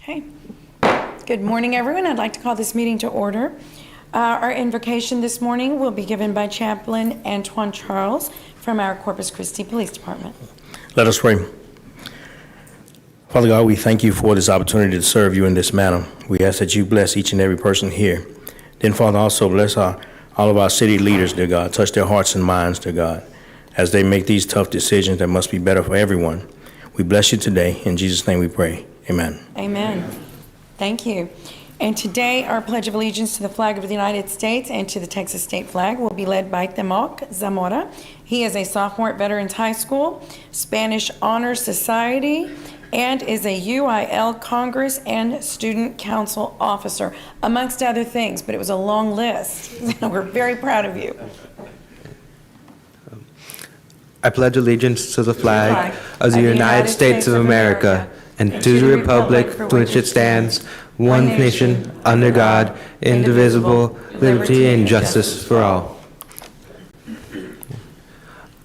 Okay. Good morning, everyone. I'd like to call this meeting to order. Our invocation this morning will be given by Chaplain Antoine Charles from our Corpus Christi Police Department. Let us pray. Father God, we thank you for this opportunity to serve you in this manner. We ask that you bless each and every person here. Then, Father, also bless all of our city leaders, dear God. Touch their hearts and minds, dear God, as they make these tough decisions that must be better for everyone. We bless you today. In Jesus' name we pray. Amen. Amen. Thank you. And today, our Pledge of Allegiance to the flag of the United States and to the Texas state flag will be led by Temoc Zamora. He is a sophomore at Veterans High School, Spanish Honor Society, and is a UIL Congress and Student Council officer, amongst other things, but it was a long list. We're very proud of you. I pledge allegiance to the flag of the United States of America and to the republic for which it stands, one nation, under God, indivisible, liberty and justice for all.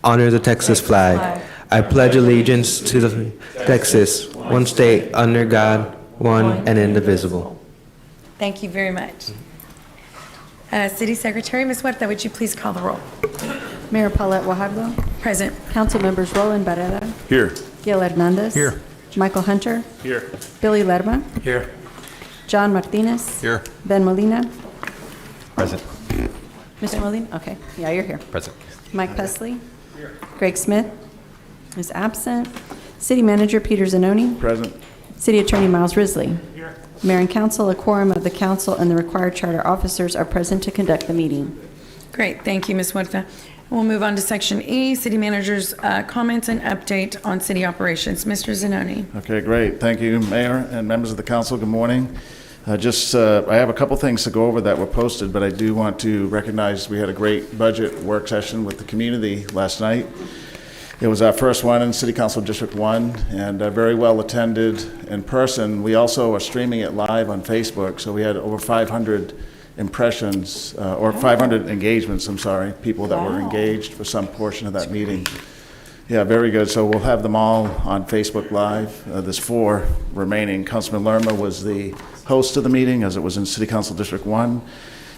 Honor the Texas flag. I pledge allegiance to the Texas, one state, under God, one and indivisible. Thank you very much. City Secretary, Ms. Huerta, would you please call the roll? Mayor Paulette Wahardo. Present. Council members Roland Barrera. Here. Gil Hernandez. Here. Michael Hunter. Here. Billy Lerma. Here. John Martinez. Here. Ben Molina. Present. Mr. Molina? Okay. Yeah, you're here. Present. Mike Pesley. Here. Greg Smith is absent. City Manager Peter Zanoni. Present. City Attorney Miles Risley. Here. Mayor and Council, a quorum of the council and the required charter officers are present to conduct the meeting. Great. Thank you, Ms. Huerta. We'll move on to Section E, City Manager's comments and update on city operations. Mr. Zanoni. Okay, great. Thank you, Mayor and members of the council. Good morning. I have a couple things to go over that were posted, but I do want to recognize we had a great budget work session with the community last night. It was our first one in City Council District 1 and very well attended in person. We also are streaming it live on Facebook, so we had over 500 impressions, or 500 engagements, people that were engaged for some portion of that meeting. Yeah, very good. So we'll have them all on Facebook Live. There's 4 remaining. Councilman Lerma was the host of the meeting, as it was in City Council District 1,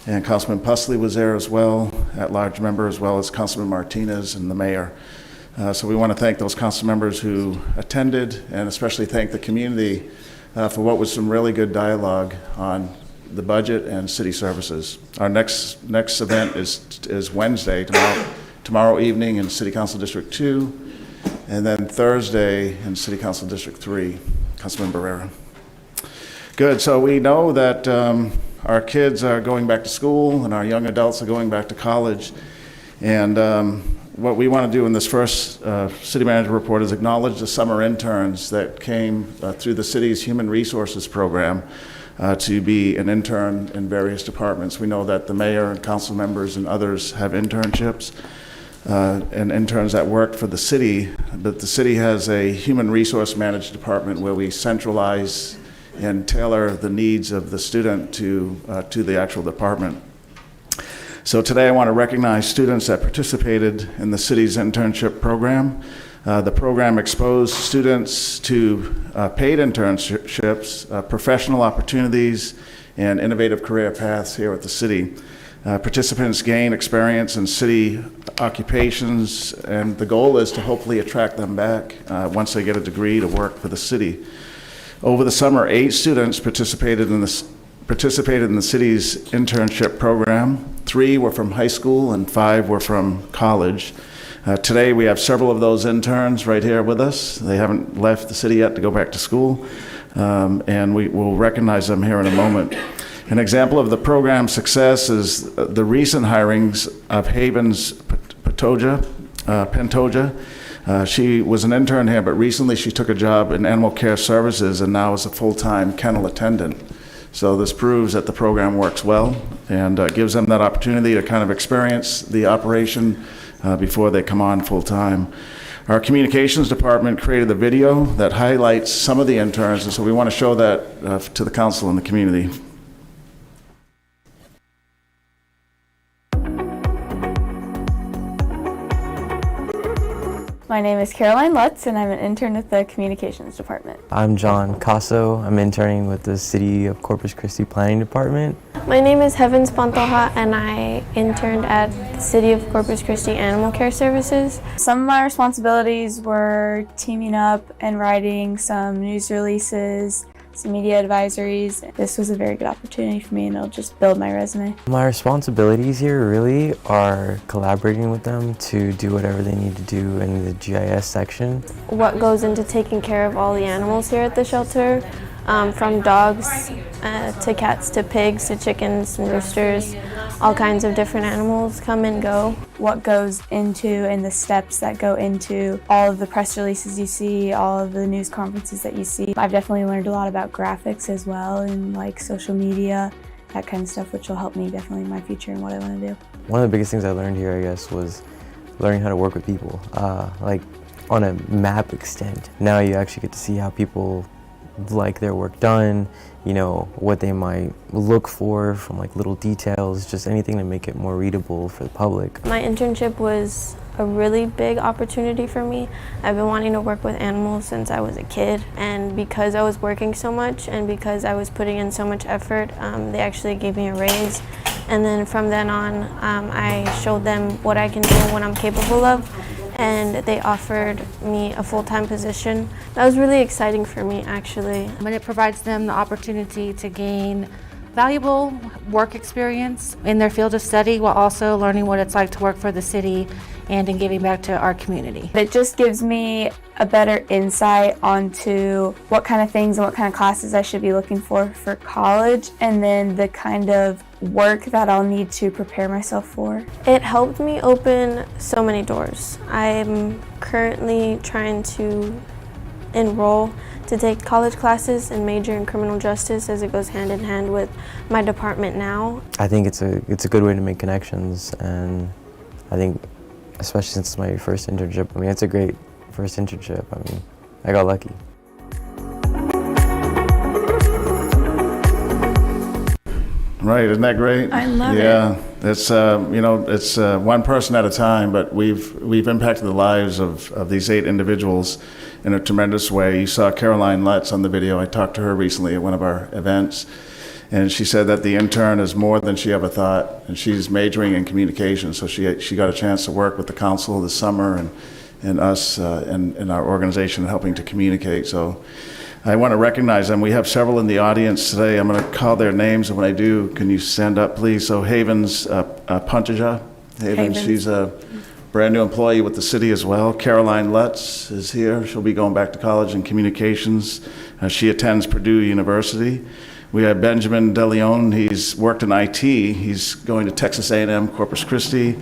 and Councilman Pesley was there as well, at-large member, as well as Councilman Martinez and the mayor. So we want to thank those council members who attended, and especially thank the community for what was some really good dialogue on the budget and city services. Our next event is Wednesday, tomorrow evening in City Council District 2, and then Thursday in City Council District 3, Councilman Barrera. Good, so we know that our kids are going back to school and our young adults are going back to college, and what we want to do in this first city manager report is acknowledge the summer interns that came through the city's human resources program to be an intern in various departments. We know that the mayor and council members and others have internships and interns that work for the city, but the city has a human resource managed department where we centralize and tailor the needs of the student to the actual department. So today I want to recognize students that participated in the city's internship program. The program exposed students to paid internships, professional opportunities, and innovative career paths here at the city. Participants gain experience in city occupations, and the goal is to hopefully attract them back once they get a degree to work for the city. Over the summer, 8 students participated in the city's internship program. 3 were from high school and 5 were from college. Today we have several of those interns right here with us. They haven't left the city yet to go back to school, and we will recognize them here in a moment. An example of the program's success is the recent hirings of Havens Pantoja. She was an intern here, but recently she took a job in animal care services and now is a full-time kennel attendant. So this proves that the program works well and gives them that opportunity to kind of experience the operation before they come on full-time. Our communications department created the video that highlights some of the interns, and so we want to show that to the council and the community. My name is Caroline Lutz, and I'm an intern at the Communications Department. I'm John Casso. I'm interning with the City of Corpus Christi Planning Department. My name is Heavens Pantoja, and I interned at the City of Corpus Christi Animal Care Services. Some of my responsibilities were teaming up and writing some news releases, some media advisories. This was a very good opportunity for me, and it'll just build my resume. My responsibilities here really are collaborating with them to do whatever they need to do in the GIS section. What goes into taking care of all the animals here at the shelter, from dogs to cats to pigs to chickens and roosters, all kinds of different animals come and go. What goes into and the steps that go into all of the press releases you see, all of the news conferences that you see. I've definitely learned a lot about graphics as well, and like social media, that kind of stuff, which will help me definitely in my future and what I want to do. One of the biggest things I learned here, I guess, was learning how to work with people, like on a map extent. Now you actually get to see how people like their work done, you know, what they might look for from like little details, just anything to make it more readable for the public. My internship was a really big opportunity for me. I've been wanting to work with animals since I was a kid, and because I was working so much and because I was putting in so much effort, they actually gave me a raise. And then from then on, I showed them what I can do and what I'm capable of, and they offered me a full-time position. That was really exciting for me, actually. And it provides them the opportunity to gain valuable work experience in their field of study while also learning what it's like to work for the city and in giving back to our community. It just gives me a better insight onto what kind of things and what kind of classes I should be looking for college, and then the kind of work that I'll need to prepare myself for. It helped me open so many doors. I'm currently trying to enroll to take college classes and major in criminal justice, as it goes hand in hand with my department now. I think it's a good way to make connections, and I think, especially since it's my first internship, I mean, it's a great first internship. I mean, I got lucky. Right, isn't that great? I love it. Yeah, it's it's one person at a time, but we've impacted the lives of these 8 individuals in a tremendous way. You saw Caroline Lutz on the video. I talked to her recently at one of our events, and she said that the intern is more than she ever thought, and she's majoring in communication. So she got a chance to work with the council this summer and us and our organization helping to communicate. So I want to recognize them. We have several in the audience today. I'm going to call their names, and when I do, can you stand up, please? So Havens Pantoja. Havens, she's a brand new employee with the city as well. Caroline Lutz is here. She'll be going back to college in communications. She attends Purdue University. We have Benjamin DeLeon. He's worked in IT. He's going to Texas A&M Corpus Christi.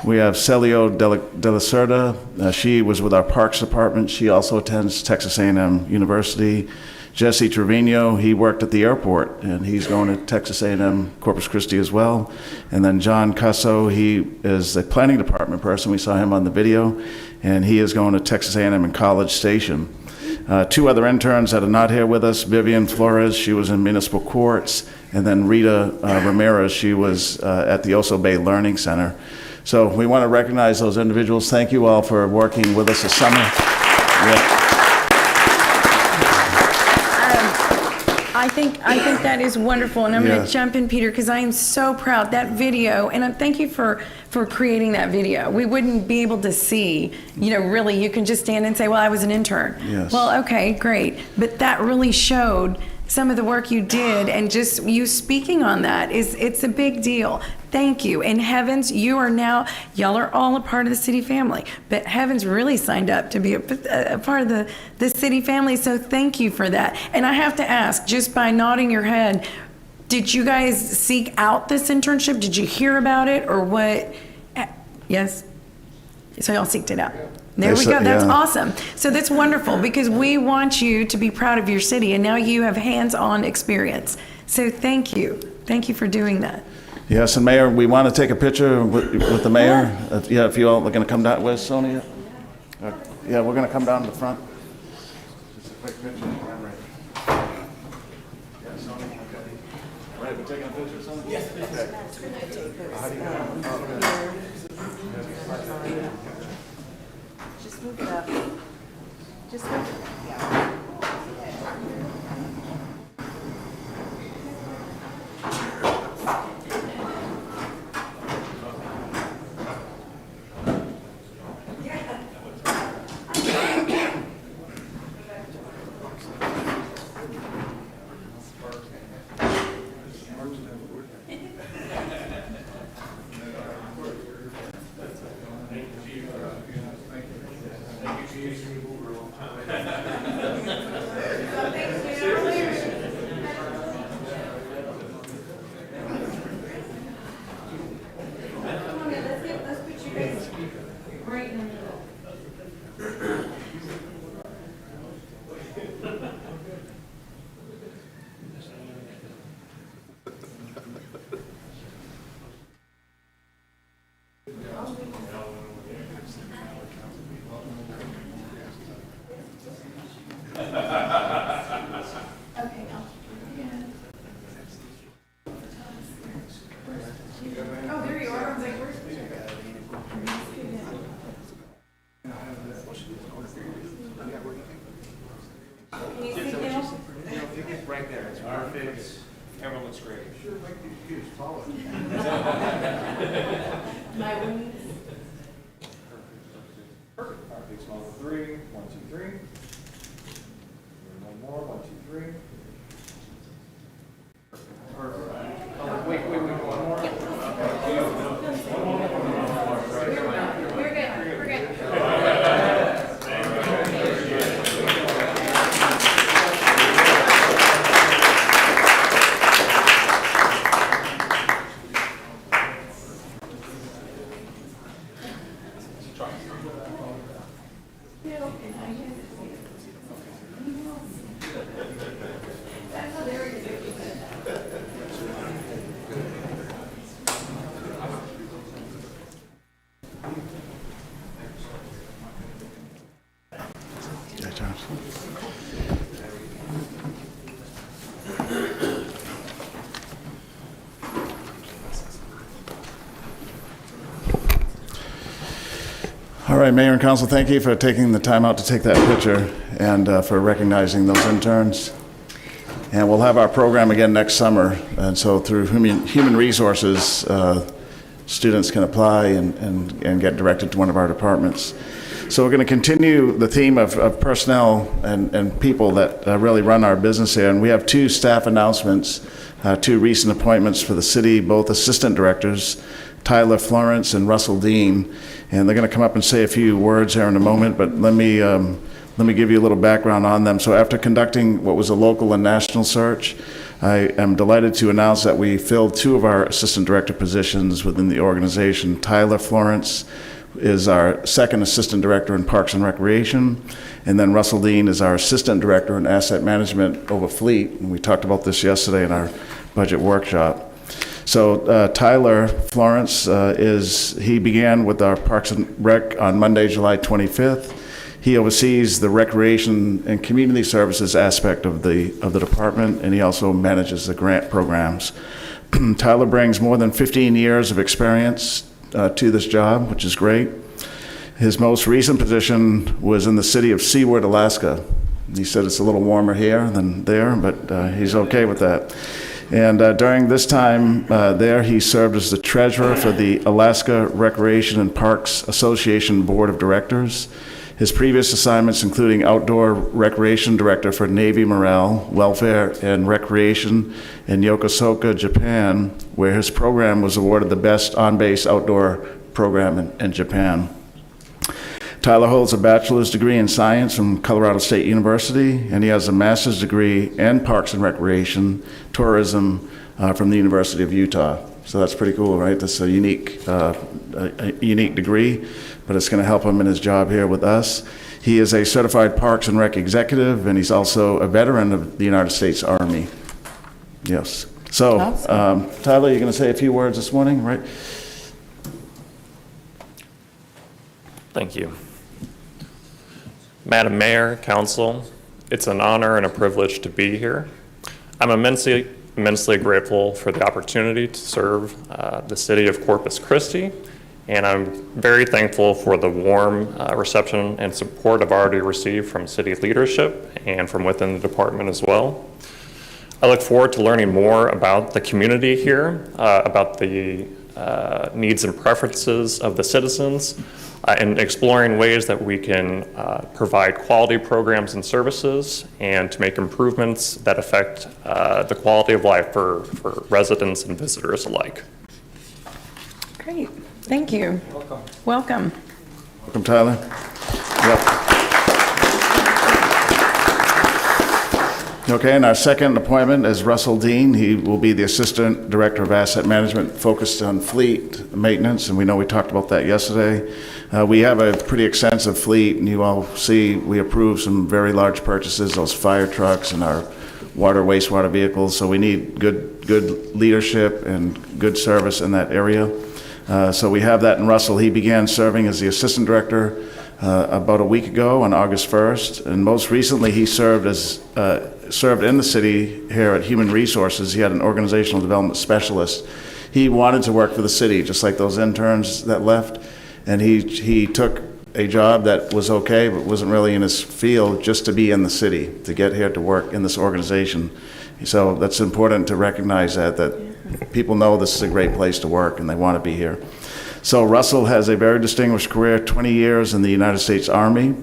We have Celio de la Cerda. She was with our Parks Department. She also attends Texas A&M University. Jesse Trevino, he worked at the airport, and he's going to Texas A&M Corpus Christi as well. And then John Casso, he is a planning department person. We saw him on the video, and he is going to Texas A&M in College Station. 2 other interns that are not here with us, Vivian Flores, she was in municipal courts, and then Rita Ramirez, she was at the Oso Bay Learning Center. So we want to recognize those individuals. Thank you all for working with us this summer. Yeah. I think that is wonderful, and I'm going Yes. to jump in, Peter, because I am so proud. That video, and thank you for creating that video. We wouldn't be able to see, really, you can just stand and say, well, I was an intern. Yes. Well, okay, great. But that really showed some of the work you did, and just you speaking on that it's a big deal. Thank you. And Heavens, y'all are all a part of the city family, but Heavens really signed up to be a part of the city family, so thank you for that. And I have to ask, just by nodding your head, did you guys seek out this internship? Did you hear about it, or what? Yes? So y'all seeked it out. There we go. That's awesome. So that's wonderful, because we want you to be proud of your city, and now you have hands-on experience. So thank you. Thank you for doing that. Yes, and Mayor, we want to take a picture with the mayor. If you all are going to come down. Where's Sonia? Yeah, we're going to come down to the front. Just a quick picture. Yeah, Sonia, okay. All right, we're taking a picture, Sonia? Yes, please. Okay. How do you go? move it up. Just move it. Yeah. Right there, it's perfect. Everyone looks great. My wings. Perfect. All right, big smile for 3. 1, 2, 3. One more. 1, 2, 3. Perfect. Oh, wait, one more. We're good. We're good. All right, Mayor and Council, thank you for taking the time out to take that picture and for recognizing those interns. And we'll have our program again next summer. And so through human resources, students can apply and get directed to one of our departments. So we're going to continue the theme of personnel and people that really run our business here. And we have 2 staff announcements, 2 recent appointments for the city, both assistant directors, Tyler Florence and Russell Dean. And they're going to come up and say a few words here in a moment, but let me give you a little background on them. So after conducting what was a local and national search, I am delighted to announce that we filled 2 of our assistant director positions within the organization. Tyler Florence is our second assistant director in Parks and Recreation, and then Russell Dean is our assistant director in asset management over fleet. And we talked about this yesterday in our budget workshop. So Tyler Florence he began with our Parks and Rec on Monday, July 25th. He oversees the recreation and community services aspect of the department, and he also manages the grant programs. Tyler brings more than 15 years of experience to this job, which is great. His most recent position was in the city of Seward, Alaska. He said it's a little warmer here than there, but he's okay with that. And during this time there, he served as the treasurer for the Alaska Recreation and Parks Association Board of Directors. His previous assignments including outdoor recreation director for Navy Morale, Welfare, and Recreation in Yokosuka, Japan, where his program was awarded the best on-base outdoor program in Japan. Tyler holds a bachelor's degree in science from Colorado State University, and he has a master's degree in Parks and Recreation, tourism from the University of Utah. So that's pretty cool, right? That's a unique degree, but it's going to help him in his job here with us. He is a certified Parks and Rec executive, and he's also a veteran of the United States Army. Yes. So, Tyler, you're going to say a few words this morning, right? Thank you. Madam Mayor, Council, it's an honor and a privilege to be here. I'm immensely grateful for the opportunity to serve the city of Corpus Christi And I'm very thankful for the warm reception and support I've already received from city leadership and from within the department as well. I look forward to learning more about the community here, about the needs and preferences of the citizens, and exploring ways that we can provide quality programs and services and to make improvements that affect the quality of life for residents and visitors alike. Great. Thank you. Welcome. Welcome, Tyler. Yep. Okay, and our second appointment is Russell Dean. He will be the Assistant Director of Asset Management, focused on fleet maintenance, and we know we talked about that yesterday. We have a pretty extensive fleet, and you all see we approved some very large purchases, those fire trucks and our water, wastewater vehicles, so we need good leadership and good service in that area. So we have that in Russell. He began serving as the Assistant Director about a week ago on August 1st, and most recently he served in the city here at Human Resources. He had an organizational development specialist. He wanted to work for the city, just like those interns that left, and he took a job that was okay, but wasn't really in his field, just to be in the city, to get here to work in this organization. So that's important to recognize that people know this is a great place to work and they want to be here. So Russell has a very distinguished career, 20 years in the United States Army.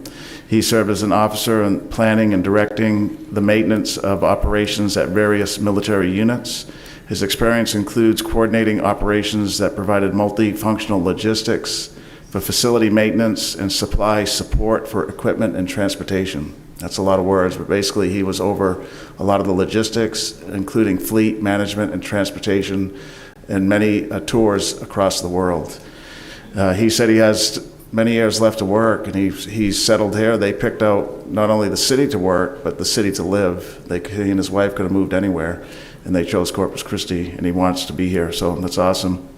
He served as an officer in planning and directing the maintenance of operations at various military units. His experience includes coordinating operations that provided multifunctional logistics for facility maintenance and supply support for equipment and transportation. That's a lot of words, but basically he was over a lot of the logistics, including fleet management and transportation, and many tours across the world. He said he has many years left to work, and he's settled here. They picked out not only the city to work, but the city to live. He and his wife could have moved anywhere, and they chose Corpus Christi, and he wants to be here, so that's awesome.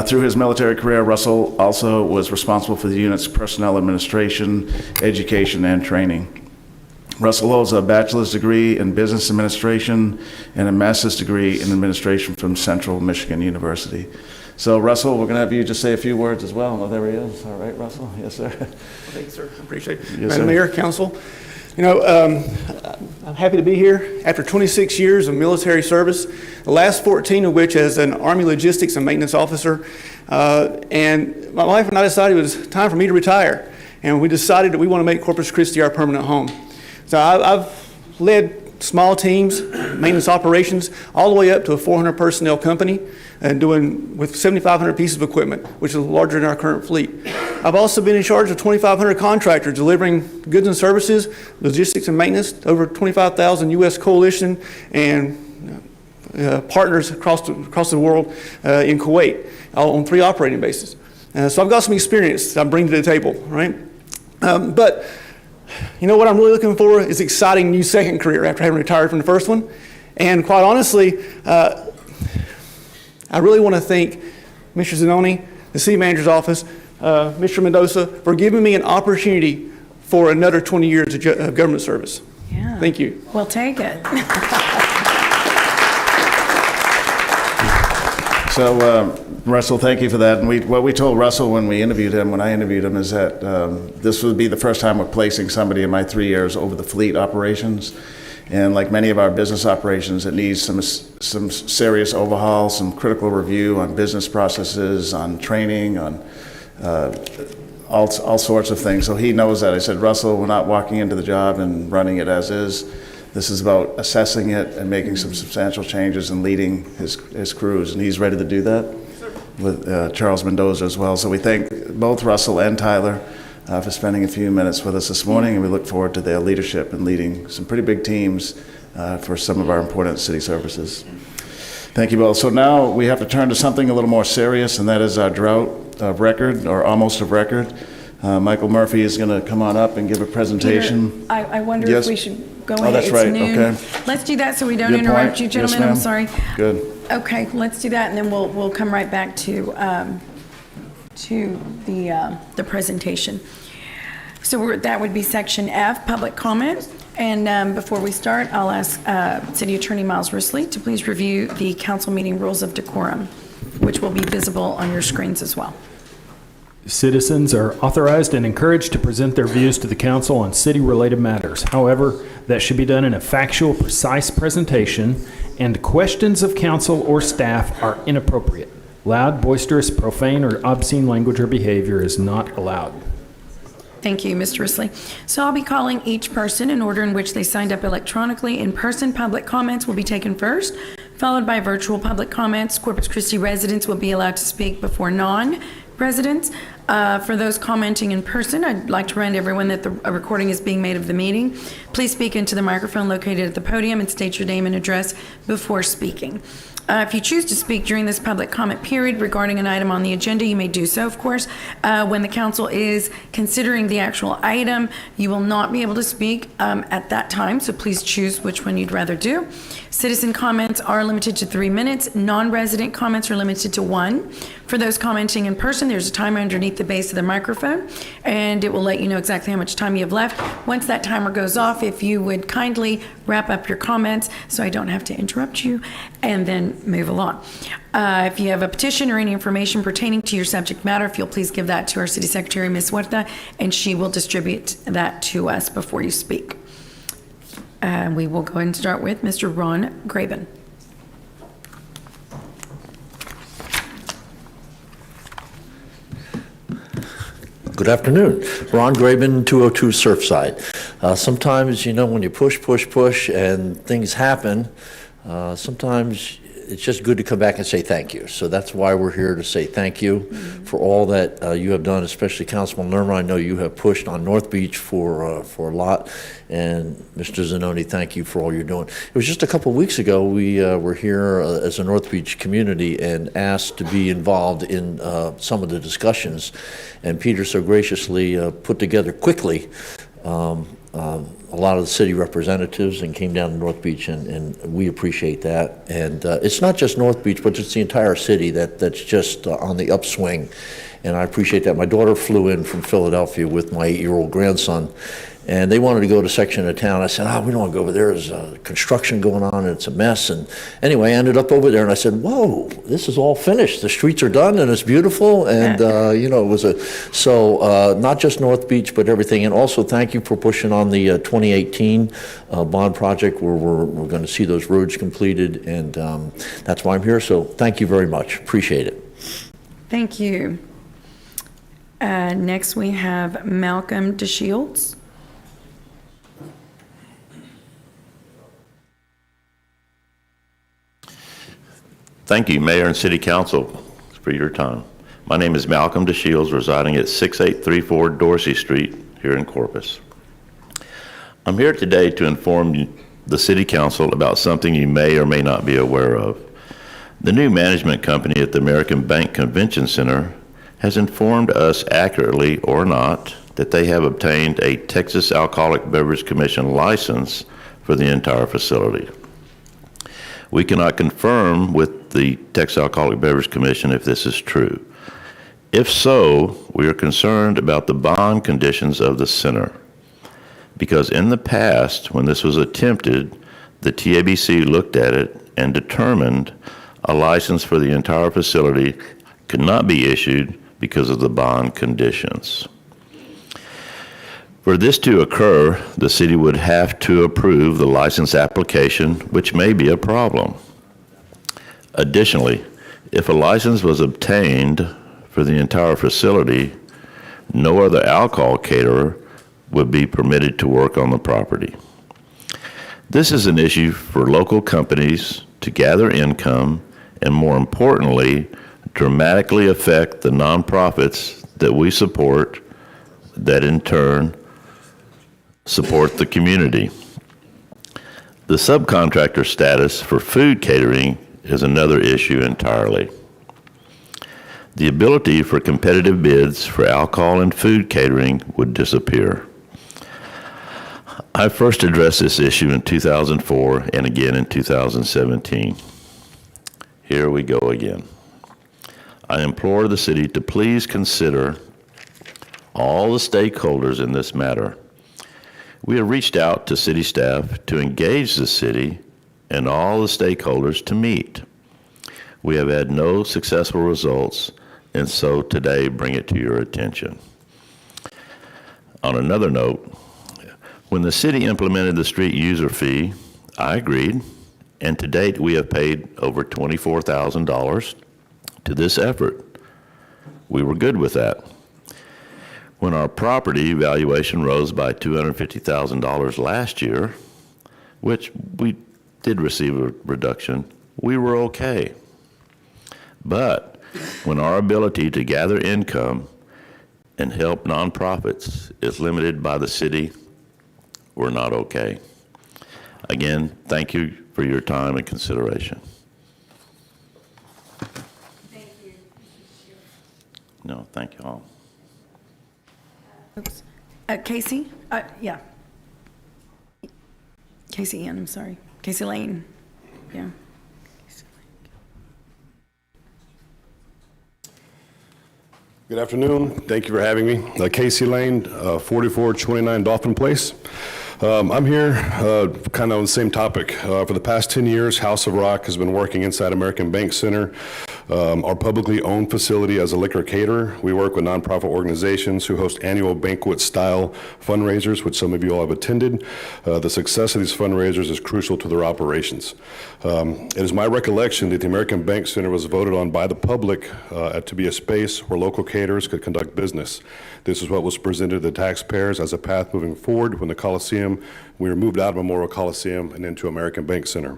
Through his military career, Russell also was responsible for the unit's personnel administration, education, and training. Russell holds a bachelor's degree in business administration and a master's degree in administration from Central Michigan University. So Russell, we're going to have you just say a few words as well. Oh, there he is. All right, Russell. Yes, sir. Thanks, sir. I appreciate it. Yes, Madam sir. Mayor, Council, I'm happy to be here after 26 years of military service, the last 14 of which as an Army Logistics and Maintenance Officer. And my wife and I decided it was time for me to retire. And we decided that we want to make Corpus Christi our permanent home. So I've led small teams, maintenance operations, all the way up to a 400 personnel company, and doing with 7,500 pieces of equipment, which is larger than our current fleet. I've also been in charge of 2,500 contractors delivering goods and services, logistics and maintenance, to over 25,000 U.S. coalition and partners across the world in Kuwait, all on 3 operating bases. So I've got some experience that I bring to the table, right? But you know what I'm really looking for is exciting new second career after having retired from the first one. And quite honestly, I really want to thank Mr. Zanoni, the City Manager's Office, Mr. Mendoza, for giving me an opportunity for another 20 years of government service. Yeah. Thank you. We'll take it. So, Russell, thank you for that. And what we told Russell when I interviewed him, is that this would be the first time we're placing somebody in my 3 years over the fleet operations. And like many of our business operations, it needs some serious overhaul, some critical review on business processes, on training, on all sorts of things. So he knows that. I said, Russell, we're not walking into the job and running it as is. This is about assessing it and making some substantial changes and leading his crews, and he's ready to do that with Charles Mendoza as well. So we thank both Russell and Tyler for spending a few minutes with us this morning, and we look forward to their leadership and leading some pretty big teams for some of our important city services. Thank you both. So now we have to turn to something a little more serious, and that is our drought of record, or almost of record. Michael Murphy is going to come on up and give a presentation. Peter, I wonder Yes. if we should go ahead. Oh, that's It's the noon. Okay. Let's do that so we don't Good interrupt point. you, Yes, gentlemen. I'm ma'am. sorry. Good. Okay, let's do that, and then we'll come right back to the presentation. So that would be section F, public comment. And before we start, I'll ask City Attorney Miles Risley to please review the council meeting rules of decorum, which will be visible on your screens as well. Citizens are authorized and encouraged to present their views to the council on city-related matters. However, that should be done in a factual, precise presentation, and questions of council or staff are inappropriate. Loud, boisterous, profane, or obscene language or behavior is not allowed. Thank you, Mr. Risley. So I'll be calling each person in order in which they signed up electronically. In-person public comments will be taken first, followed by virtual public comments. Corpus Christi residents will be allowed to speak before non-residents. For those commenting in person, I'd like to remind everyone that a recording is being made of the meeting. Please speak into the microphone located at the podium and state your name and address before speaking. If you choose to speak during this public comment period regarding an item on the agenda, you may do so, of course. When the council is considering the actual item, you will not be able to speak at that time, so please choose which one you'd rather do. Citizen comments are limited to 3 minutes. Non-resident comments are limited to 1. For those commenting in person, there's a timer underneath the base of the microphone, and it will let you know exactly how much time you have left. Once that timer goes off, if you would kindly wrap up your comments so I don't have to interrupt you, and then move along. If you have a petition or any information pertaining to your subject matter, if you'll please give that to our City Secretary, Ms. Huerta, and she will distribute that to us before you speak. We will go ahead and start with Mr. Ron Graben. Good afternoon. Ron Graben, 202 Surfside. Sometimes, you know, when you push, and things happen, sometimes it's just good to come back and say thank you. So that's why we're here, to say thank you for all that you have done, especially Councilman Lerner. I know you have pushed on North Beach for a lot. And Mr. Zanoni, thank you for all you're doing. It was just a couple of weeks ago, we were here as a North Beach community and asked to be involved in some of the discussions. And Peter so graciously put together quickly a lot of the city representatives and came down to North Beach, and we appreciate that. And it's not just North Beach, but it's the entire city that's just on the upswing, and I appreciate that. My daughter flew in from Philadelphia with my 8-year-old grandson, and they wanted to go to a section of town. I said, we don't want to go over there. There's construction going on, and it's a mess. And anyway, I ended up over there, and I said, whoa, this is all finished. The streets are done, and it's beautiful. And, you know, it was not just North Beach, but everything. And also, thank you for pushing on the 2018 bond project, where we're going to see those roads completed. And that's why I'm here. So thank you very much. Appreciate it. Thank you. Next, we have Malcolm DeShields. Thank you, Mayor and City Council, for your time. My name is Malcolm DeShields, residing at 6834 Dorsey Street here in Corpus. I'm here today to inform the City Council about something you may or may not be aware of. The new management company at the American Bank Convention Center has informed us accurately or not that they have obtained a Texas Alcoholic Beverage Commission license for the entire facility. We cannot confirm with the Texas Alcoholic Beverage Commission if this is true. If so, we are concerned about the bond conditions of the center, because in the past, when this was attempted, the TABC looked at it and determined a license for the entire facility could not be issued because of the bond conditions. For this to occur, the city would have to approve the license application, which may be a problem. Additionally, if a license was obtained for the entire facility, no other alcohol caterer would be permitted to work on the property. This is an issue for local companies to gather income and, more importantly, dramatically affect the nonprofits that we support, that in turn support the community. The subcontractor status for food catering is another issue entirely. The ability for competitive bids for alcohol and food catering would disappear. I first addressed this issue in 2004 and again in 2017. Here we go again. I implore the city to please consider all the stakeholders in this matter. We have reached out to city staff to engage the city and all the stakeholders to meet. We have had no successful results and so today bring it to your attention. On another note, when the city implemented the street user fee, I agreed, and to date we have paid over $24,000 to this effort. We were good with that. When our property valuation rose by $250,000 last year, which we did receive a reduction, we were okay. But when our ability to gather income and help nonprofits is limited by the city, we're not okay. Again, thank you for your time and consideration. Thank you. No, thank you all. Oops. Casey? Yeah. Casey Ann, I'm sorry. Casey Lane. Yeah. Good afternoon. Thank you for having me. Casey Lane, 4429 Dolphin Place. I'm here kind of on the same topic. For the past 10 years, House of Rock has been working inside American Bank Center, our publicly owned facility, as a liquor caterer. We work with nonprofit organizations who host annual banquet-style fundraisers, which some of you all have attended. The success of these fundraisers is crucial to their operations. It is my recollection that the American Bank Center was voted on by the public to be a space where local caterers could conduct business. This is what was presented to the taxpayers as a path moving forward when the Coliseum, we were moved out of Memorial Coliseum and into American Bank Center.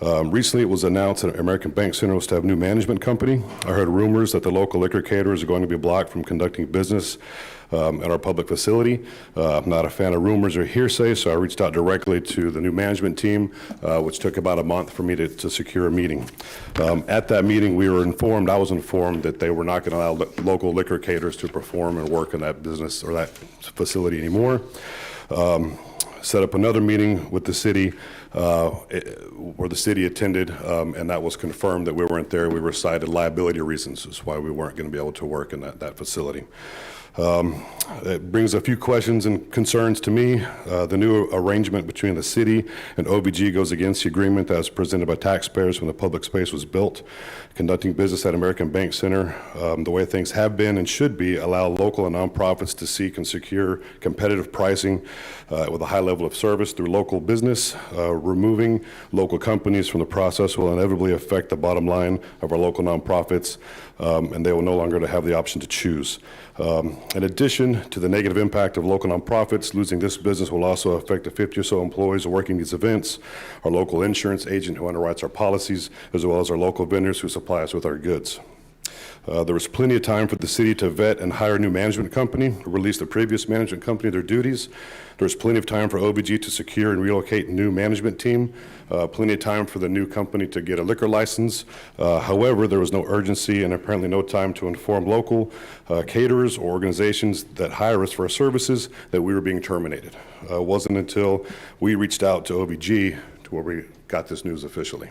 Recently, it was announced that American Bank Center was to have a new management company. I heard rumors that the local liquor caterers are going to be blocked from conducting business at our public facility. I'm not a fan of rumors or hearsay, so I reached out directly to the new management team, which took about a month for me to secure a meeting. At that meeting, I was informed that they were not going to allow local liquor caterers to perform and work in that business or that facility anymore. Set up another meeting with the city where the city attended, and that was confirmed that we weren't there. We were cited liability reasons. That's why we weren't going to be able to work in that facility. It brings a few questions and concerns to me. The new arrangement between the city and OVG goes against the agreement that was presented by taxpayers when the public space was built. Conducting business at American Bank Center, the way things have been and should be, allow local and nonprofits to seek and secure competitive pricing with a high level of service through local business. Removing local companies from the process will inevitably affect the bottom line of our local nonprofits, and they will no longer have the option to choose. In addition to the negative impact of local nonprofits, losing this business will also affect the 50 or so employees working these events, our local insurance agent who underwrites our policies, as well as our local vendors who supply us with our goods. There was plenty of time for the city to vet and hire a new management company, release the previous management company their duties. There was plenty of time for OVG to secure and relocate a new management team, plenty of time for the new company to get a liquor license. However, there was no urgency and apparently no time to inform local caterers or organizations that hire us for our services that we were being terminated. It wasn't until we reached out to OVG to where we got this news officially.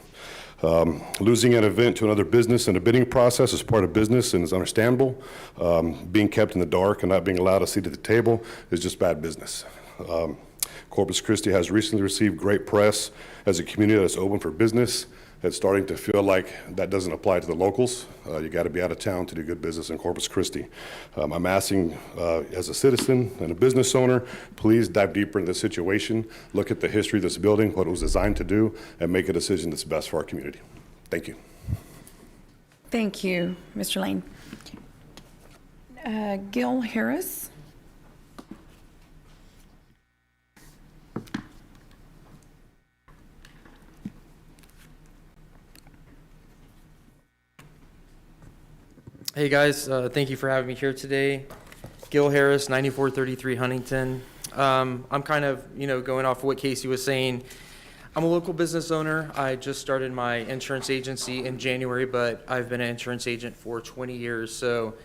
Losing an event to another business in a bidding process is part of business and is understandable. Being kept in the dark and not being allowed a seat at the table is just bad business. Corpus Christi has recently received great press as a community that's open for business. It's starting to feel like that doesn't apply to the locals. You got to be out of town to do good business in Corpus Christi. I'm asking, as a citizen and a business owner, please dive deeper into the situation, look at the history of this building, what it was designed to do, and make a decision that's best for our community. Thank you. Thank you, Mr. Lane. Gil Harris. Hey guys, thank you for having me here today. Gil Harris, 9433 Huntington. I'm kind of, going off what Casey was saying. I'm a local business owner. I just started my insurance agency in January, but I've been an insurance agent for 20 years. So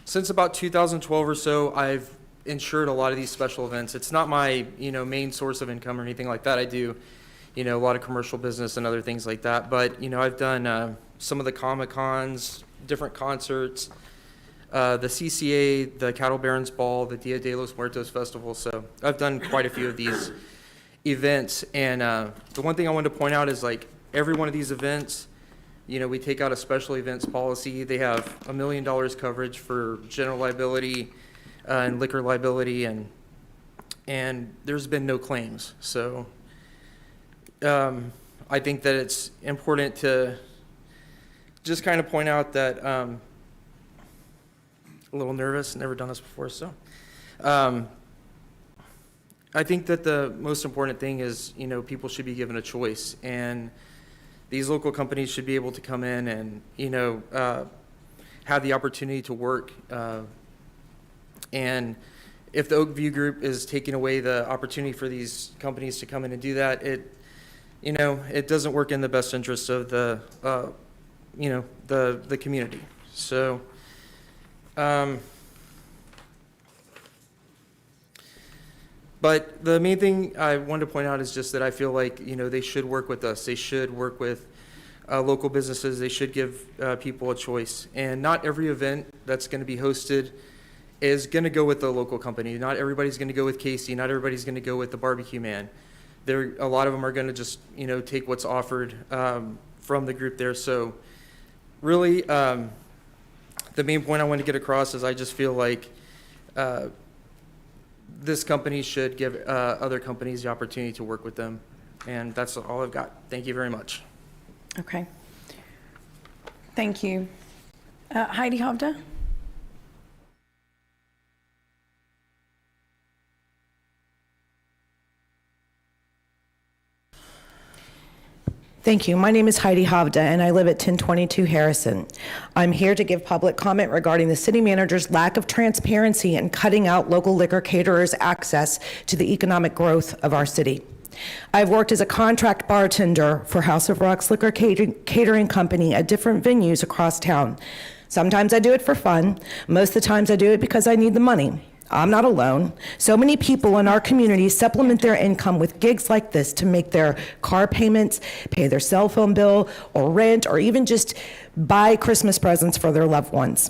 since about 2012 or so, I've insured a lot of these special events. It's not my, main source of income or anything like that. I do, a lot of commercial business and other things like that. But, I've done some of the Comic-Cons, different concerts, the CCA, the Cattle Barons Ball, the Dia de los Muertos Festival. So I've done quite a few of these events. And the one thing I wanted to point out is, like, every one of these events, We take out a special events policy. They have $1 million coverage for general liability and liquor liability, and there's been no claims. So I think that it's important to just kind of point out that a little nervous, never done this before, so I think that the most important thing is, people should be given a choice, and these local companies should be able to come in and, have the opportunity to work. And if the Oakview Group is taking away the opportunity for these companies to come in and do that, it doesn't work in the best interest of the community. So, but the main thing I wanted to point out is just that I feel like, they should work with us. They should work with local businesses. They should give people a choice. And not every event that's going to be hosted is going to go with the local company. Not everybody's going to go with Casey. Not everybody's going to go with the Barbecue Man. A lot of them are going to just, take what's offered from the group there. So really, the main point I want to get across is I just feel like this company should give other companies the opportunity to work with them. And that's all I've got. Thank you very much. Okay. Thank you. Heidi Hovda? Thank you. My name is Heidi Hovda, and I live at 1022 Harrison. I'm here to give public comment regarding the city manager's lack of transparency and cutting out local liquor caterers' access to the economic growth of our city. I've worked as a contract bartender for House of Rock's liquor catering company at different venues across town. Sometimes I do it for fun. Most of the times I do it because I need the money. I'm not alone. So many people in our community supplement their income with gigs like this to make their car payments, pay their cell phone bill, or rent, or even just buy Christmas presents for their loved ones.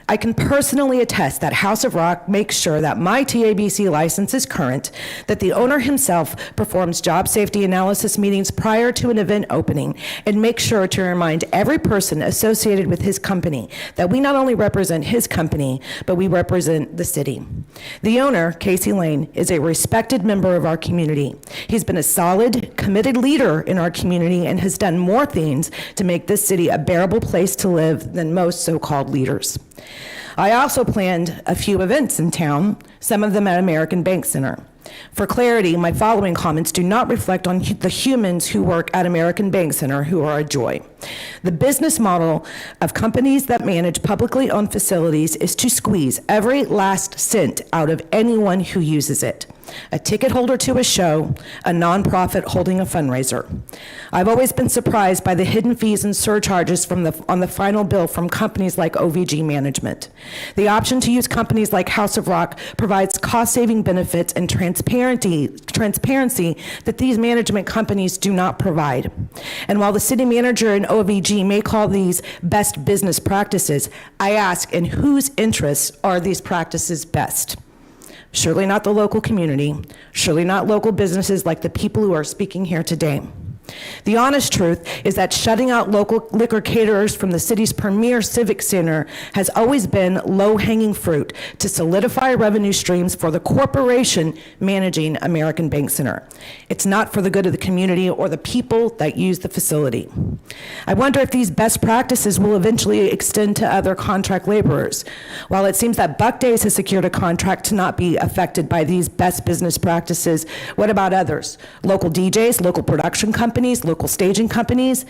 I can personally attest that House of Rock makes sure that my TABC license is current, that the owner himself performs job safety analysis meetings prior to an event opening, and makes sure to remind every person associated with his company that we not only represent his company, but we represent the city. The owner, Casey Lane, is a respected member of our community. He's been a solid, committed leader in our community and has done more things to make this city a bearable place to live than most so-called leaders. I also planned a few events in town, some of them at American Bank Center. For clarity, my following comments do not reflect on the humans who work at American Bank Center, who are a joy. The business model of companies that manage publicly owned facilities is to squeeze every last cent out of anyone who uses it. A ticket holder to a show, a nonprofit holding a fundraiser. I've always been surprised by the hidden fees and surcharges on the final bill from companies like OVG Management. The option to use companies like House of Rock provides cost-saving benefits and transparency that these management companies do not provide. And while the city manager and OVG may call these best business practices, I ask, in whose interests are these practices best? Surely not the local community, surely not local businesses like the people who are speaking here today. The honest truth is that shutting out local liquor caterers from the city's premier civic center has always been low-hanging fruit to solidify revenue streams for the corporation managing American Bank Center. It's not for the good of the community or the people that use the facility. I wonder if these best practices will eventually extend to other contract laborers. While it seems that Buck Days has secured a contract to not be affected by these best business practices, what about others? Local DJs, local production companies, local staging companies?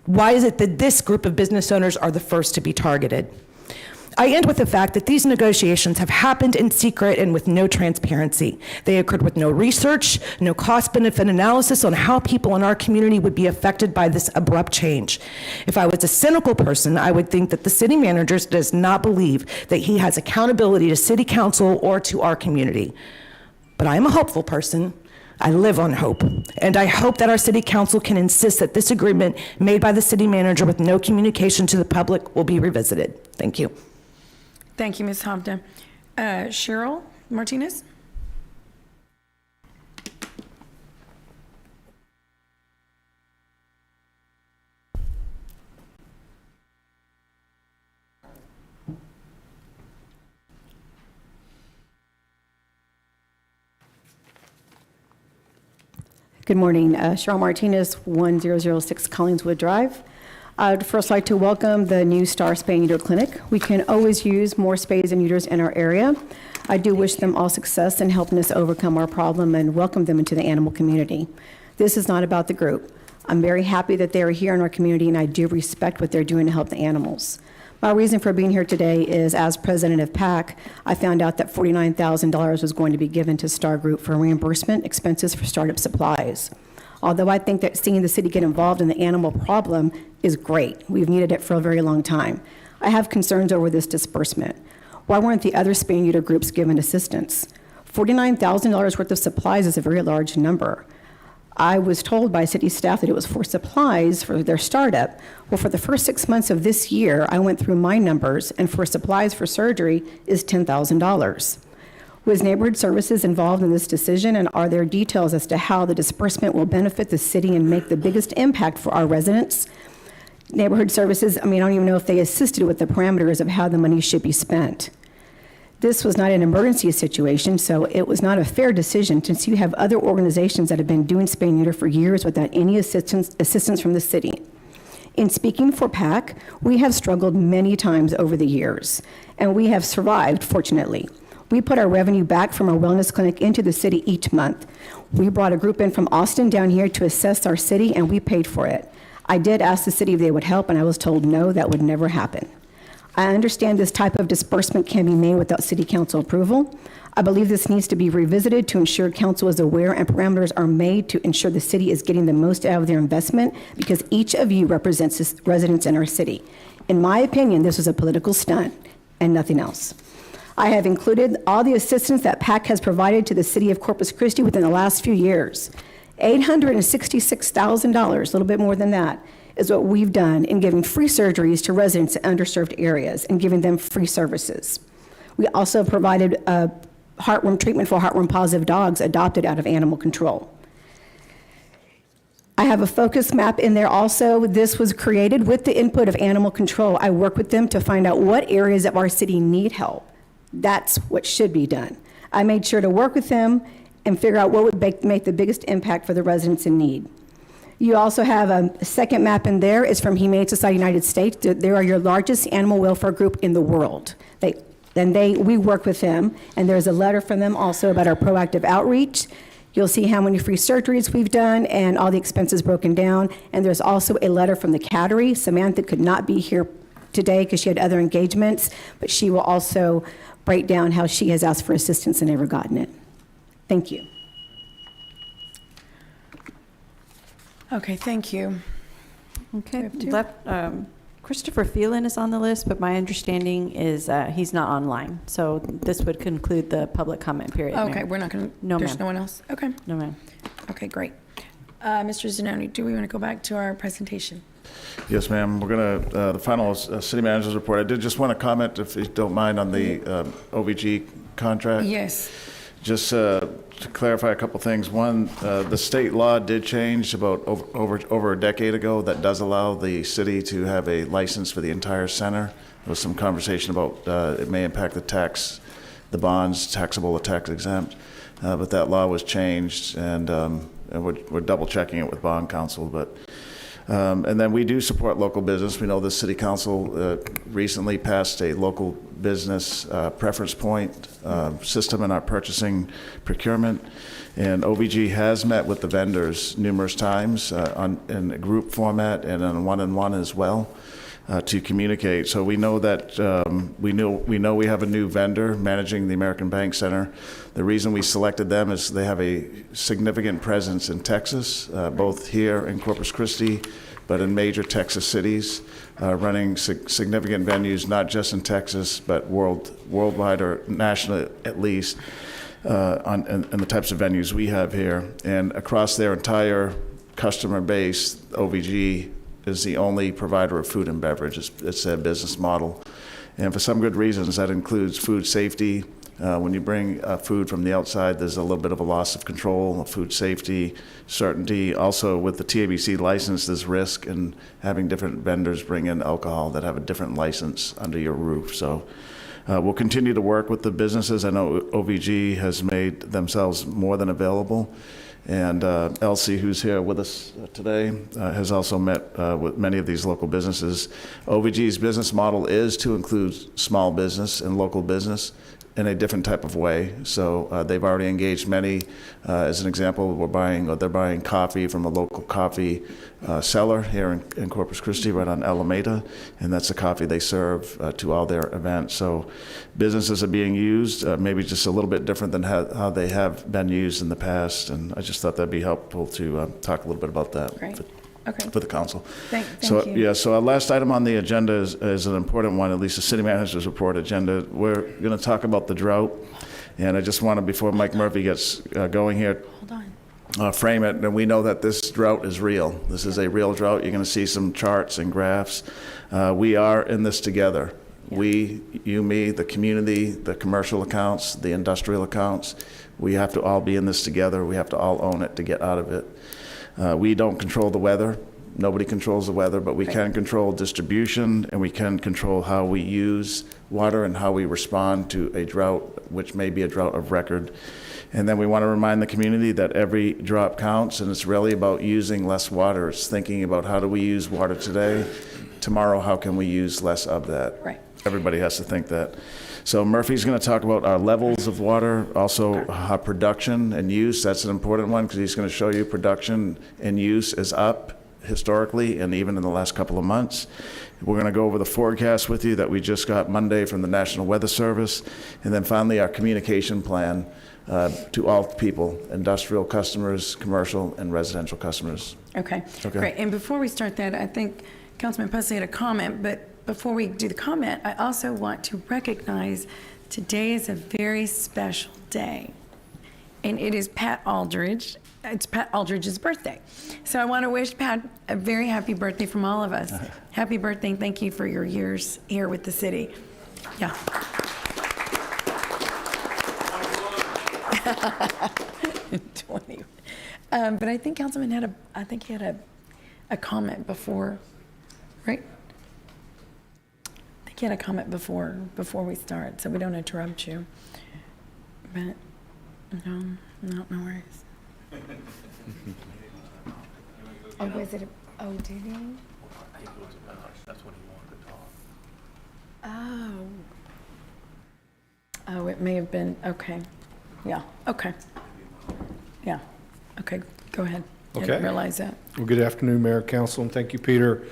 Why is it that this group of business owners are the first to be targeted? I end with the fact that these negotiations have happened in secret and with no transparency. They occurred with no research, no cost-benefit analysis on how people in our community would be affected by this abrupt change. If I was a cynical person, I would think that the city manager does not believe that he has accountability to city council or to our community. But I am a hopeful person. I live on hope, and I hope that our city council can insist that this agreement made by the city manager with no communication to the public will be revisited. Thank you. Thank you, Ms. Hovda. Cheryl Martinez? Good morning. Cheryl Martinez, 1006 Collingswood Drive. I'd first like to welcome the new Star Spay and Neuter Clinic. We can always use more spays and neuters in our area. I do wish them all success in helping us overcome our problem and welcome them into the animal community. This is not about the group. I'm very happy that they are here in our community, and I do respect what they're doing to help the animals. My reason for being here today is, as president of PAC, I found out that $49,000 was going to be given to Star Group for reimbursement expenses for startup supplies. Although I think that seeing the city get involved in the animal problem is great. We've needed it for a very long time. I have concerns over this disbursement. Why weren't the other spay and neuter groups given assistance? $49,000 worth of supplies is a very large number. I was told by city staff that it was for supplies for their startup. Well, for the first 6 months of this year, I went through my numbers, and for supplies for surgery is $10,000. Was Neighborhood Services involved in this decision, and are there details as to how the disbursement will benefit the city and make the biggest impact for our residents? Neighborhood Services, I don't even know if they assisted with the parameters of how the money should be spent. This was not an emergency situation, so it was not a fair decision, since you have other organizations that have been doing spay and neuter for years without any assistance from the city. In speaking for PAC, we have struggled many times over the years, and we have survived, fortunately. We put our revenue back from our wellness clinic into the city each month. We brought a group in from Austin down here to assess our city, and we paid for it. I did ask the city if they would help, and I was told no, that would never happen. I understand this type of disbursement can be made without city council approval. I believe this needs to be revisited to ensure council is aware and parameters are made to ensure the city is getting the most out of their investment, because each of you represents residents in our city. In my opinion, this was a political stunt and nothing else. I have included all the assistance that PAC has provided to the city of Corpus Christi within the last few years. $866,000, a little bit more than that, is what we've done in giving free surgeries to residents in underserved areas and giving them free services. We also provided heartworm treatment for heartworm-positive dogs adopted out of animal control. I have a focus map in there also. This was created with the input of animal control. I work with them to find out what areas of our city need help. That's what should be done. I made sure to work with them and figure out what would make the biggest impact for the residents in need. You also have a second map in there. It's from Humane Society United States. They are your largest animal welfare group in the world. We work with them, and there's a letter from them also about our proactive outreach. You'll see how many free surgeries we've done and all the expenses broken down. And there's also a letter from the cattery. Samantha could not be here today because she had other engagements, but she will also break down how she has asked for assistance and never gotten it. Thank you. Okay, thank you. Okay, Christopher Phelan is on the list, but my understanding is he's not online. So this would conclude the public comment period. Okay, Mayor. we're not going to, No, there's ma'am. no one else? Okay. No, ma'am. Okay, great. Mr. Zanoni, do we want to go back to our presentation? Yes, ma'am. We're going to, the final city manager's report. I did just want to comment, if you don't mind, on the OVG contract. Yes. Just to clarify a couple things. One, the state law did change about over a decade ago that does allow the city to have a license for the entire center. There was some conversation about it may impact the bonds, taxable or tax exempt, but that law was changed, and we're double checking it with bond counsel. But and then we do support local business. We know the city council recently passed a local business preference point system in our purchasing procurement, and OVG has met with the vendors numerous times in a group format and in a one-on-one as well to communicate. So we know that we know we have a new vendor managing the American Bank Center. The reason we selected them is they have a significant presence in Texas, both here in Corpus Christi, but in major Texas cities, running significant venues, not just in Texas, but worldwide or nationally at least, and the types of venues we have here. And across their entire customer base, OVG is the only provider of food and beverage. It's their business model. And for some good reasons, that includes food safety. When you bring food from the outside, there's a little bit of a loss of control, of food safety, certainty. Also, with the TABC license, there's risk in having different vendors bring in alcohol that have a different license under your roof. So we'll continue to work with the businesses. I know OVG has made themselves more than available. And Elsie, who's here with us today, has also met with many of these local businesses. OVG's business model is to include small business and local business in a different type of way. So they've already engaged many. As an example, they're buying coffee from a local coffee seller here in Corpus Christi, right on Alameda, and that's the coffee they serve to all their events. So businesses are being used, maybe just a little bit different than how they have been used in the past, and I just thought that'd be helpful to talk a little bit about that. Great. Okay. For the council. Thank So, you. yeah, so our last item on the agenda is an important one, at least the city manager's report agenda. We're going to talk about the drought, and I just want to, before Mike Murphy gets going here, frame it, and we know that this drought is real. This is a real drought. You're going to see some charts and graphs. We are in this together. We, you, me, the community, the commercial accounts, the industrial accounts, we have to all be in this together. We have to all own it to get out of it. We don't control the weather. Nobody controls the weather, but we can control distribution, and we can control how we use water and how we respond to a drought, which may be a drought of record. And then we want to remind the community that every drop counts, and it's really about using less water. It's thinking about how do we use water today, tomorrow how can we use less of that. Right. Everybody has to think that. So Murphy's going to talk about our levels of water, also our production and use. That's an important one because he's going to show you production and use is up historically and even in the last couple of months. We're going to go over the forecast with you that we just got Monday from the National Weather Service. And then finally, our communication plan to all people, industrial customers, commercial, and residential customers. Okay, great. And before we start that, I think Councilman Pusley had a comment, but before we do the comment, I also want to recognize today is a very special day, and it is Pat Aldridge. It's Pat Aldridge's birthday. So I want to wish Pat a very happy birthday from all of us. Happy birthday, and thank you for your years here with the city. Yeah. 20. But I think Councilman had a comment before, right? I think he had a comment before we start, so we don't interrupt you. But no worries. Oh, was it? Did he? That's what he wanted to talk. Oh, it may have been, okay. Yeah, okay. Yeah, okay, go ahead. I Okay. didn't realize that. Well, good afternoon, Mayor, Council, and thank you, Peter.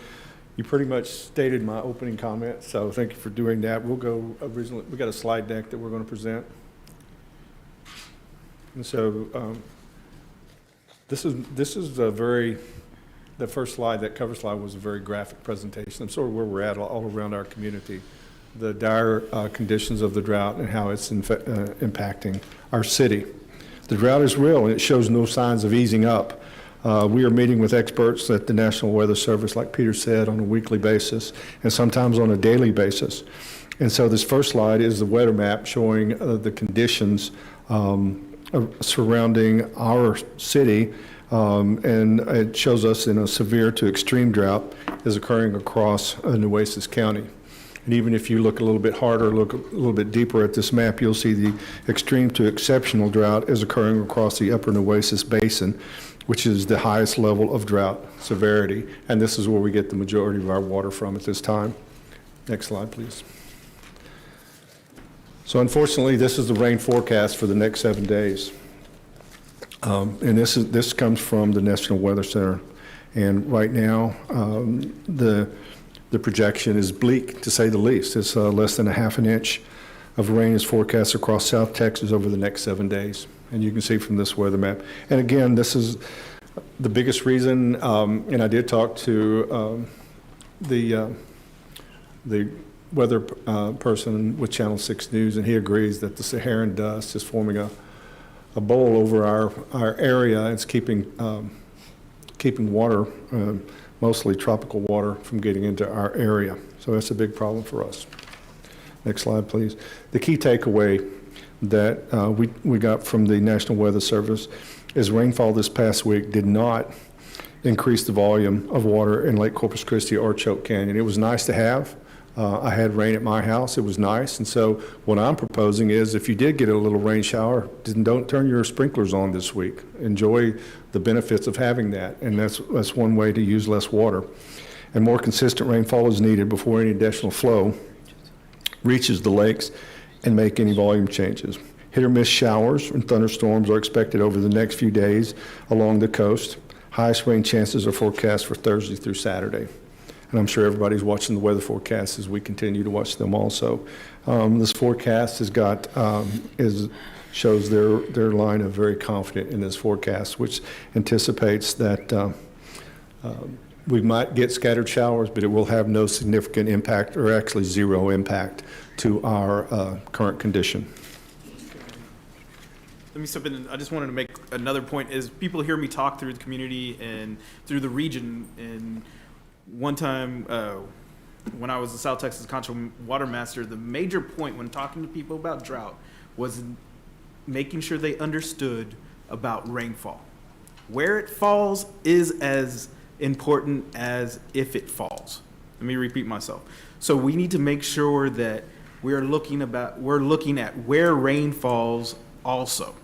You pretty much stated my opening comment, so thank you for doing that. We'll go originally, we got a slide deck that we're going to present. And so this is the first slide, that cover slide was a very graphic presentation of sort of where we're at all around our community, the dire conditions of the drought and how it's impacting our city. The drought is real, and it shows no signs of easing up. We are meeting with experts at the National Weather Service, like Peter said, on a weekly basis, and sometimes on a daily basis. And so this first slide is the weather map showing the conditions surrounding our city, and it shows us in a severe to extreme drought is occurring across Nueces County. And even if you look a little bit harder, look a little bit deeper at this map, you'll see the extreme to exceptional drought is occurring across the upper Nueces Basin, which is the highest level of drought severity. And this is where we get the majority of our water from at this time. Next slide, please. So unfortunately, this is the rain forecast for the next 7 days. And this comes from the National Weather Center. And right now, the projection is bleak, to say the least. It's less than a half an inch of rain is forecast across South Texas over the next 7 days. And you can see from this weather map. And again, this is the biggest reason, and I did talk to the weather person with Channel 6 News, and he agrees that the Saharan dust is forming a bowl over our area. It's keeping water, mostly tropical water, from getting into our area. So that's a big problem for us. Next slide, please. The key takeaway that we got from the National Weather Service is rainfall this past week did not increase the volume of water in Lake Corpus Christi or Choke Canyon. It was nice to have, I had rain at my house. It was nice. And so what I'm proposing is if you did get a little rain shower, then don't turn your sprinklers on this week. Enjoy the benefits of having that. And that's one way to use less water. And more consistent rainfall is needed before any additional flow reaches the lakes and make any volume changes. Hit or miss showers and thunderstorms are expected over the next few days along the coast. Highest rain chances are forecast for Thursday through Saturday. And I'm sure everybody's watching the weather forecasts as we continue to watch them also. This forecast has got, shows their line of very confident in this forecast, which anticipates that we might get scattered showers, but it will have no significant impact or actually zero impact to our current condition. Let me step in. I just wanted to make another point is people hear me talk through the community and through the region. And one time when I was the South Texas Concho Water Master, the major point when talking to people about drought was making sure they understood about rainfall. Where it falls is as important as if it falls. Let me repeat myself. So we need to make sure that we're looking at where rain falls also.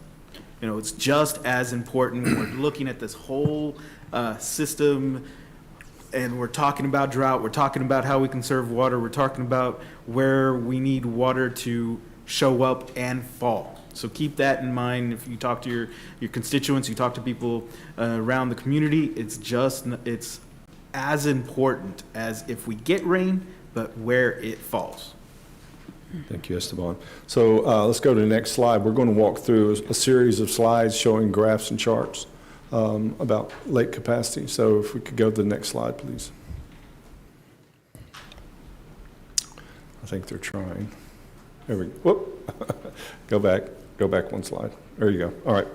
You know, it's just as important. We're looking at this whole system, and we're talking about drought. We're talking about how we conserve water. We're talking about where we need water to show up and fall. So keep that in mind. If you talk to your constituents, you talk to people around the community, it's as important as if we get rain, but where it falls. Thank you, Esteban. So let's go to the next slide. We're going to walk through a series of slides showing graphs and charts about lake capacity. So if we could go to the next slide, please. I think they're trying. There we go. Whoop. Go back one slide. There you go. All right.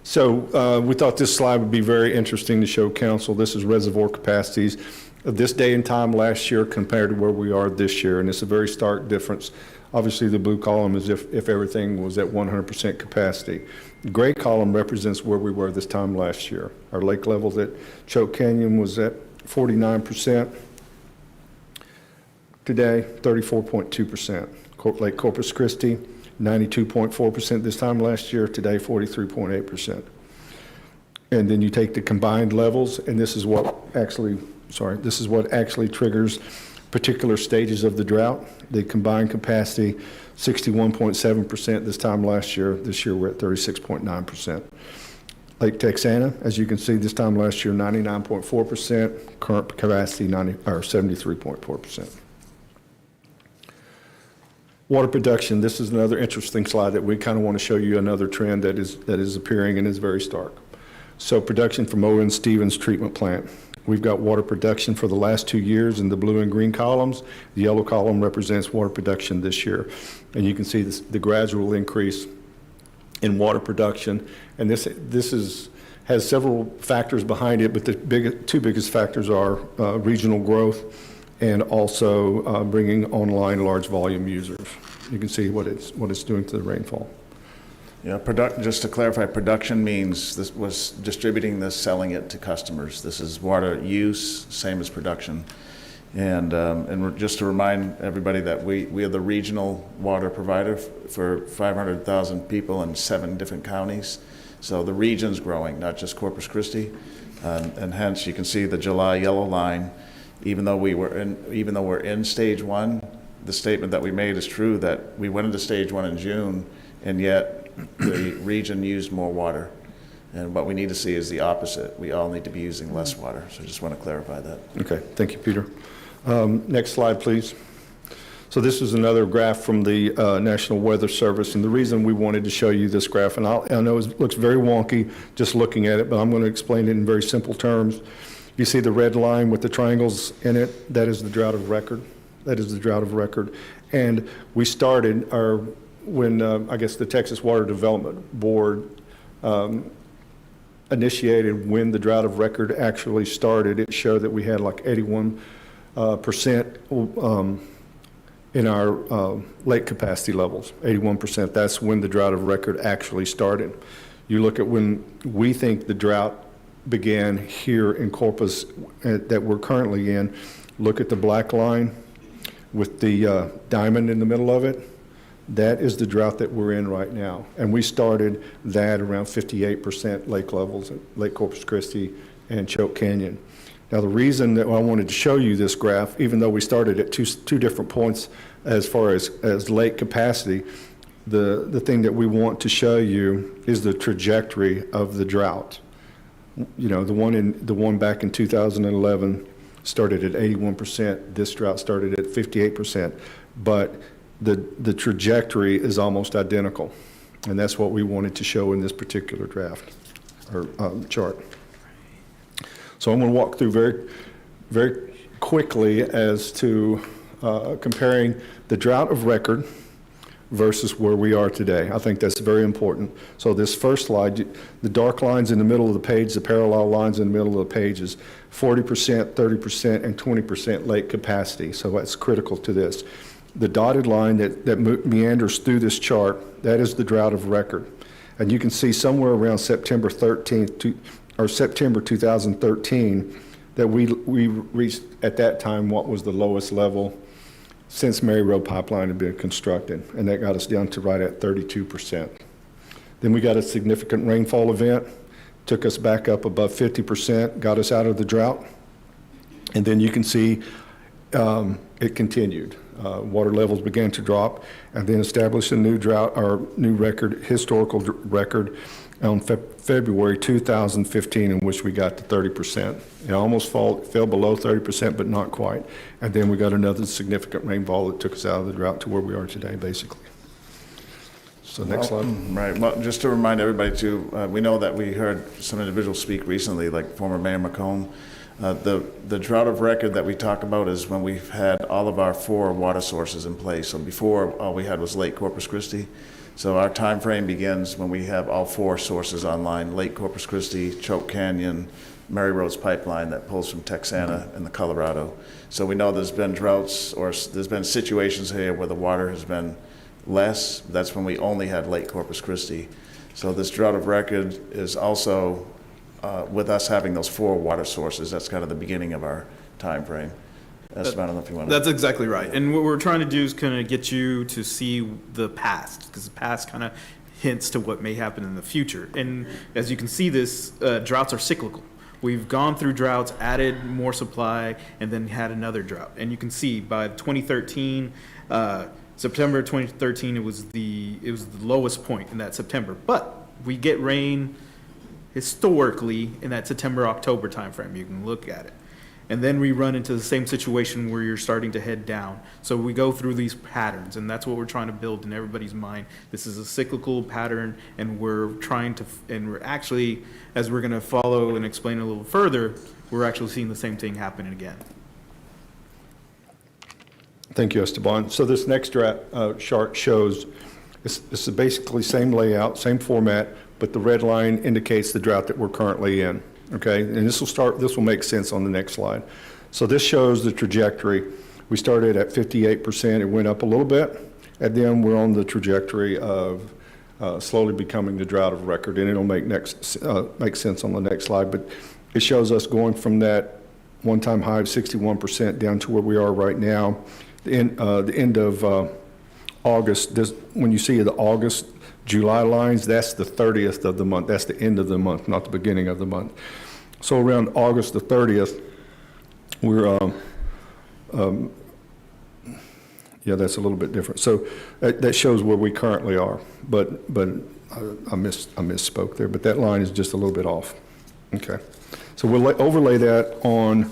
So we thought this slide would be very interesting to show council. This is reservoir capacities of this day and time last year compared to where we are this year, and it's a very stark difference. Obviously, the blue column is if everything was at 100% capacity. The gray column represents where we were this time last year. Our lake levels at Choke Canyon was at 49%. Today, 34.2%. Lake Corpus Christi, 92.4% this time last year. Today, 43.8%. And then you take the combined levels, and this is what actually triggers particular stages of the drought. The combined capacity, 61.7% this time last year. This year we're at 36.9%. Lake Texana, as you can see, this time last year, 99.4%. Current capacity, 73.4%. Water production, this is another interesting slide that we kind of want to show you another trend that is appearing and is very stark. So production from Owen Stevens Treatment Plant. We've got water production for the last 2 years in the blue and green columns. The yellow column represents water production this year. And you can see the gradual increase in water production. And this has several factors behind it, but the two biggest factors are regional growth and also bringing online large volume users. You can see what it's doing to the rainfall. Yeah, just to clarify, production means this was distributing this, selling it to customers. This is water use, same as production. And just to remind everybody that we are the regional water provider for 500,000 people in 7 different counties. So the region's growing, not just Corpus Christi. And hence you can see the July yellow line. Even though we're in stage 1, the statement that we made is true that we went into stage 1 in June, and yet the region used more water. And what we need to see is the opposite. We all need to be using less water. So I just want to clarify that. Okay, thank you, Peter. Next slide, please. So this is another graph from the National Weather Service, and the reason we wanted to show you this graph, and I know it looks very wonky just looking at it, but I'm going to explain it in very simple terms. You see the red line with the triangles in it, that is the drought of record. That is the drought of record. And we started when I guess the Texas Water Development Board initiated when the drought of record actually started. It showed that we had like 81% in our lake capacity levels, 81%. That's when the drought of record actually started. You look at when we think the drought began here in Corpus that we're currently in, look at the black line. with the diamond in the middle of it, that is the drought that we're in right now. And we started that around 58% lake levels at Lake Corpus Christi and Choke Canyon. Now, the reason that I wanted to show you this graph, even though we started at two different points as far as lake capacity, the thing that we want to show you is the trajectory of the drought. You know, the one back in 2011 started at 81%. This drought started at 58%, but the trajectory is almost identical, and that's what we wanted to show in this particular draft or chart. So I'm going to walk through very quickly as to comparing the drought of record versus where we are today. I think that's very important. So this first slide, the dark lines in the middle of the page, the parallel lines in the middle of the page is 40%, 30%, and 20% lake capacity. So that's critical to this. The dotted line that meanders through this chart, that is the drought of record. And you can see somewhere around September 13th or September 2013 that we reached at that time what was the lowest level since Mary Road Pipeline had been constructed, and that got us down to right at 32%. Then we got a significant rainfall event, took us back up above 50%, got us out of the drought, and then you can see it continued. Water levels began to drop, and then established a new drought, or new record, historical record on February 2015, in which we got to 30%. It almost fell below 30%, but not quite. And then we got another significant rainfall that took us out of the drought to where we are today, basically. So next slide. Right. Well, just to remind everybody too, we know that we heard some individuals speak recently, like former Mayor McComb. The drought of record that we talk about is when we've had all of our 4 water sources in place. So before, all we had was Lake Corpus Christi. So our time frame begins when we have all 4 sources online: Lake Corpus Christi, Choke Canyon, Mary Road's pipeline that pulls from Texana and the Colorado. So we know there's been droughts, or there's been situations here where the water has been less. That's when we only had Lake Corpus Christi. So this drought of record is also with us having those 4 water sources. That's kind of the beginning of our time frame. I don't know if you want to. That's exactly right. And what we're trying to do is kind of get you to see the past, because the past kind of hints to what may happen in the future. And as you can see, this droughts are cyclical. We've gone through droughts, added more supply, and then had another drought. And you can see by 2013, September 2013, it was the lowest point in that September. But we get rain historically in that September-October timeframe. You can look at it. And then we run into the same situation where you're starting to head down. So we go through these patterns, and that's what we're trying to build in everybody's mind. This is a cyclical pattern, and we're trying to, and we're actually, as we're going to follow and explain a little further, we're actually seeing the same thing happening again. Thank you, Esteban. So this next chart shows, this is basically same layout, same format, but the red line indicates the drought that we're currently in. Okay, and this will make sense on the next slide. So this shows the trajectory. We started at 58%, it went up a little bit, and then we're on the trajectory of slowly becoming the drought of record, and it'll make sense on the next slide. But it shows us going from that one-time high of 61% down to where we are right now. The end of August, when you see the August, July lines, that's the 30th of the month. That's the end of the month, not the beginning of the month. So around August the 30th, we're, yeah, that's a little bit different. So that shows where we currently are, but I misspoke there, but that line is just a little bit off. Okay, so we'll overlay that on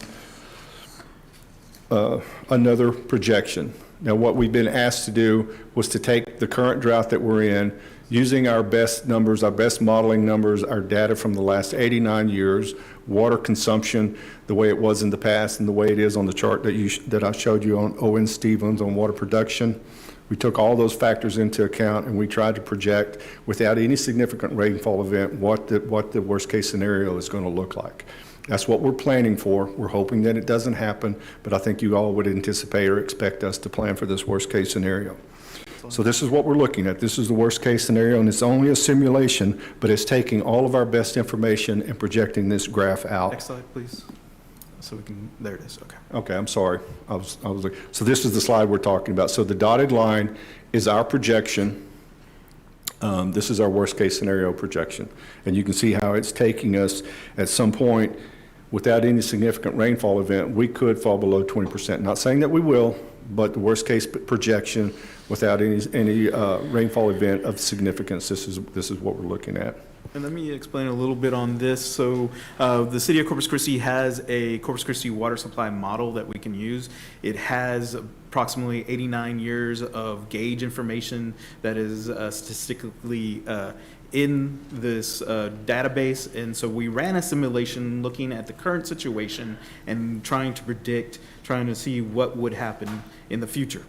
another projection. Now, what we've been asked to do was to take the current drought that we're in, using our best numbers, our best modeling numbers, our data from the last 89 years, water consumption, the way it was in the past and the way it is on the chart that I showed you on Owen Stevens on water production. We took all those factors into account, and we tried to project, without any significant rainfall event, what the worst case scenario is going to look like. That's what we're planning for. We're hoping that it doesn't happen, but I think you all would anticipate or expect us to plan for this worst case scenario. So this is what we're looking at. This is the worst case scenario, and it's only a simulation, but it's taking all of our best information and projecting this graph out. Next slide, please. So we can, there it is, okay. Okay, I'm sorry. I was looking. So this is the slide we're talking about. So the dotted line is our projection. This is our worst-case scenario projection. And you can see how it's taking us at some point, without any significant rainfall event, we could fall below 20%. Not saying that we will, but the worst-case projection without any rainfall event of significance, this is what we're looking at. And let me explain a little bit on this. So the city of Corpus Christi has a Corpus Christi water supply model that we can use. It has approximately 89 years of gauge information that is statistically in this database. And so we ran a simulation looking at the current situation and trying to predict, trying to see what would happen in the future.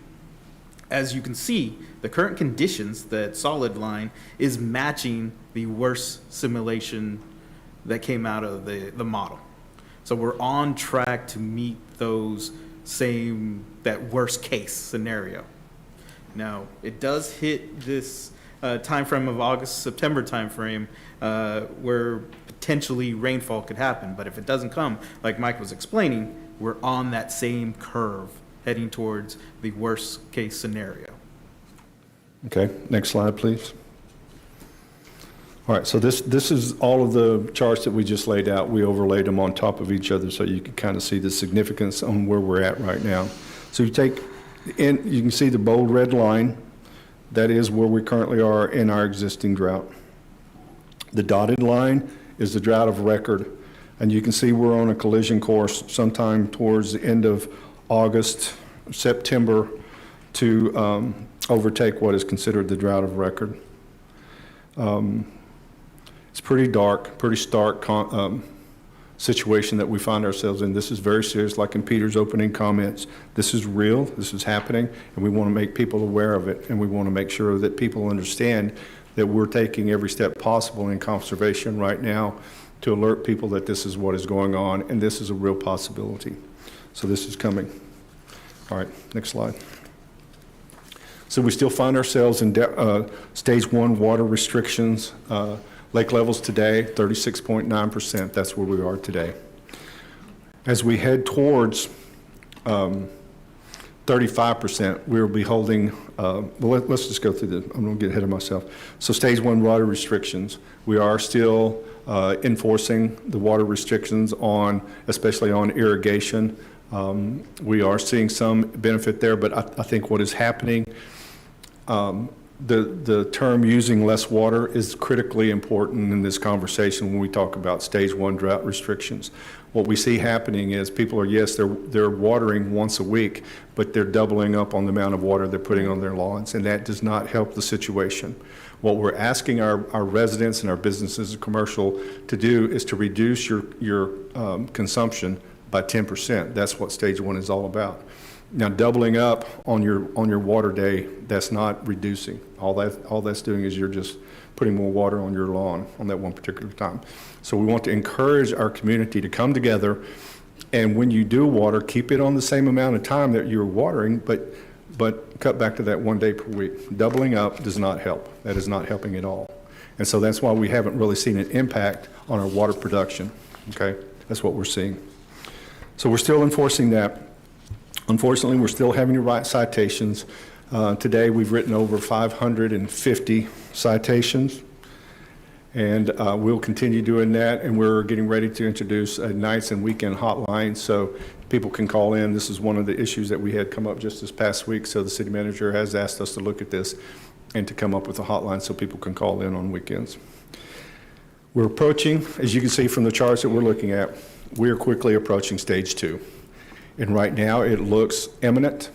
As you can see, the current conditions, that solid line, is matching the worst simulation that came out of the model. So we're on track to meet that worst case scenario. Now, it does hit this time frame of August, September time frame where potentially rainfall could happen. But if it doesn't come, like Mike was explaining, we're on that same curve heading towards the worst case scenario. Okay, next slide, please. All right, so this is all of the charts that we just laid out. We overlaid them on top of each other so you can kind of see the significance on where we're at right now. So you can see the bold red line. That is where we currently are in our existing drought. The dotted line is the drought of record. And you can see we're on a collision course sometime towards the end of August, September, to overtake what is considered the drought of record. It's pretty dark, pretty stark situation that we find ourselves in. This is very serious, like in Peter's opening comments. This is real, this is happening, and we want to make people aware of it, and we want to make sure that people understand that we're taking every step possible in conservation right now to alert people that this is what is going on, and this is a real possibility. So this is coming. All right, next slide. So we still find ourselves in stage 1 water restrictions. Lake levels today, 36.9%. That's where we are today. As we head towards 35%, we'll be holding, let's just go through I'm going to get ahead of myself. So stage 1 water restrictions. We are still enforcing the water restrictions especially on irrigation. We are seeing some benefit there, but I think what is happening, the term using less water is critically important in this conversation when we talk about stage 1 drought restrictions. What we see happening is people they're watering once a week, but they're doubling up on the amount of water they're putting on their lawns, and that does not help the situation. What we're asking our residents and our businesses and commercial to do is to reduce your consumption by 10%. That's what stage 1 is all about. Now, doubling up on your water day, that's not reducing. All that's doing is you're just putting more water on your lawn on that one particular time. So we want to encourage our community to come together, and when you do water, keep it on the same amount of time that you're watering, but cut back to that 1 day per week. Doubling up does not help. That is not helping at all. And so that's why we haven't really seen an impact on our water production. Okay, that's what we're seeing. So we're still enforcing that. Unfortunately, we're still having to write citations. Today, we've written over 550 citations, and we'll continue doing that, and we're getting ready to introduce a nights and weekend hotline so people can call in. This is one of the issues that we had come up just this past week, so the city manager has asked us to look at this and to come up with a hotline so people can call in on weekends. We're approaching, as you can see from the charts that we're looking at, we are quickly approaching stage 2. And right now, it looks imminent.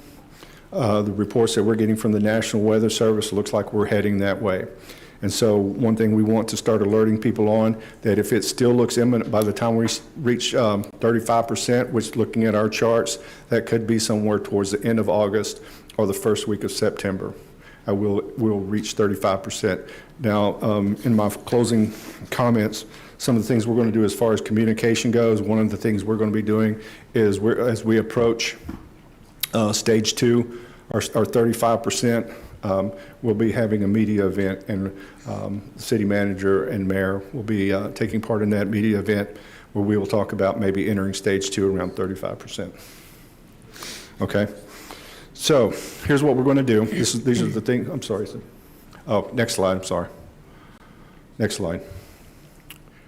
The reports that we're getting from the National Weather Service looks like we're heading that way. And so one thing we want to start alerting people on, that if it still looks imminent by the time we reach 35%, which looking at our charts, that could be somewhere towards the end of August or the first week of September. We'll reach 35%. Now, in my closing comments, some of the things we're going to do as far as communication goes, one of the things we're going to be doing is as we approach stage 2, our 35%, we'll be having a media event, and the city manager and mayor will be taking part in that media event. where we will talk about maybe entering stage 2 around 35%. Okay? So here's what we're going to do. These are the things. I'm sorry. Oh, next slide. I'm sorry. Next slide.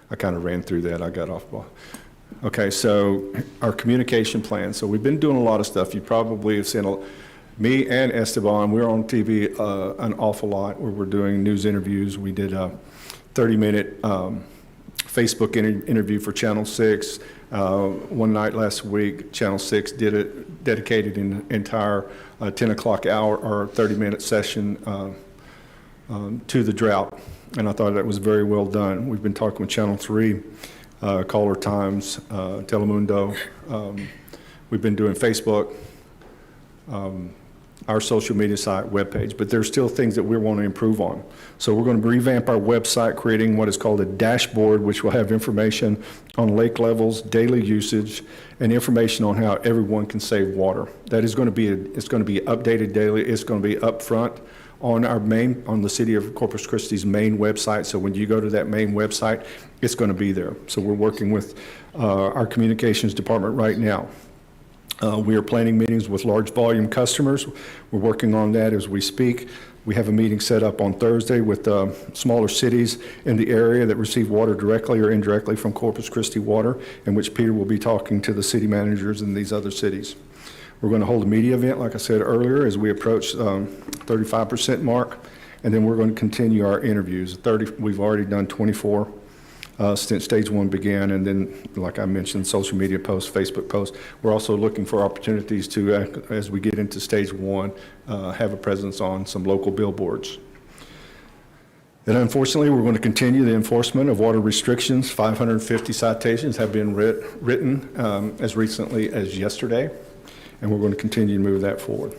I kind of ran through that. I got off ball. Okay, so our communication plan. So we've been doing a lot of stuff. You probably have seen me and Esteban. We're on TV an awful lot where we're doing news interviews. We did a 30-minute Facebook interview for Channel 6. One night last week, Channel 6 dedicated an entire 10 o'clock hour or 30-minute session to the drought, and I thought that was very well done. We've been talking with Channel 3, Caller Times, Telemundo. We've been doing Facebook, our social media site, webpage, but there's still things that we want to improve on. So we're going to revamp our website, creating what is called a dashboard, which will have information on lake levels, daily usage, and information on how everyone can save water. That is going to be, it's going to be updated daily. It's going to be upfront on the City of Corpus Christi's main website. So when you go to that main website, it's going to be there. So we're working with our communications department right now. We are planning meetings with large volume customers. We're working on that as we speak. We have a meeting set up on Thursday with smaller cities in the area that receive water directly or indirectly from Corpus Christi Water, in which Peter will be talking to the city managers in these other cities. We're going to hold a media event, like I said earlier, as we approach 35% mark, and then we're going to continue our interviews. We've already done 24 since stage 1 began, and then, like I mentioned, social media posts, Facebook posts. We're also looking for opportunities to, as we get into stage 1, have a presence on some local billboards. And unfortunately, we're going to continue the enforcement of water restrictions. 550 citations have been written as recently as yesterday, and we're going to continue to move that forward.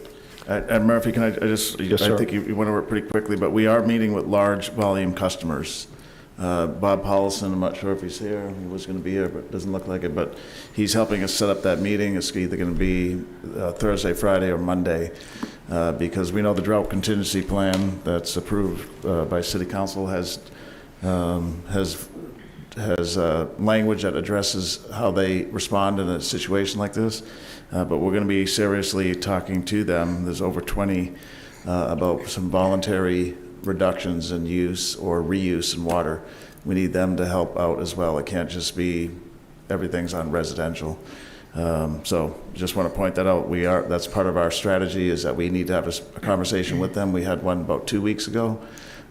And Murphy, can I just, Yes, sir. I think you went over it pretty quickly, but we are meeting with large volume customers. Bob Paulson, I'm not sure if he's here. He was going to be here, but it doesn't look like it. But he's helping us set up that meeting. It's either going to be Thursday, Friday, or Monday, because we know the drought contingency plan that's approved by City Council has language that addresses how they respond in a situation like this. But we're going to be seriously talking to them. There's over 20 about some voluntary reductions in use or reuse in water. We need them to help out as well. It can't just be everything's on residential. So just want to point that out. That's part of our strategy, is that we need to have a conversation with them. We had one about 2 weeks ago,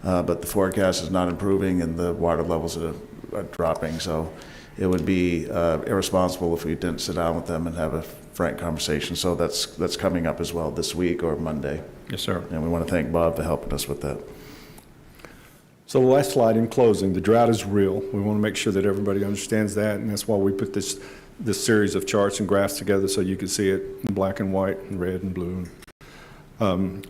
but the forecast is not improving and the water levels are dropping. So it would be irresponsible if we didn't sit down with them and have a frank conversation. So that's coming up as well this week or Monday. Yes, sir. And we want to thank Bob for helping us with that. So the last slide in closing, the drought is real. We want to make sure that everybody understands that, and that's why we put this series of charts and graphs together so you can see it in black and white and red and blue.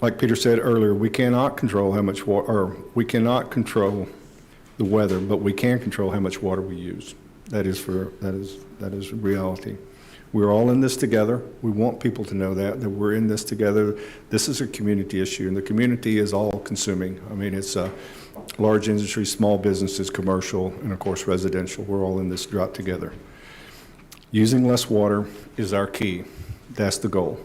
Like Peter said earlier, we cannot control how much water, or we cannot control the weather, but we can control how much water we use. That is reality. We're all in this together. We want people to know that we're in this together. This is a community issue, and the community is all consuming. I mean, it's large industry, small businesses, commercial, and of course residential. We're all in this drought together. Using less water is our key. That's the goal.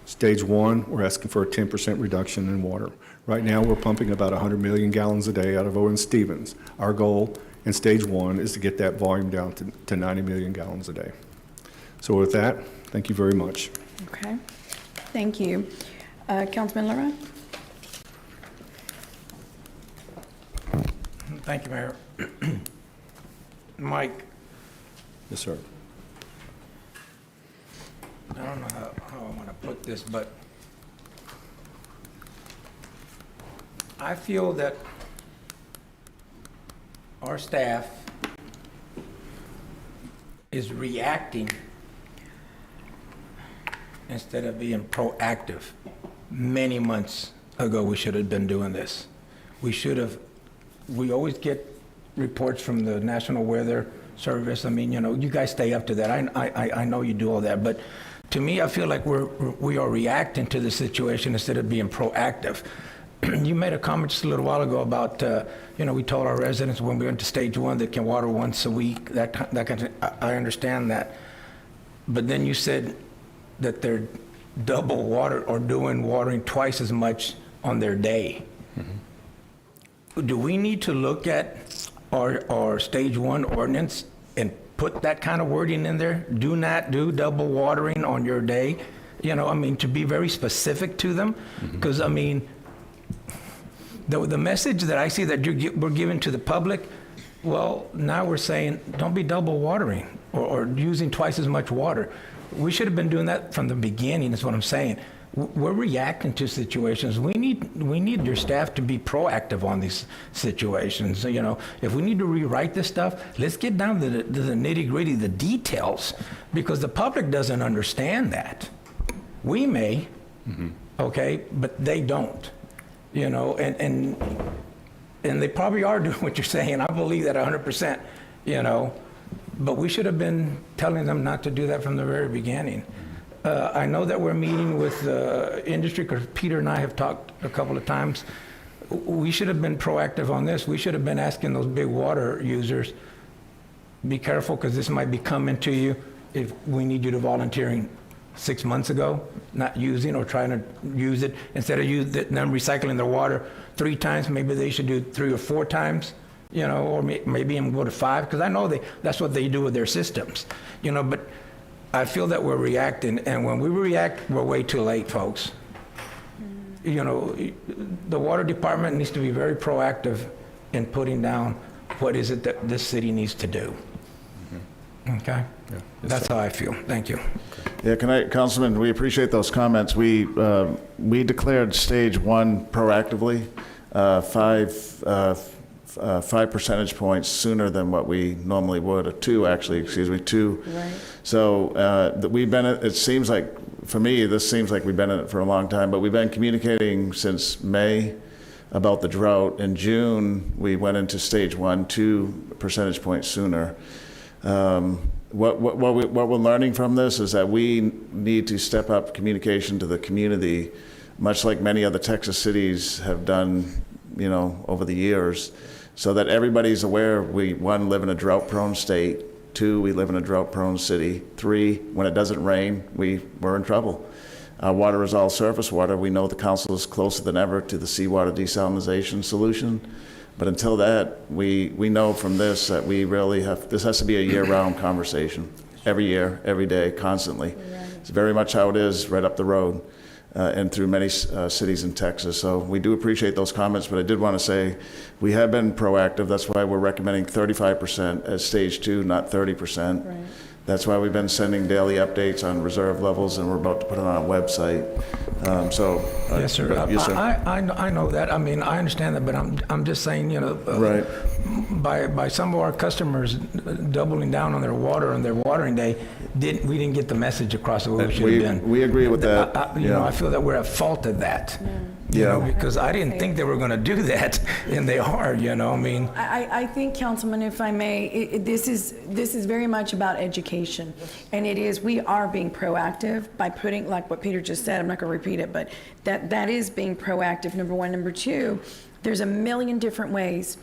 Stage 1, we're asking for a 10% reduction in water. Right now, we're pumping about 100 million gallons a day out of Owen Stevens. Our goal in stage 1 is to get that volume down to 90 million gallons a day. So with that, thank you very much. Okay, thank you. Councilman Leroy? Thank you, Mayor. Mike. Yes, sir. I don't know how I want to put this, but I feel that our staff is reacting instead of being proactive. Many months ago, we should have been doing this. We always get reports from the National Weather Service. I mean, you guys stay up to that. I know you do all that, but to me, I feel like we are reacting to the situation instead of being proactive. you made a comment just a little while ago about, we told our residents when we went to stage 1 they can water once a week, that kind of, I understand that. But then you said that they're double water or watering twice as much on their day. Do we need to look at our stage 1 ordinance and put that kind of wording in there? Do not do double watering on your day, to be very specific to them? Because, the message that I see that we're giving to the public, well, now we're saying, don't be double watering or using twice as much water. We should have been doing that from the beginning, is what I'm saying. We're reacting to situations. We need your staff to be proactive on these situations. If we need to rewrite this stuff, let's get down to the nitty-gritty, the details, because the public doesn't understand that. We may, okay, but they don't. And they probably are doing what you're saying. I believe that 100%, but we should have been telling them not to do that from the very beginning. I know that we're meeting with the industry, because Peter and I have talked a couple of times. We should have been proactive on this. We should have been asking those big water users, be careful, because this might be coming to you if we need you to volunteering 6 months ago, not using or trying to use it. Instead of them recycling their water 3 times, maybe they should do 3 or 4 times, or maybe even go to 5, because I know that's what they do with their systems, but I feel that we're reacting, and when we react, we're way too late, folks. The water department needs to be very proactive in putting down what is it that this city needs to do. Okay? Yeah. That's how I feel. Thank you. Yeah, Councilman, we appreciate those comments. We declared stage 1 proactively, 5 percentage points sooner than what we normally would, or 2 actually, 2. Right. So we've been, it seems like, for me, this seems like we've been in it for a long time, but we've been communicating since May about the drought. In June, we went into stage 1, 2 percentage points sooner. What we're learning from this is that we need to step up communication to the community, much like many other Texas cities have done, over the years, so that everybody's aware. We, 1, live in a drought-prone state. 2, we live in a drought-prone city. 3, when it doesn't rain, we're in trouble. Our water is all surface water. We know the council is closer than ever to the seawater desalinization solution. But until that, we know from this that we really have, this has to be a year-round conversation, every year, every day, constantly. It's very much how it is right up the road and through many cities in Texas. So we do appreciate those comments, but I did want to say we have been proactive. That's why we're recommending 35% as stage 2, not 30%. Right. That's why we've been sending daily updates on reserve levels, and we're about to put it on our website. Yes, sir. Yes, sir. I know that. I understand that, but I'm just saying, right. By some of our customers doubling down on their water on their watering day, we didn't get the message across the way we should have been. We agree with that. I feel that we're at fault of that. Because I didn't think they were going to do that, and they are. I think, Councilman, if I may, this is very much about education, and we are being proactive by putting, like what Peter just said. I'm not going to repeat it, but that is being proactive. Number 1, number 2, there's a million different ways,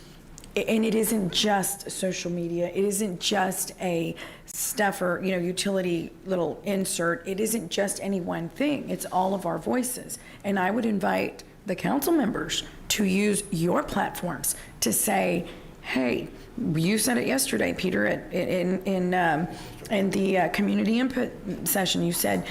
and it isn't just social media. It isn't just a stuffer, utility little insert. It isn't just any one thing. It's all of our voices. And I would invite the council members to use your platforms to say, hey, you said it yesterday, Peter, in the community input session. You said,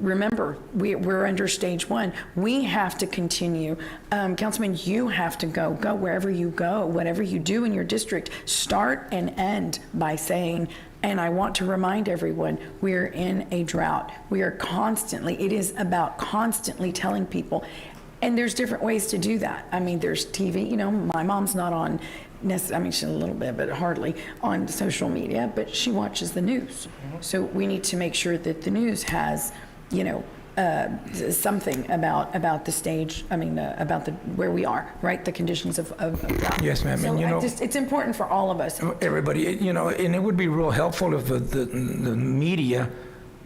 remember, we're under stage 1. We have to continue. Councilman, you have to go wherever you go, whatever you do in your district. Start and end by saying, and I want to remind everyone, we're in a drought. It is about constantly telling people. And there's different ways to do that. There's TV. My mom's not on, she's a little bit, but hardly on social media, but she watches the news. So we need to make sure that the news has something about the stage, about where we are, right? The conditions of drought. Yes, ma'am. So and it's important for all of us. Everybody, and it would be real helpful if the media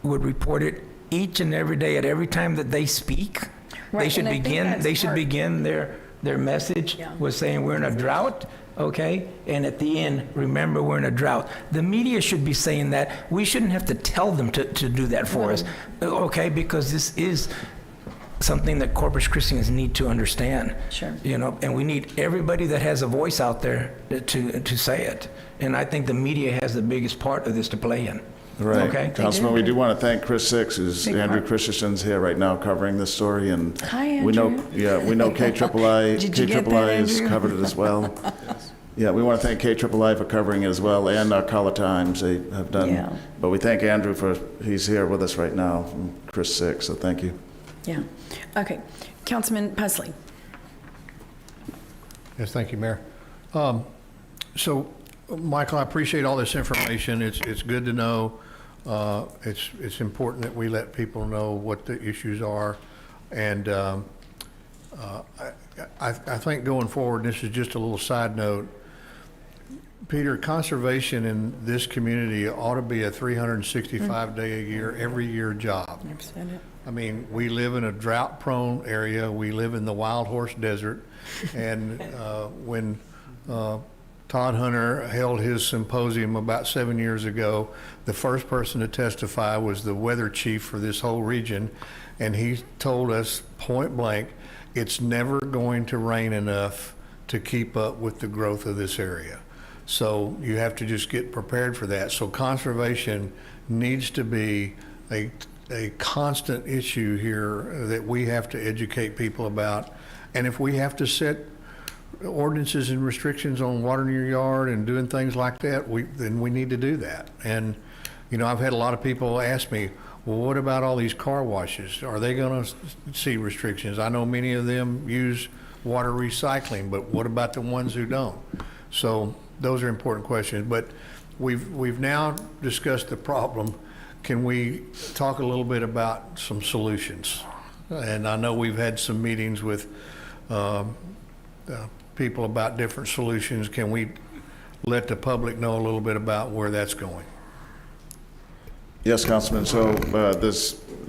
would report it each and every day at every time that they speak. Right, They should and I think begin, that's they should part- begin their message with saying we're in a drought, okay? And at the end, remember, we're in a drought. The media should be saying that. We shouldn't have to tell them to do that for us, okay? Because this is something that Corpus Christians need to understand. Sure. You know, and we need everybody that has a voice out there to say it. And I think the media has the biggest part of this to play in. Right. Okay. Councilman, we do want to thank Chris Six, who's Andrew Christensen's here right now covering this story, and Hi, we know, Andrew. we know KIII, Did you get that, KIII has Andrew? covered it as well. Yeah, we want to thank KIII for covering it as well, and our Color Times, they have done. Yeah. But we thank Andrew he's here with us right now, from Chris Six, so thank you. Yeah. Okay. Councilman Pusley. Yes, thank you, Mayor. So, Michael, I appreciate all this information. It's good to know. It's important that we let people know what the issues are. And I think going forward, this is just a little side note, Peter, conservation in this community ought to be a 365-day a year, every year job. I've said it. I mean, we live in a drought-prone area. We live in the Wild Horse Desert. And when Todd Hunter held his symposium about 7 years ago, the first person to testify was the weather chief for this whole region. And he told us point blank, it's never going to rain enough to keep up with the growth of this area. So you have to just get prepared for that. So conservation needs to be a constant issue here that we have to educate people about. And if we have to set ordinances and restrictions on watering your yard and doing things like that, then we need to do that. And, you know, I've had a lot of people ask me, well, what about all these car washes? Are they going to see restrictions? I know many of them use water recycling, but what about the ones who don't? So those are important questions. But we've now discussed the problem. Can we talk a little bit about some solutions? And I know we've had some meetings with people about different solutions. Can we let the public know a little bit about where that's going? Yes, Councilman. So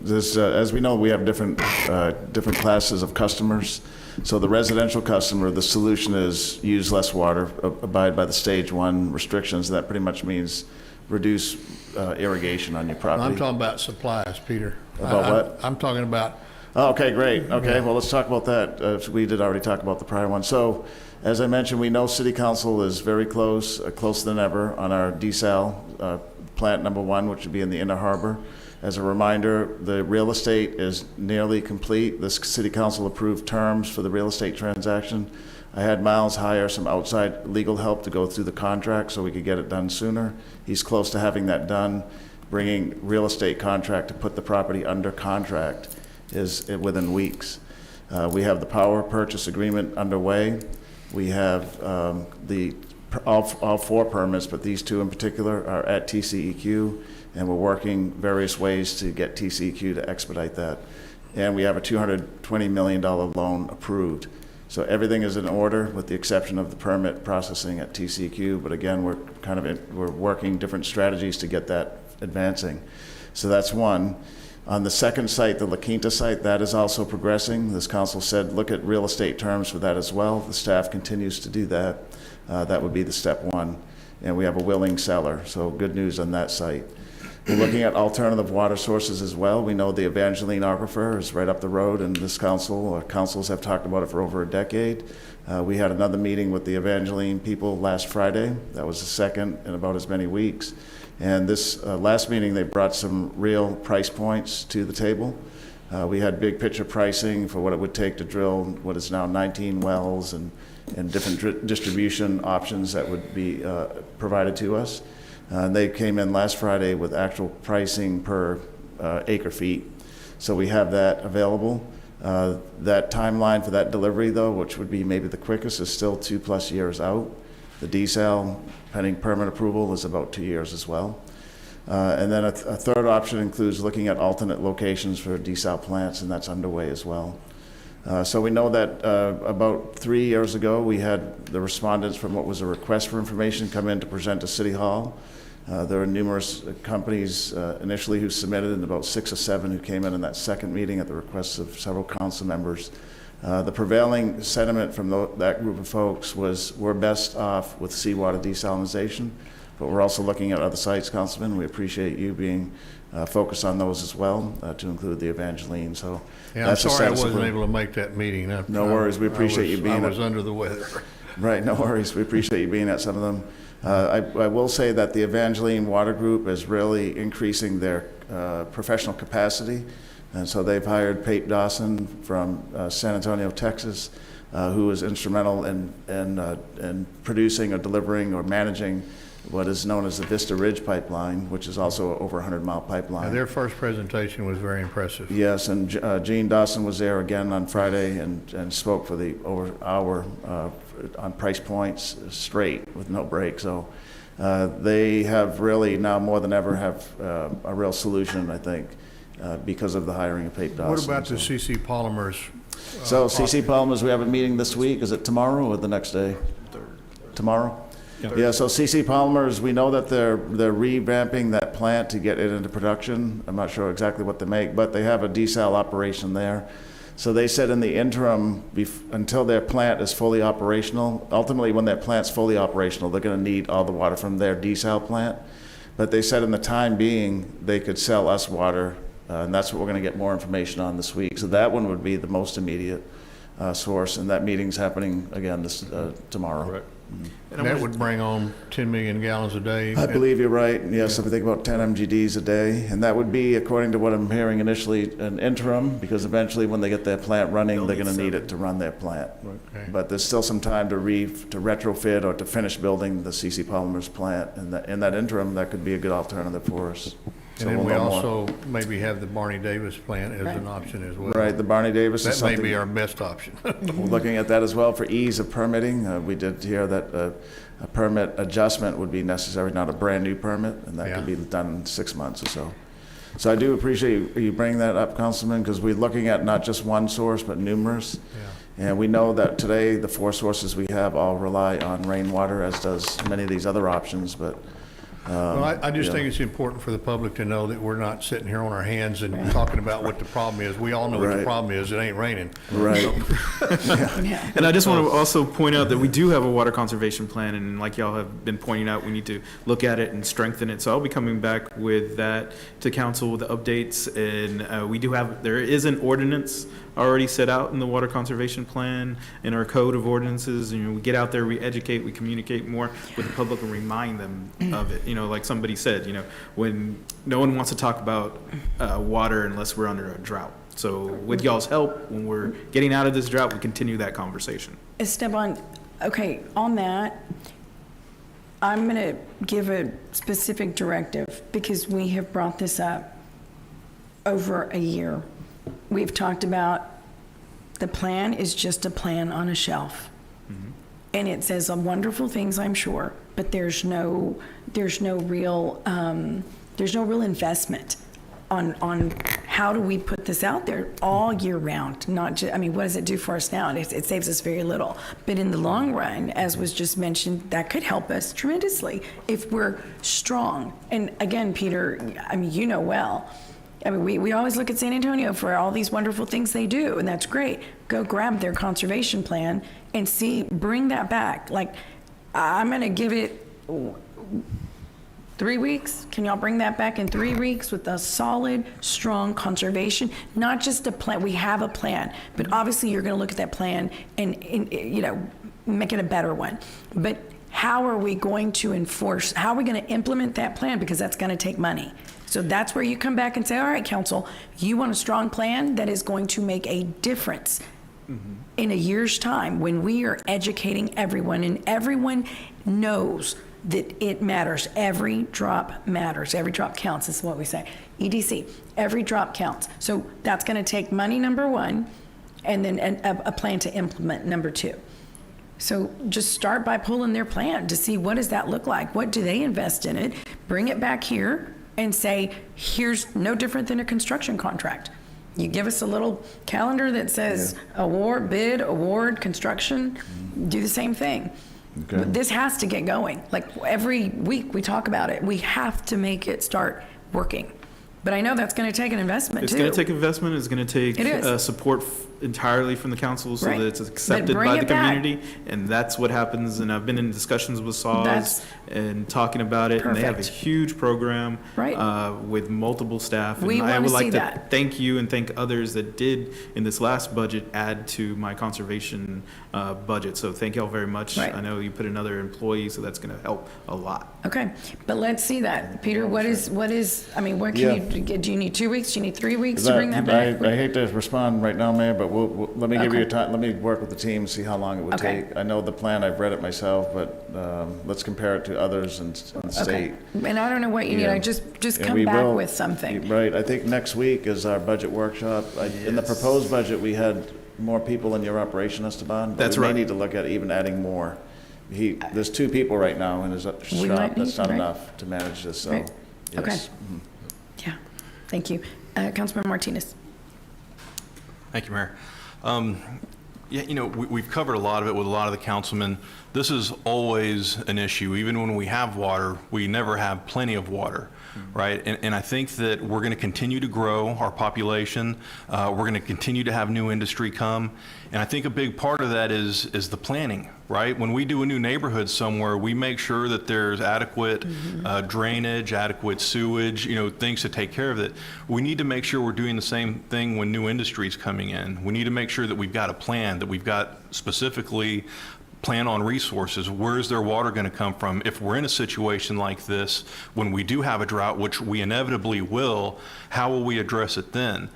as we know, we have different classes of customers. So the residential customer, the solution is use less water, abide by the stage 1 restrictions. That pretty much means reduce irrigation on your property. I'm talking about supplies, Peter. About what? I'm talking about. Oh, okay, great. Okay, well, let's talk about that. We did already talk about the prior one. So, as I mentioned, we know City Council is very close, closer than ever, on our desal plant number 1, which would be in the Inner Harbor. As a reminder, the real estate is nearly complete. This City Council approved terms for the real estate transaction. I had Miles hire some outside legal help to go through the contract so we could get it done sooner. He's close to having that done. Bringing real estate contract to put the property under contract is within weeks. We have the power purchase agreement underway. We have all 4 permits, but these 2 in particular are at TCEQ, and we're working various ways to get TCEQ to expedite that. And we have a $220 million loan approved. So everything is in order with the exception of the permit processing at TCEQ, but again, we're working different strategies to get that advancing. So that's one. On the second site, the La Quinta site, that is also progressing. This council said look at real estate terms for that as well. The staff continues to do that. That would be the step 1. And we have a willing seller, so good news on that site. We're looking at alternative water sources as well. We know the Evangeline Aquifer is right up the road, and this councils have talked about it for over a decade. We had another meeting with the Evangeline people last Friday. That was the second in about as many weeks. And this last meeting, they brought some real price points to the table. We had big picture pricing for what it would take to drill what is now 19 wells and different distribution options that would be provided to us. They came in last Friday with actual pricing per acre feet. So we have that available. That timeline for that delivery, though, which would be maybe the quickest, is still 2+ years out. The desal, pending permit approval, is about 2 years as well. And then a third option includes looking at alternate locations for desal plants, and that's underway as well. So we know that about 3 years ago, we had the respondents from what was a request for information come in to present to City Hall. There were numerous companies initially who submitted, and about 6 or 7 who came in that second meeting at the request of several council members. The prevailing sentiment from that group of folks was we're best off with seawater desalinization, but we're also looking at other sites, Councilman. We appreciate you being focused on those as well, to include the Evangeline. So Yeah, I'm that's sorry I wasn't able to make that meeting. No worries. We appreciate you being I was under the weather. Right, no worries. We appreciate you being at some of them. I will say that the Evangeline Water Group is really increasing their professional capacity. And so they've hired Pape Dawson from San Antonio, Texas, who was instrumental in producing or delivering or managing what is known as the Vista Ridge Pipeline, which is also over a 100-mile pipeline. Their first presentation was very impressive. Yes, and Gene Dawson was there again on Friday and spoke for the over hour on price points straight with no break. So they have really now more than ever have a real solution, I think, because of the hiring of Pape Dawson. What about the CC Polymers? So CC Polymers, we have a meeting this week. Is it tomorrow or the next day? Tomorrow? Yeah, so CC Polymers, we know that they're revamping that plant to get it into production. I'm not sure exactly what they make, but they have a desal operation there. So they said in the interim, until their plant is fully operational, ultimately when their plant's fully operational, they're going to need all the water from their desal plant. But they said in the time being, they could sell us water, and that's what we're going to get more information on this week. So that one would be the most immediate source, and that meeting's happening again tomorrow. Right. And that would bring on 10 million gallons a day? I believe you're right. Yes, if we think about 10 MGDs a day. And that would be, according to what I'm hearing initially, an interim, because eventually when they get their plant running, they're going to need it to run their plant. Okay. But there's still some time to retrofit or to finish building the CC Polymers plant. And in that interim, that could be a good alternative for us. And then we also maybe have the Barney Davis plant as an option as well. Right, the Barney Davis is something. That may be our best option. We're looking at that as well for ease of permitting. We did hear that a permit adjustment would be necessary, not a brand-new permit, and that could be done in 6 months or so. So I do appreciate you bringing that up, Councilman, because we're looking at not just one source, but numerous. Yeah. And we know that today the 4 sources we have all rely on rainwater, as does many of these other options, but well, I just think it's important for the public to know that we're not sitting here on our hands and talking about what the problem is. We all know what the problem is. It ain't raining. Right. And I just want to also point out that we do have a water conservation plan, and like y'all have been pointing out, we need to look at it and strengthen it. So I'll be coming back with that to council with the updates. And there is an ordinance already set out in the water conservation plan, in our code of ordinances. We get out there, we educate, we communicate more with the public and remind them of it. Like somebody said, when no one wants to talk about water unless we're under a drought. So with y'all's help, when we're getting out of this drought, we continue that conversation. Esteban, okay, on that, I'm going to give a specific directive because we have brought this up over a year. We've talked about the plan is just a plan on a shelf. And it says some wonderful things, I'm sure, but there's no real investment on how do we put this out there all year round. Not just, what does it do for us now? It saves us very little, but in the long run, as was just mentioned, that could help us tremendously if we're strong. And again, Peter, you know well. We always look at San Antonio for all these wonderful things they do, and that's great. Go grab their conservation plan and bring that back. Like, I'm going to give it 3 weeks. Can y'all bring that back in 3 weeks with a solid, strong conservation? Not just a plan. We have a plan, but obviously you're going to look at that plan and make it a better one. But how are we going to enforce? How are we going to implement that plan? Because that's going to take money. So that's where you come back and say, all right, council, you want a strong plan that is going to make a difference in a year's time when we are educating everyone and everyone knows that it matters. Every drop matters. Every drop counts. This is what we say. EDC, every drop counts. So that's going to take money, number one, and then a plan to implement, number two. So just start by pulling their plan to see what does that look like? What do they invest in it? Bring it back here and say, here's no different than a construction contract. You give us a little calendar that says award, bid, award, construction, do the same thing. Okay. This has to get going. Like every week we talk about it. We have to make it start working. But I know that's going to take an investment It's too. going to take investment. It's going to take It is. support entirely from the council so Right. that it's But accepted bring by the it back. community. And that's what happens. And I've been in discussions with SAWS That's and talking about it. And they have a perfect. huge program Right. With multiple staff. And We I wanna would like see to that. thank you and thank others that did in this last budget add to my conservation budget. So thank y'all very much. Right. I know you put another employee, so that's going to help a lot. Okay, but let's see that. Peter, what is, I mean, what Yeah. can you, do you need 2 weeks? Do you need 3 weeks to bring that back? I hate to respond right now, Mayor, but let me give you Okay. a time, let me work with the team, see how long it would Okay. take. I know the plan, I've read it myself, but let's compare it to others and Okay, state. and I don't know what you need, Yeah. I just And come we back will- with something. Right, I think next week is our budget workshop. In the proposed budget, we had more people in your operation, Esteban. That's But we right. may need to look at even adding more. There's 2 people right now in his We shop. might That's need, not right. enough to manage this, so, Right. Okay. yes. Yeah, thank you. Councilman Martinez. Thank you, Mayor. Yeah, you know, we've covered a lot of it with a lot of the councilmen. This is always an issue. Even when we have water, we never have plenty of water, right? And I think that we're going to continue to grow our population. We're going to continue to have new industry come. And I think a big part of that is the planning, right? When we do a new neighborhood somewhere, we make sure that there's adequate drainage, adequate sewage, you know, things to take care of it. We need to make sure we're doing the same thing when new industry is coming in. We need to make sure that we've got a plan, that we've got specifically plan on resources. Where's their water going to come from? If we're in a situation like this, when we do have a drought, which we inevitably will, how will we address it then?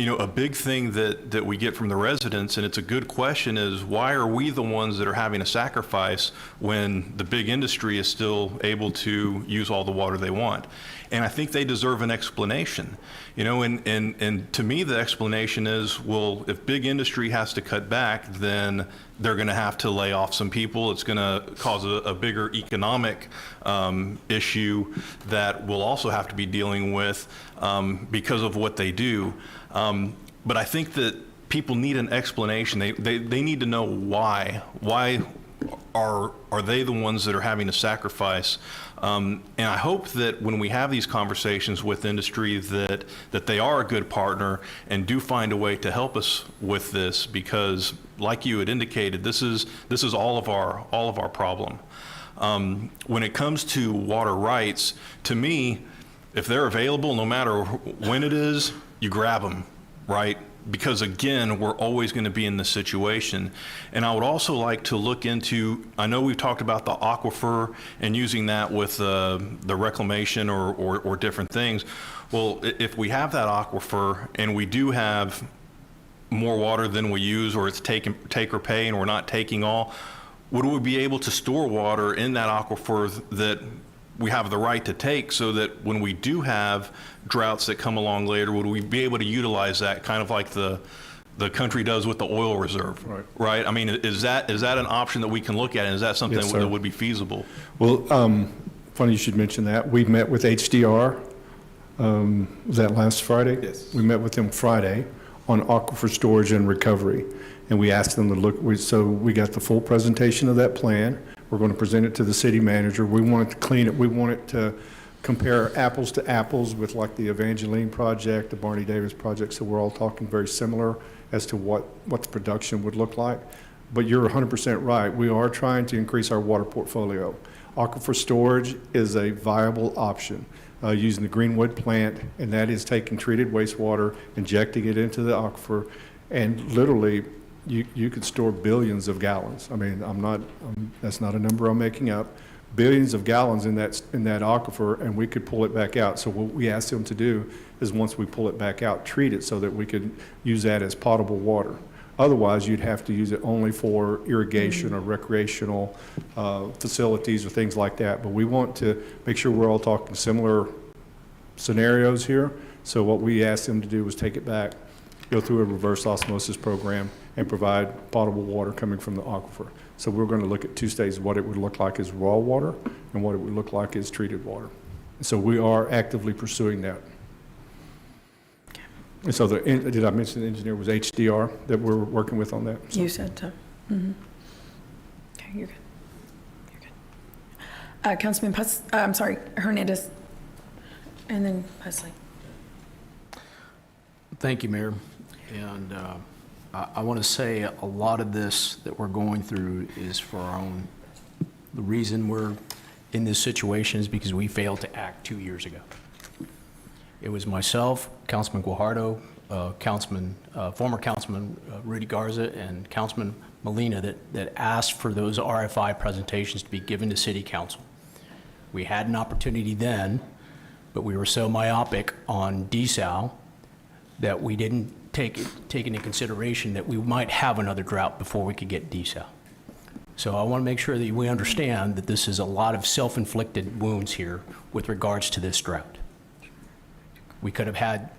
You know, a big thing that we get from the residents, and it's a good question, is why are we the ones that are having to sacrifice when the big industry is still able to use all the water they want? And I think they deserve an explanation. You know, and to me, the explanation is, well, if big industry has to cut back, then they're going to have to lay off some people. It's going to cause a bigger economic issue that we'll also have to be dealing with because of what they do. But I think that people need an explanation. They need to know why. Why are they the ones that are having to sacrifice? And I hope that when we have these conversations with industry that they are a good partner and do find a way to help us with this, because like you had indicated, this is all of our problem. When it comes to water rights, to me, if they're available, no matter when it is, you grab them, right? Because again, we're always going to be in this situation. And I would also like to look into, I know we've talked about the aquifer and using that with the reclamation or different things. Well, if we have that aquifer and we do have more water than we use, or it's take or pay and we're not taking all, would we be able to store water in that aquifer that we have the right to take, so that when we do have droughts that come along later, would we be able to utilize that kind of like the country does with the oil reserve, right? I mean, is that an option that we can look at, and is that something Yes, sir. that would be feasible? Well, funny you should mention that. We met with HDR, was that last Friday? Yes. We met with them Friday on aquifer storage and recovery. And we asked them to look, so we got the full presentation of that plan. We're going to present it to the city manager. We want it to clean it. We want it to compare apples to apples with like the Evangeline project, the Barney Davis project. So we're all talking very similar as to what the production would look like. But you're 100% right. We are trying to increase our water portfolio. Aquifer storage is a viable option using the Greenwood plant, and that is taking treated wastewater, injecting it into the aquifer, and literally you could store billions of gallons. I mean, that's not a number I'm making up. Billions of gallons in that aquifer, and we could pull it back out. So what we asked them to do is, once we pull it back out, treat it so that we could use that as potable water. Otherwise, you'd have to use it only for irrigation or recreational facilities or things like that. But we want to make sure we're all talking similar scenarios here. So what we asked them to do was take it back, go through a reverse osmosis program, and provide potable water coming from the aquifer. So we're going to look at 2 stages, what it would look like as raw water and what it would look like as treated water. So we are actively pursuing that. And so did I mention the engineer was HDR that we're working with on that? So. You said so. Mm-hmm. Okay. you're good. You're good. Councilman Hernandez, and then Pusley. Thank you, Mayor. And I want to say a lot of this that we're going through is for our own. The reason we're in this situation is because we failed to act 2 years ago. It was myself, Councilman Guajardo, former Councilman Rudy Garza, and Councilman Molina that asked for those RFI presentations to be given to City Council. We had an opportunity then, but we were so myopic on desal that we didn't take into consideration that we might have another drought before we could get desal. So I want to make sure that we understand that this is a lot of self-inflicted wounds here with regards to this drought. We could have had,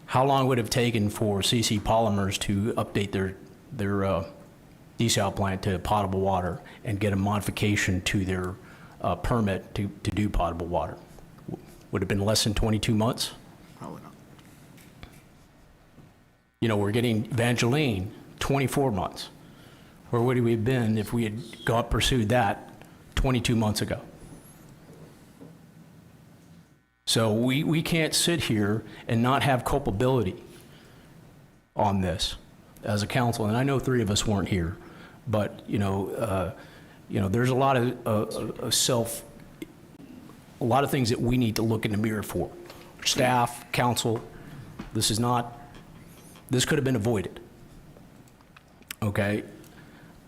how long would it have taken for CC Polymers to update their desal plant to potable water and get a modification to their permit to do potable water? Would it have been less than 22 months? Probably not. We're getting Evangeline, 24 months. Where would we have been if we had pursued that 22 months ago? So we can't sit here and not have culpability on this as a council. And I know 3 of us weren't here, but there's a lot of a lot of things that we need to look in the mirror for. Staff, council, this could have been avoided. Okay.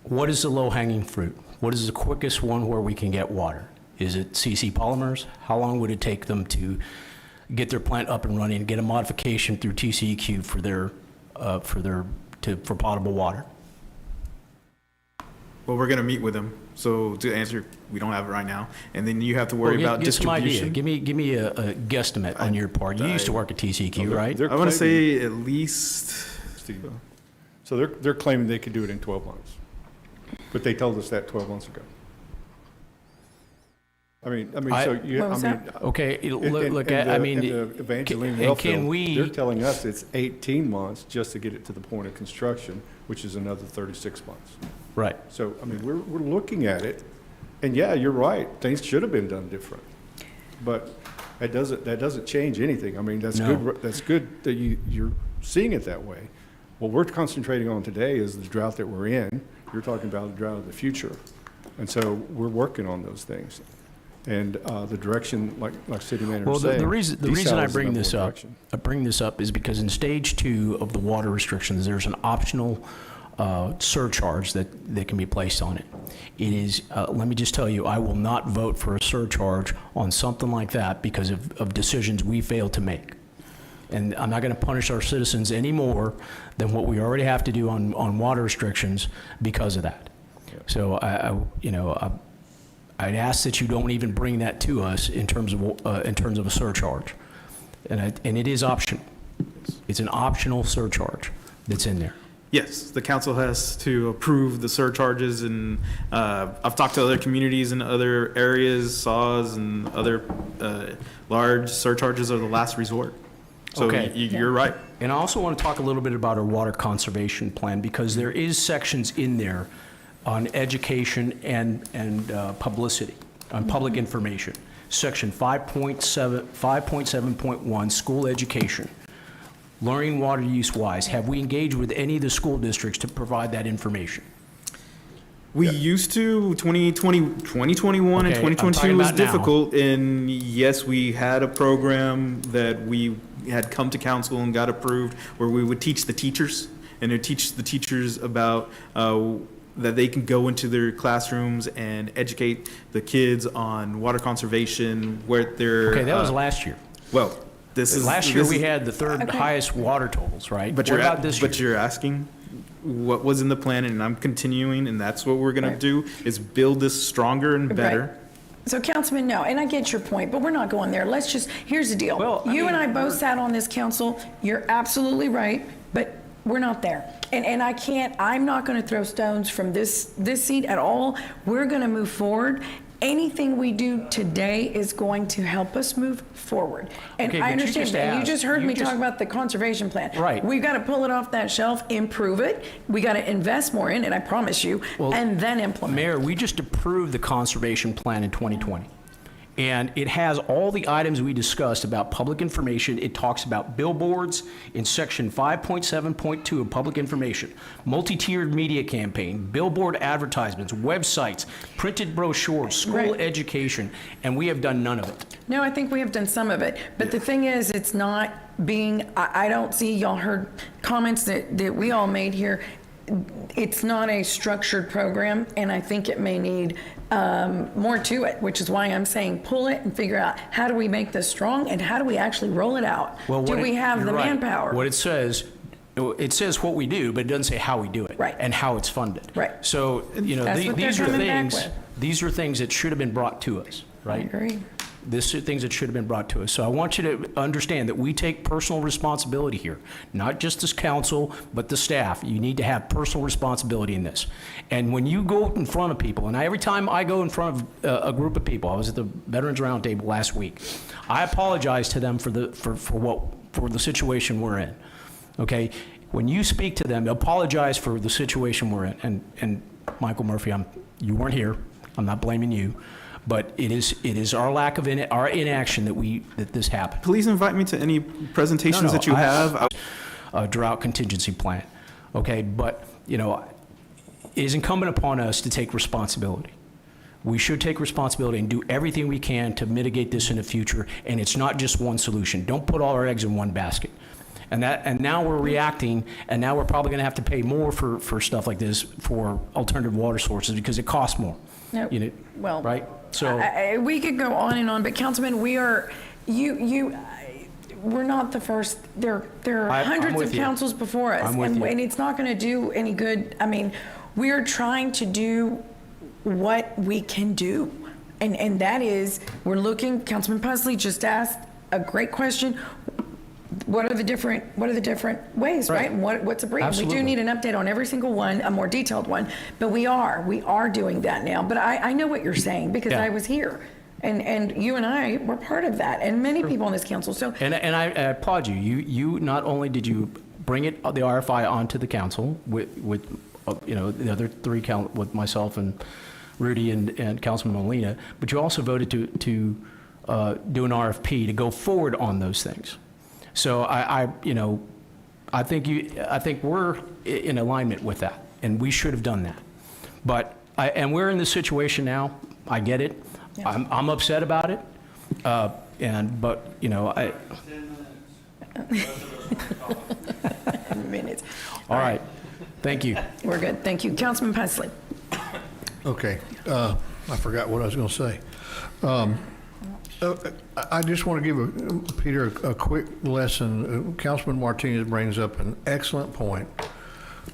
What is the low-hanging fruit? What is the quickest one where we can get water? Is it CC Polymers? How long would it take them to get their plant up and running and get a modification through TCEQ for potable water? Well, we're going to meet with them. So to answer, we don't have it right now. And then you have to worry about distribution. Give me a guesstimate on your part. You used to work at TCEQ, right? I want to say at least. Steve. So they're claiming they could do it in 12 months. But they told us that 12 months ago. Okay, Evangeline and can we? They're telling us it's 18 months just to get it to the point of construction, which is another 36 months. Right. So, we're looking at it, and yeah, you're right, things should have been done different. But that doesn't change anything. That's good. That's good that you're seeing it that way. What we're concentrating on today is the drought that we're in. You're talking about the drought of the future. And so we're working on those things. And the direction, like City Manager was saying. The reason I bring this up is because in stage 2 of the water restrictions, there's an optional surcharge that can be placed on it. It is, let me just tell you, I will not vote for a surcharge on something like that because of decisions we failed to make. And I'm not going to punish our citizens any more than what we already have to do on water restrictions because of that. Yeah. So I'd ask that you don't even bring that to us in terms of a surcharge, and it is optional. It's an optional surcharge that's in there. Yes, the council has to approve the surcharges, and I've talked to other communities in other areas. SAWs and other large surcharges are the last resort. So okay. You're right. And I also want to talk a little bit about our water conservation plan, because there is sections in there on education and publicity, on public information. Section 5.7.1, school education. Learning water use wise, have we engaged with any of the school districts to provide that information? We used to. 2021 and 2022 was difficult. Now. And yes, we had a program that we had come to council and got approved where we would teach the teachers, and to teach the teachers about that they can go into their classrooms and educate the kids on water conservation, where they're... Okay, that was last year. Well, last year we had the third highest water totals, right? But you're asking what was in the plan, and I'm continuing, and that's what we're going to do, is build this stronger and better. Right. So, Councilman, no, and I get your point, but we're not going there. Here's the deal. Well, and I both sat on this council. You're absolutely right, but we're not there. And I'm not going to throw stones from this seat at all. We're going to move forward. anything we do today is going to help us move forward. And Okay, I but you understand just that. You asked- just heard you me just- talk about the conservation plan. Right. We've got to pull it off that shelf, improve it. We got to invest more in it, I promise you, and then implement. Mayor, we just approved the conservation plan in 2020. And it has all the items we discussed about public information. It talks about billboards in section 5.7.2 of public information, multi-tiered media campaign, billboard advertisements, websites, printed brochures, school Right. education, and we have done none of it. No, I think we have done some of it. But the thing is, it's not being, I don't see, y'all heard comments that we all made here. It's not a structured program, and I think it may need more to it, which is why I'm saying pull it and figure out how do we make this strong and how do we actually roll it out? Do we have the You're right. manpower? What it says what we do, but it doesn't say how we do it. Right. And how it's funded. Right. So, That's what these they're are coming back things, with. these are things that should have been brought to us, right? I agree. These are things that should have been brought to us. So I want you to understand that we take personal responsibility here, not just this council, but the staff. You need to have personal responsibility in this. And when you go in front of people, and every time I go in front of a group of people, I was at the Veterans Roundtable last week, I apologize to them for the situation we're in. Okay? When you speak to them, apologize for the situation we're in. And Michael Murphy, you weren't here. I'm not blaming you. But it is our lack of our inaction that this happened. Please invite me to any presentations that you have. A drought contingency plan, okay? But, it is incumbent upon us to take responsibility. We should take responsibility and do everything we can to mitigate this in the future, and it's not just one solution. Don't put all our eggs in one basket. And now we're reacting, and now we're probably gonna have to pay more for stuff like this, for alternative water sources, because it costs more. No, well, right? So we could go on and on, but Councilman, we're not the first. There are hundreds of councils before us, and it's not going to do any good. I mean, we're trying to do what we can do, and that is we're looking. Councilman Pusley just asked a great question. What are the different ways, right? And what's a brief? Absolutely. We do need an update on every single one, a more detailed one, but we are doing that now. But I know what you're saying because I was here, and you and I were part of that, and many people on this council. So and I applaud you. You not only did you bring the RFI onto the council with the other three with myself and Rudy and Councilman Molina, but you also voted to do an RFP to go forward on those things. So I think we're in alignment with that, and we should have done that. But and we're in this situation now. I get it. Yeah. I'm upset about it. Minutes. All right. Thank you. We're good. Thank you, Councilman Pusley. Okay. I forgot what I was going to say. I just want to give Peter a quick lesson. Councilman Martinez brings up an excellent point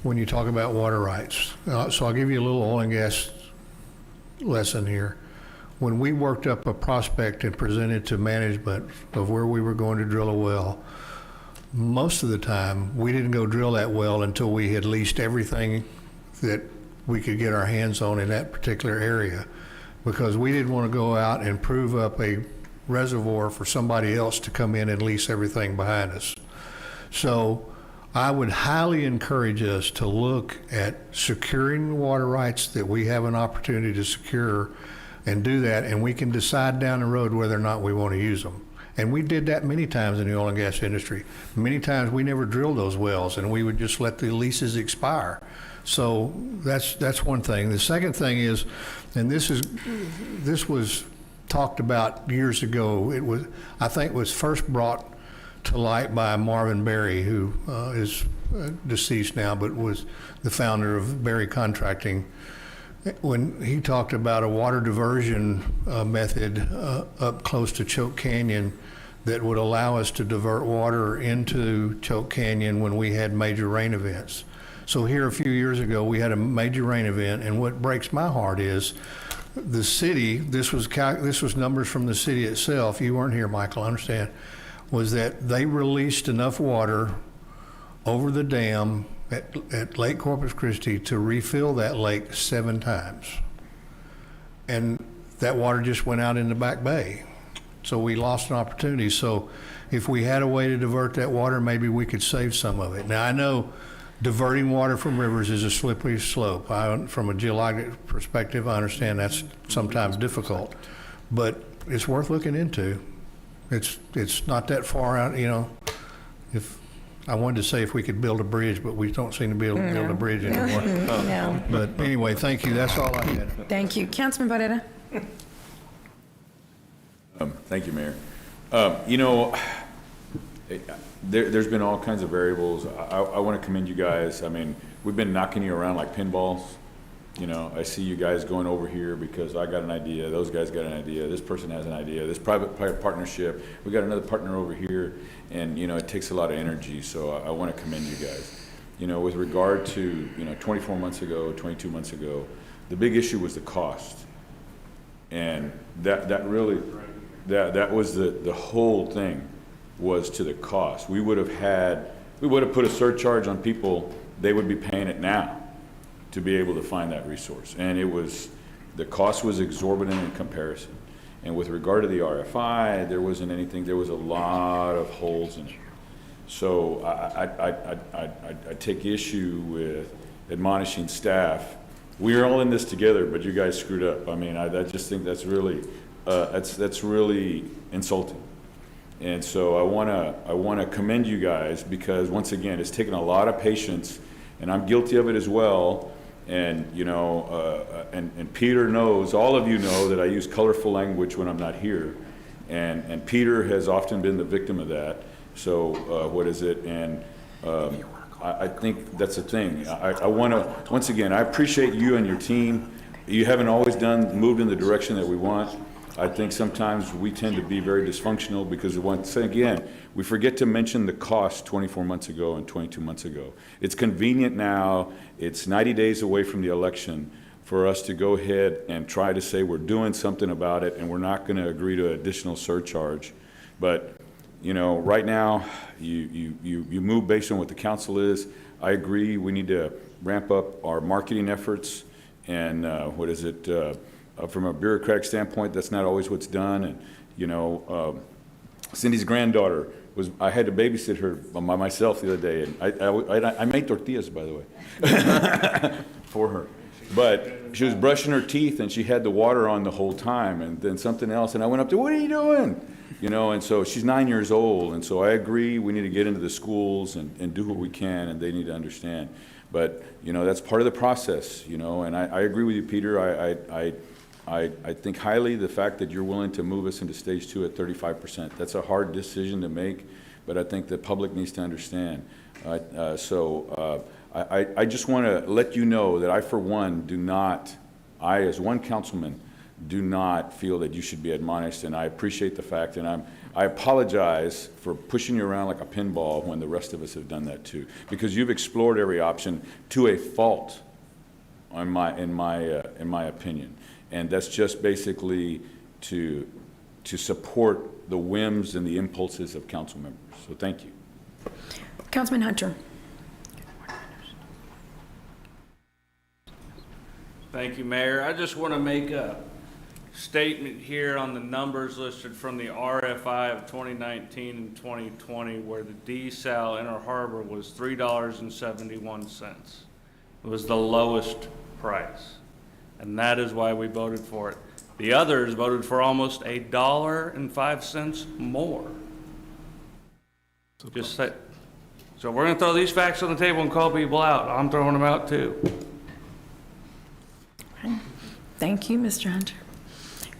when you talk about water rights. So I'll give you a little oil and gas lesson here. When we worked up a prospect and presented to management of where we were going to drill a well, most of the time we didn't go drill that well until we had leased everything that we could get our hands on in that particular area, because we didn't want to go out and prove up a reservoir for somebody else to come in and lease everything behind us. So I would highly encourage us to look at securing the water rights that we have an opportunity to secure and do that, and we can decide down the road whether or not we want to use them. And we did that many times in the oil and gas industry. Many times we never drilled those wells, and we would just let the leases expire. So that's one thing. The second thing is, and this was talked about years ago. I think it was first brought to light by Marvin Berry, who is deceased now, but was the founder of Berry Contracting, when he talked about a water diversion method up close to Choke Canyon that would allow us to divert water into Choke Canyon when we had major rain events. So here a few years ago, we had a major rain event, and what breaks my heart is the city, this was numbers from the city itself, you weren't here, Michael, I understand, was that they released enough water over the dam at Lake Corpus Christi to refill that lake 7 times. And that water just went out in the back bay. So we lost an opportunity. So if we had a way to divert that water, maybe we could save some of it. Now, I know diverting water from rivers is a slippery slope. From a geologic perspective, I understand that's sometimes difficult, but it's worth looking into. It's not that far out, you know. If I wanted to say if we could build a bridge, but we don't seem to be able to build a bridge anymore. No. But anyway, thank you. That's all I had. Thank you. Councilman Barrera? Thank you, Mayor. You know, there's been all kinds of variables. I want to commend you guys. I mean, we've been knocking you around like pinballs. You know, I see you guys going over here because I got an idea, those guys got an idea, this person has an idea, this private partnership, we got another partner over here, and, you know, it takes a lot of energy, so I want to commend you guys. You know, with regard to, you know, 24 months ago, 22 months ago, the big issue was the cost. And that really, that was the whole thing, was to the cost. We would have put a surcharge on people, they would be paying it now to be able to find that resource. And the cost was exorbitant in comparison. And with regard to the RFI, there wasn't anything, there was a lot of holes in it. So I take issue with admonishing staff. We're all in this together, but you guys screwed up. I mean, I just think that's really, that's really insulting. And so I wanna commend you guys, because once again, it's taken a lot of patience, and I'm guilty of it as well. And, you know, and Peter knows, all of you know that I use colorful language when I'm not here. And Peter has often been the victim of that. So what is it? And I think that's the thing. I want to, once again, I appreciate you and your team. You haven't always moved in the direction that we want. I think sometimes we tend to be very dysfunctional because once again, we forget to mention the cost 24 months ago and 22 months ago. It's convenient now, it's 90 days away from the election for us to go ahead and try to say we're doing something about it and we're not going to agree to an additional surcharge. But, you know, right now, you move based on what the council is. I agree, we need to ramp up our marketing efforts and from a bureaucratic standpoint, that's not always what's done. And, you know, Cindy's granddaughter I had to babysit her by myself the other day, and I made tortillas, by the way, for her. But she was brushing her teeth, and she had the water on the whole time, and then something else, and I went up to, what are you doing? You know, and so she's 9 years old, and so I agree we need to get into the schools and do what we can, and they need to understand. But, you know, that's part of the process, you know, and I agree with you, Peter. I think highly the fact that you're willing to move us into stage 2 at 35%. That's a hard decision to make, but I think the public needs to understand. I just want to let you know that I, for one, I as one councilman, do not feel that you should be admonished, and I appreciate the fact, and I apologize for pushing you around like a pinball when the rest of us have done that too, because you've explored every option to a fault, in my opinion. And that's just basically to support the whims and the impulses of council members. So thank you. Councilman Hunter. Thank you, Mayor. I just want to make a statement here on the numbers listed from the RFI of 2019 and 2020, where the desal Inner Harbor was $3.71. It was the lowest price. And that is why we voted for it. The others voted for almost $1.05 more. Just say, so we're going to throw these facts on the table and call people out. I'm throwing them out too. Thank you, Mr. Hunter.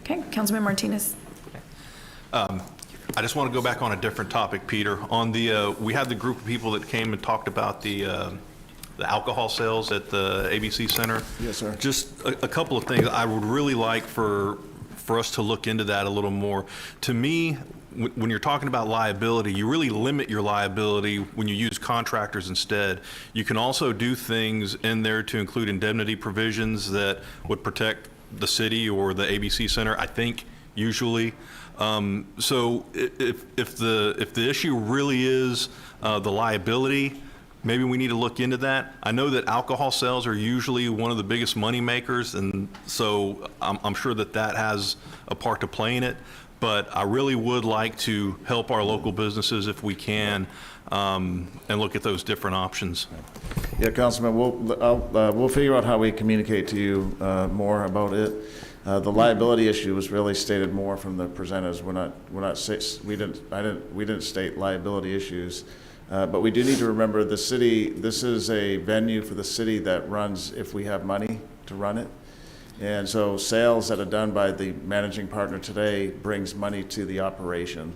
Okay, Councilman Martinez. I just want to go back on a different topic, Peter. On the we had the group of people that came and talked about the alcohol sales at the ABC Center. Yes, sir. Just a couple of things. I would really like for us to look into that a little more. To me, when you're talking about liability, you really limit your liability when you use contractors instead. You can also do things in there to include indemnity provisions that would protect the city or the ABC Center, I think, usually. So if the issue really is the liability, maybe we need to look into that. I know that alcohol sales are usually one of the biggest money makers, and so I'm sure that that has a part to play in it. But I really would like to help our local businesses if we can, and look at those different options. Yeah, Councilman, we'll figure out how we communicate to you more about it. The liability issue was really stated more from the presenters. We didn't state liability issues, but we do need to remember the city. This is a venue for the city that runs if we have money to run it. And so sales that are done by the managing partner today brings money to the operation,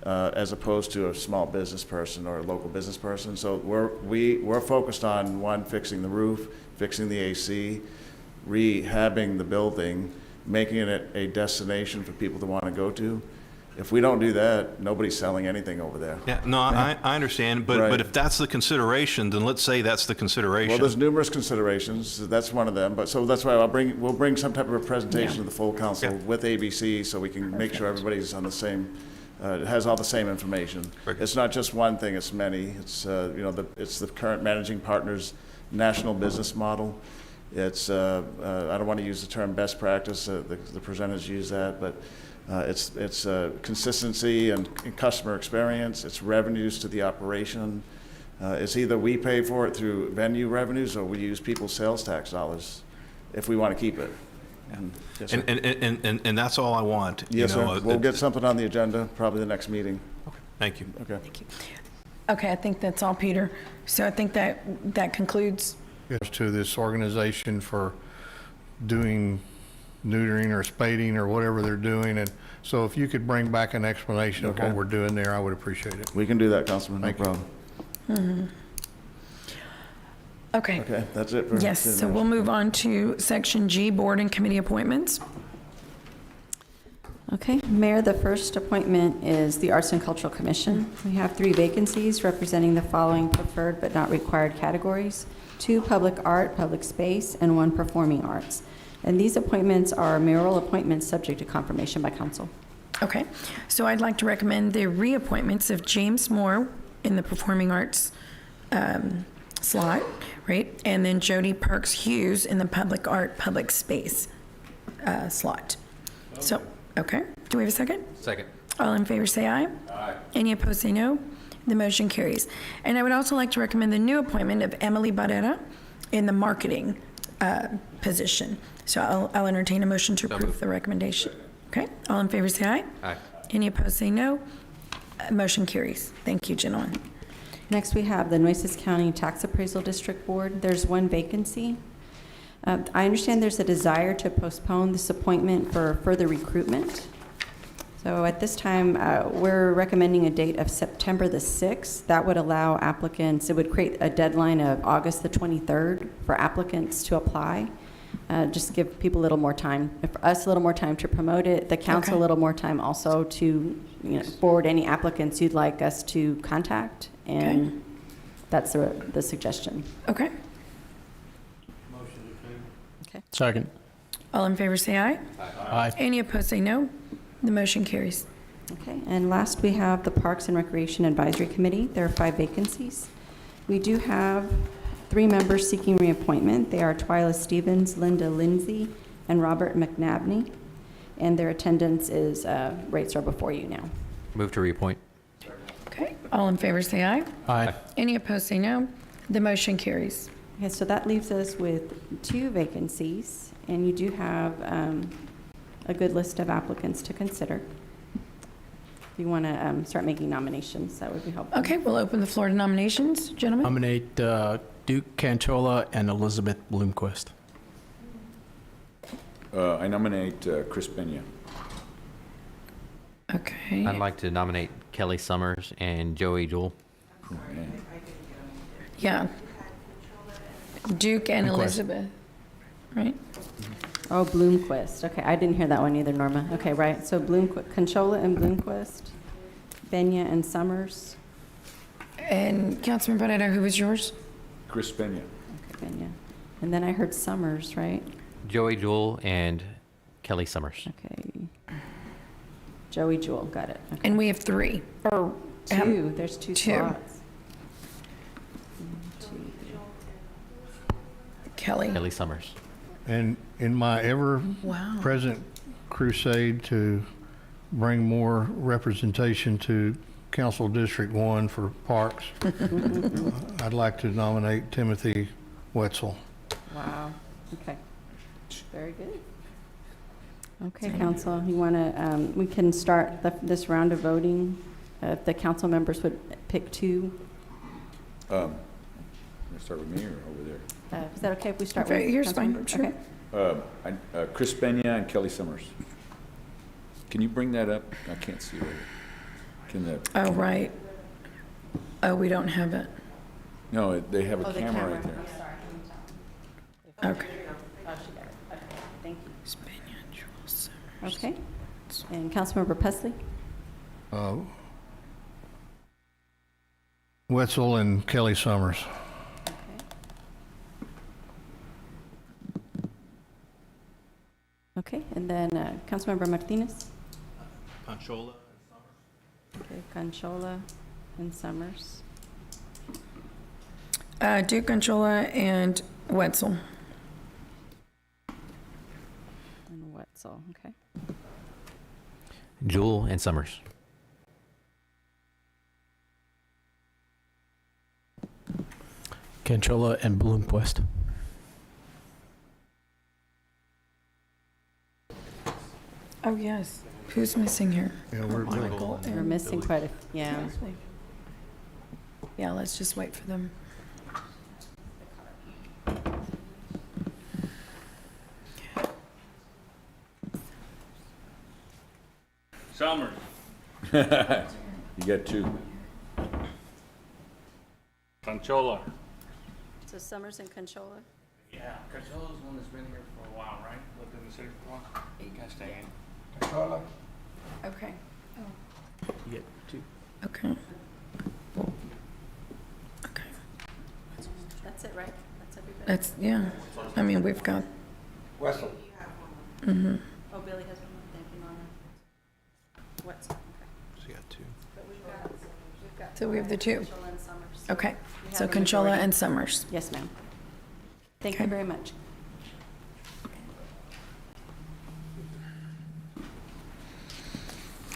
as opposed to a small business person or a local business person. So we're focused on, one, fixing the roof, fixing the AC, rehabbing the building, making it a destination for people to want to go to. If we don't do that, nobody's selling anything over there. Yeah, no, I understand, but if that's the consideration, then let's say that's the consideration. Well, there's numerous considerations. That's one of them. But so that's why we'll bring some type of a presentation to the full council with ABC, so we can make sure everybody's on the same, has all the same information. It's not just one thing; it's many. It's it's the current managing partner's national business model. It's I don't want to use the term best practice. The presenters use that, but. It's consistency and customer experience. It's revenues to the operation. It's either we pay for it through venue revenues or we use people's sales tax dollars if we want to keep it. Yes, sir. And that's all I want. Yes, sir. We'll get something on the agenda, probably the next meeting. Okay. Thank you. Okay. Thank you. Okay, I think that's all, Peter. So I think that concludes. Yes, to this organization for doing neutering or spading or whatever they're doing. And so if you could bring back an explanation of what we're doing there, I would appreciate it. We can do that, Councilman. No problem. Mm-hmm. Okay. Okay, that's it. For yes, so we'll move on to Section G, Board and Committee Appointments. Okay, Mayor, the first appointment is the Arts and Cultural Commission. We have 3 vacancies representing the following preferred but not required categories: 2 public art, public space, and 1 performing arts. And these appointments are mayoral appointments subject to confirmation by council. Okay, so I'd like to recommend the reappointments of James Moore in the Performing Arts slot, right? And then Jody Perks Hughes in the Public Art, Public Space slot. So, okay, do we have a second? Second. All in favor say aye. Aye. Any opposed say no. The motion carries. And I would also like to recommend the new appointment of Emily Barrera in the marketing position. So I'll entertain a motion to approve the recommendation. Okay, all in favor say aye. Aye. Any opposed say no. Motion carries. Thank you, gentlemen. Next, we have the Nueces County Tax Appraisal District Board. There's 1 vacancy. I understand there's a desire to postpone this appointment for further recruitment. So at this time, we're recommending a date of September the 6th. That would allow applicants, it would create a deadline of August the 23rd for applicants to apply. Just to give people a little more time, for us a little more time to promote it, the council a little more time also to forward any applicants you'd like us to contact, and that's the suggestion. Okay. Okay. Second. All in favor say aye. Aye. Any opposed say no. The motion carries. Okay, and last we have the Parks and Recreation Advisory Committee. There are 5 vacancies. We do have 3 members seeking reappointment. They are Twyla Stevens, Linda Lindsay, and Robert McNabney. And their attendance is, rates are before you now. Move to reappoint. Okay, all in favor say aye. Aye. Any opposed say no. The motion carries. Okay, so that leaves us with 2 vacancies, and you do have a good list of applicants to consider. If you want to start making nominations, that would be helpful. Okay, we'll open the floor to nominations, gentlemen. Nominate Duke Canchola and Elizabeth Bloomquist. I nominate Chris Pena. Okay. I'd like to nominate Kelly Summers and Joey Jewell. Yeah. Duke and Bloomquist. Elizabeth, right? Oh, Bloomquist. Okay, I didn't hear that one either, Norma. Okay, right. So Bloomquist, Conchola and Bloomquist, Benya and Summers. And Councilman Barrera, who was yours? Chris Pena. Okay, Benya. And then I heard Summers, right? Joey Jewell and Kelly Summers. Okay. Joey Jewell, got it. Okay. And we have 3. Or 2. There's 2 2. slots. Kelly. Kelly Summers. And in my ever-present crusade to bring more representation to Council District 1 for parks, I'd like to nominate Timothy Wetzel. Wow, okay. Very good. Okay, council, you want to, we can start this round of voting. If the council members would pick two. Let's start with me or over there? Is that okay if we start Okay, with? here's fine, Councilmember? sure. Okay. Chris Pena and Kelly Summers. Can you bring that up? I can't see it. Can the? Oh, right. Oh, we don't have it. No, they have a Oh, the camera right camera. there. I'm sorry. Okay. Oh, she got it. Okay, thank you. Okay. And Councilmember Pesley? Wetzel and Kelly Summers. Okay, and then Councilmember Martinez? Conchola. Okay, Conchola and Summers. Duke, Conchola, and Wetzel. And Wetzel, okay. Jewel and Summers. Canchola and Bloomquist. Oh, yes. Who's missing here? Yeah, we're Michael. We're and missing quite a, yeah. Yeah, let's just wait for them. Summers. You got two. Conchola. So Summers and Conchola? Yeah, Conchola's one that's been here for a while, right? Lived in the city for a while. You guys stay in. Conchola. Okay. You get two. Okay. That's it, right? That's everybody? That's, yeah. I mean, we've got, Wessel. mm-hmm. Oh, Billy has one more. Thank you, Mona. Wetzel, okay. So you got two. But we've got. So we have the two. Conchola and Summers. Okay. We So have a Conchola majority. and Summers. Yes, ma'am. Thank Okay. you very much.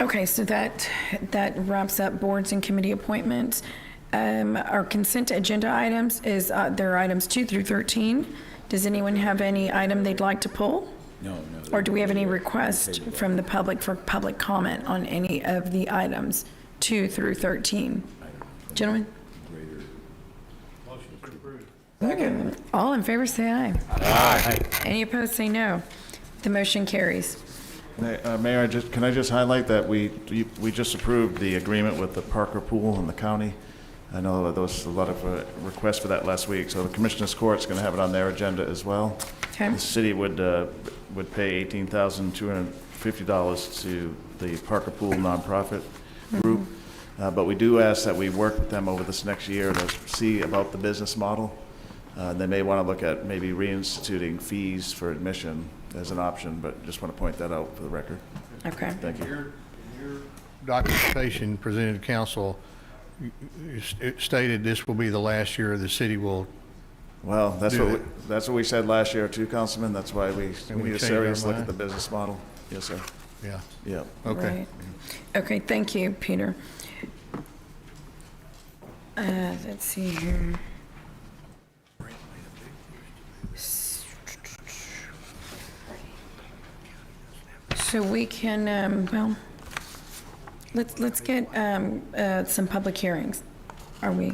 Okay, so that wraps up boards and committee appointments. Our consent agenda items is, there are items 2 through 13. Does anyone have any item they'd like to pull? No. Or do we have any request from the public for public comment on any of the items 2 through 13? Gentlemen? Okay. All in favor, say aye. Aye. Any opposed, say no. The motion carries. Mayor, can I just highlight that we just approved the agreement with the Parker Pool in the county. I know that there was a lot of requests for that last week, so the Commissioners Court's going to have it on their agenda as well. Okay. The city would pay $18,250 to the Parker Pool nonprofit group, but we do ask that we work with them over this next year to see about the business model. They may want to look at maybe reinstituting fees for admission as an option, but just want to point that out for the record. Okay. Thank you. Your documentation presented to council, it stated this will be the last year the city will. Well, that's what we said last year too, Councilman. That's why we we need a changed our serious look at mind? the business model. Yes, sir. Yeah. Yeah. Okay. Right. Okay, thank you, Peter. Let's see here. So we can, well, let's get some public hearings. Are we?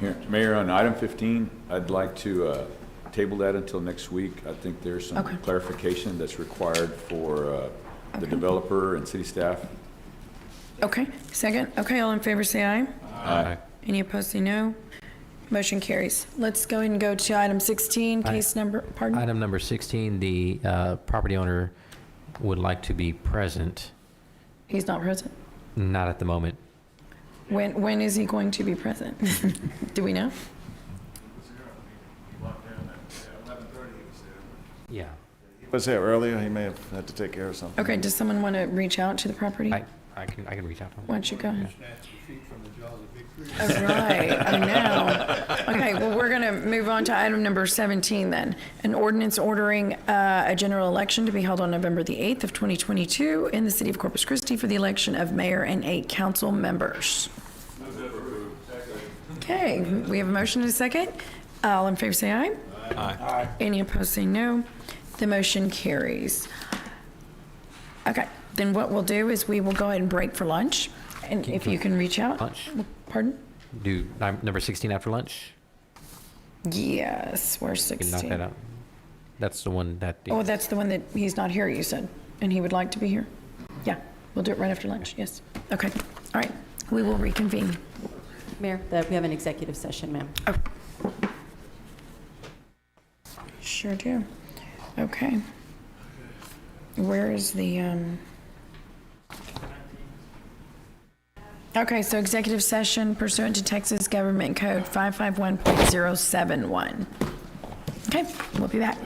Here, Mayor, on item 15, I'd like to table that until next week. I think there's some Okay. clarification that's required for the developer and city staff. Okay, second. Okay, all in favor, say aye. Aye. Any opposed, say no. Motion carries. Let's go and go to item 16, case number, pardon? Item number 16, the property owner would like to be present, He's not present. not at the moment. When is he going to be present? Do we know? Yeah. He was here earlier. He may have had to take care of something. Okay, does someone want to reach out to the property? I can reach out to him. Why don't you go? Snatch the sheep from the jaws of victory. Oh, right, I know. Okay, well, we're going to move on to item number 17 then. An ordinance ordering a general election to be held on November the 8th of 2022 in the city of Corpus Christi for the election of mayor and 8 council members. Okay, we have a motion and a second. All in favor say aye. Aye. Any opposed say no. The motion carries. Okay, then what we'll do is we will go ahead and break for lunch. And if you can reach out. Lunch? Pardon? Do number 16 after lunch? Yes, where's You can knock 16? that out. That's the one that. Oh, that's the one that he's not here, you said, and he would like to be here? Yeah, we'll do it right after lunch, yes. Okay, all right, we will reconvene. Mayor, we have an executive session, ma'am. Oh. Sure do. Okay. Where is the, Okay, so executive session pursuant to Texas Government Code 551.071. Okay, we'll be back.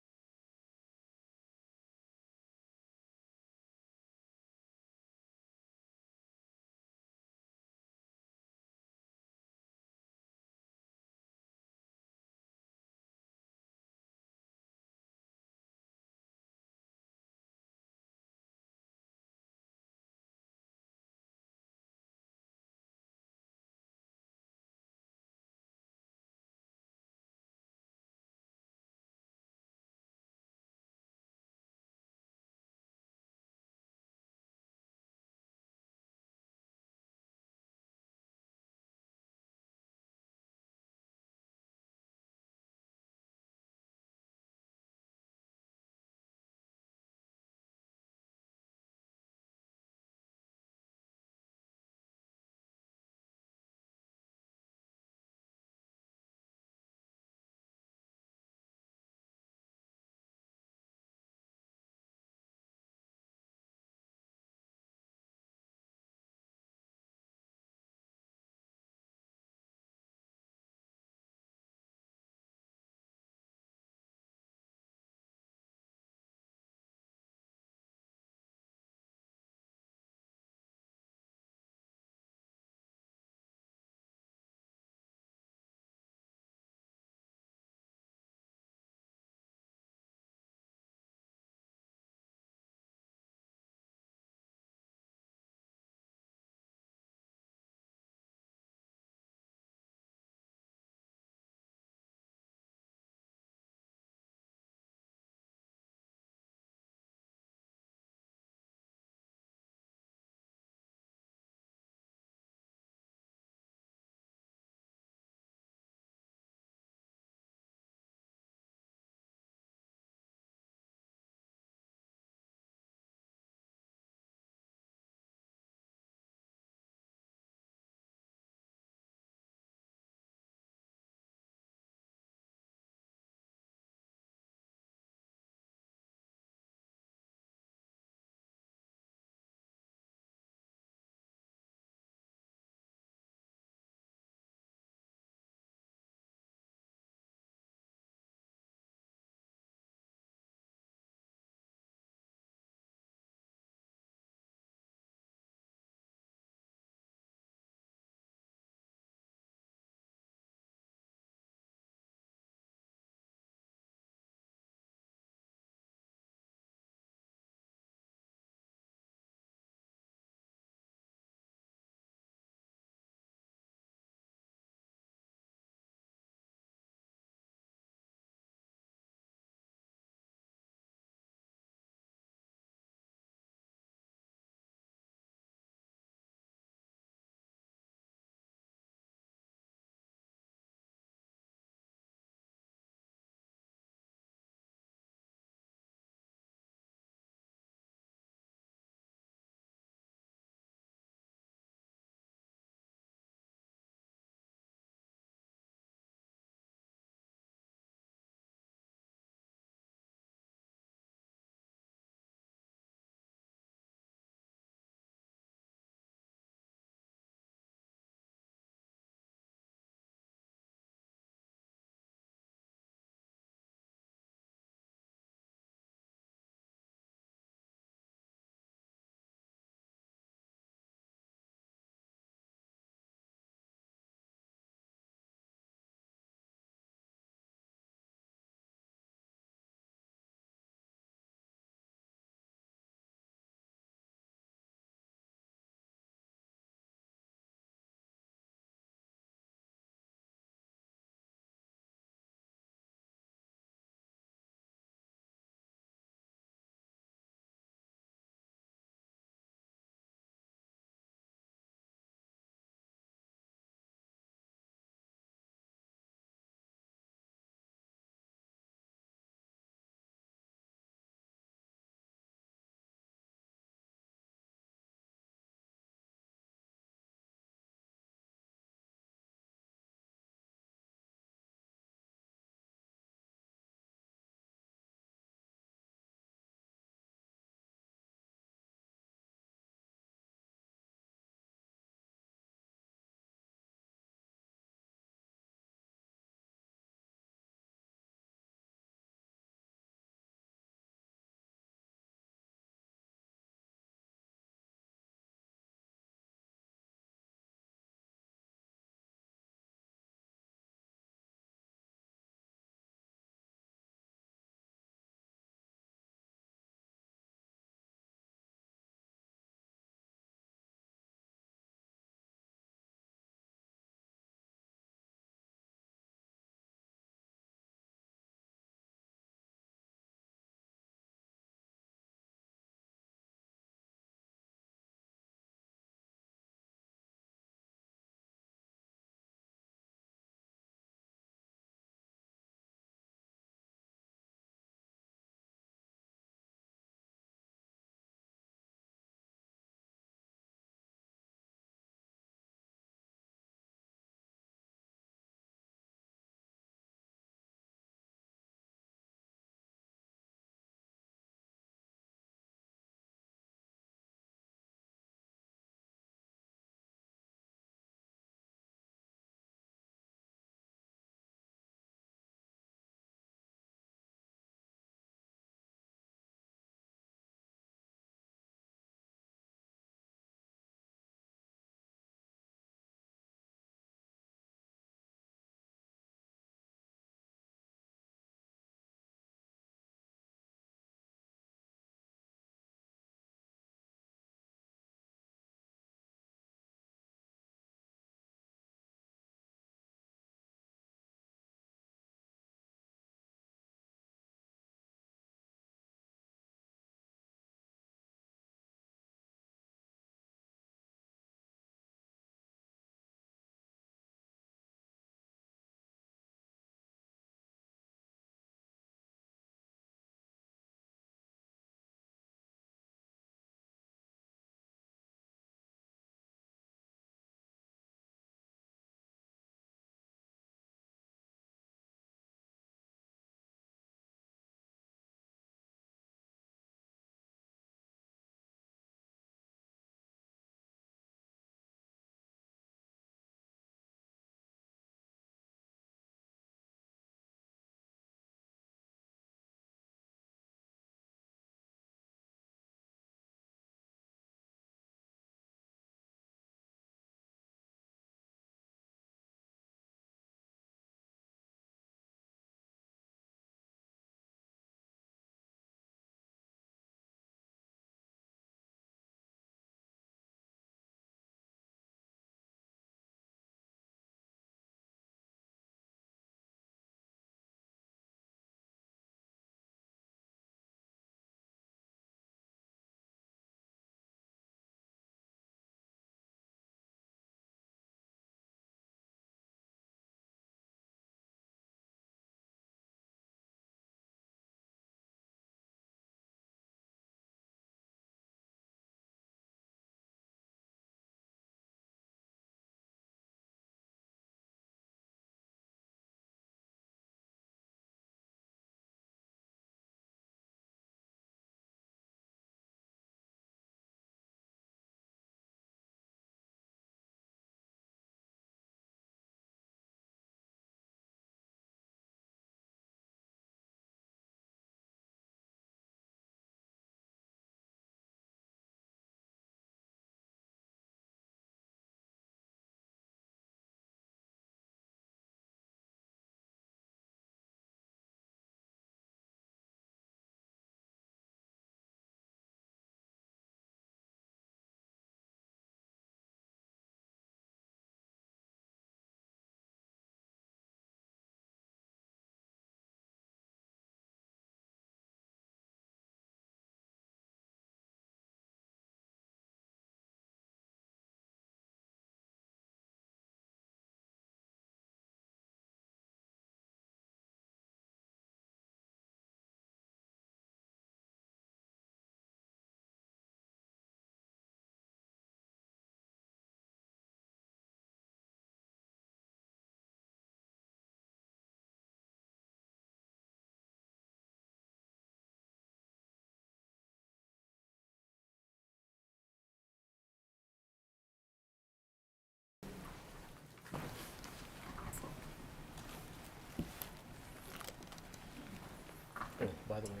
By the way,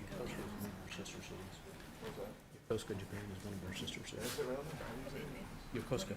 Yokosuka is one of our sister cities. Yokosuka, Japan is one of our sister cities. Yokosuka.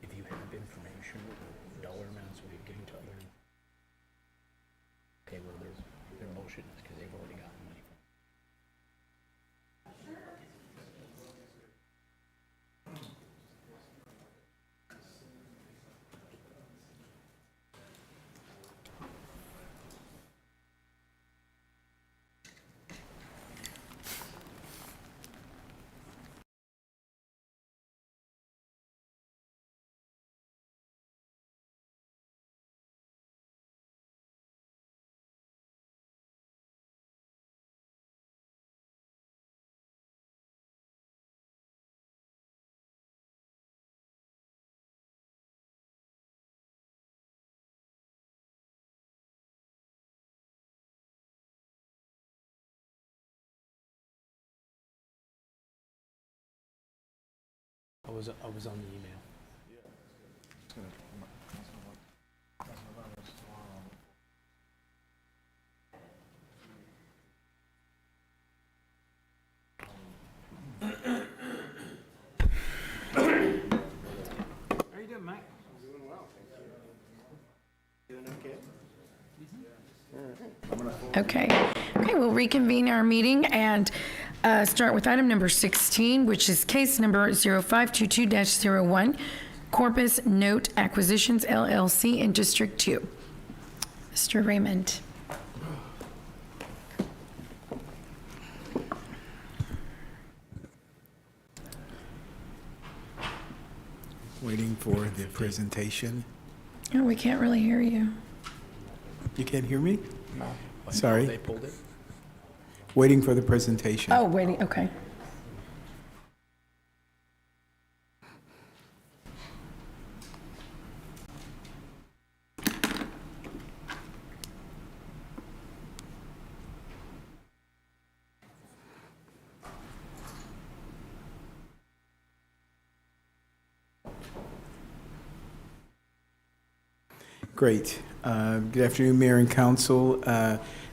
If you have information, dollar amounts will be getting to other. Okay, well, they're bullshitting us because they've already gotten money from. I was on the email. How you doing, Mike? I'm doing well, thank you. Doing okay? Okay, we'll reconvene our meeting and start with item number 16, which is case number 0522-01, Corpus Note Acquisitions LLC in District 2. Mr. Raymond. Waiting for the presentation. Oh, we can't really hear you. You can't hear me? No. Sorry. They pulled it. Waiting for the presentation. Oh, waiting, okay. Great. Good afternoon, Mayor and Council.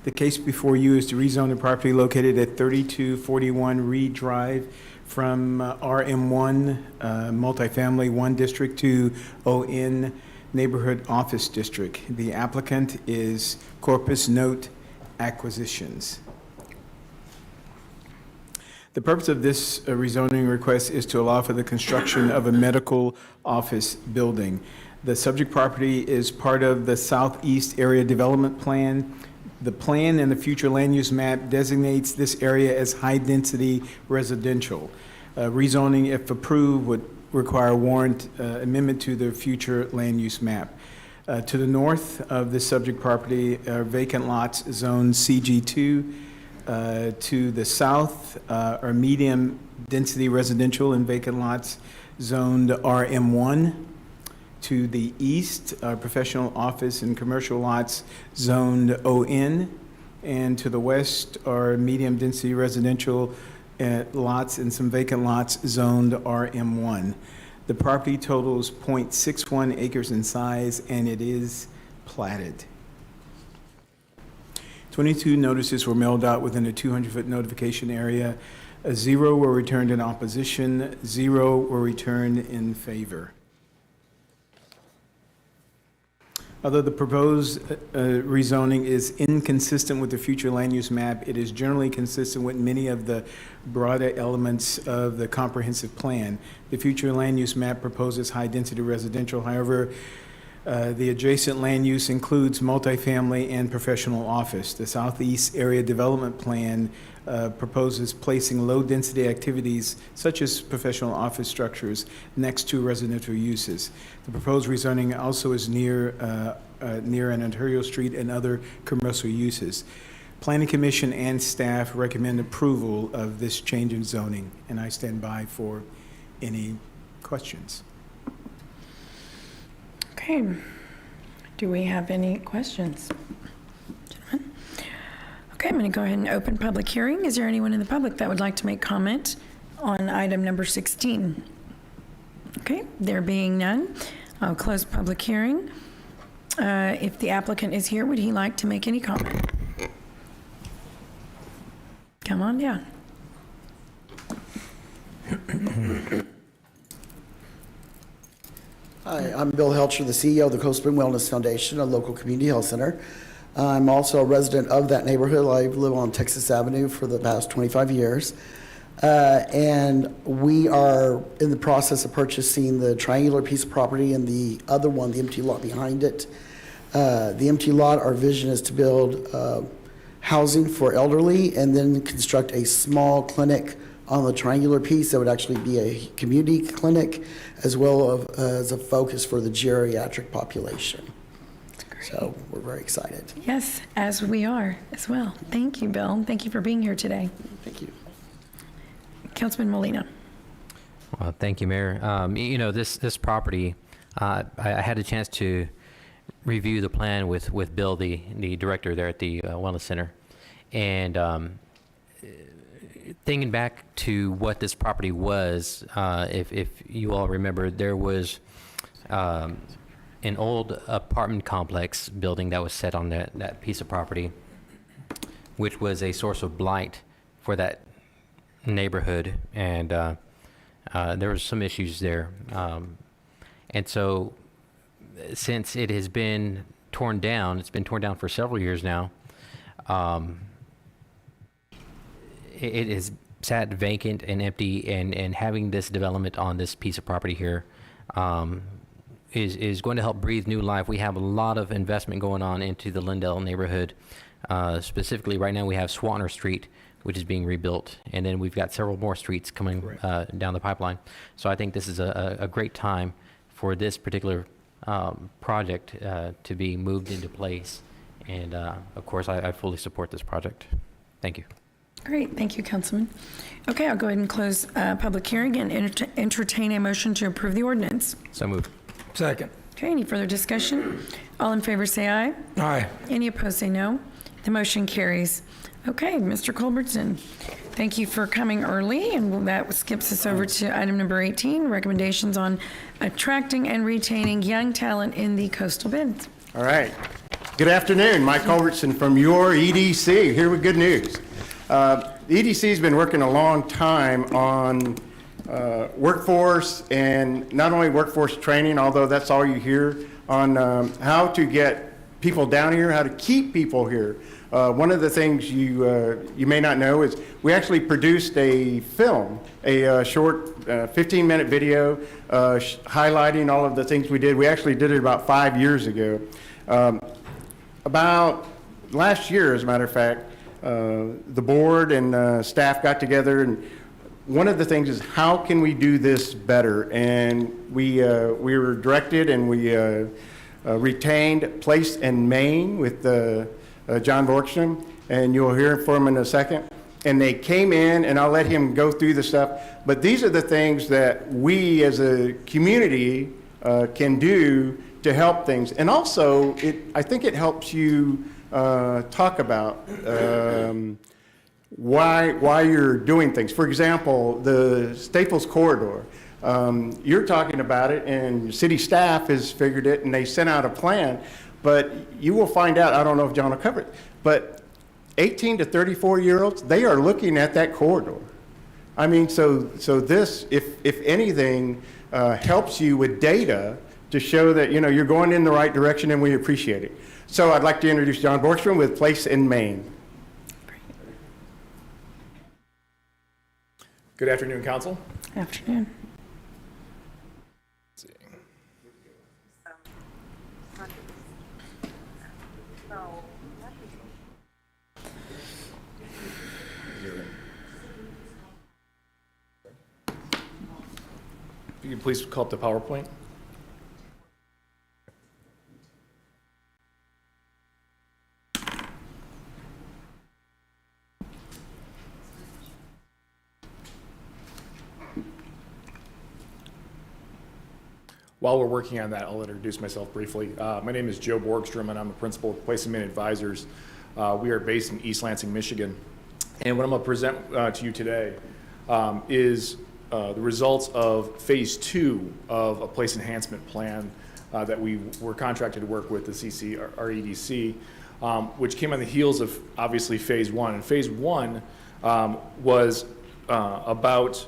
The case before you is to rezone the property located at 3241 Reed Drive from RM1 Multifamily 1 District to ON Neighborhood Office District. The applicant is Corpus Note Acquisitions. The purpose of this rezoning request is to allow for the construction of a medical office building. The subject property is part of the Southeast Area Development Plan. The plan and the future land use map designates this area as high-density residential. Rezoning, if approved, would require a warrant amendment to the future land use map. To the north of this subject property are vacant lots zoned CG2. To the south are medium-density residential and vacant lots zoned RM1. To the east are professional office and commercial lots zoned ON. And to the west are medium-density residential lots and some vacant lots zoned RM1. The property totals .61 acres in size, and it is platted. 22 notices were mailed out within a 200-foot notification area. 0 were returned in opposition, 0 were returned in favor. Although the proposed rezoning is inconsistent with the future land use map, it is generally consistent with many of the broader elements of the comprehensive plan. The future land use map proposes high-density residential. However, the adjacent land use includes multifamily and professional office. The Southeast Area Development Plan proposes placing low-density activities such as professional office structures next to residential uses. The proposed rezoning also is near an Ontario Street and other commercial uses. Planning Commission and staff recommend approval of this change in zoning, and I stand by for any questions. Okay. Do we have any questions? Gentlemen? Okay, I'm going to go ahead and open public hearing. Is there anyone in the public that would like to make comment on item number 16? Okay, there being none, I'll close public hearing. If the applicant is here, would he like to make any comment? Come on down. Hi, I'm Bill Helcher, the CEO of the Coast Spring Wellness Foundation, a local community health center. I'm also a resident of that neighborhood. I live on Texas Avenue for the past 25 years. And we are in the process of purchasing the triangular piece of property and the other one, the empty lot behind it. The empty lot, our vision is to build housing for elderly and then construct a small clinic on the triangular piece that would actually be a community clinic as well as a focus for the geriatric population. So we're very excited. Yes, as we are as well. Thank you, Bill. Thank you for being here today. Thank you. Councilman Molina. Well, thank you, Mayor. You know, this property, I had a chance to review the plan with Bill, the director there at the Wellness Center. And thinking back to what this property was, if you all remember, there was an old apartment complex building that was set on that piece of property, which was a source of blight for that neighborhood, and there was some issues there. And so since it has been torn down, it's been torn down for several years now, it is sat vacant and empty, and having this development on this piece of property here is going to help breathe new life. We have a lot of investment going on into the Lindell neighborhood. Specifically, right now we have Swanner Street, which is being rebuilt, and then we've got several more streets coming down the pipeline. So I think this is a great time for this particular project to be moved into place. And of course, I fully support this project. Thank you. Great, thank you, Councilman. Okay, I'll go ahead and close public hearing and entertain a motion to approve the ordinance. So moved. Second. Okay, any further discussion? All in favor say aye. Aye. Any opposed say no. The motion carries. Okay, Mr. Culbertson, thank you for coming early, and that skips us over to item number 18, recommendations on attracting and retaining young talent in the coastal bend. All right. Good afternoon. Mike Culbertson from your EDC, here with good news. The EDC's been working a long time on workforce, and not only workforce training, although that's all you hear, on how to get people down here, how to keep people here. One of the things you may not know is we actually produced a film, a short 15-minute video highlighting all of the things we did. We actually did it about 5 years ago. About last year, as a matter of fact, the board and staff got together, and one of the things is how can we do this better? And we were directed, and we retained Place and Main with John Borgstrom, and you'll hear from him in a second. And they came in, and I'll let him go through the stuff, but these are the things that we as a community can do to help things. And also, I think it helps you talk about why you're doing things. For example, the Staples Corridor. You're talking about it, and city staff has figured it, and they sent out a plan. But you will find out, I don't know if John will cover it, but 18 to 34-year-olds, they are looking at that corridor. I mean, so this, if anything, helps you with data to show that, you're going in the right direction, and we appreciate it. So I'd like to introduce John Borgstrom with Place in Maine. Good afternoon, Council. Afternoon. If you could please call up the PowerPoint. While we're working on that, I'll introduce myself briefly. My name is Joe Borgstrom, and I'm a principal of Place and Main Advisors. We are based in East Lansing, Michigan. And what I'm going to present to you today is the results of phase 2 of a place enhancement plan that we were contracted to work with the CC, our EDC, which came on the heels of obviously phase 1. And phase 1 was about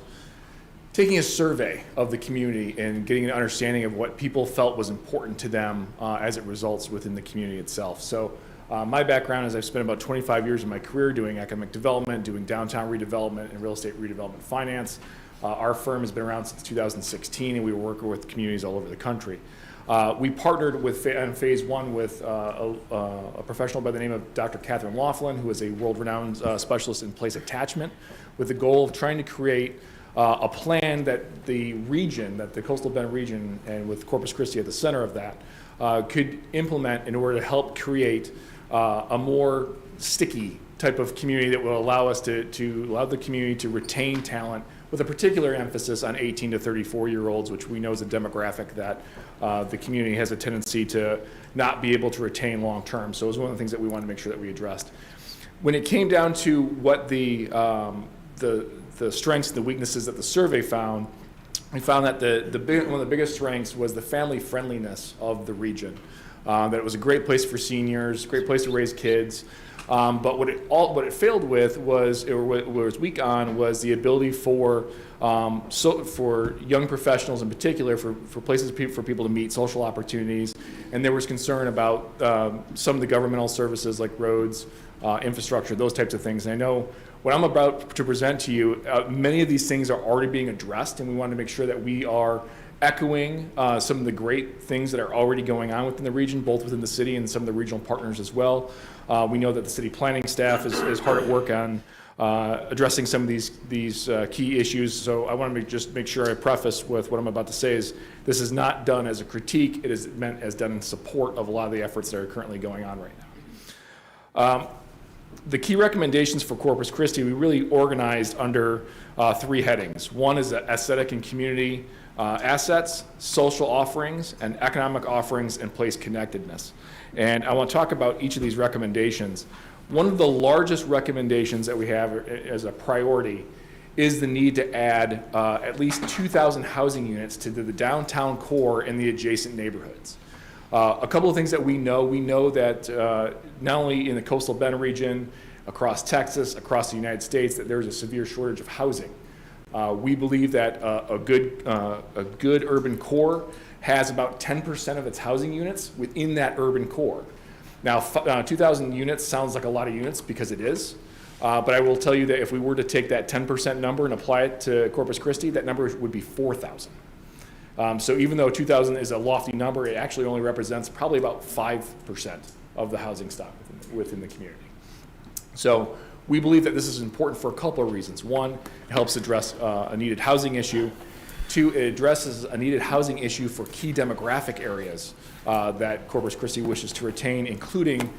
taking a survey of the community and getting an understanding of what people felt was important to them as it results within the community itself. So my background is I've spent about 25 years of my career doing economic development, doing downtown redevelopment and real estate redevelopment finance. Our firm has been around since 2016, and we were working with communities all over the country. We partnered with on phase 1 with a professional by the name of Dr. Catherine Laughlin, who is a world-renowned specialist in place attachment, with the goal of trying to create a plan that the region, that the Coastal Bend region, and with Corpus Christi at the center of that, could implement in order to help create a more sticky type of community that will allow us to allow the community to retain talent, with a particular emphasis on 18 to 34-year-olds, which we know is a demographic that the community has a tendency to not be able to retain long-term. So it was one of the things that we wanted to make sure that we addressed. When it came down to what the strengths and the weaknesses that the survey found, we found that one of the biggest strengths was the family friendliness of the region. That it was a great place for seniors, great place to raise kids. But what it failed with was, or what it was weak on, was the ability for young professionals in particular, for places for people to meet, social opportunities. And there was concern about some of the governmental services like roads, infrastructure, those types of things. And I know what I'm about to present to you, many of these things are already being addressed, and we want to make sure that we are echoing some of the great things that are already going on within the region, both within the city and some of the regional partners as well. We know that the city planning staff is hard at work on addressing some of these key issues. So I want to just make sure I preface with what I'm about to say is this is not done as a critique. It is meant as done in support of a lot of the efforts that are currently going on right now. The key recommendations for Corpus Christi, we really organized under 3 headings. One is aesthetic and community assets, social offerings, and economic offerings and place connectedness. And I want to talk about each of these recommendations. One of the largest recommendations that we have as a priority is the need to add at least 2,000 housing units to the downtown core and the adjacent neighborhoods. A couple of things that we know that not only in the Coastal Bend region, across Texas, across the United States, that there's a severe shortage of housing. We believe that a good urban core has about 10% of its housing units within that urban core. Now, 2,000 units sounds like a lot of units because it is, but I will tell you that if we were to take that 10% number and apply it to Corpus Christi, that number would be 4,000. So even though 2,000 is a lofty number, it actually only represents probably about 5% of the housing stock within the community. So we believe that this is important for a couple of reasons. One, it helps address a needed housing issue. Two, it addresses a needed housing issue for key demographic areas that Corpus Christi wishes to retain, including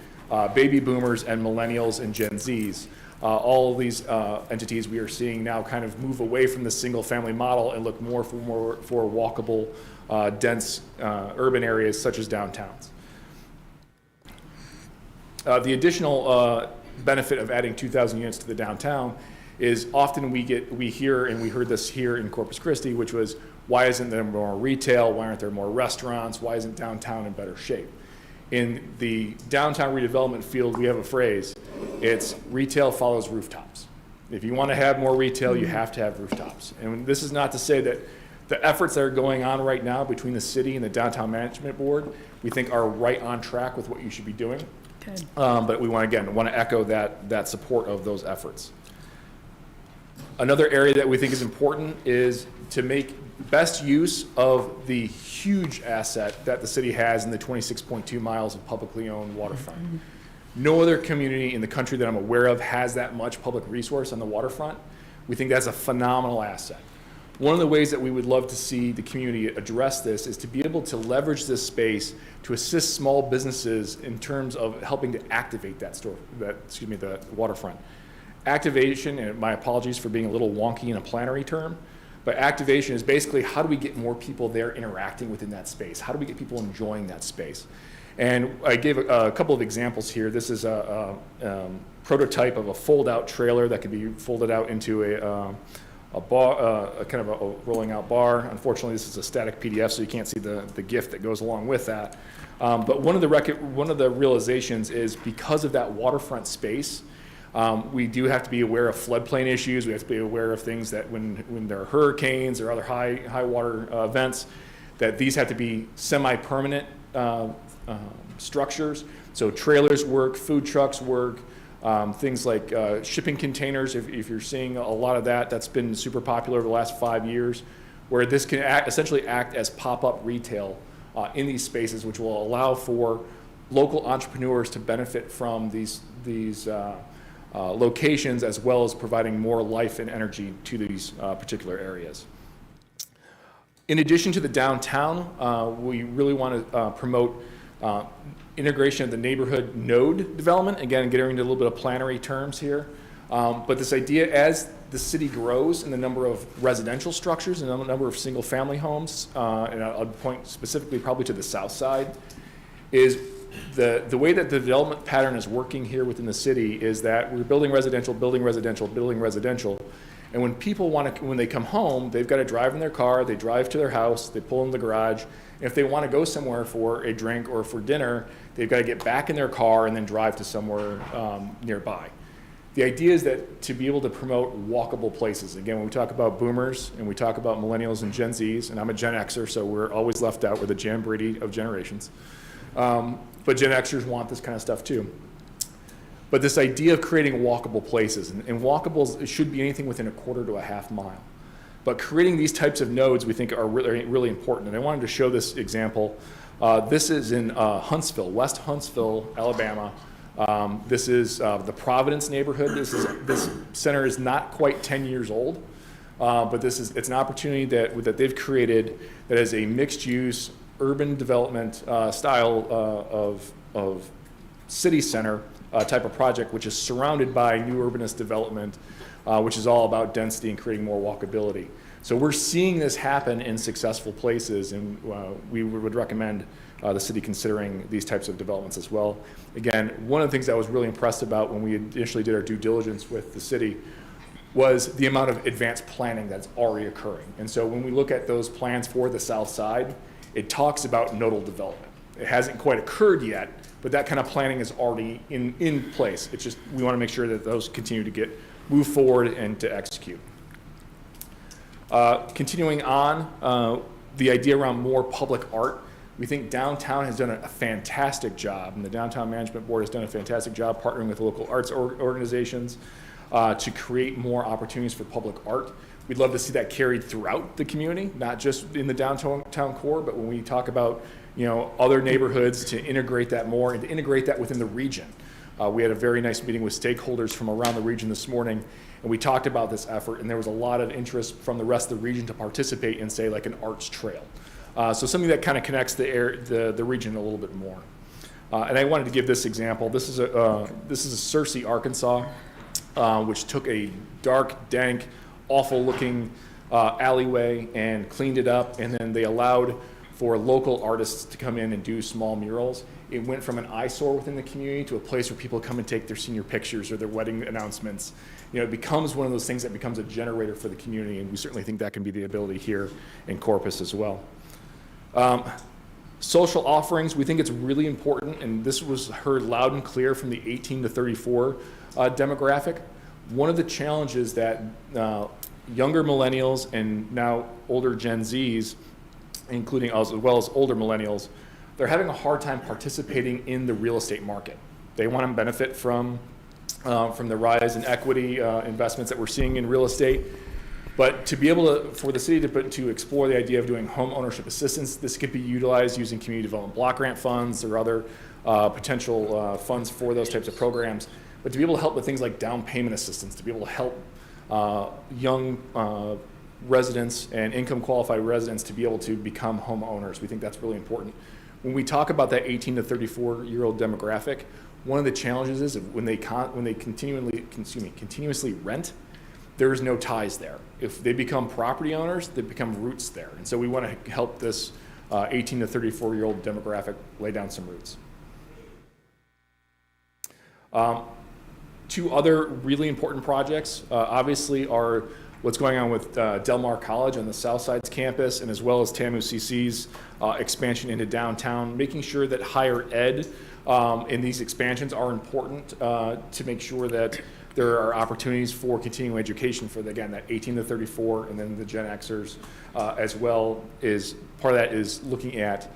baby boomers and millennials and Gen Zs. All of these entities we are seeing now kind of move away from the single-family model and look more for walkable, dense urban areas such as downtowns. The additional benefit of adding 2,000 units to the downtown is often we hear, and we heard this here in Corpus Christi, which was, why isn't there more retail? Why aren't there more restaurants? Why isn't downtown in better shape? In the downtown redevelopment field, we have a phrase, it's retail follows rooftops. If you want to have more retail, you have to have rooftops. And this is not to say that the efforts that are going on right now between the city and the Downtown Management Board, we think are right on track with what you should be doing. Good. But we want to echo that support of those efforts. Another area that we think is important is to make best use of the huge asset that the city has in the 26.2 miles of publicly owned waterfront. No other community in the country that I'm aware of has that much public resource on the waterfront. We think that's a phenomenal asset. One of the ways that we would love to see the community address this is to be able to leverage this space to assist small businesses in terms of helping to activate the waterfront. Activation, and my apologies for being a little wonky in a planary term, but activation is basically how do we get more people there interacting within that space? How do we get people enjoying that space? And I gave a couple of examples here. This is a prototype of a fold-out trailer that can be folded out into a bar, kind of a rolling out bar. Unfortunately, this is a static PDF, so you can't see the GIF that goes along with that. But one of the realizations is because of that waterfront space, we do have to be aware of floodplain issues. We have to be aware of things that when there are hurricanes or other high water events, that these have to be semi-permanent structures. So trailers work, food trucks work, things like shipping containers. If you're seeing a lot of that, that's been super popular over the last 5 years, where this can essentially act as pop-up retail in these spaces, which will allow for local entrepreneurs to benefit from these locations, as well as providing more life and energy to these particular areas. In addition to the downtown, we really want to promote integration of the neighborhood node development. Again, getting into a little bit of planary terms here. But this idea, as the city grows in the number of residential structures and the number of single family homes, and I'll point specifically probably to the south side, is the way that the development pattern is working here within the city is that we're building residential, building residential, building residential. And when people when they come home, they've got to drive in their car, they drive to their house, they pull in the garage. And if they want to go somewhere for a drink or for dinner, they've got to get back in their car and then drive to somewhere nearby. The idea is that to be able to promote walkable places. Again, when we talk about boomers and we talk about millennials and Gen Zs, and I'm a Gen Xer, so we're always left out. We're the Jan Brady of generations. But Gen Xers want this kind of stuff too. But this idea of creating walkable places, and walkables, it should be anything within a quarter to a half mile. But creating these types of nodes we think are really, really important. And I wanted to show this example. This is in Huntsville, West Huntsville, Alabama. This is the Providence neighborhood. This center is not quite 10 years old, but it's an opportunity that they've created that is a mixed-use urban development style of city center type of project, which is surrounded by new urbanist development, which is all about density and creating more walkability. So we're seeing this happen in successful places, and we would recommend the city considering these types of developments as well. Again, one of the things I was really impressed about when we initially did our due diligence with the city was the amount of advanced planning that's already occurring. And so when we look at those plans for the south side, it talks about nodal development. It hasn't quite occurred yet, but that kind of planning is already in place. It's just we want to make sure that those continue to move forward and to execute. Continuing on, the idea around more public art. We think downtown has done a fantastic job, and the Downtown Management Board has done a fantastic job partnering with local arts organizations to create more opportunities for public art. We'd love to see that carried throughout the community, not just in the downtown core, but when we talk about other neighborhoods, to integrate that more and to integrate that within the region. We had a very nice meeting with stakeholders from around the region this morning, And we talked about this effort, and there was a lot of interest from the rest of the region to participate in, say, like an arts trail. So something that kind of connects the region a little bit more. And I wanted to give this example. This is Searcy, Arkansas, which took a dark, dank, awful-looking alleyway and cleaned it up, and then they allowed for local artists to come in and do small murals. It went from an eyesore within the community to a place where people come and take their senior pictures or their wedding announcements. You know, it becomes one of those things that becomes a generator for the community, and we certainly think that can be the ability here in Corpus as well. Social offerings, we think it's really important, and this was heard loud and clear from the 18 to 34 demographic. One of the challenges that younger millennials and now older Gen Zs, including as well as older millennials, they're having a hard time participating in the real estate market. They want to benefit from the rise in equity investments that we're seeing in real estate. But to be able to, for the city to explore the idea of doing home ownership assistance, this could be utilized using community development block grant funds or other potential funds for those types of programs. But to be able to help with things like down payment assistance, to be able to help young residents and income qualified residents to be able to become homeowners. We think that's really important. When we talk about that 18 to 34-year-old demographic, one of the challenges is when they continuously rent, there is no ties there. If they become property owners, they become roots there. And so we want to help this 18 to 34-year-old demographic lay down some roots. Two other really important projects, obviously, are what's going on with Del Mar College on the Southside's campus, and as well as TAMU CC's expansion into downtown, making sure that higher ed in these expansions are important to make sure that there are opportunities for continuing education for, again, that 18 to 34, and then the Gen Xers, as well as part of that is looking at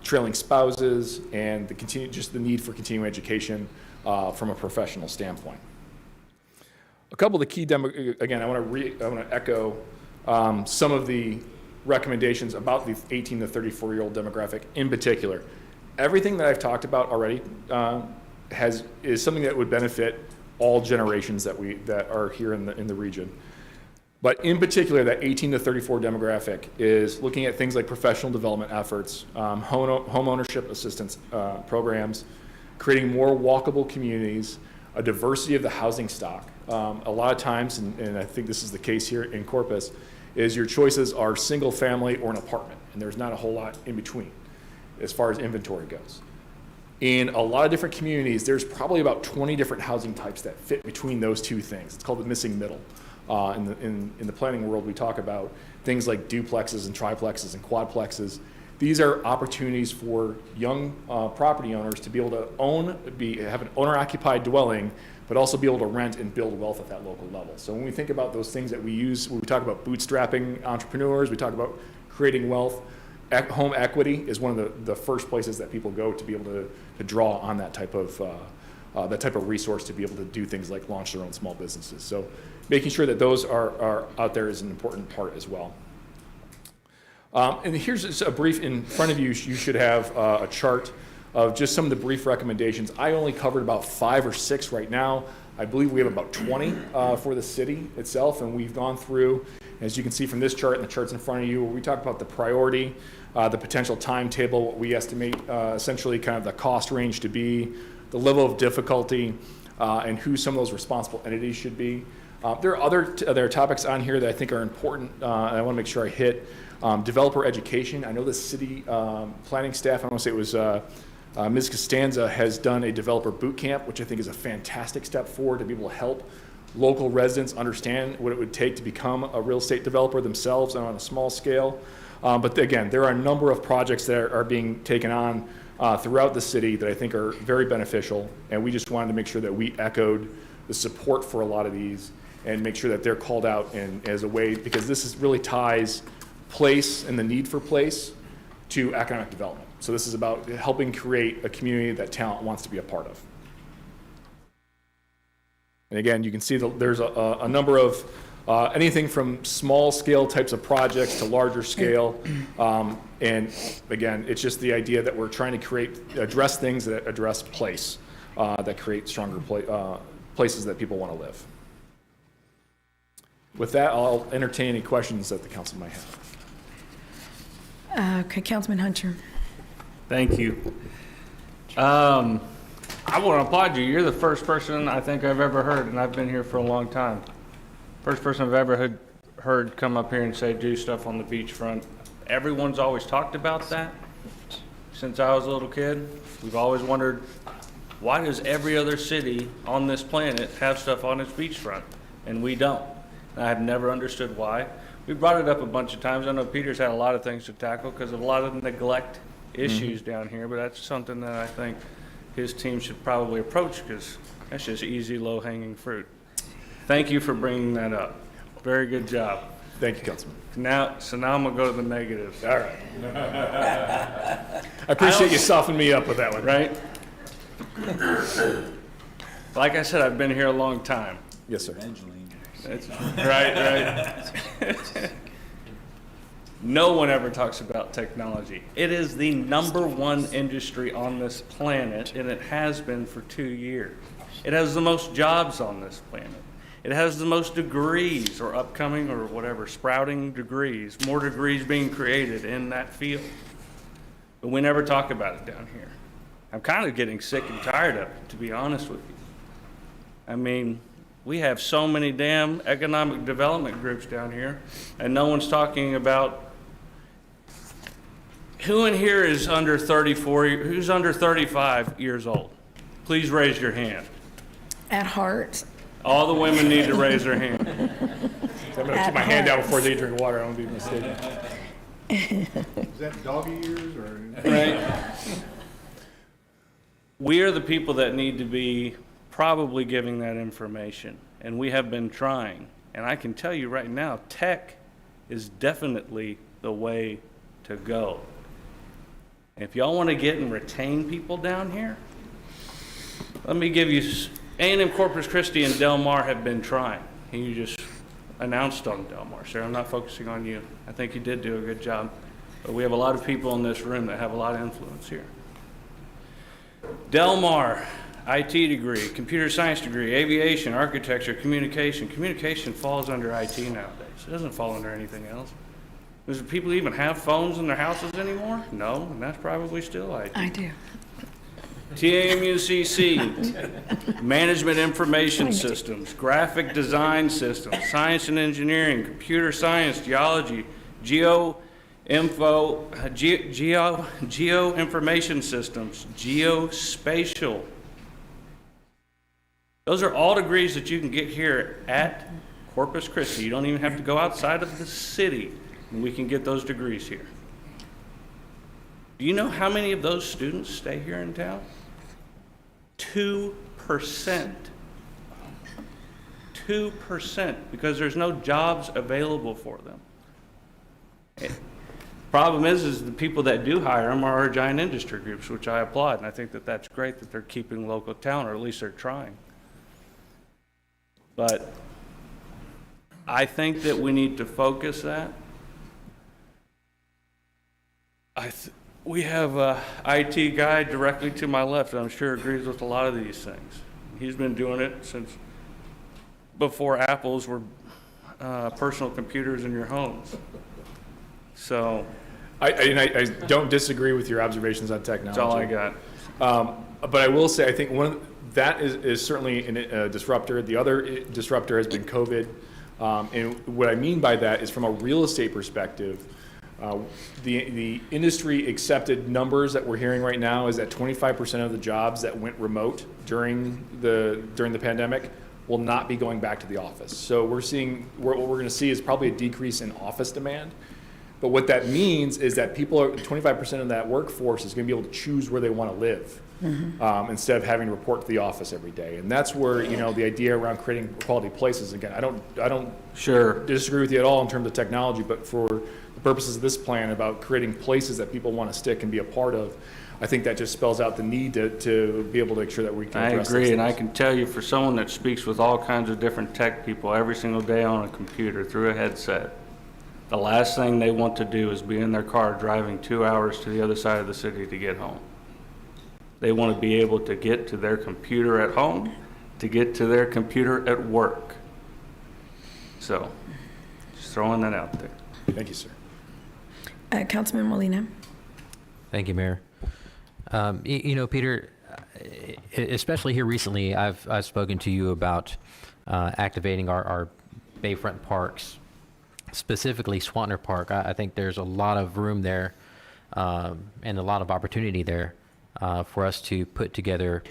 trailing spouses and just the need for continuing education from a professional standpoint. A couple of the key again, I want to echo some of the recommendations about the 18 to 34-year-old demographic in particular. Everything that I've talked about already is something that would benefit all generations that are here in the region. But in particular, that 18 to 34 demographic is looking at things like professional development efforts, home ownership assistance programs, creating more walkable communities, a diversity of the housing stock. A lot of times, and I think this is the case here in Corpus, is your choices are single family or an apartment, and there's not a whole lot in between as far as inventory goes. In a lot of different communities, there's probably about 20 different housing types that fit between those two things. It's called the missing middle. In the planning world, we talk about things like duplexes and triplexes and quadplexes. These are opportunities for young property owners to be able to have an owner-occupied dwelling, but also be able to rent and build wealth at that local level. So when we think about those things that we use, when we talk about bootstrapping entrepreneurs, we talk about creating wealth, home equity is one of the first places that people go to be able to draw on that type of resource to be able to do things like launch their own small businesses. So making sure that those are out there is an important part as well. And here's just a brief, in front of you, you should have a chart of just some of the brief recommendations. I only covered about 5 or 6 right now. I believe we have about 20 for the city itself, and we've gone through, as you can see from this chart and the charts in front of you, where we talk about the priority, the potential timetable, what we estimate essentially kind of the cost range to be, the level of difficulty, and who some of those responsible entities should be. There are other topics on here that I think are important, and I want to make sure I hit. Developer education. I know the city planning staff, I want to say it was Ms. Costanza, has done a developer boot camp, which I think is a fantastic step forward to be able to help local residents understand what it would take to become a real estate developer themselves and on a small scale. But again, there are a number of projects that are being taken on throughout the city that I think are very beneficial, and we just wanted to make sure that we echoed the support for a lot of these and make sure that they're called out as a way, because this really ties place and the need for place to economic development. So this is about helping create a community that talent wants to be a part of. And again, you can see there's a number of anything from small scale types of projects to larger scale. And again, it's just the idea that we're trying to address things that address place, that create stronger places that people want to live. With that, I'll entertain any questions that the council might have. Okay, Councilman Hunter. Thank you. I want to applaud you. You're the first person I think I've ever heard, and I've been here for a long time. First person I've ever heard come up here and say do stuff on the beachfront. Everyone's always talked about that since I was a little kid. We've always wondered, why does every other city on this planet have stuff on its beachfront and we don't? And I have never understood why. We brought it up a bunch of times. I know Peter's had a lot of things to tackle because of a lot of neglect issues down here, but that's something that I think his team should probably approach because that's just easy, low-hanging fruit. Thank you for bringing that up. Very good job. Thank you, Councilman. Now I'm gonna go to the negatives. All right. I appreciate you softening me up with that one. Right? Like I said, I've been here a long time. Yes, sir. That's right. No one ever talks about technology. It is the #1 industry on this planet, and it has been for 2 years. It has the most jobs on this planet. It has the most degrees, or upcoming, or whatever, sprouting degrees, more degrees being created in that field. But we never talk about it down here. I'm kind of getting sick and tired of it, to be honest with you. I mean, we have so many damn economic development groups down here, and no one's talking about who in here is under 34, who's under 35 years old? Please raise your hand. At heart. All the women need to raise their hand. So I'm going to keep my hand out before they drink water. I don't be mistaken. Is that doggy ears or? Right? We are the people that need to be probably giving that information, and we have been trying. And I can tell you right now, tech is definitely the way to go. If y'all want to get and retain people down here, let me give you, A&M Corpus Christi and Del Mar have been trying. And you just announced on Del Mar, sir. I'm not focusing on you. I think you did do a good job. But we have a lot of people in this room that have a lot of influence here. Del Mar, IT degree, computer science degree, aviation, architecture, communication. Communication falls under IT nowadays. It doesn't fall under anything else. Does people even have phones in their houses anymore? No, and that's probably still IT. I do. TAMUCC, Management Information Systems, Graphic Design Systems, Science and Engineering, Computer Science, Geology, Geo-Information Systems, Geospatial. Those are all degrees that you can get here at Corpus Christi. You don't even have to go outside of the city, and we can get those degrees here. Do you know how many of those students stay here in town? 2%. 2%, because there's no jobs available for them. Problem is the people that do hire them are our giant industry groups, which I applaud, and I think that that's great that they're keeping local talent, or at least they're trying. But I think that we need to focus that. We have an IT guy directly to my left, and I'm sure agrees with a lot of these things. He's been doing it since before Apples were personal computers in your homes. So I don't disagree with your observations on technology. That's all I got. But I will say, I think that is certainly a disruptor. The other disruptor has been COVID. And what I mean by that is from a real estate perspective, the industry accepted numbers that we're hearing right now is that 25% of the jobs that went remote during the pandemic will not be going back to the office. So what we're going to see is probably a decrease in office demand. But what that means is that 25% of that workforce is going to be able to choose where they want to live, instead of having to report to the office every day. And that's where, the idea around creating quality places, again, I don't disagree with you at all in terms of technology, but for the purposes of this plan about creating places that people want to stick and be a part of, I think that just spells out the need to be able to make sure that we can address I agree, those and I things. can tell you, for someone that speaks with all kinds of different tech people every single day on a computer through a headset, the last thing they want to do is be in their car driving 2 hours to the other side of the city to get home. They want to be able to get to their computer at home, to get to their computer at work. So, just throwing that out there. Thank you, sir. Councilman Molina. Thank you, Mayor. You know, Peter, especially here recently, I've spoken to you about activating our bayfront parks, specifically Swantner Park. I think there's a lot of room there and a lot of opportunity there for us to put together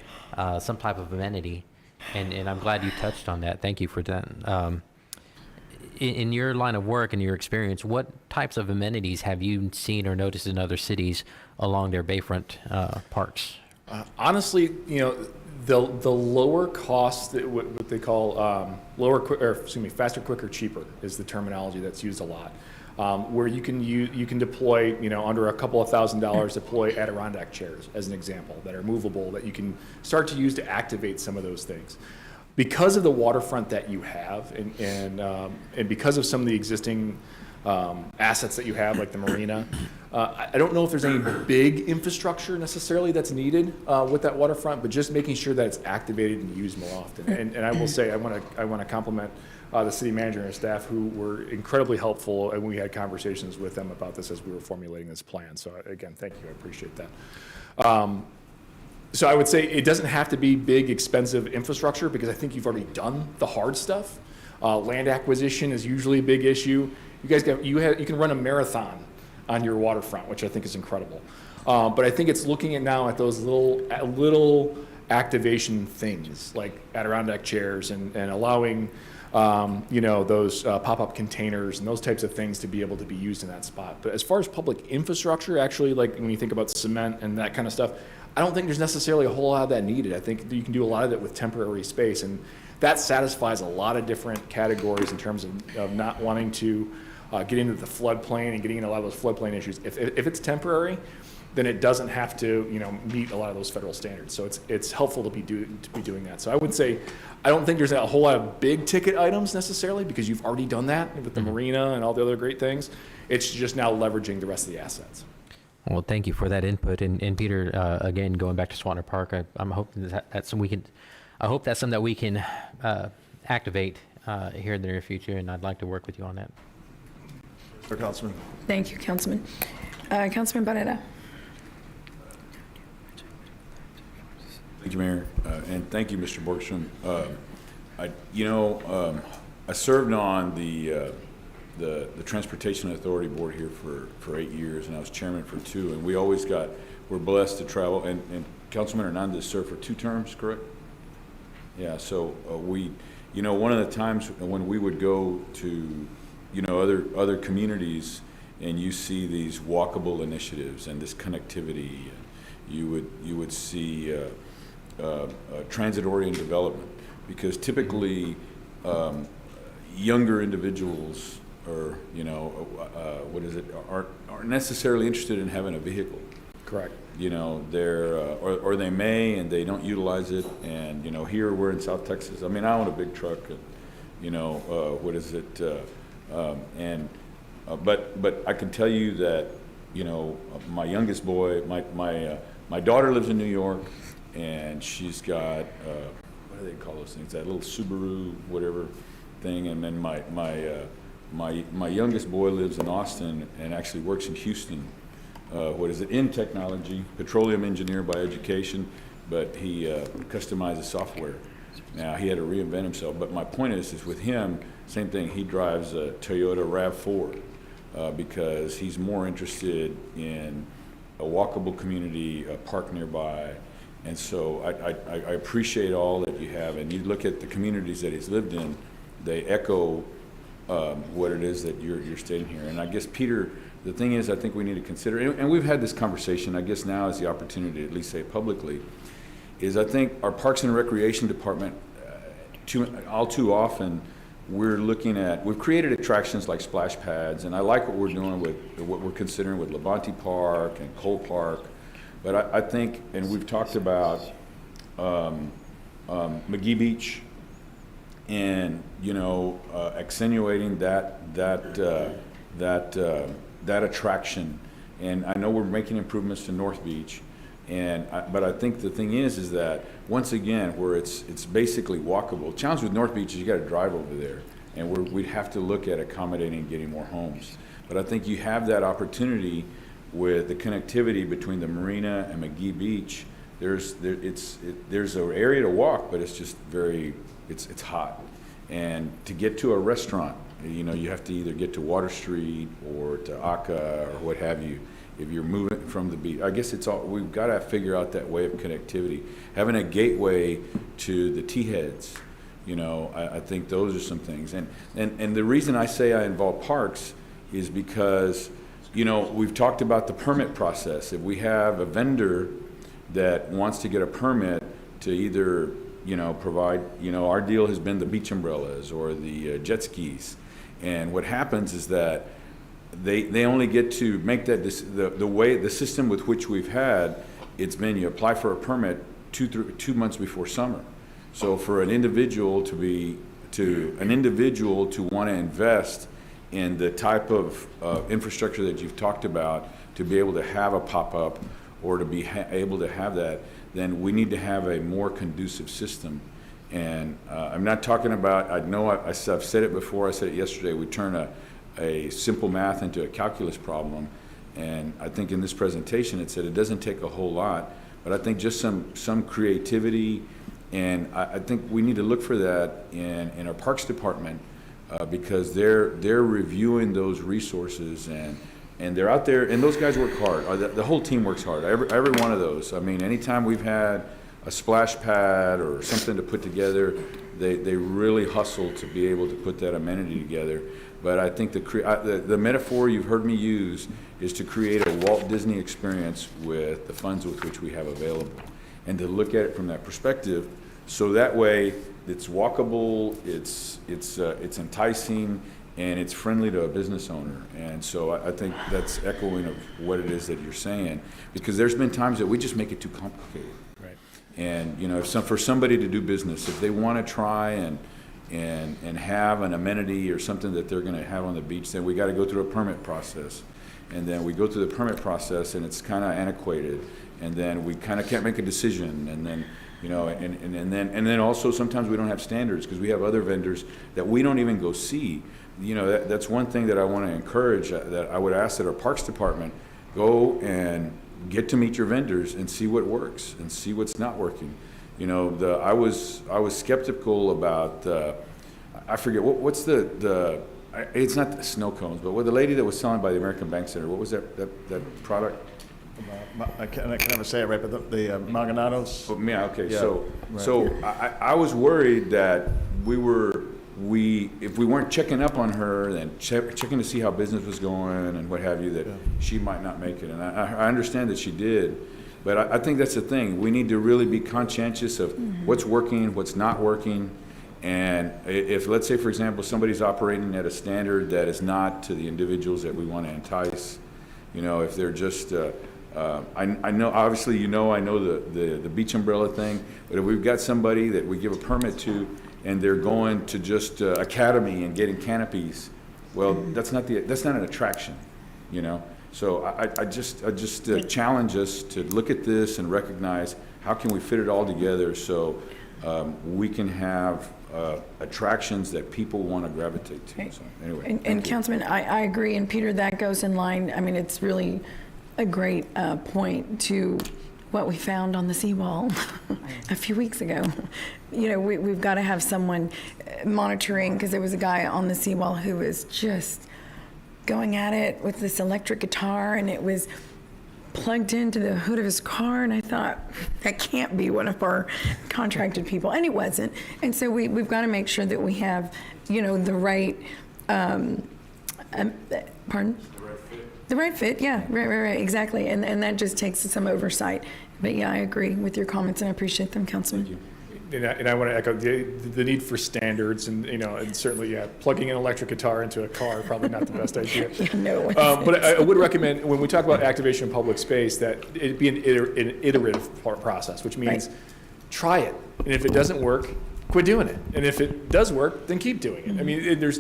some type of amenity, and I'm glad you touched on that. Thank you for that. In your line of work and your experience, what types of amenities have you seen or noticed in other cities along their bayfront parks? Honestly, you know, the lower cost, what they call faster, quicker, cheaper is the terminology that's used a lot. Where you can deploy, you know, under a couple of $1,000s, deploy Adirondack chairs as an example that are movable that you can start to use to activate some of those things. Because of the waterfront that you have, and because of some of the existing assets that you have, like the marina, I don't know if there's any big infrastructure necessarily that's needed with that waterfront, but just making sure that it's activated and used more often. And I will say, I want to compliment the city manager and his staff, who were incredibly helpful, and we had conversations with them about this as we were formulating this plan. So again, thank you, I appreciate that. So I would say it doesn't have to be big, expensive infrastructure, because I think you've already done the hard stuff. Land acquisition is usually a big issue. You can run a marathon on your waterfront, which I think is incredible. But I think it's looking at now at those little activation things like Adirondack chairs and allowing you know, those pop-up containers and those types of things to be able to be used in that spot. But as far as public infrastructure, actually, like when you think about cement and that kind of stuff, I don't think there's necessarily a whole lot of that needed. I think you can do a lot of it with temporary space, and that satisfies a lot of different categories in terms of not wanting to get into the floodplain and getting into a lot of those floodplain issues. If it's temporary, then it doesn't have to, you know, meet a lot of those federal standards. So it's helpful to be doing that. So I would say, I don't think there's a whole lot of big ticket items necessarily, because you've already done that with the marina and all the other great things. It's just now leveraging the rest of the assets. Well, thank you for that input. And Peter, again, going back to Swantner Park, I'm hoping that's something we can. I hope that's something that we can activate here in the near future, and I'd like to work with you on that. Sir, Councilman. Thank you, Councilman. Councilman Barrera. Thank you, Mayor, and thank you, Mr. Borgstrom. I served on the Transportation Authority Board here for 8 years, and I was chairman for 2. And we're blessed to travel. And Councilman Hernandez served for 2 terms, correct? Yeah. So one of the times when we would go to, you know, other communities, and you see these walkable initiatives and this connectivity, you would see transit-oriented development, because typically younger individuals aren't necessarily interested in having a vehicle. Correct. You know, they're or they may, and they don't utilize it. And you know, here we're in South Texas. I mean, I own a big truck, and you know, but I can tell you that, you know, my youngest boy, my daughter lives in New York, and she's got what do they call those things? That little Subaru whatever thing. And then my youngest boy lives in Austin and actually works in Houston. In technology, petroleum engineer by education, but he customizes software. Now, he had to reinvent himself, but my point is with him, same thing, he drives a Toyota RAV4 because he's more interested in a walkable community, a park nearby. And so I appreciate all that you have, and you look at the communities that he's lived in, they echo what it is that you're stating here. And I guess, Peter, the thing is, I think we need to consider, and we've had this conversation, I guess now is the opportunity to at least say it publicly, is I think our Parks and Recreation Department, all too often, we've created attractions like splash pads, and I like what we're doing with, what we're considering with Labonte Park and Cole Park, but I think, and we've talked about McGee Beach, and, you know, accentuating that attraction. And I know we're making improvements to North Beach, but I think the thing is that once again, where it's basically walkable. The challenge with North Beach is you got to drive over there, and we'd have to look at accommodating and getting more homes. But I think you have that opportunity with the connectivity between the marina and McGee Beach. There's an area to walk, but it's just it's hot. And to get to a restaurant, you know, you have to either get to Water Street or to Aka or what have you. If you're moving from the beach, I guess we've got to figure out that way of connectivity. Having a gateway to the T-heads, you know, I think those are some things. And the reason I say I involve parks is because, you know, we've talked about the permit process. If we have a vendor that wants to get a permit to either, you know, provide, you know, our deal has been the beach umbrellas or the jet skis. And what happens is that they only get to make that, the system with which we've had, it's been you apply for a permit 2 months before summer. So for an individual to want to invest in the type of infrastructure that you've talked about, to be able to have a pop-up or to be able to have that, then we need to have a more conducive system. And I'm not talking about, I know I've said it before, I said it yesterday, we turn a simple math into a calculus problem. And I think in this presentation it said it doesn't take a whole lot, but I think just some creativity, and I think we need to look for that in our Parks Department, because they're reviewing those resources, and they're out there, and those guys work hard. The whole team works hard, every one of those. I mean, anytime we've had a splash pad or something to put together, they really hustle to be able to put that amenity together. But I think the metaphor you've heard me use is to create a Walt Disney experience with the funds with which we have available, and to look at it from that perspective, so that way it's walkable, it's enticing, and it's friendly to a business owner. And so I think that's echoing of what it is that you're saying, because there's been times that we just make it too complicated. Right. And you know, for somebody to do business, if they want to try and have an amenity or something that they're going to have on the beach, then we got to go through a permit process. And then we go through the permit process, and it's kind of antiquated. And then we kind of can't make a decision. And then, you know, and then also sometimes we don't have standards because we have other vendors that we don't even go see. You know, that's one thing that I want to encourage, that I would ask that our Parks Department go and get to meet your vendors and see what works and see what's not working. You know, I was skeptical about, I forget, what's it's not the snow cones, but what the lady that was selling by the American Bank Center, what was that product? I can never say it right, but the Maganados? Oh, yeah, okay, Yeah, so, right. so I was worried that if we weren't checking up on her and checking to see how business was going and what have you, that she might not make it. And I understand that she did, but I think that's the thing. We need to really be conscientious of what's working, what's not working. And if, let's say, for example, somebody's operating at a standard that is not to the individuals that we want to entice, you know, if they're just, I know, obviously, you know, I know the beach umbrella thing, but if we've got somebody that we give a permit to and they're going to just Academy and getting canopies, well, that's not an attraction, you know. So I just challenge us to look at this and recognize how can we fit it all together so we can have attractions that people want to gravitate to. So anyway, And Councilman, I agree, and Peter, that goes in line. I mean, it's really a great point to what we found on the seawall a few weeks ago. You know, we've got to have someone monitoring, because there was a guy on the seawall who was just going at it with this electric guitar, and it was plugged into the hood of his car, and I thought, that can't be one of our contracted people, and it wasn't. And so we've got to make sure that we have, you know, the right, pardon? The right fit, yeah, right, exactly. And that just takes some oversight. But yeah, I agree with your comments, and I appreciate them, Councilman. And I want to echo the need for standards, and you know, and certainly, yeah, plugging an electric guitar into a car probably not the best idea. Yeah, no. But I would recommend, when we talk about activation in public space, that it be an iterative process, which means try it, and if it doesn't work, quit doing it, and if it does work, then keep doing it. I mean, there's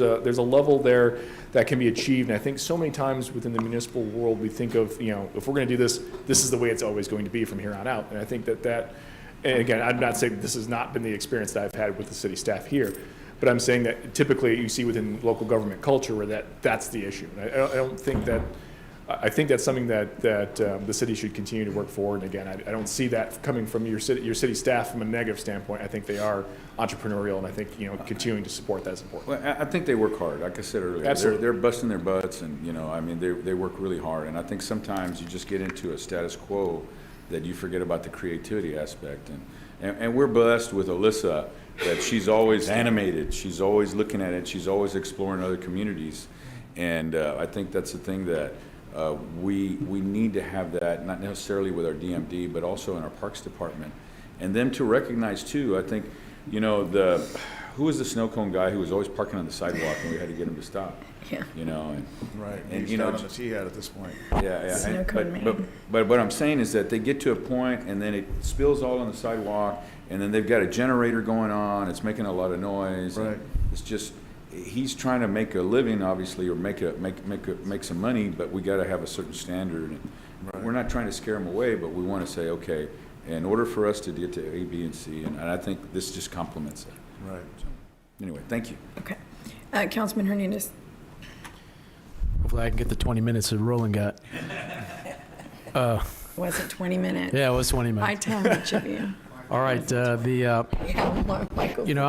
a level there that can be achieved, and I think so many times within the municipal world we think of, you know, if we're going to do this, this is the way it's always going to be from here on out. And I think that. And again, I'm not saying this has not been the experience that I've had with the city staff here, But I'm saying that typically you see within local government culture where that's the issue. And I don't think that, I think that's something that the city should continue to work forward. And again, I don't see that coming from your city staff from a negative standpoint. I think they are entrepreneurial, and I think, continuing to support that is important. Well, I think they work hard, like I said earlier. Absolutely. They're busting their butts, and, I mean, they work really hard. And I think sometimes you just get into a status quo that you forget about the creativity aspect. And we're blessed with Alyssa, that she's always animated. She's always looking at it. She's always exploring other communities. And I think that's the thing that we need to have, that not necessarily with our DMD, but also in our Parks Department. And then to recognize too, I think, who was the snow cone guy who was always parking on the sidewalk and we had to get him to stop? Yeah. Right, and he's down on the T-head at this point. Yeah. Snow cone man. But what I'm saying is that they get to a point and then it spills all on the sidewalk, and then they've got a generator going on. It's making a lot of noise. Right. It's just, he's trying to make a living, obviously, or make some money, but we got to have a certain standard. And Right. we're not trying to scare them away, but we want to say, okay, in order for us to get to A, B, and C, and I think this just complements it. Right. So, anyway, thank you. Okay. Councilman Hernandez. Hopefully I can get the 20 minutes of Roland got. Was it 20 minutes? Yeah, it was 20 I minutes. tell each of you. All right, I'm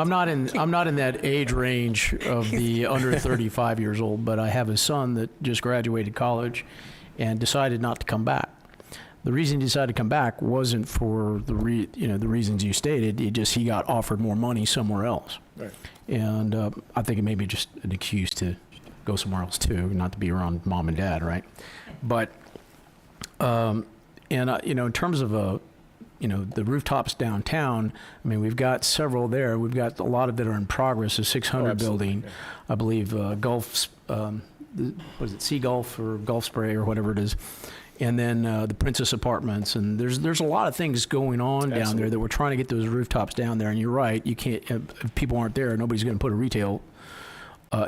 not in that age range of the under 35 years old, but I have a son that just graduated college and decided not to come back. The reason he decided to come back wasn't for the reasons you stated. He got offered more money somewhere else. Right. And I think it may be just an excuse to go somewhere else too, not to be around mom and dad, right? But in terms of the rooftops downtown, I mean, we've got several there. We've got a lot of that are in progress. The 600 building, yeah. I believe, Gulf's, was it Sea Gulf or Gulf Spray or whatever it is, and then the Princess Apartments, and there's a lot of things going on down there that we're trying to get those rooftops down there. And you're right, you can't, if people aren't there, nobody's going to put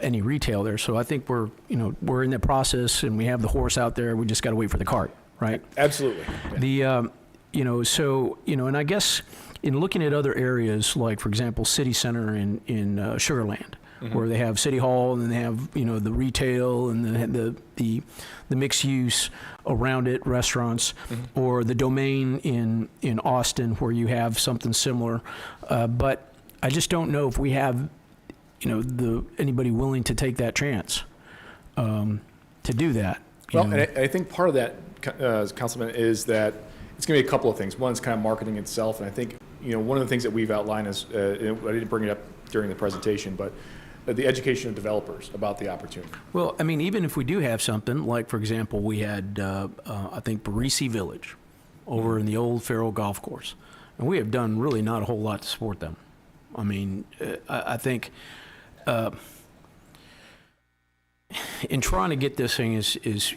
any retail there. So I think we're in that process, and we have the horse out there. We just got to wait for the cart, right? Absolutely. Yeah. And I guess in looking at other areas, like for example, City Center in Sugar Land, where they have City Hall and then they have the retail and then the mixed use around it, restaurants, or the Domain in Austin, where you have something similar. But I just don't know if we have anybody willing to take that chance to do that. And I think part of that, Councilman, is that it's going to be a couple of things. One is kind of marketing itself, and I think one of the things that we've outlined is I didn't bring it up during the presentation, but the education of developers about the opportunity. Well, I mean, even if we do have something like, for example, we had I think Barisi Village over in the old Farrell Golf Course, and we have done really not a whole lot to support them. I mean, I think in trying to get this thing is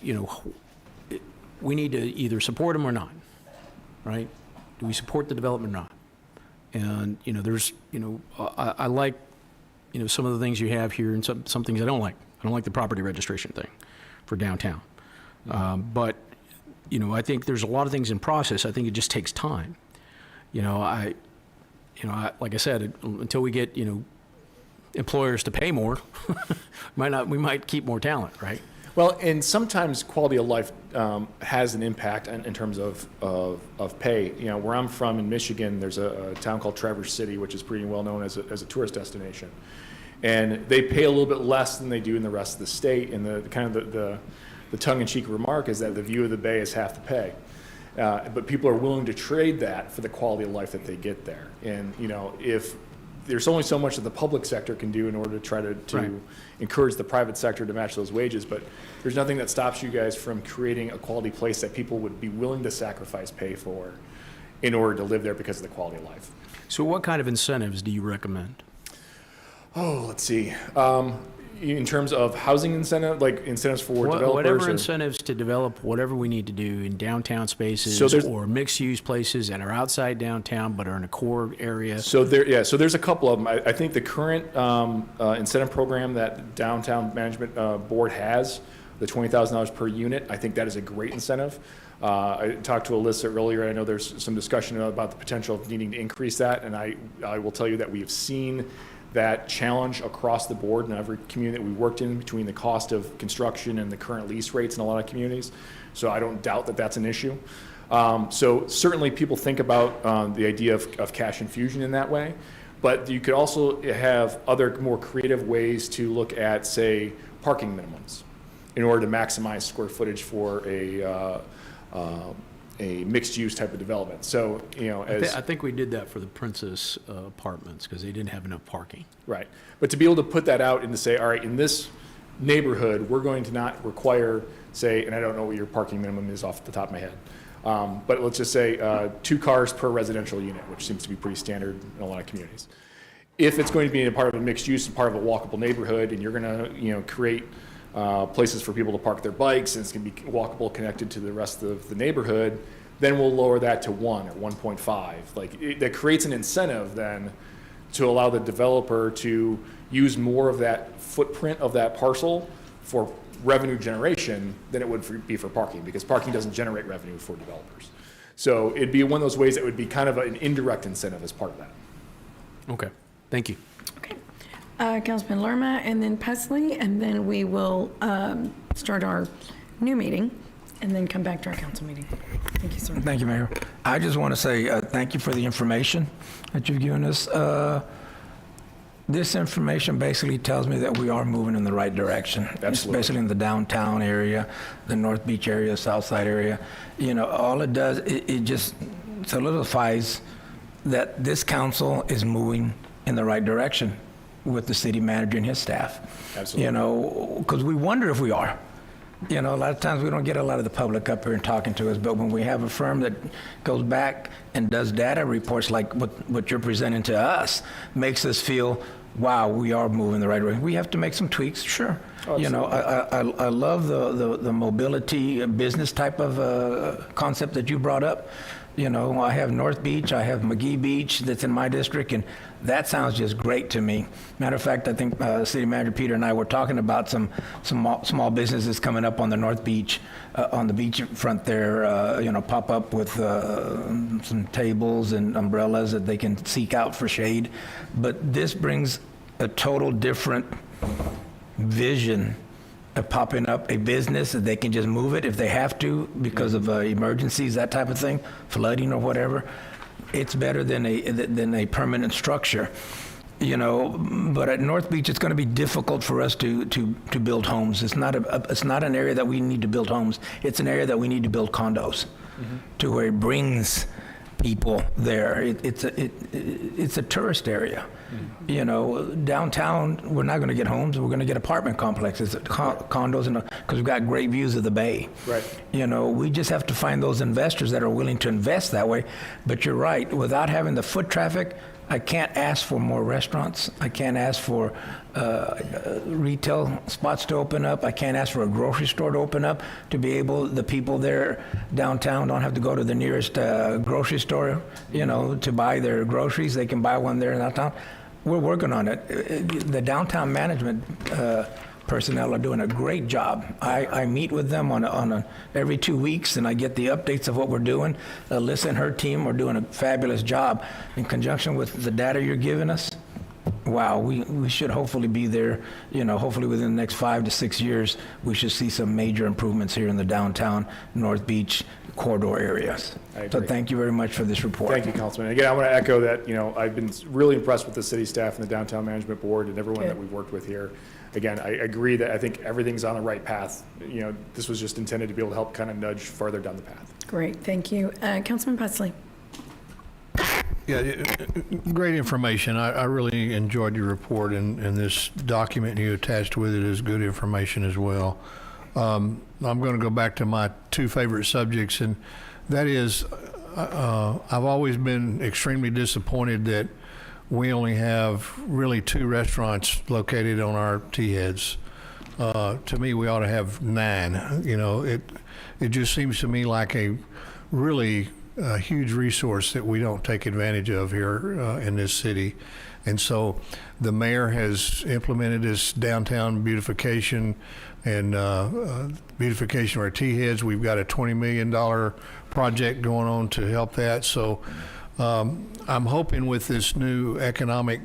we need to either support them or not, right? Do we support the development or not? And there's I like some of the things you have here, and some things I don't like. I don't like the property registration thing for downtown. But I think there's a lot of things in process. I think it just takes time. Like I said, until we get employers to pay more, we might keep more talent, right? Well, and sometimes quality of life has an impact in terms of pay. Where I'm from in Michigan, there's a town called Traverse City, which is pretty well known as a tourist destination. And they pay a little bit less than they do in the rest of the state. And the tongue-in-cheek remark is that the view of the bay is half the pay. But people are willing to trade that for the quality of life that they get there. And, if there's only so much that the public sector can do in order to try to Right. encourage the private sector to match those wages, but there's nothing that stops you guys from creating a quality place that people would be willing to sacrifice pay for in order to live there because of the quality of life. So what kind of incentives do you recommend? Oh, let's see. In terms of housing incentive, like incentives for developers? Whatever or- incentives to develop whatever we need to do in downtown spaces or mixed-use places that are outside downtown but are in a core area. So there's a couple of them. I think the current incentive program that Downtown Management Board has, the $20,000 per unit, I think that is a great incentive. I talked to Alyssa earlier. I know there's some discussion about the potential of needing to increase that, and I will tell you that we have seen that challenge across the board in every community that we worked in between the cost of construction and the current lease rates in a lot of communities. So I don't doubt that that's an issue. So certainly people think about the idea of cash infusion in that way, but you could also have other more creative ways to look at, say, parking minimums in order to maximize square footage for a mixed-use type of development. So, you know, I think we did that for the Princess Apartments because they didn't have enough parking. Right. But to be able to put that out and to say, all right, in this neighborhood, we're going to not require, say, and I don't know what your parking minimum is off the top of my head, but let's just say 2 cars per residential unit, which seems to be pretty standard in a lot of communities. If it's going to be a part of a mixed use and part of a walkable neighborhood, and you're going to, you know, create places for people to park their bikes, and it's going to be walkable, connected to the rest of the neighborhood, then we'll lower that to 1 or 1.5. Like that creates an incentive then to allow the developer to use more of that footprint of that parcel for revenue generation than it would be for parking, because parking doesn't generate revenue for developers. So it'd be one of those ways that would be kind of an indirect incentive as part of that. Okay, thank you. Councilman Lerma, and then Pesley, and then we will start our new meeting, and then come back to our council meeting. Thank you, sir. Thank you, Mayor. I just want to say thank you for the information that you've given us. This information basically tells me that we are moving in the right direction. Absolutely. Especially in the downtown area, the North Beach area, South Side area. You know, all it does, it just solidifies that this council is moving in the right direction with the city manager and his staff. Absolutely. You know, because we wonder if we are. You know, a lot of times we don't get a lot of the public up here and talking to us, but when we have a firm that goes back and does data reports like what you're presenting to us, makes us feel, wow, we are moving the right way. We have to make some tweaks, sure. Oh, you know, I love the mobility business type of concept that you brought up. You know, I have North Beach, I have McGee Beach that's in my district, and that sounds just great to me. Matter of fact, I think City Manager Peter and I were talking about some small businesses coming up on the North Beach, on the beach front there, you know, pop up with some tables and umbrellas that they can seek out for shade. But this brings a total different vision of popping up a business that they can just move it if they have to because of emergencies, that type of thing, flooding or whatever. It's better than a permanent structure, you know. But at North Beach, it's going to be difficult for us to build homes. It's not an area that we need to build homes. It's an area that we need to build condos, to where it brings people there. It's a tourist area. You know, downtown, we're not going to get homes. We're going to get apartment complexes, condos, because we've got great views of the bay. Right. You know, we just have to find those investors that are willing to invest that way. But you're right. Without having the foot traffic, I can't ask for more restaurants. I can't ask for retail spots to open up. I can't ask for a grocery store to open up to be able, the people there downtown don't have to go to the nearest grocery store, you know, to buy their groceries. They can buy one there in downtown. We're working on it. The downtown management personnel are doing a great job. I meet with them on every 2 weeks, and I get the updates of what we're doing. Alyssa and her team are doing a fabulous job in conjunction with the data you're giving us. Wow, we should hopefully be there, you know, hopefully within the next 5 to 6 years, we should see some major improvements here in the downtown North Beach corridor areas. So thank you very much for this report. Thank you, Councilman. Again, I want to echo that, you know, I've been really impressed with the city staff and the downtown management board and everyone that we've worked with here. Again, I agree that I think everything's on the right path. You know, this was just intended to be able to help kind of nudge farther down the path. Great, thank you. Councilman Pesley. Yeah, great information. I really enjoyed your report, and this document you attached with it is good information as well. I'm going to go back to my 2 favorite subjects, and that is I've always been extremely disappointed that we only have really 2 restaurants located on our T-heads. To me, we ought to have 9. You know, it just seems to me like a really huge resource that we don't take advantage of here in this city. And so the mayor has implemented this downtown beautification and beautification of our T-heads. We've got a $20 million project going on to help that. So I'm hoping with this new economic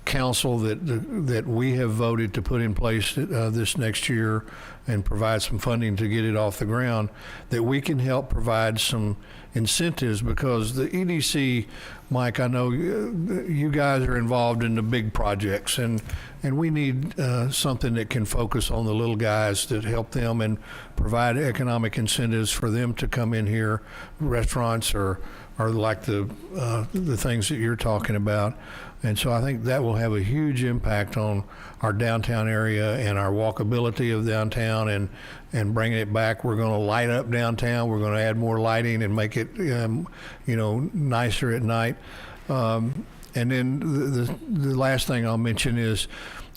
council that we have voted to put in place this next year and provide some funding to get it off the ground, that we can help provide some incentives, because the EDC, Mike, I know you guys are involved in the big projects, and we need something that can focus on the little guys, that help them and provide economic incentives for them to come in here, restaurants or like the things that you're talking about. And so I think that will have a huge impact on our downtown area and our walkability of downtown, and bringing it back. We're going to light up downtown. We're going to add more lighting and make it, nicer at night. And then the last thing I'll mention is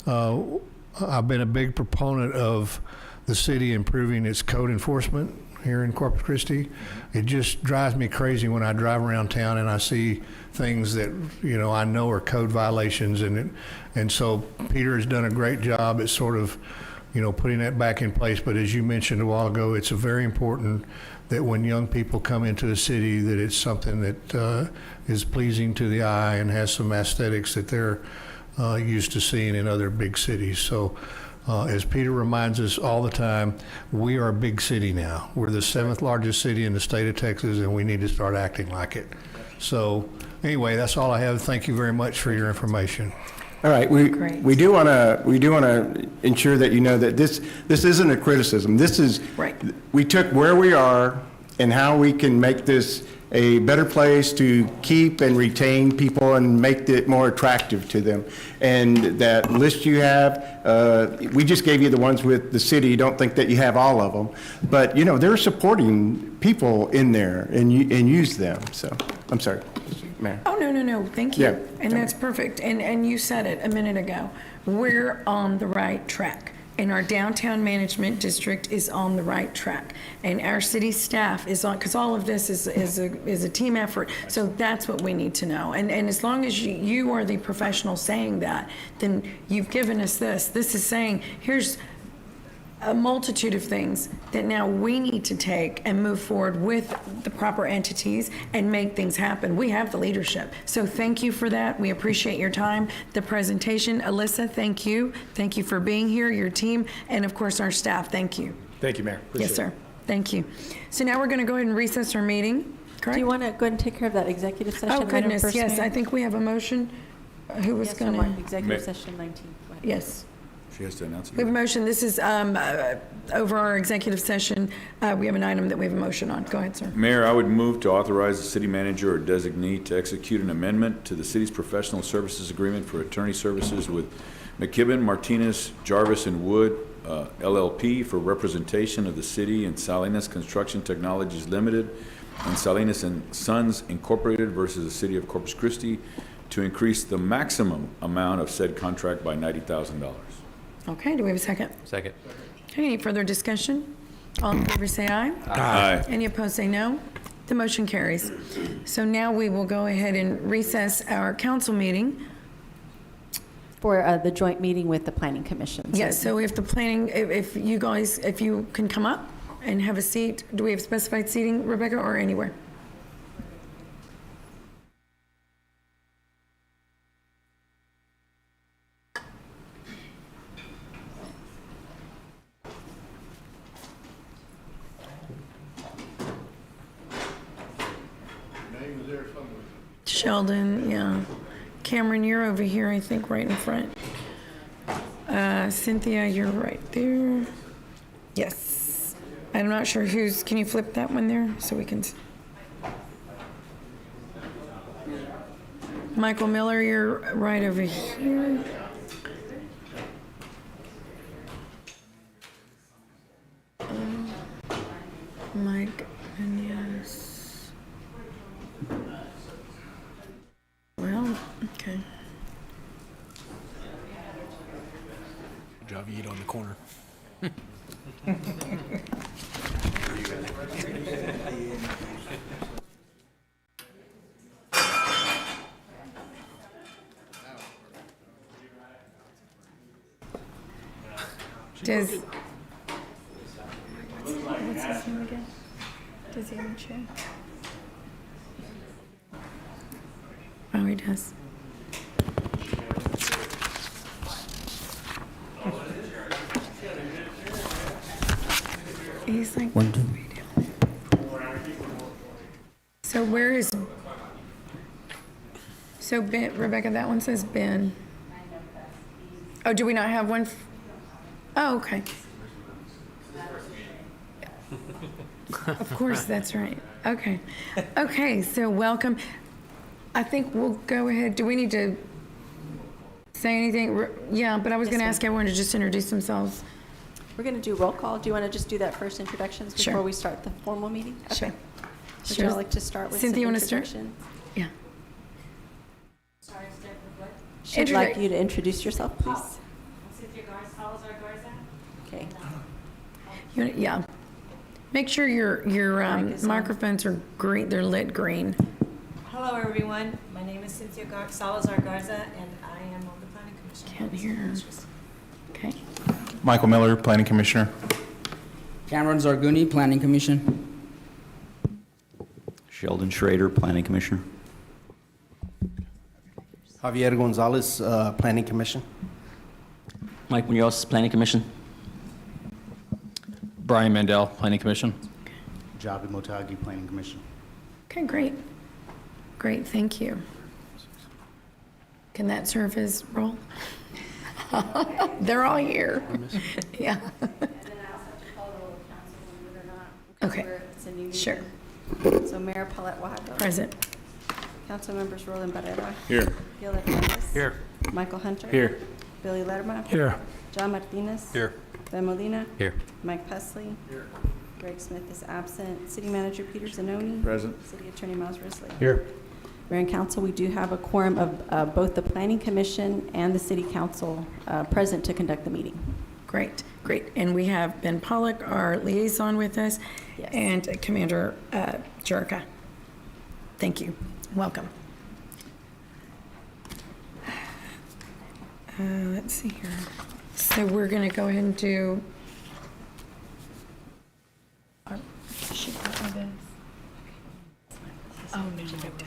I've been a big proponent of the city improving its code enforcement here in Corpus Christi. It just drives me crazy when I drive around town and I see things that I know are code violations, and so Peter has done a great job at sort of putting that back in place. But as you mentioned a while ago, it's very important that when young people come into the city, that it's something that is pleasing to the eye and has some aesthetics that they're used to seeing in other big cities. So as Peter reminds us all the time, we are a big city now. We're the 7th largest city in the state of Texas, and we need to start acting like it. So anyway, that's all I have. Thank you very much for your information. All right, we do want to ensure that you know that this isn't a criticism. This is right. We took where we are and how we can make this a better place to keep and retain people and make it more attractive to them. And that list you have, we just gave you the ones with the city. Don't think that you have all of them, but they're supporting people in there and use them. So I'm sorry, Mayor. Oh, no, thank you. Yeah. And that's perfect. And you said it a minute ago. We're on the right track. And our downtown management district is on the right track. And our city staff is on, because all of this is a team effort. So that's what we need to know. And as long as you are the professional saying that, then you've given us this. This is saying, here's a multitude of things that now we need to take and move forward with the proper entities and make things happen. We have the leadership. So thank you for that. We appreciate your time, the presentation. Alyssa, thank you. Thank you for being here, your team, and of course our staff. Thank you. Thank you, Mayor. Appreciate Yes, sir. Thank you. So now we're going to go ahead and recess our meeting, correct? Do you want to go ahead and take care of that executive session? Oh, item goodness, first, yes. Mayor? I think we have a motion. Who was Yes, going Mark, to? executive session 19. Go ahead. Yes. She has to announce it. We have a motion. This is over our executive session. We have an item that we have a motion on. Go ahead, sir. Mayor, I would move to authorize the city manager or designee to execute an amendment to the city's professional services agreement for attorney services with McKibben, Martinez, Jarvis, and Wood, LLP, for representation of the city and Salinas Construction Technologies Limited and Salinas and Sons Incorporated versus the city of Corpus Christi, to increase the maximum amount of said contract by $90,000. Okay, do we have a second? Second. Okay, any further discussion? All in favor say aye. Aye. Any opposed say no. The motion carries. So now we will go ahead and recess our council meeting. For the joint meeting with the Planning Commission. Yes, so if the planning, if you guys, if you can come up and have a seat, do we have specified seating, Rebecca, or anywhere? Sheldon, yeah. Cameron, you're over here, I think, right in front. Cynthia, you're right there. Yes. I'm not sure who's, can you flip that one there so we can? Michael Miller, you're right over here. Mike, and yes. Well, okay. Good job, you eat on the corner. Does, what's his name again? Does he have a chair? Oh, he does. looks like. 1, 2. So where is, so Ben, Rebecca, that one says Ben. Oh, do we not have one? Oh, okay. Of course, that's right. Okay. Okay, so welcome. I think we'll go ahead. Do we need to say anything? Yeah, but I was Yes, going to ma'am. ask everyone to just introduce themselves. We're going to do roll call. Do you want to just do that first introductions before Sure. we start the formal meeting? Sure. Okay. Would Sure. y'all like to start with Cynthia, you some want to start? introductions? Yeah. She'd like you to introduce yourself, please. Okay. Yeah. Make sure your Mic is on. microphones are green. They're lit green. Hello, everyone. My name is Cynthia Salazar Garza, and I am on the Planning Commission. Can't hear her. Okay. Michael Miller, Planning Commissioner. Cameron Zarguni, Planning Commission. Sheldon Schrader, Planning Commissioner. Javier Gonzalez, Planning Commission. Mike Munoz, Planning Commission. Brian Mandel, Planning Commission. Javi Motagi, Planning Commission. Okay, great. Great, thank you. Can that serve as roll? They're all here. Yeah. Okay. It's a new meeting. Sure. So Mayor Paulette Oaxaca. Present. Council members Roland Barrera. Here. Gil Hernandez. Here. Michael Hunter. Here. Billy Lerma. Here. John Martinez. Here. Ben Molina. Here. Mike Pesley. Here. Greg Smith is absent. City Manager Peter Zanoni. Present. City Attorney Miles Risley. Here. Mayor and Council, we do have a quorum of both the Planning Commission and the City Council present to conduct the meeting. Great, great. And we have Ben Pollock, our liaison with us, Yes. and Commander Jerka. Thank you. Welcome. Let's see here. So we're going to go ahead and do. Should I do this? Oh, no, no, don't.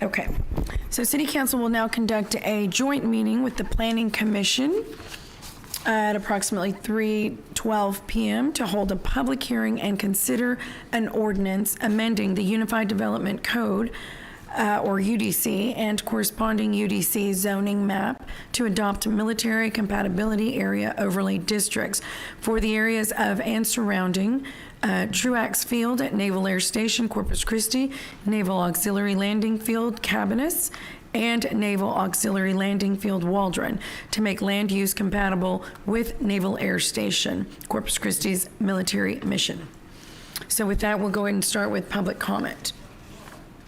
Okay, so City Council will now conduct a joint meeting with the Planning Commission at approximately 3:12 p.m. to hold a public hearing and consider an ordinance amending the Unified Development Code, or UDC, and corresponding UDC zoning map to adopt military compatibility area overlay districts for the areas of and surrounding Truax Field at Naval Air Station, Corpus Christi, Naval Auxiliary Landing Field, Cabinus, and Naval Auxiliary Landing Field, Waldron, to make land use compatible with Naval Air Station, Corpus Christi's military mission. So with that, we'll go ahead and start with public comment.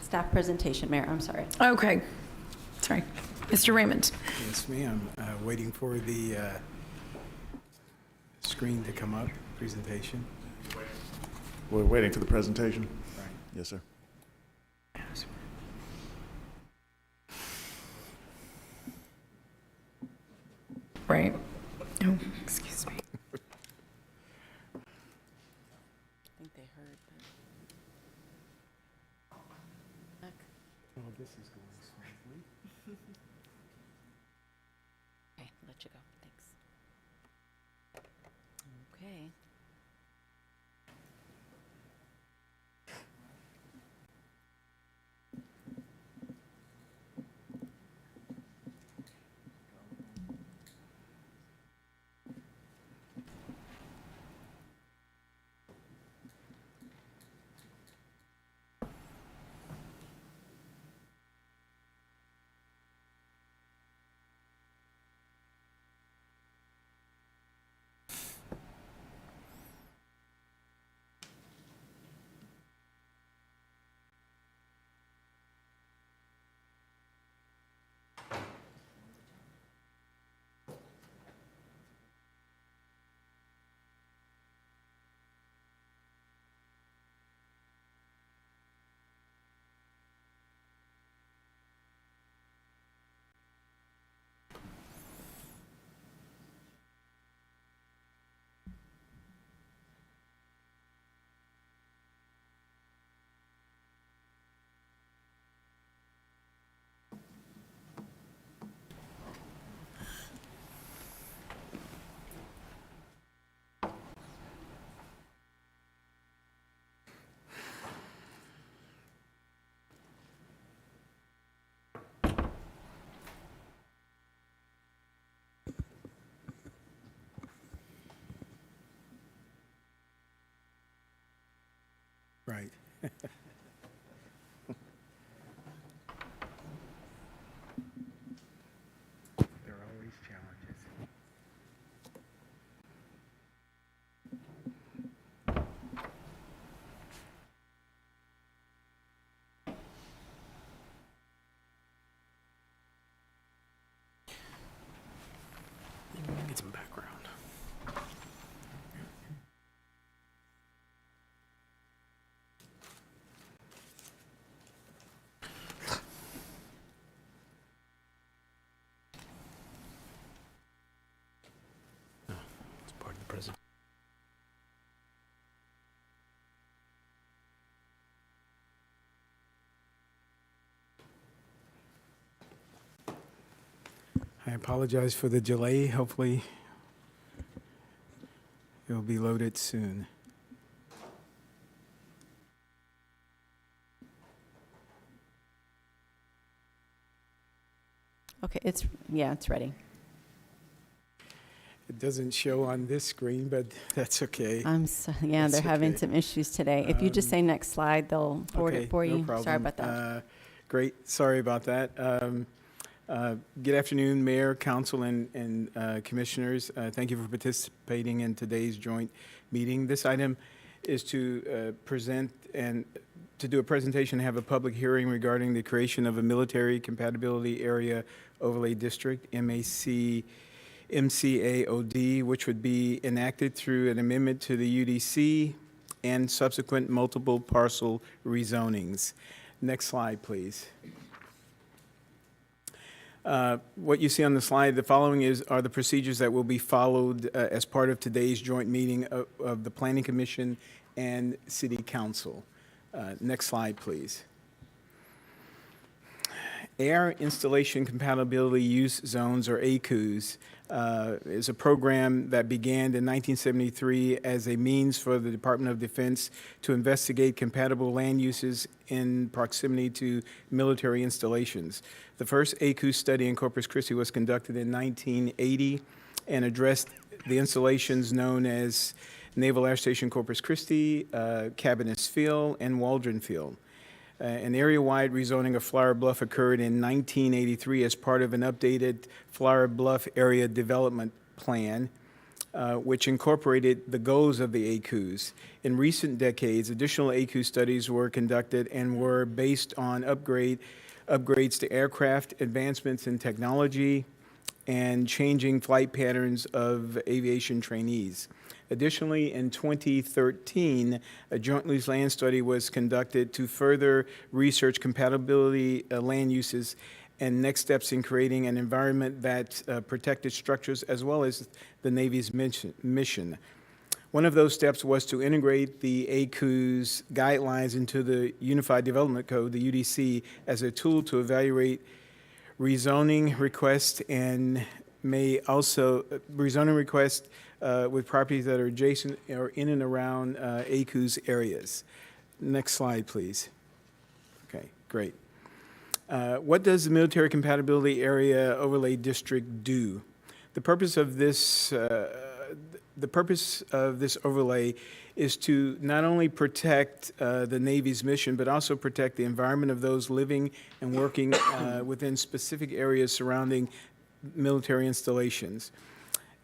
Staff presentation, Mayor, I'm sorry. Okay, sorry. Mr. Raymond. Yes, ma'am. Waiting for the screen to come up, presentation. We're waiting for the presentation. Right. Yes, sir. Right. Oh, excuse me. I think they heard. Oh, this is going smoothly. Okay, let you go, thanks. Okay. Right. There are always challenges. Get some background. It's part of the presentation. I apologize for the delay. Hopefully, it'll be loaded soon. Okay, it's ready. It doesn't show on this screen, but that's okay. They're That's having okay. some issues today. If you just say next slide, they'll forward Okay, it for no you. problem. Sorry about that. Great, sorry about that. Good afternoon, Mayor, Council, and Commissioners. Thank you for participating in today's joint meeting. This item is to present and to do a presentation and have a public hearing regarding the creation of a Military Compatibility Area Overlay District, MCAOD, which would be enacted through an amendment to the UDC and subsequent multiple parcel rezonings. Next slide, please. What you see on the slide, the following are the procedures that will be followed as part of today's joint meeting of the Planning Commission and City Council. Next slide, please. Air Installation Compatibility Use Zones, or ACUs, is a program that began in 1973 as a means for the Department of Defense to investigate compatible land uses in proximity to military installations. The first ACU study in Corpus Christi was conducted in 1980 and addressed the installations known as Naval Air Station Corpus Christi, Cabinets Field, and Waldron Field. An area-wide rezoning of Flower Bluff occurred in 1983 as part of an updated Flower Bluff Area Development Plan, which incorporated the goals of the ACUs. In recent decades, additional ACU studies were conducted and were based on upgrades to aircraft, advancements in technology, and changing flight patterns of aviation trainees. Additionally, in 2013, a joint lease land study was conducted to further research compatibility land uses and next steps in creating an environment that protected structures as well as the Navy's mission. One of those steps was to integrate the ACU's guidelines into the Unified Development Code, the UDC, as a tool to evaluate rezoning requests and may also rezoning requests with properties that are adjacent or in and around ACU's areas. Next slide, please. Okay, great. What does the Military Compatibility Area Overlay District do? The purpose of this overlay is to not only protect the Navy's mission, but also protect the environment of those living and working within specific areas surrounding military installations.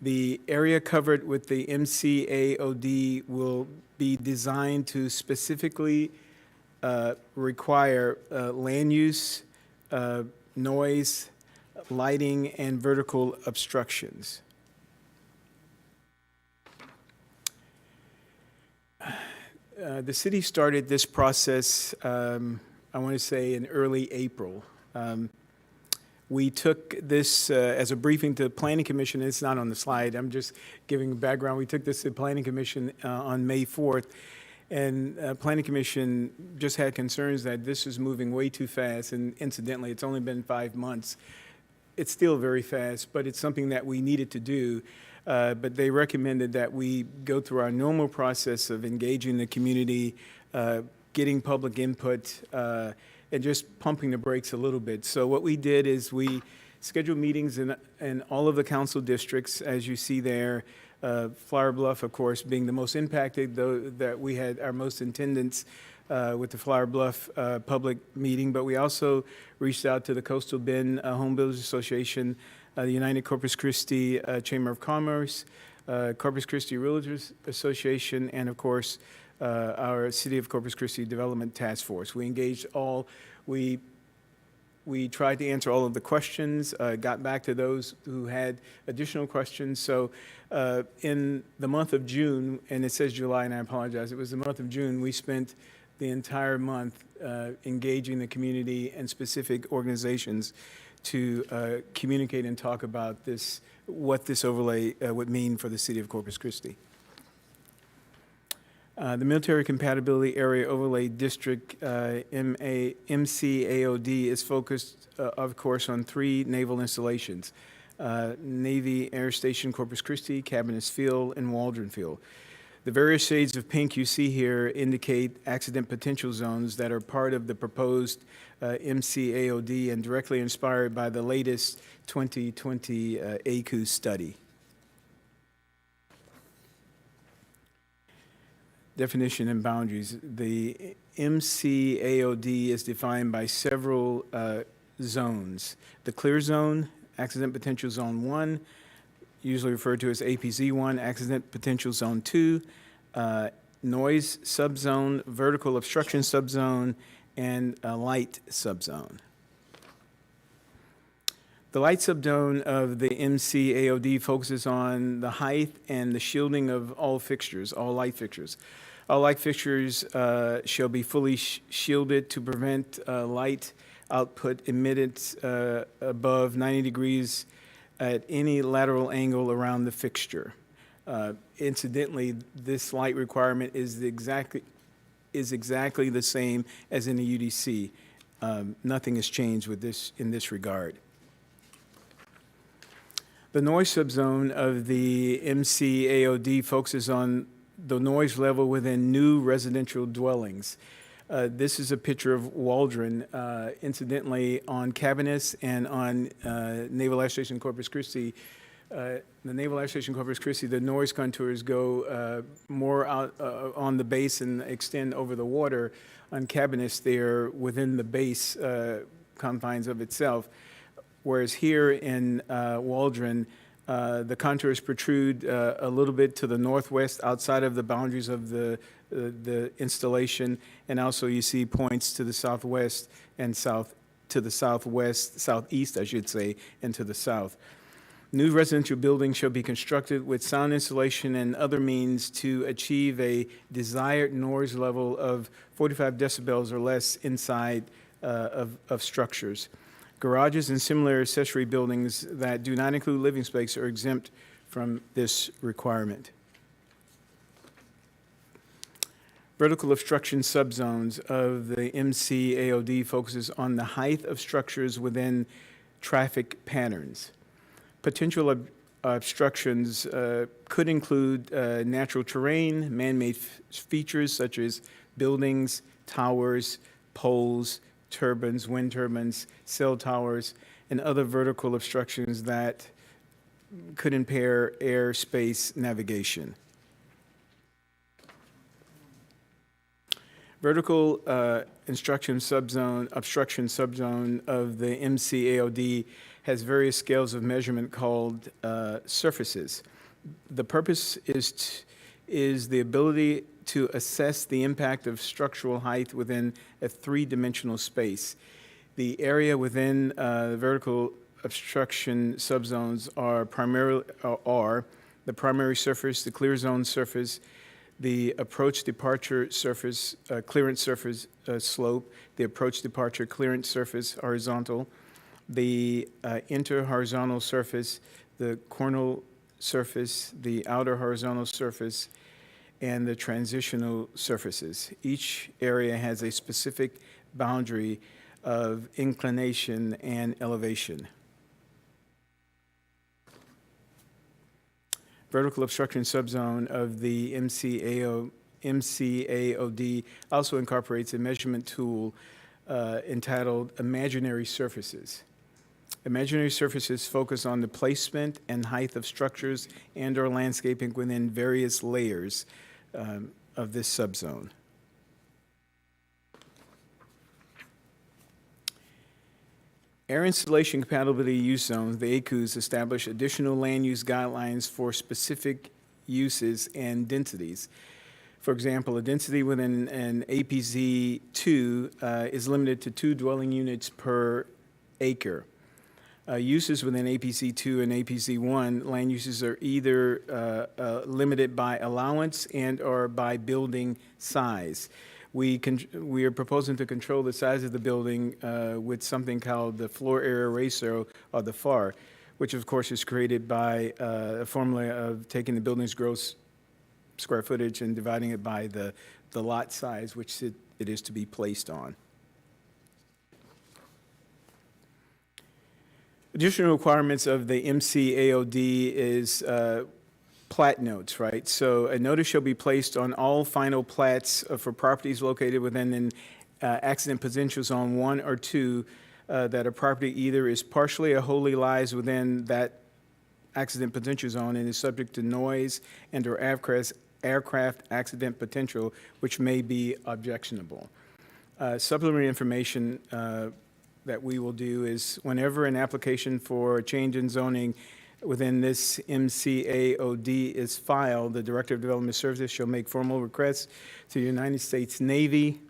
The area covered with the MCAOD will be designed to specifically require land use, noise, lighting, and vertical obstructions. The city started this process, I want to say, in early April. We took this as a briefing to the Planning Commission. It's not on the slide. I'm just giving background. We took this to the Planning Commission on May 4th, and Planning Commission just had concerns that this is moving way too fast. And incidentally, it's only been 5 months. It's still very fast, but it's something that we needed to do. But they recommended that we go through our normal process of engaging the community, getting public input, and just pumping the brakes a little bit. So what we did is we scheduled meetings in all of the council districts, as you see there. Flower Bluff, of course, being the most impacted, though that we had our most attendance with the Flower Bluff public meeting, but we also reached out to the Coastal Bend Home Builders Association, the United Corpus Christi Chamber of Commerce, Corpus Christi Realtors Association, and of course, our City of Corpus Christi Development Task Force. We engaged all, we tried to answer all of the questions, got back to those who had additional questions. So in the month of June, and it says July, and I apologize, it was the month of June, we spent the entire month engaging the community and specific organizations to communicate and talk about this, what this overlay would mean for the City of Corpus Christi. The Military Compatibility Area Overlay District, MCAOD, is focused, of course, on 3 naval installations, Navy Air Station Corpus Christi, Cabinets Field, and Waldron Field. The various shades of pink you see here indicate accident potential zones that are part of the proposed MCAOD and directly inspired by the latest 2020 ACU study. Definition and boundaries. The MCAOD is defined by several zones. The clear zone, accident potential zone 1, usually referred to as APZ1, accident potential zone 2, noise subzone, vertical obstruction subzone, and a light subzone. The light subzone of the MCAOD focuses on the height and the shielding of all fixtures, all light fixtures. All light fixtures shall be fully shielded to prevent light output emitted above 90 degrees at any lateral angle around the fixture. Incidentally, this light requirement is exactly the same as in the UDC. Nothing has changed with this in this regard. The noise subzone of the MCAOD focuses on the noise level within new residential dwellings. This is a picture of Waldron, incidentally, on Cabinets and on Naval Air Station Corpus Christi. The Naval Air Station Corpus Christi, the noise contours go more out on the base and extend over the water. On Cabinets, they're within the base confines of itself. Whereas here in Waldron, the contours protrude a little bit to the northwest outside of the boundaries of the installation, and also you see points to the southwest and southeast, I should say, and to the south. New residential buildings shall be constructed with sound insulation and other means to achieve a desired noise level of 45 decibels or less inside of structures. Garages and similar accessory buildings that do not include living space are exempt from this requirement. Vertical obstruction subzones of the MCAOD focuses on the height of structures within traffic patterns. Potential obstructions could include natural terrain, man-made features such as buildings, towers, poles, turbines, wind turbines, cell towers, and other vertical obstructions that could impair airspace navigation. Vertical obstruction subzone of the MCAOD has various scales of measurement called surfaces. The purpose is the ability to assess the impact of structural height within a 3-dimensional space. The area within the vertical obstruction subzones are the primary surface, the clear zone surface, the approach departure surface, clearance surface slope, the approach departure clearance surface horizontal, the interhorizontal surface, the coronal surface, the outer horizontal surface, and the transitional surfaces. Each area has a specific boundary of inclination and elevation. Vertical obstruction subzone of the MCAOD also incorporates a measurement tool entitled Imaginary Surfaces. Imaginary surfaces focus on the placement and height of structures and/or landscaping within various layers of this subzone. Air installation compatibility use zones, the ACUs, establish additional land use guidelines for specific uses and densities. For example, a density within an APZ 2 is limited to 2 dwelling units per acre. Uses within APZ 2 and APZ 1, land uses are either limited by allowance and/or by building size. We are proposing to control the size of the building with something called the floor area ratio, or the FAR, which of course is created by a formula of taking the building's gross square footage and dividing it by the lot size which it is to be placed on. Additional requirements of the MCAOD is plat notes, right? So a notice shall be placed on all final plats for properties located within an accident potential zone 1 or 2 that a property either is partially or wholly lies within that accident potential zone and is subject to noise and/or aircraft accident potential, which may be objectionable. Supplementary information that we will do is whenever an application for a change in zoning within this MCAOD is filed, the Director of Development Services shall make formal requests to the United States Navy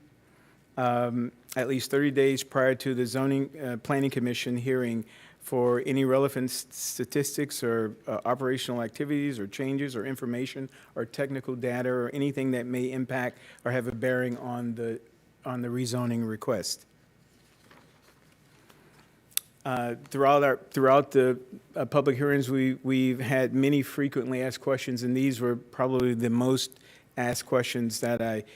at least 30 days prior to the zoning planning commission hearing for any relevant statistics or operational activities or changes or information or technical data or anything that may impact or have a bearing on the rezoning request. Throughout the public hearings, we've had many frequently asked questions, and these were probably the most asked questions that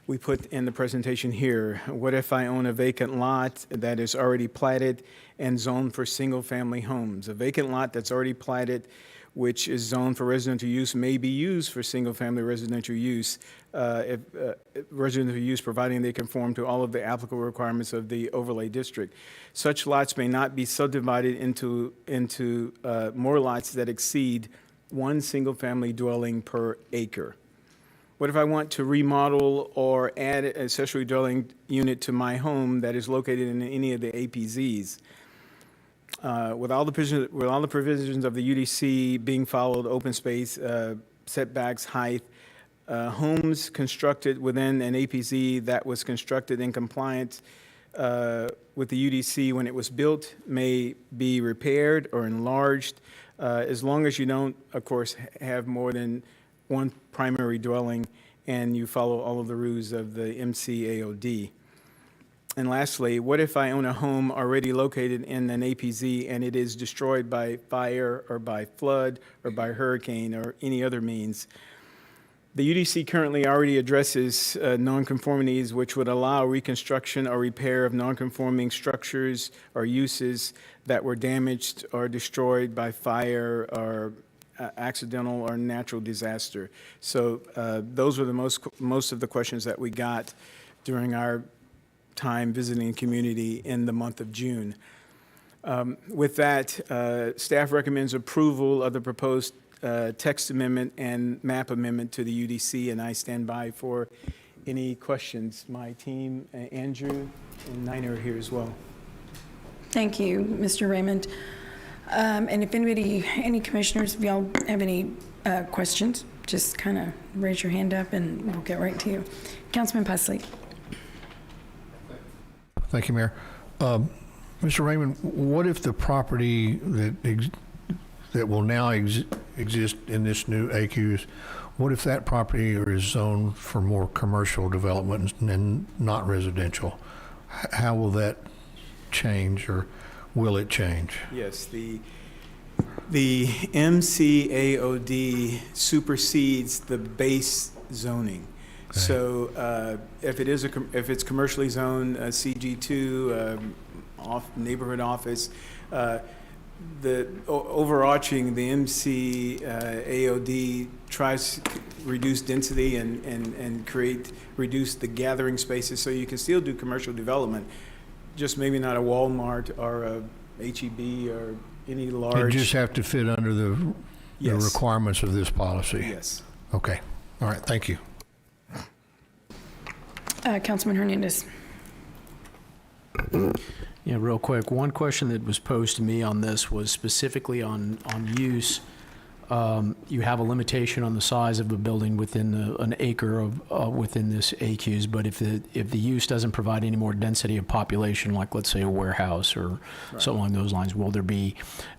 we put in the presentation here. What if I own a vacant lot that is already platted and zoned for single-family homes? A vacant lot that's already platted, which is zoned for residential use, may be used for single-family residential use, residential use providing they conform to all of the applicable requirements of the overlay district. Such lots may not be subdivided into more lots that exceed one single-family dwelling per acre. What if I want to remodel or add an accessory dwelling unit to my home that is located in any of the APZs? With all the provisions of the UDC being followed, open space, setbacks, height, homes constructed within an APZ that was constructed in compliance with the UDC when it was built may be repaired or enlarged, as long as you don't, of course, have more than one primary dwelling and you follow all of the rules of the MCAOD. And lastly, what if I own a home already located in an APZ and it is destroyed by fire or by flood or by hurricane or any other means? The UDC currently already addresses nonconformities which would allow reconstruction or repair of nonconforming structures or uses that were damaged or destroyed by fire or accidental or natural disaster. So those were the most of the questions that we got during our time visiting the community in the month of June. With that, staff recommends approval of the proposed text amendment and map amendment to the UDC, and I stand by for any questions. My team, Andrew and Nina, are here as well. Thank you, Mr. Raymond. And if any commissioners, if y'all have any questions, just kind of raise your hand up and we'll get right to you. Councilman Pusley. Thank you, Mayor. Mr. Raymond, what if the property that will now exist in this new AQs, what if that property is zoned for more commercial development and not residential? How will that change, or will it change? Yes, the MCAOD supersedes the base zoning. Okay. So if it's commercially zoned CG2, neighborhood office, the overarching, the MCAOD tries to reduce density and reduce the gathering spaces, so you can still do commercial development, just maybe not a Walmart or HEB or any You large. just have to fit under the Yes. requirements of this policy. Yes. Okay. All right. Thank you. Councilman Hernandez. Yeah, real quick, one question that was posed to me on this was specifically on use. You have a limitation on the size of a building within an acre of, within this AQs, but if the use doesn't provide any more density of population, like let's say a warehouse or something along those lines, will there be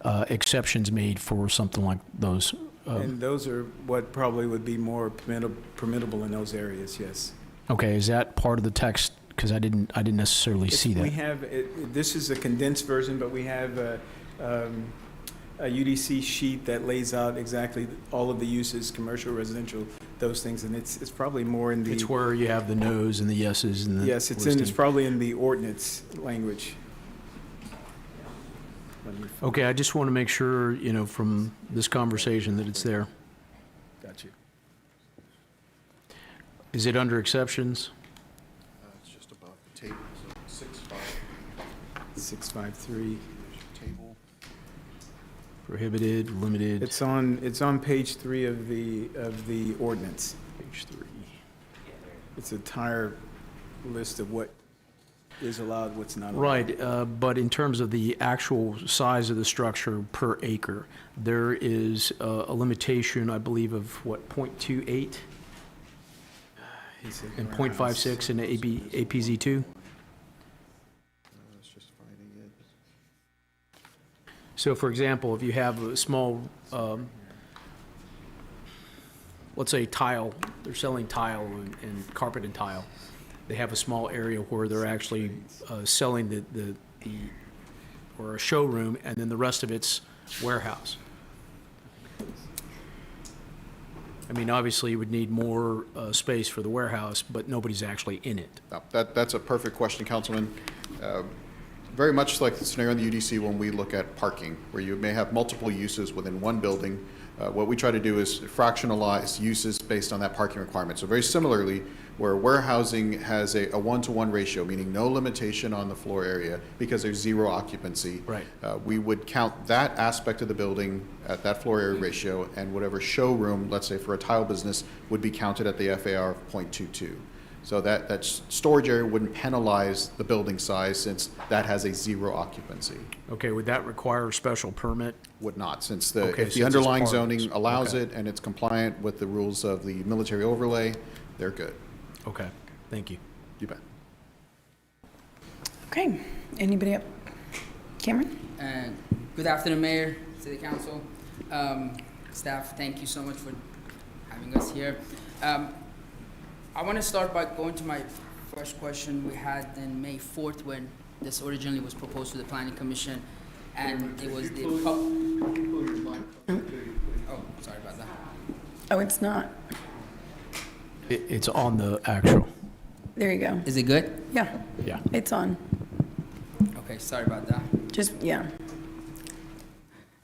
exceptions made for something like those? And those are what probably would be more permittable in those areas, yes. Okay, is that part of the text? Because I didn't necessarily see that. We have, this is a condensed version, but we have a UDC sheet that lays out exactly all of the uses, commercial, residential, those things, and it's probably more in the. It's where you have the no's and the yeses and the. Yes, it's listing. probably in the ordinance language. Okay, I just want to make sure, from this conversation that it's there. Got you. Is it under exceptions? It's just above the table, so 653. table. Prohibited, limited. It's on page 3 of the ordinance. Page 3. It's an entire list of what is allowed, what's not allowed. Right, but in terms of the actual size of the structure per acre, there is a limitation, I believe, of what, 0.28 and 0.56 in APZ2? So, for example, if you have a small, let's say tile, they're selling tile and carpet and tile. They have a small area where they're actually selling the or a showroom, and then the rest of it's warehouse. I mean, obviously, you would need more space for the warehouse, but nobody's actually in it. That's a perfect question, Councilman. Very much like the scenario in the UDC when we look at parking, where you may have multiple uses within one building. What we try to do is fractionalize uses based on that parking requirement. So very similarly, where warehousing has a one-to-one ratio, meaning no limitation on the floor area because there's zero occupancy. Right. We would count that aspect of the building at that floor area ratio, and whatever showroom, let's say for a tile business, would be counted at the FAR of 0.22. So that storage area wouldn't penalize the building size since that has a zero occupancy. Okay, would that require a special permit? Would not, since Okay, if since the it's underlying part of zoning this. allows Okay. it and it's compliant with the rules of the military overlay, they're good. Okay, thank you. You bet. Okay, anybody up? Cameron? Good afternoon, Mayor, City Council, staff. Thank you so much for having us here. I want to start by going to my first question we had on May 4th when this originally was proposed to the Planning Commission, and it was the oh, sorry about that. Oh, it's not. It's on the actual. There you go. Is it good? Yeah. Yeah. It's on. Okay, sorry about that. Just, yeah.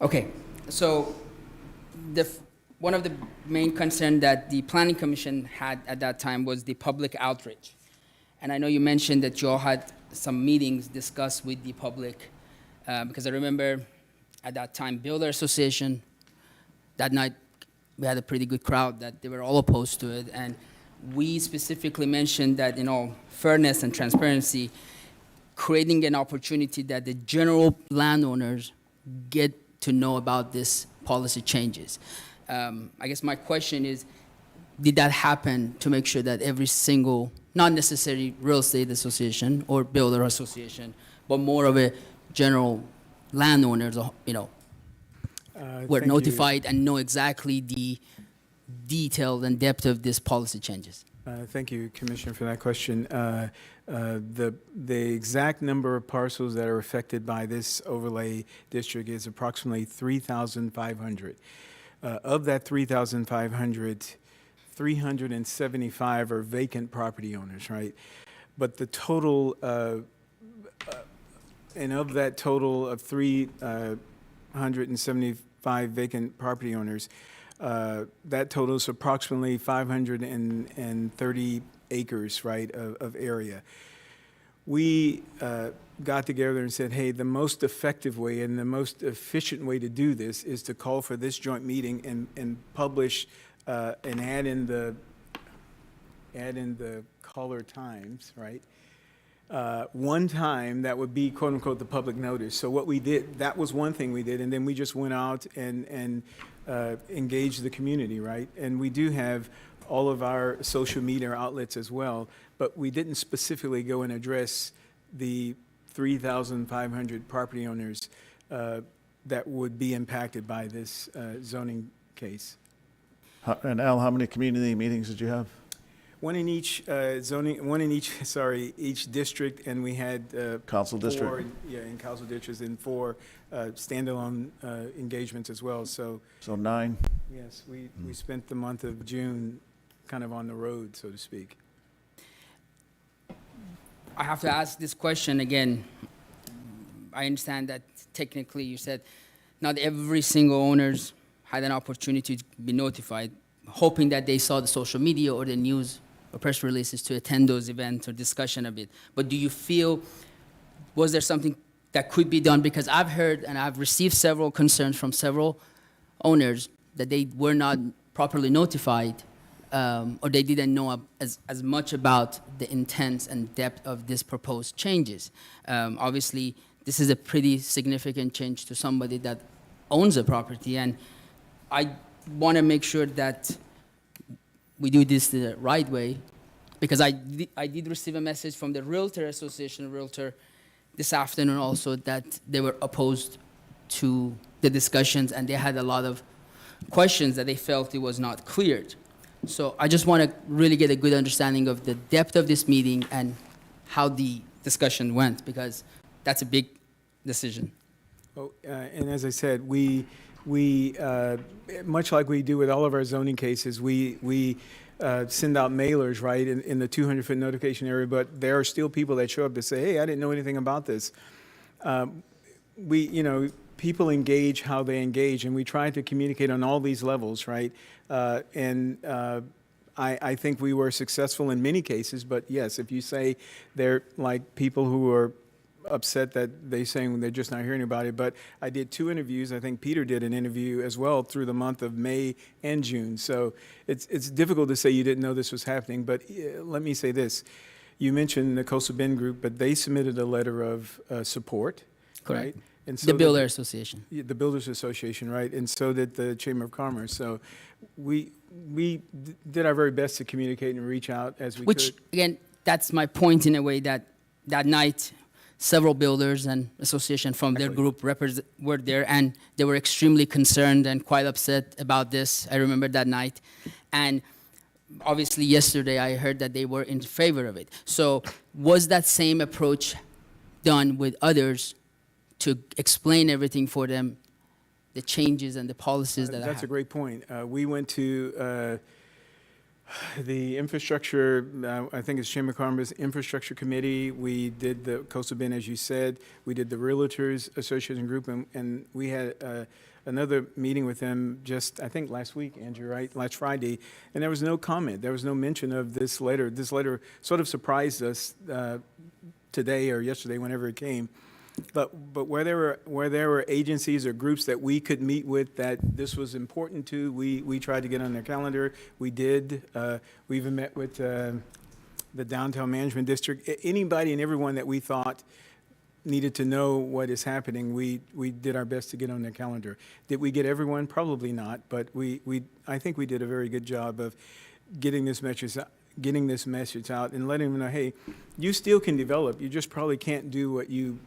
Okay, so one of the main concerns that the Planning Commission had at that time was the public outreach. And I know you mentioned that you all had some meetings discussed with the public, because I remember at that time, Builder Association, that night we had a pretty good crowd that they were all opposed to it. And we specifically mentioned that, fairness and transparency, creating an opportunity that the general landowners get to know about this policy changes. I guess my question is, did that happen to make sure that every single, not necessarily real estate association or builder association, but more of a general landowners, were notified and know exactly the detail and depth of this policy changes? Thank you, Commissioner, for that question. The exact number of parcels that are affected by this overlay district is approximately 3,500. Of that 3,500, 375 are vacant property owners, right? But the total, and of that total of 375 vacant property owners, that totals approximately 530 acres, right, of area. we got together and said, hey, the most effective way and the most efficient way to do this is to call for this joint meeting and publish and add in the color times, right? One time that would be quote unquote the public notice. So what we did, that was one thing we did, and then we just went out and engaged the community, right? And we do have all of our social media outlets as well, but we didn't specifically go and address the 3,500 property owners that would be impacted by this zoning case. And Al, how many community meetings did you have? One in each each district, and we had Council district? 4, in council districts, and 4 standalone engagements as well. So 9? yes, we spent the month of June kind of on the road, so to speak. I have to ask this question again. I understand that technically you said not every single owners had an opportunity to be notified, hoping that they saw the social media or the news or press releases to attend those events or discussion of it. But do you feel, was there something that could be done? Because I've heard and I've received several concerns from several owners that they were not properly notified or they didn't know as much about the intents and depth of this proposed changes. Obviously, this is a pretty significant change to somebody that owns a property, and I want to make sure that we do this the right way, because I did receive a message from the Realtor Association Realtor this afternoon also that they were opposed to the discussions and they had a lot of questions that they felt it was not cleared. So I just want to really get a good understanding of the depth of this meeting and how the discussion went, because that's a big decision. Oh, and as I said, we much like we do with all of our zoning cases, we send out mailers, right, in the 200-foot notification area, but there are still people that show up to say, hey, I didn't know anything about this. People engage how they engage, and we try to communicate on all these levels, right? I think we were successful in many cases, but yes, if you say they're like people who are upset that they're saying they're just not hearing about it. But I did 2 interviews. I think Peter did an interview as well through the month of May and June. So it's difficult to say you didn't know this was happening. But let me say this. You mentioned the Coastal Bend Group, but they submitted a letter of support. Correct. Right? And so the Builders Association. The Builders Association, right? And so did the Chamber of Commerce. So we did our very best to communicate and reach out as we could. Which, again, that's my point in a way that night, several builders and association from their group were there, and they were extremely concerned and quite upset about this. I remember that night. And obviously yesterday I heard that they were in favor of it. So was that same approach done with others to explain everything for them, the changes and the policies that That's a great point. We went to the infrastructure, I think it's Chamber of Commerce Infrastructure Committee. We did the Coastal Bend, as you said. We did the Realtors Association Group, and we had another meeting with them just, I think, last week, Andrew, right? Last Friday. And there was no comment. There was no mention of this letter. This letter sort of surprised us today or yesterday, whenever it came. But where there were agencies or groups that we could meet with that this was important to, we tried to get on their calendar. We did. We even met with the Downtown Management District. Anybody and everyone that we thought needed to know what is happening, we did our best to get on their calendar. Did we get everyone? Probably not. But I think we did a very good job of getting this message out and letting them know, hey, you still can develop. You just probably can't do what you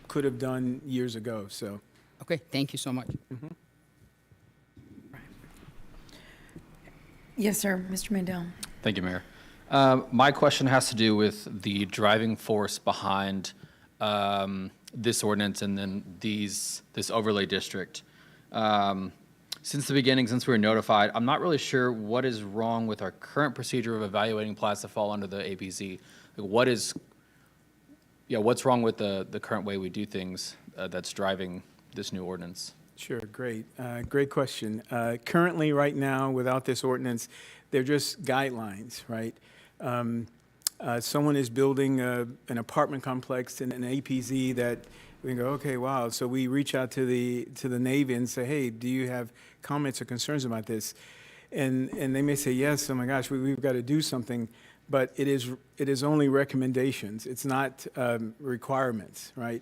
could have done years ago. So, okay, thank you so much. Mm-hmm. Yes, sir, Mr. Mandel. Thank you, Mayor. My question has to do with the driving force behind this ordinance and then this overlay district. Since the beginning, since we were notified, I'm not really sure what is wrong with our current procedure of evaluating plats that fall under the APZ. What's wrong with the current way we do things that's driving this new ordinance? Sure, great. Great question. Currently, right now, without this ordinance, they're just guidelines, right? someone is building an apartment complex in an APZ that we go, okay, wow. So we reach out to the Navy and say, hey, do you have comments or concerns about this? And they may say, yes, oh my gosh, we've got to do something. But it is only recommendations. It's not requirements, right?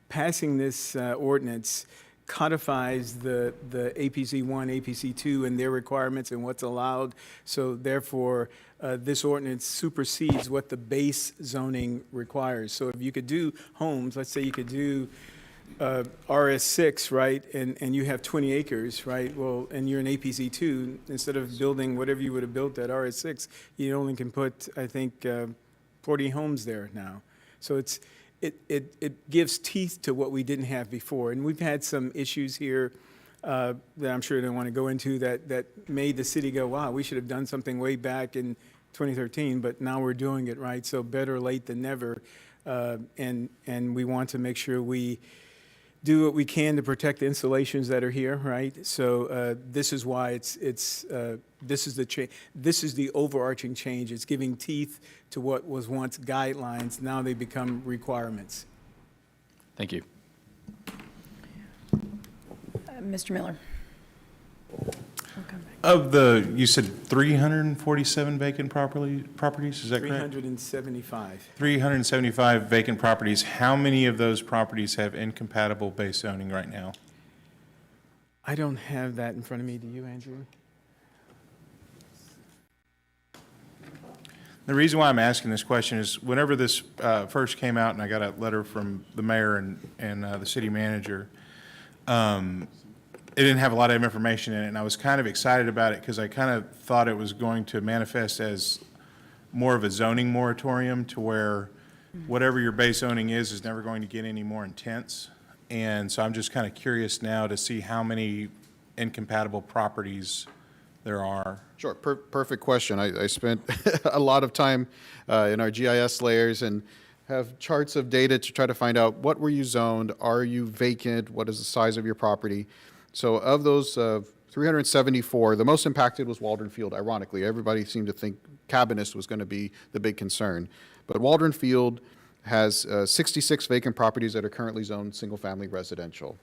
Passing this ordinance codifies the APC 1, APC 2, and their requirements and what's allowed. So therefore, this ordinance supersedes what the base zoning requires. So if you could do homes, let's say you could do RS6, right, and you have 20 acres, right, well, and you're an APC 2, instead of building whatever you would have built at RS6, you only can put, I think, 40 homes there now. So it gives teeth to what we didn't have before. And we've had some issues here that I'm sure I don't want to go into that made the city go, wow, we should have done something way back in 2013, but now we're doing it, right? So better late than never. And we want to make sure we do what we can to protect the installations that are here, right? So this is why this is the overarching change. It's giving teeth to what was once guidelines. Now they become requirements. Thank you. Mr. Miller. Of the, you said 347 vacant properties, is that correct? 375. 375 vacant properties. How many of those properties have incompatible base zoning right now? I don't have that in front of me. Do you, Andrew? The reason why I'm asking this question is whenever this first came out and I got a letter from the mayor and the city manager, it didn't have a lot of information in it, and I was kind of excited about it because I kind of thought it was going to manifest as more of a zoning moratorium to where whatever your base zoning is never going to get any more intense. And so I'm just kind of curious now to see how many incompatible properties there are. Sure, perfect question. I spent a lot of time in our GIS layers and have charts of data to try to find out what were you zoned, are you vacant, what is the size of your property. So of those 374, the most impacted was Waldron Field, ironically. Everybody seemed to think Cabinist was going to be the big concern. But Waldron Field has 66 vacant properties that are currently zoned single-family residential,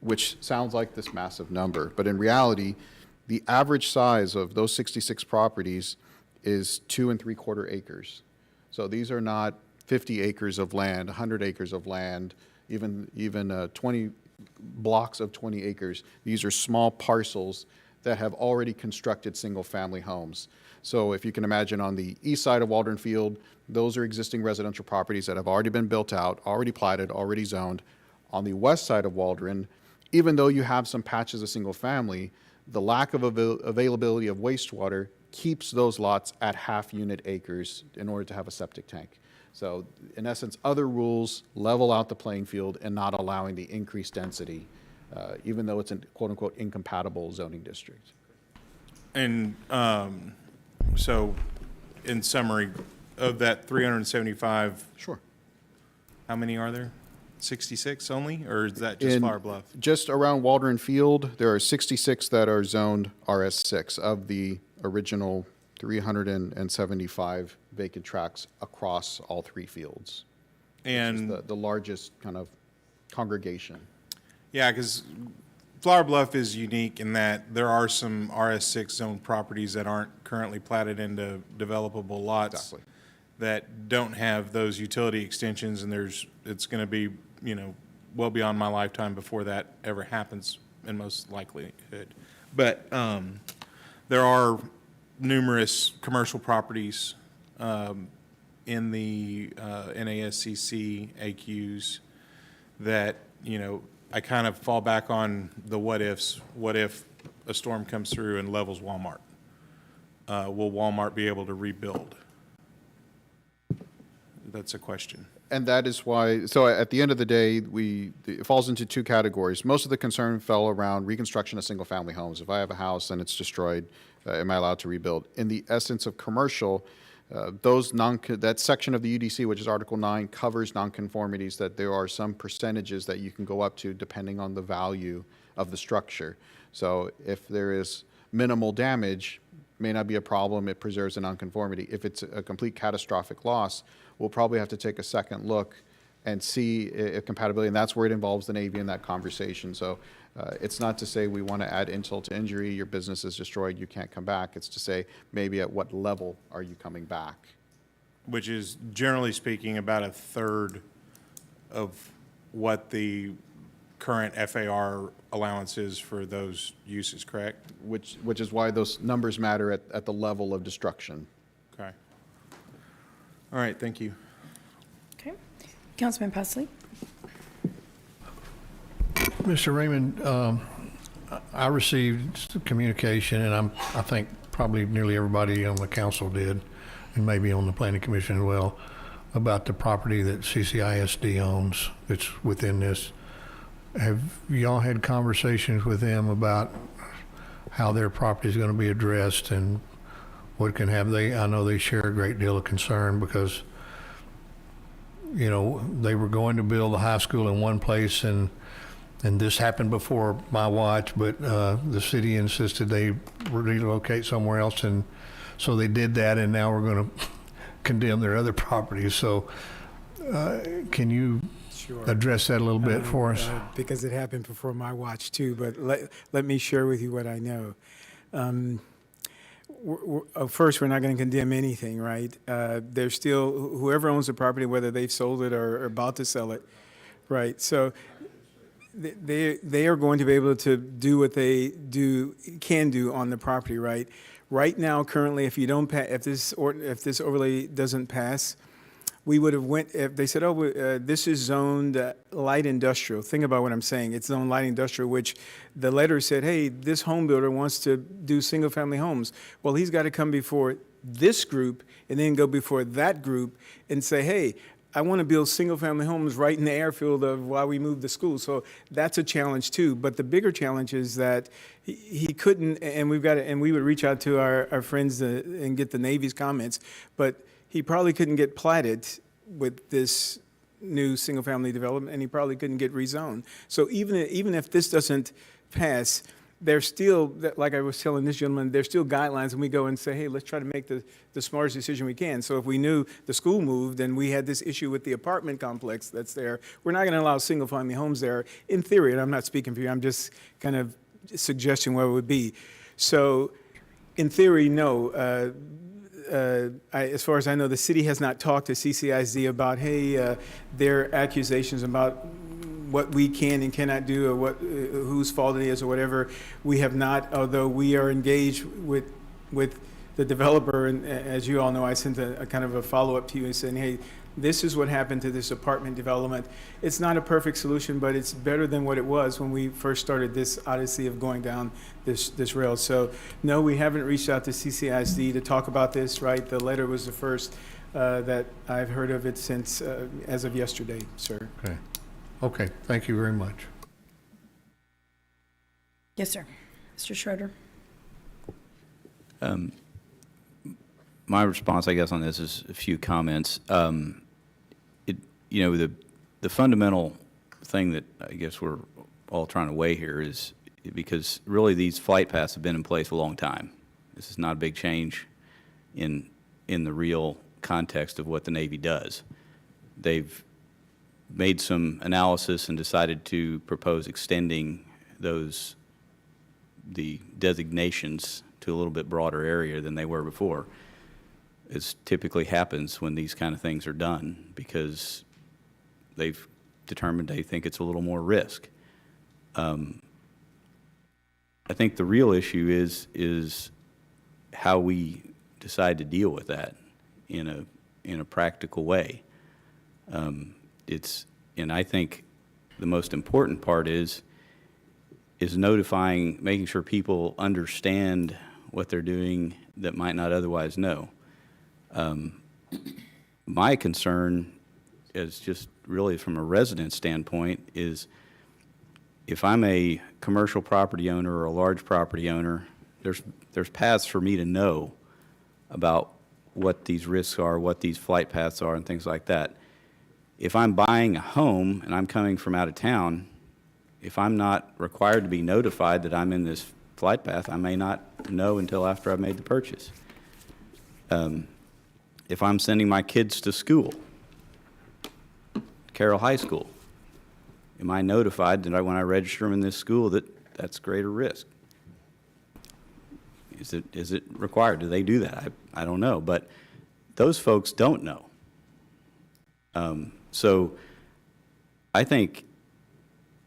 which sounds like this massive number. But in reality, the average size of those 66 properties is 2 3/4 acres. So these are not 50 acres of land, 100 acres of land, even 20 blocks of 20 acres. These are small parcels that have already constructed single-family homes. So if you can imagine on the east side of Waldron Field, those are existing residential properties that have already been built out, already platted, already zoned. On the west side of Waldron, even though you have some patches of single-family, the lack of availability of wastewater keeps those lots at half-unit acres in order to have a septic tank. So in essence, other rules level out the playing field and not allowing the increased density, even though it's a quote-unquote incompatible zoning district. And so in summary, of that 375, sure, how many are there? 66 only, or is that just Flower Bluff? Just around Waldron Field, there are 66 that are zoned RS6 of the original 375 vacant tracts across all three fields. And the largest kind of congregation. Yeah, because Flower Bluff is unique in that there are some RS6 zone properties that aren't currently platted into developable lots. Exactly. That don't have those utility extensions, and it's going to be, well beyond my lifetime before that ever happens, in most likelihood. But there are numerous commercial properties in the NASCC AQs that, I kind of fall back on the what ifs. What if a storm comes through and levels Walmart? Will Walmart be able to rebuild? That's a question. And that is why, so at the end of the day, it falls into two categories. Most of the concern fell around reconstruction of single-family homes. If I have a house and it's destroyed, am I allowed to rebuild? In the essence of commercial, that section of the UDC, which is Article 9, covers nonconformities, that there are some percentages that you can go up to depending on the value of the structure. So if there is minimal damage, may not be a problem, it preserves a nonconformity. If it's a complete catastrophic loss, we'll probably have to take a second look and see if compatibility, and that's where it involves the Navy in that conversation. So it's not to say we want to add insult to injury, your business is destroyed, you can't come back. It's to say maybe at what level are you coming back? Which is, generally speaking, about a third of what the current FAR allowance is for those uses, correct? Which is why those numbers matter at the level of destruction. Okay. All right, thank you. Okay. Councilman Pasley? Mr. Raymond, I received some communication, and I think probably nearly everybody on the council did, and maybe on the planning commission as well, about the property that CCISD owns that's within this. Have y'all had conversations with them about how their property is going to be addressed and what can happen? I know they share a great deal of concern because, you know, they were going to build a high school in one place, and this happened before my watch, but the city insisted they relocate somewhere else, and so they did that, and now we're going to condemn their other properties. So can you address that a little bit for us? Because it happened before my watch too, but let me share with you what I know. First, we're not going to condemn anything, right? There's still, whoever owns the property, whether they've sold it or are about to sell it, right? So they are going to be able to do what they can do on the property, right? Right now, currently, if you don't if this overlay doesn't pass, we would have if they said, oh, this is zoned light industrial. Think about what I'm saying. It's zoned light industrial, which the letter said, hey, this home builder wants to do single family homes. Well, he's got to come before this group and then go before that group and say, hey, I want to build single family homes right in the airfield of while we move the school. So that's a challenge too. But the bigger challenge is that he couldn't, and we would reach out to our friends and get the Navy's comments, but he probably couldn't get platted with this new single-family development, and he probably couldn't get rezoned. So even if this doesn't pass, there's still, like I was telling this gentleman, there's still guidelines, and we go and say, hey, let's try to make the smartest decision we can. So if we knew the school moved and we had this issue with the apartment complex that's there, we're not going to allow single-family homes there. In theory, and I'm not speaking for you, I'm just kind of suggesting what it would be. So in theory, no. As far as I know, the city has not talked to CCISD about, hey, their accusations about what we can and cannot do, or whose fault it is, or whatever. We have not, although we are engaged with the developer, and as you all know, I sent a kind of a follow-up to you saying, hey, this is what happened to this apartment development. It's not a perfect solution, but it's better than what it was when we first started this odyssey of going down this rail. So no, we haven't reached out to CCISD to talk about this, right? The letter was the first that I've heard of it since as of yesterday, sir. Okay, thank you very much. Yes, sir. Mr. Schroeder. My response, I guess, on this is a few comments. The fundamental thing that I guess we're all trying to weigh here is because really these flight paths have been in place a long time. This is not a big change in the real context of what the Navy does. They've made some analysis and decided to propose extending the designations to a little bit broader area than they were before. It typically happens when these kind of things are done because they've determined they think it's a little more risk. I think the real issue is how we decide to deal with that in a practical way. And I think the most important part is notifying, making sure people understand what they're doing that might not otherwise know. My concern is just really from a resident standpoint is if I'm a commercial property owner or a large property owner, there's paths for me to know about what these risks are, what these flight paths are, and things like that. If I'm buying a home and I'm coming from out of town, if I'm not required to be notified that I'm in this flight path, I may not know until after I've made the purchase. If I'm sending my kids to school, Carroll High School, am I notified that when I register them in this school that that's greater risk? Is it required? Do they do that? I don't know, but those folks don't know. So I think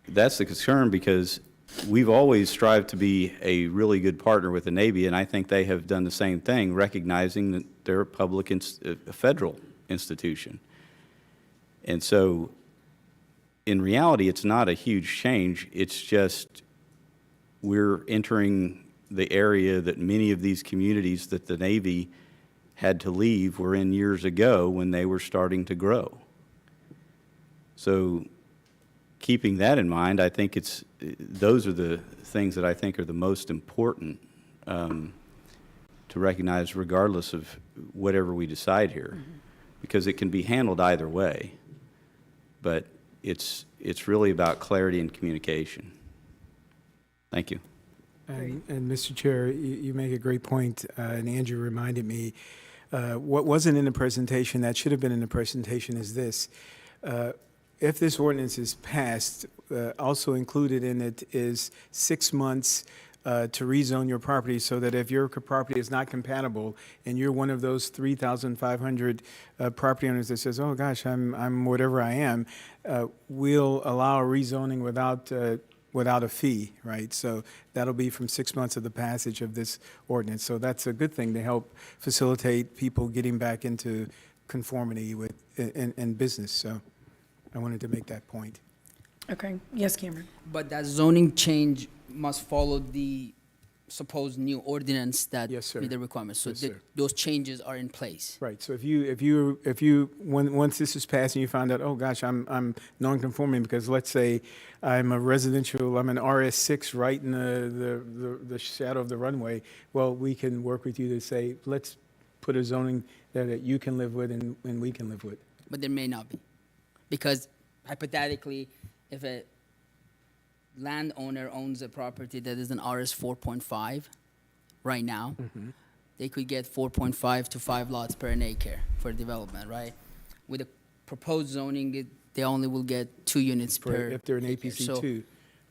that's the concern, because we've always strived to be a really good partner with the Navy, and I think they have done the same thing, recognizing that they're a federal institution. And so in reality, it's not a huge change. It's just we're entering the area that many of these communities that the Navy had to leave were in years ago when they were starting to grow. So keeping that in mind, I think those are the things that I think are the most important to recognize, regardless of whatever we decide here, because it can be handled either way, but it's really about clarity and communication. Thank you. And Mr. Chair, you make a great point, and Andrew reminded me, what wasn't in the presentation that should have been in the presentation is this. If this ordinance is passed, also included in it is 6 months to rezone your property, so that if your property is not compatible and you're one of those 3,500 property owners that says, oh gosh, I'm whatever I am, we'll allow a rezoning without a fee, right? So that'll be from 6 months of the passage of this ordinance. So that's a good thing to help facilitate people getting back into conformity with in business. So I wanted to make that point. Okay. Yes, Cameron. But that zoning change must follow the supposed new ordinance that Yes, sir. meet the requirements. So Yes, sir. those changes are in place. Right. So once this is passed and you find out, oh gosh, I'm non-conforming because let's say I'm an RS6 right in the shadow of the runway. Well, we can work with you to say, let's put a zoning that you can live with and we can live with. But there may not be. Because hypothetically, if a landowner owns a property that is an RS 4.5 right now, they could get 4.5 to 5 lots per an acre for development, right? With the proposed zoning, they only will get 2 units per If they're an acre. APC So 2,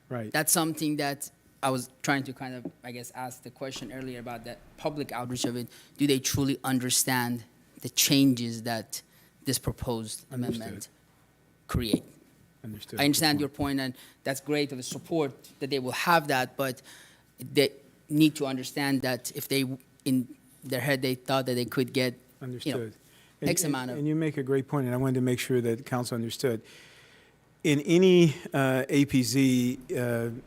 right. that's something that I was trying to kind of, I guess, ask the question earlier about that public outreach of it. Do they truly understand the changes that this proposed amendment create? Understood. I understand your point, and that's great of the support that they will have that, but they need to understand that if they, in their head, they thought that they could get, Understood. X amount of. And you make a great point, and I wanted to make sure that council understood. In any APZ,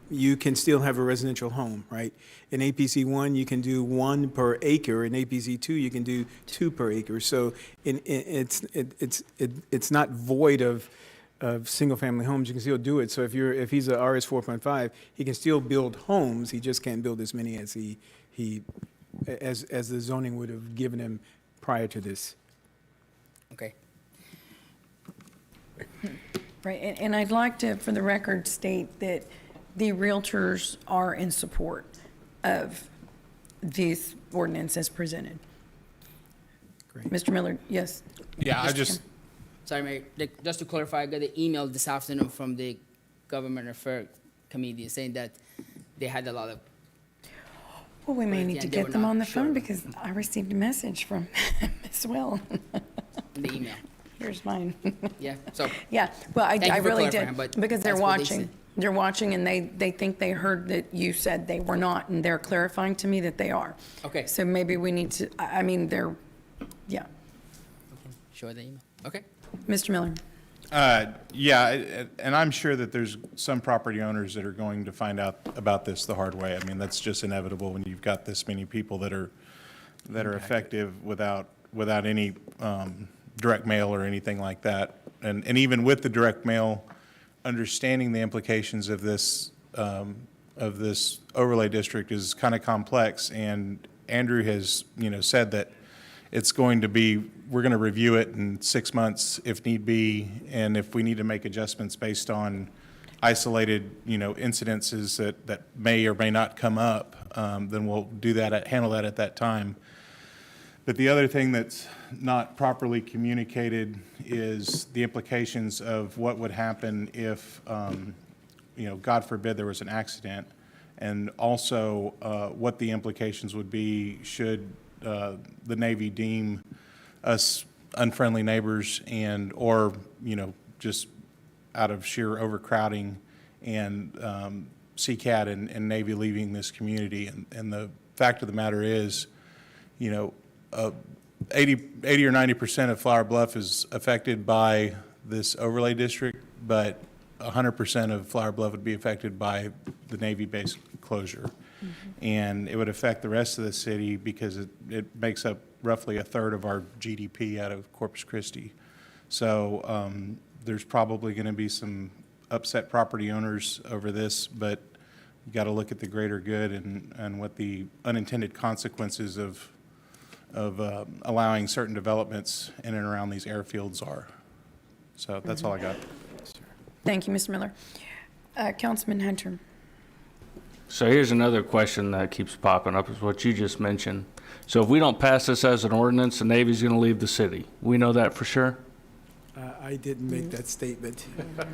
you can still have a residential home, right? In APZ 1, you can do 1 per acre. In APZ 2, you can do 2 per acre. So it's not void of single-family homes. You can still do it. So if he's a RS 4.5, he can still build homes. He just can't build as many as as the zoning would have given him prior to this. Okay. Right, and I'd like to, for the record, state that the realtors are in support of this ordinance as presented. Great. Mr. Miller, yes? Yeah, I just, Sorry, Mayor, just to clarify, I got an email this afternoon from the Government Affairs Committee saying that they had a lot of. Well, we may Right, need yeah, to they get were them not on the sure. phone because I received a message from Ms. Will. In the email. Here's mine. Yeah, so. Yeah, well, Thank you I for really clarifying, did, but because they're that's what they watching. said. They're watching, and they think they heard that you said they were not, and they're clarifying to me that they are. Okay. So maybe we need to, I mean, they're, yeah. Show the email. Okay. Mr. Miller? yeah, and I'm sure that there's some property owners that are going to find out about this the hard way. I mean, that's just inevitable when you've got this many people that are effective without any direct mail or anything like that. And even with the direct mail, understanding the implications of this overlay district is kind of complex. And Andrew has, said that it's going to be, we're going to review it in 6 months if need be, and if we need to make adjustments based on isolated, incidences that may or may not come up, then we'll do that, handle that at that time. But the other thing that's not properly communicated is the implications of what would happen if, God forbid, there was an accident, and also what the implications would be should the Navy deem us unfriendly neighbors or just out of sheer overcrowding and CCAT and Navy leaving this community. And the fact of the matter is, 80 or 90% of Flower Bluff is affected by this overlay district, but 100% of Flower Bluff would be affected by the Navy base closure. And it would affect the rest of the city because it makes up roughly a third of our GDP out of Corpus Christi. So there's probably going to be some upset property owners over this, but you got to look at the greater good and what the unintended consequences of allowing certain developments in and around these airfields are. So that's all I got. Thank you, Mr. Miller. Councilman Hunter. So here's another question that keeps popping up, is what you just mentioned. So if we don't pass this as an ordinance, the Navy's going to leave the city. We know that for sure? I didn't make that statement.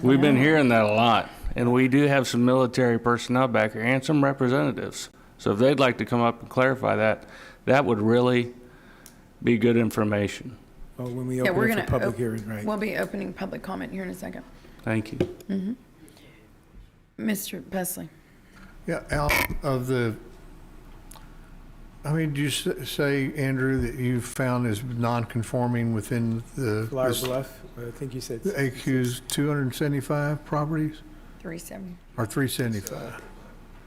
We've been hearing that a lot, and we do have some military personnel back here and some representatives. So if they'd like to come up and clarify that, that would really be good information. Well, when we open it for public hearing, right? We'll be opening public comment here in a second. Thank you. Mr. Pesley. Yeah, Al, did you say, Andrew, that you found is non-conforming within the Flower Bluff, I think you said. AQ's 275 properties? 370. Or 375?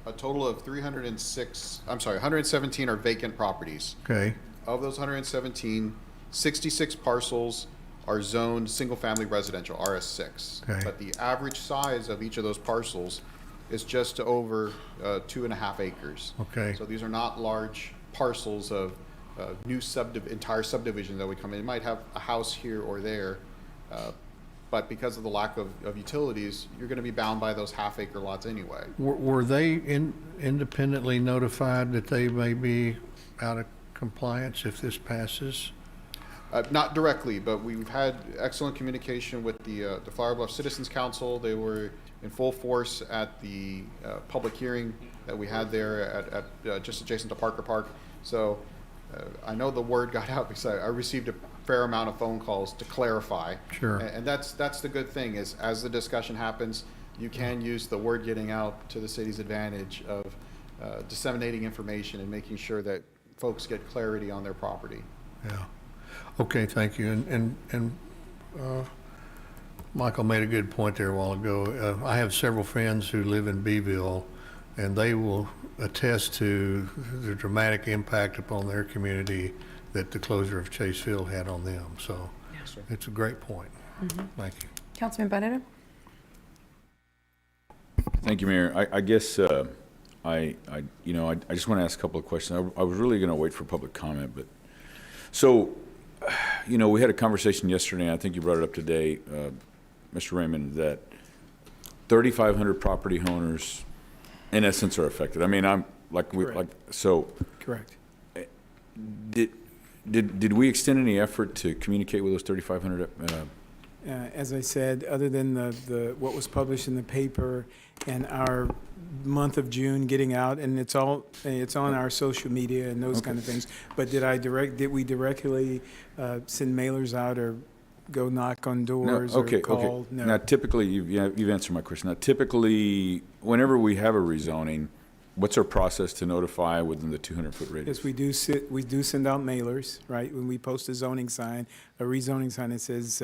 A total of 117 are vacant properties. Okay. Of those 117, 66 parcels are zoned single-family residential, RS6. Okay. But the average size of each of those parcels is just over 2.5 acres. Okay. So these are not large parcels of entire subdivision that would come in. It might have a house here or there, but because of the lack of utilities, you're going to be bound by those half-acre lots anyway. Were they independently notified that they may be out of compliance if this passes? Not directly, but we've had excellent communication with the Flower Bluff Citizens Council. They were in full force at the public hearing that we had there at just adjacent to Parker Park. So I know the word got out because I received a fair amount of phone calls to clarify. Sure. And that's the good thing is as the discussion happens, you can use the word getting out to the city's advantage of disseminating information and making sure that folks get clarity on their property. Yeah. Okay, thank you. And Michael made a good point there a while ago. I have several friends who live in Beeville, and they will attest to the dramatic impact upon their community that the closure of Chase Field had on them. So it's a great point. Thank you. Councilman Barrera. Thank you, Mayor. I guess I just want to ask a couple of questions. I was really going to wait for public comment, but so we had a conversation yesterday, and I think you brought it up today, Mr. Raymond, that 3,500 property owners, in essence, are affected. I mean, Correct. Did we extend any effort to communicate with those 3,500? As I said, other than what was published in the paper and our month of June getting out, and it's on our social media and those kind of things. But did we directly send mailers out or go knock on doors or call? Okay. No. Now, typically, you've answered my question. Now, typically, whenever we have a rezoning, what's our process to notify within the 200-foot radius? Yes, we do send out mailers, right? When we post a rezoning sign that says,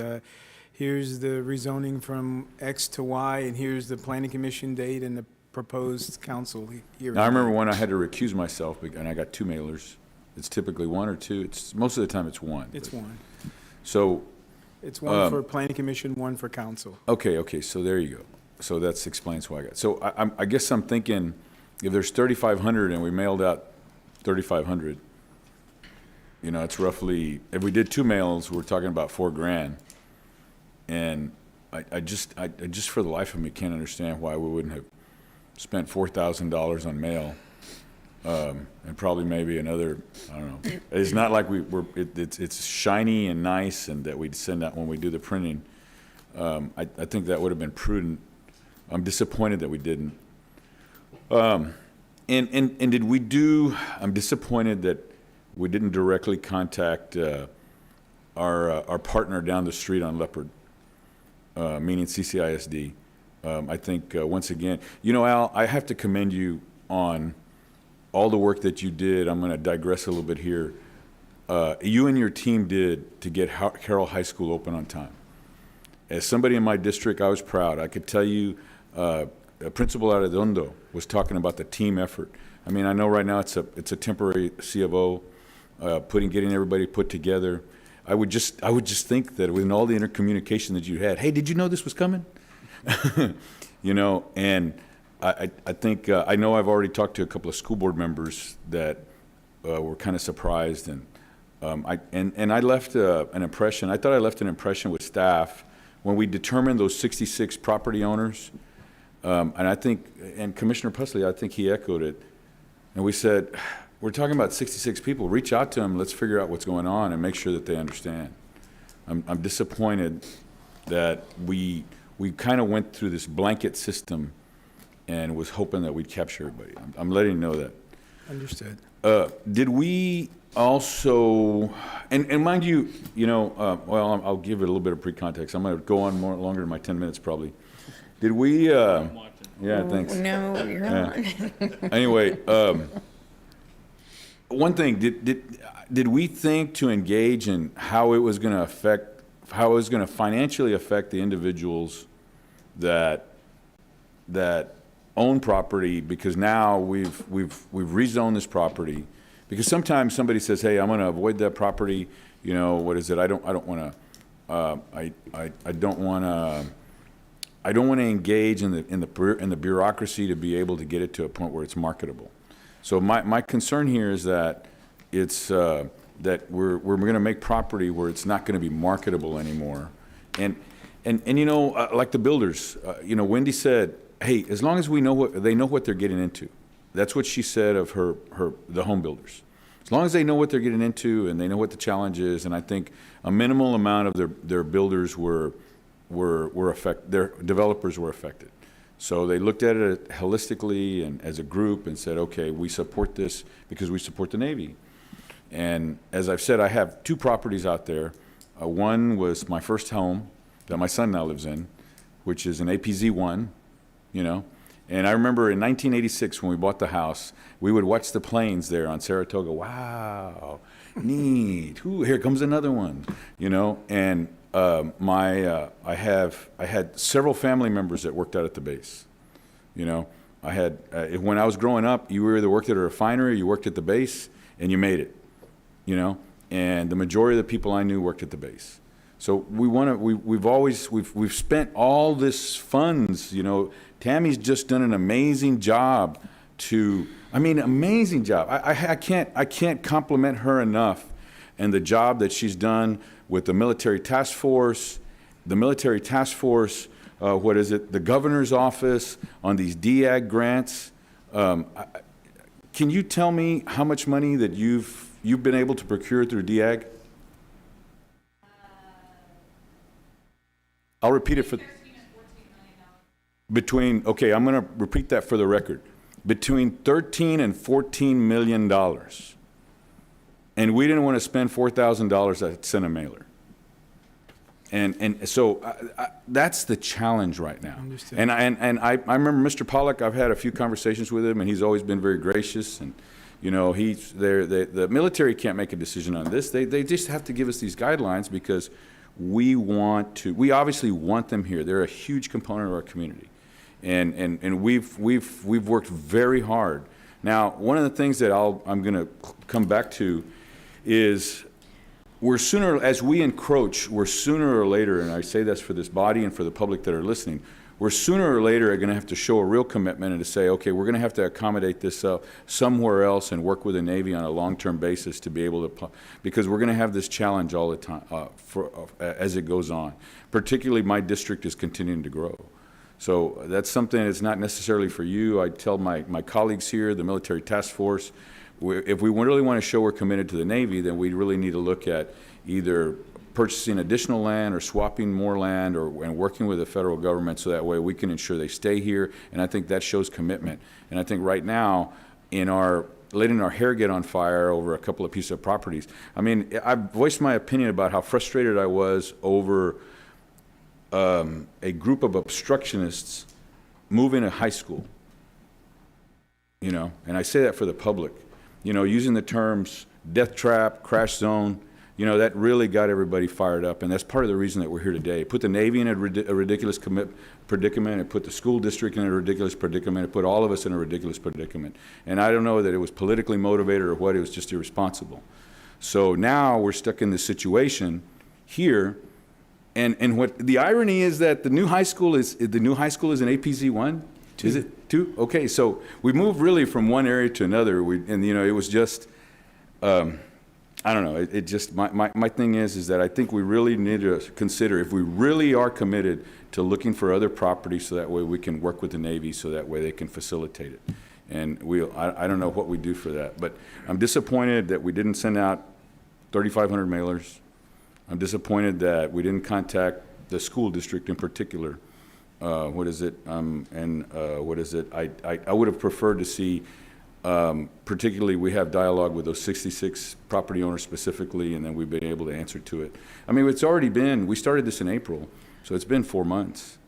here's the rezoning from X to Y, and here's the planning commission date and the proposed council hearing. Now, I remember when I had to recuse myself, and I got 2 mailers. It's typically 1 or 2. Most of the time, it's 1. It's 1. So. It's 1 for planning commission, 1 for council. Okay, so there you go. So that explains why I got. So I guess I'm thinking, if there's 3,500 and we mailed out 3,500, it's roughly, if we did 2 mails, we're talking about $4,000. And I just for the life of me can't understand why we wouldn't have spent $4,000 on mail and probably maybe another, I don't know. It's not like it's shiny and nice and that we'd send out when we do the printing. I think that would have been prudent. I'm disappointed that we didn't. And did we do, I'm disappointed that we didn't directly contact our partner down the street on Leopard, meaning CCISD. I think, once again, you know, Al, I have to commend you on all the work that you did. I'm going to digress a little bit here. You and your team did to get Carroll High School open on time. As somebody in my district, I was proud. I could tell you, Principal Arredondo was talking about the team effort. I mean, I know right now it's a temporary C of O, getting everybody put together. I would just think that with all the intercommunication that you had, hey, did you know this was coming? You know, and I think I know I've already talked to a couple of school board members that were kind of surprised, and I left an impression. I thought I left an impression with staff when we determined those 66 property owners, and I think, and Commissioner Pusley, I think he echoed it, and we said, we're talking about 66 people. Reach out to them. Let's figure out what's going on and make sure that they understand. I'm disappointed that we kind of went through this blanket system and was hoping that we'd capture everybody. I'm letting you know that. Understood. Did we also, and mind you, you know, well, I'll give it a little bit of pre-context. I'm going to go on more longer than my 10 minutes probably. Did we, yeah, thanks. No, you're on. Anyway, one thing, did we think to engage in how it was going to affect, how it was going to financially affect the individuals that own property? Because now we've rezoned this property. Because sometimes somebody says, hey, I'm going to avoid that property. You know, what is it? I don't want to engage in the bureaucracy to be able to get it to a point where it's marketable. So my concern here is that it's that we're going to make property where it's not going to be marketable anymore, and you know, like the builders, you know, Wendy said, hey, as long as we know they know what they're getting into. That's what she said of the home builders. As long as they know what they're getting into and they know what the challenge is, and I think a minimal amount of their builders were affected, their developers were affected. So they looked at it holistically and as a group and said, okay, we support this because we support the Navy. And as I've said, I have two properties out there. One was my first home that my son now lives in, which is an APZ-1, you know. And I remember in 1986 when we bought the house, we would watch the planes there on Saratoga. Wow, neat. Ooh, here comes another one, you know. And I had several family members that worked out at the base. You know, I had when I was growing up, you either worked at a refinery, or you worked at the base, and you made it. You know, and the majority of the people I knew worked at the base. So we've spent all this funds. You know, Tammy's just done an amazing job. Amazing job. I can't compliment her enough, and the job that she's done with the military task force, the governor's office on these DAG grants. Can you tell me how much money that you've been able to procure through DAG? I'll repeat it for okay, I'm going to repeat that for the record. Between $13 and $14 million. And we didn't want to spend $4,000 at send a mailer. And so that's the challenge right now. Understood. And I remember Mr. Pollack, I've had a few conversations with him, and he's always been very gracious. And, you know, the military can't make a decision on this. They just have to give us these guidelines because we obviously want them here. They're a huge component of our community. And we've worked very hard. Now, one of the things that I'm going to come back to is as we encroach, we're sooner or later, and I say this for this body and for the public that are listening, we're sooner or later going to have to show a real commitment and to say, okay, we're going to have to accommodate this somewhere else and work with the Navy on a long-term basis to be able to, because we're going to have this challenge all the time as it goes on. Particularly, my district is continuing to grow. So that's something that's not necessarily for you. I tell my colleagues here, the military task force, if we really want to show we're committed to the Navy, then we really need to look at either purchasing additional land or swapping more land and working with the federal government so that way we can ensure they stay here. And I think that shows commitment. And I think right now, letting our hair get on fire over a couple of pieces of properties. I mean, I voiced my opinion about how frustrated I was over a group of obstructionists moving a high school. You know, and I say that for the public. You know, using the terms death trap, crash zone, you know, that really got everybody fired up, and that's part of the reason that we're here today. It put the Navy in a ridiculous predicament. It put the school district in a ridiculous predicament. It put all of us in a ridiculous predicament. And I don't know that it was politically motivated or what, it was just irresponsible. So now we're stuck in this situation here, and what the irony is that the new high school is an APZ 1? Is it 2? Okay, so we moved really from one area to another, and you know, it was just, I don't know, it just, my thing is that I think we really need to consider if we really are committed to looking for other properties so that way we can work with the Navy so that way they can facilitate it. And I don't know what we do for that, but I'm disappointed that we didn't send out 3,500 mailers. I'm disappointed that we didn't contact the school district in particular. I would have preferred to see, particularly we have dialogue with those 66 property owners specifically, and then we've been able to answer to it. I mean, it's already been, we started this in April, so it's been 4 months.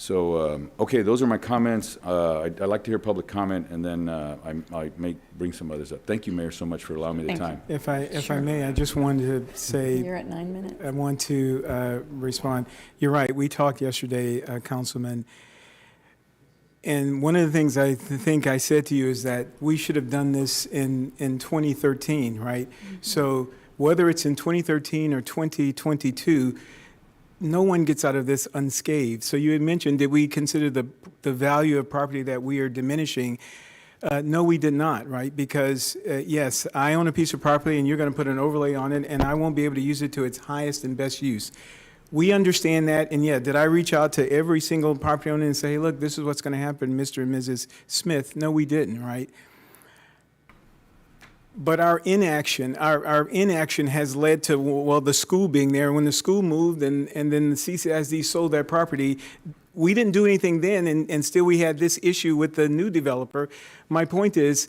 So, okay, those are my comments. I'd like to hear public comment, and then I may bring some others up. Thank you, Mayor, so much for allowing me the time. If I may, I just wanted to say. You're at 9 minutes. I want to respond. You're right. We talked yesterday, Councilman. And one of the things I think I said to you is that we should have done this in 2013, right? Mm-hmm. So whether it's in 2013 or 2022, no one gets out of this unscathed. So you had mentioned, did we consider the value of property that we are diminishing? No, we did not, right? Because yes, I own a piece of property and you're going to put an overlay on it and I won't be able to use it to its highest and best use. We understand that, and yeah, did I reach out to every single property owner and say, hey, look, this is what's going to happen, Mr. and Mrs. Smith? No, we didn't, right? But our inaction has led to, well, the school being there. When the school moved and then the CCSD sold that property, we didn't do anything then, and still we had this issue with the new developer. My point is,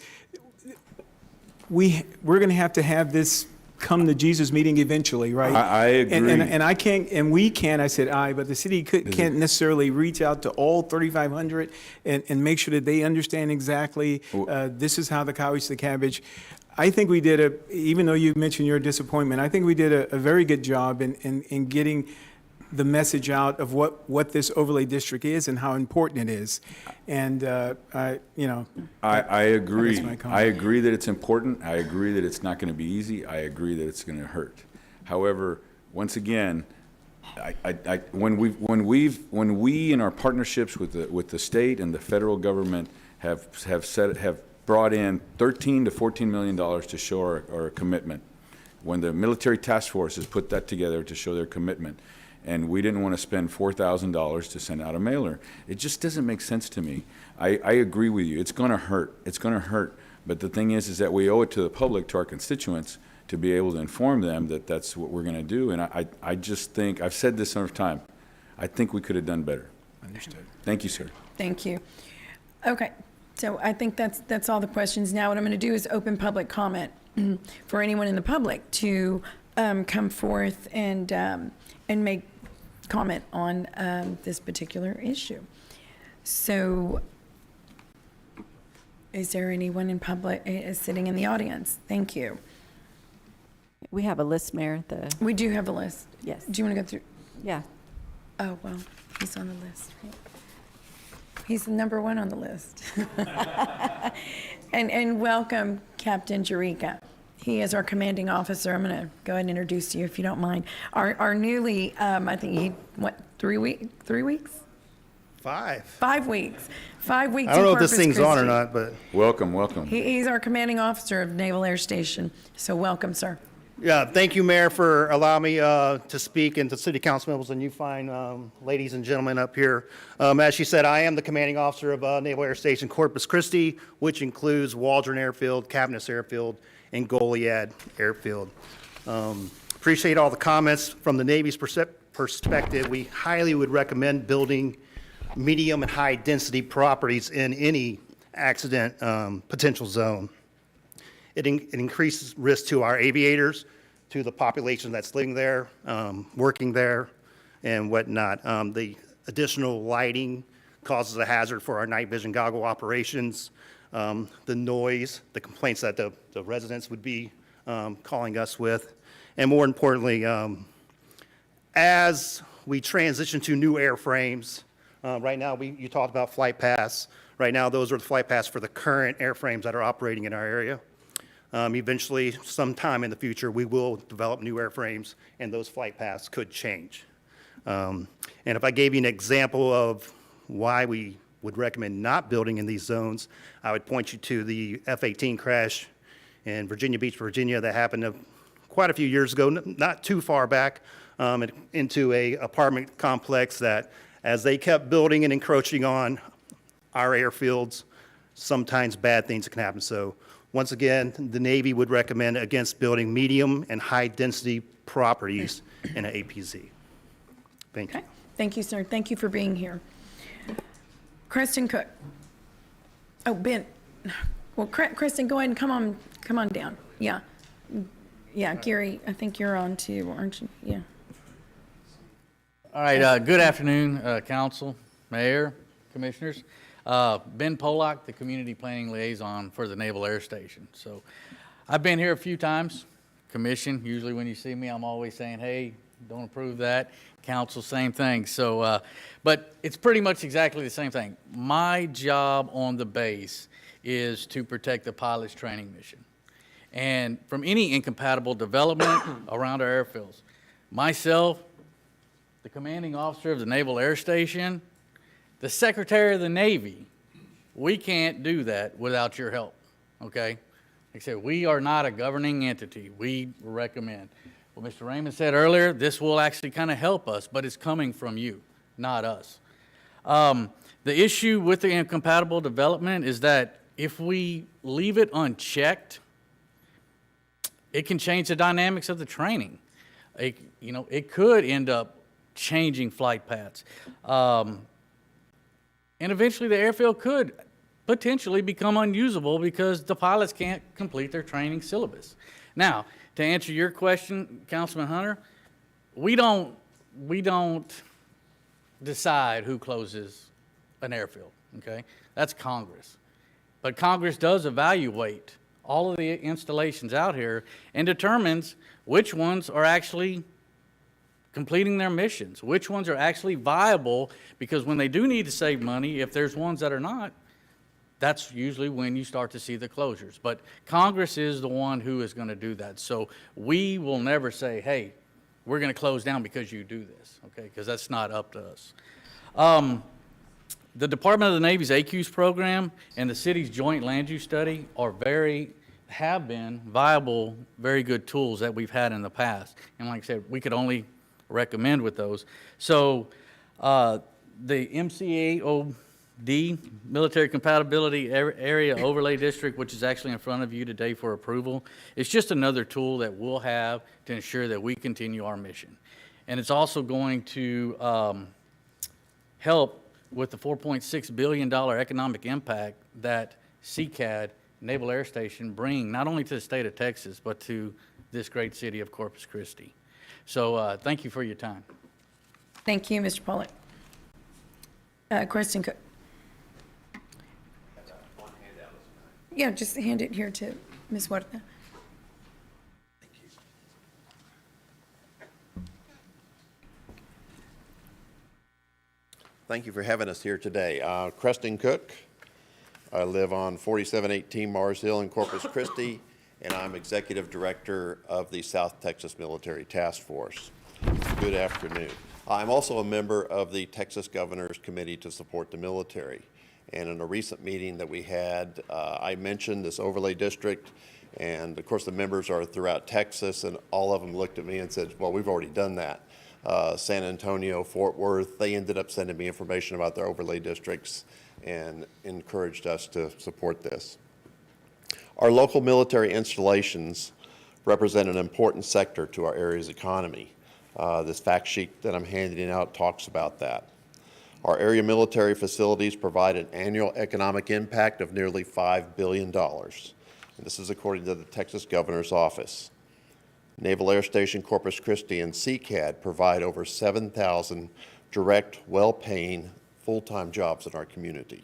we're going to have this come to Jesus meeting eventually, right? I agree. And I can't, and we can, I said I, but the city can't necessarily reach out to all 3,500 and make sure that they understand exactly this is how the cow eats the cabbage. I think we did even though you mentioned your disappointment, I think we did a very good job in getting the message out of what this overlay district is and how important it is. And I agree. That's my I agree that it's important. I agree that it's not going to be easy. I agree that it's going to hurt. However, once again, when we in our partnerships with the state and the federal government have brought in $13 to $14 million to show our commitment, when the military task force has put that together to show their commitment, and we didn't want to spend $4,000 to send out a mailer. It just doesn't make sense to me. I agree with you. It's going to hurt. It's going to hurt. But the thing is that we owe it to the public, to our constituents, to be able to inform them that that's what we're going to do. And I just think, I've said this enough time, I think we could have done better. Understood. Thank you, sir. Thank you. Okay, so I think that's all the questions. Now what I'm going to do is open public comment for anyone in the public to come forth and make comment on this particular issue. So is there anyone in public sitting in the audience? Thank you. We have a list, Mayor. We do have a list. Yes. Do you want to go through? Yeah. Oh, well, he's on the list. Right? He's number one on the list. And welcome, Captain Jerica. He is our commanding officer. I'm going to go ahead and introduce you, if you don't mind. Our newly, I think 3 weeks? 5. 5 weeks. 5 weeks. I don't know if Corpus this thing's Christi. on or not, but welcome. He's our commanding officer of Naval Air Station. So welcome, sir. Yeah, thank you, Mayor, for allowing me to speak, and to city council members and you fine ladies and gentlemen up here. As she said, I am the commanding officer of Naval Air Station Corpus Christi, which includes Waldron Airfield, Cabinets Airfield, and Goliad Airfield. Appreciate all the comments. From the Navy's perspective, we highly would recommend building medium and high density properties in any accident potential zone. It increases risk to our aviators, to the population that's living there, working there, and whatnot. The additional lighting causes a hazard for our night vision goggle operations. The noise, the complaints that the residents would be calling us with. And more importantly, as we transition to new airframes, right now you talked about flight paths. Right now, those are the flight paths for the current airframes that are operating in our area. Eventually, sometime in the future, we will develop new airframes, and those flight paths could change. And if I gave you an example of why we would recommend not building in these zones, I would point you to the F-18 crash in Virginia Beach, Virginia, that happened quite a few years ago, not too far back, into a apartment complex that, as they kept building and encroaching on our airfields, sometimes bad things can happen. So once again, the Navy would recommend against building medium and high density properties in an APZ. Thank you. Okay. Thank you, sir. Thank you for being here. Kristen Cook. Oh, Ben. Well, Kristen, go ahead and come on down. Yeah. Yeah, Gary, I think you're on too, aren't you? Yeah. All right, good afternoon, Council, Mayor, Commissioners. Ben Polak, the Community Planning Liaison for the Naval Air Station. So I've been here a few times. Commission, usually when you see me, I'm always saying, hey, don't approve that. Council, same thing. So, but it's pretty much exactly the same thing. My job on the base is to protect the pilot's training mission. And from any incompatible development around our airfields, myself, the commanding officer of the Naval Air Station, the Secretary of the Navy, we can't do that without your help, okay? Like I said, we are not a governing entity. We recommend. Well, Mr. Raymond said earlier, this will actually kind of help us, but it's coming from you, not us. The issue with the incompatible development is that if we leave it unchecked, it can change the dynamics of the training. It could end up changing flight paths. And eventually the airfield could potentially become unusable because the pilots can't complete their training syllabus. Now, to answer your question, Councilman Hunter, we don't decide who closes an airfield, okay? That's Congress. But Congress does evaluate all of the installations out here and determines which ones are actually completing their missions, which ones are actually viable, because when they do need to save money, if there's ones that are not, that's usually when you start to see the closures. But Congress is the one who is going to do that. So we will never say, hey, we're going to close down because you do this, okay? Because that's not up to us. The Department of the Navy's ACUS program and the city's joint land use study have been viable, very good tools that we've had in the past. And like I said, we could only recommend with those. So the MCAOD, Military Compatibility Area Overlay District, which is actually in front of you today for approval, it's just another tool that we'll have to ensure that we continue our mission. And it's also going to help with the $4.6 billion economic impact that CCAD, Naval Air Station, bring not only to the state of Texas, but to this great city of Corpus Christi. So thank you for your time. Thank you, Mr. Pollock. Kristen Cook. Yeah, just hand it here to Ms. Huerta. Thank you for having us here today. Kristen Cook. I live on 4718 Mars Hill in Corpus Christi, and I'm Executive Director of the South Texas Military Task Force. Good afternoon. I'm also a member of the Texas Governor's Committee to Support the Military. And in a recent meeting that we had, I mentioned this overlay district, And of course, the members are throughout Texas, and all of them looked at me and said, well, we've already done that. San Antonio, Fort Worth, they ended up sending me information about their overlay districts and encouraged us to support this. Our local military installations represent an important sector to our area's economy. This fact sheet that I'm handing out talks about that. Our area military facilities provide an annual economic impact of nearly $5 billion. And this is according to the Texas Governor's Office. Naval Air Station Corpus Christi and CCAD provide over 7,000 direct, well-paying, full-time jobs in our community.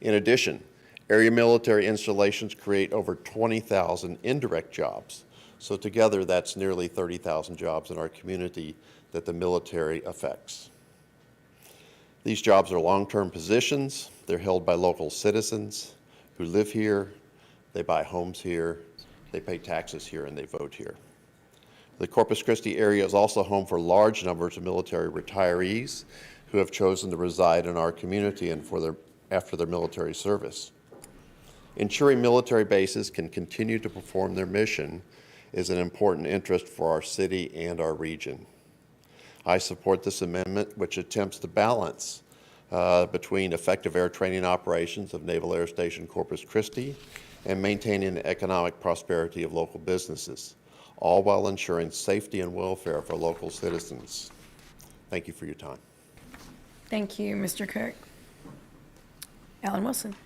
In addition, area military installations create over 20,000 indirect jobs. So together, that's nearly 30,000 jobs in our community that the military affects. These jobs are long-term positions. They're held by local citizens who live here, they buy homes here, they pay taxes here, and they vote here. The Corpus Christi area is also home for large numbers of military retirees who have chosen to reside in our community and after their military service. Ensuring military bases can continue to perform their mission is an important interest for our city and our region. I support this amendment, which attempts to balance between effective air training operations of Naval Air Station Corpus Christi and maintaining the economic prosperity of local businesses, all while ensuring safety and welfare for local citizens. Thank you for your time. Thank you, Mr. Cook. Alan Wilson.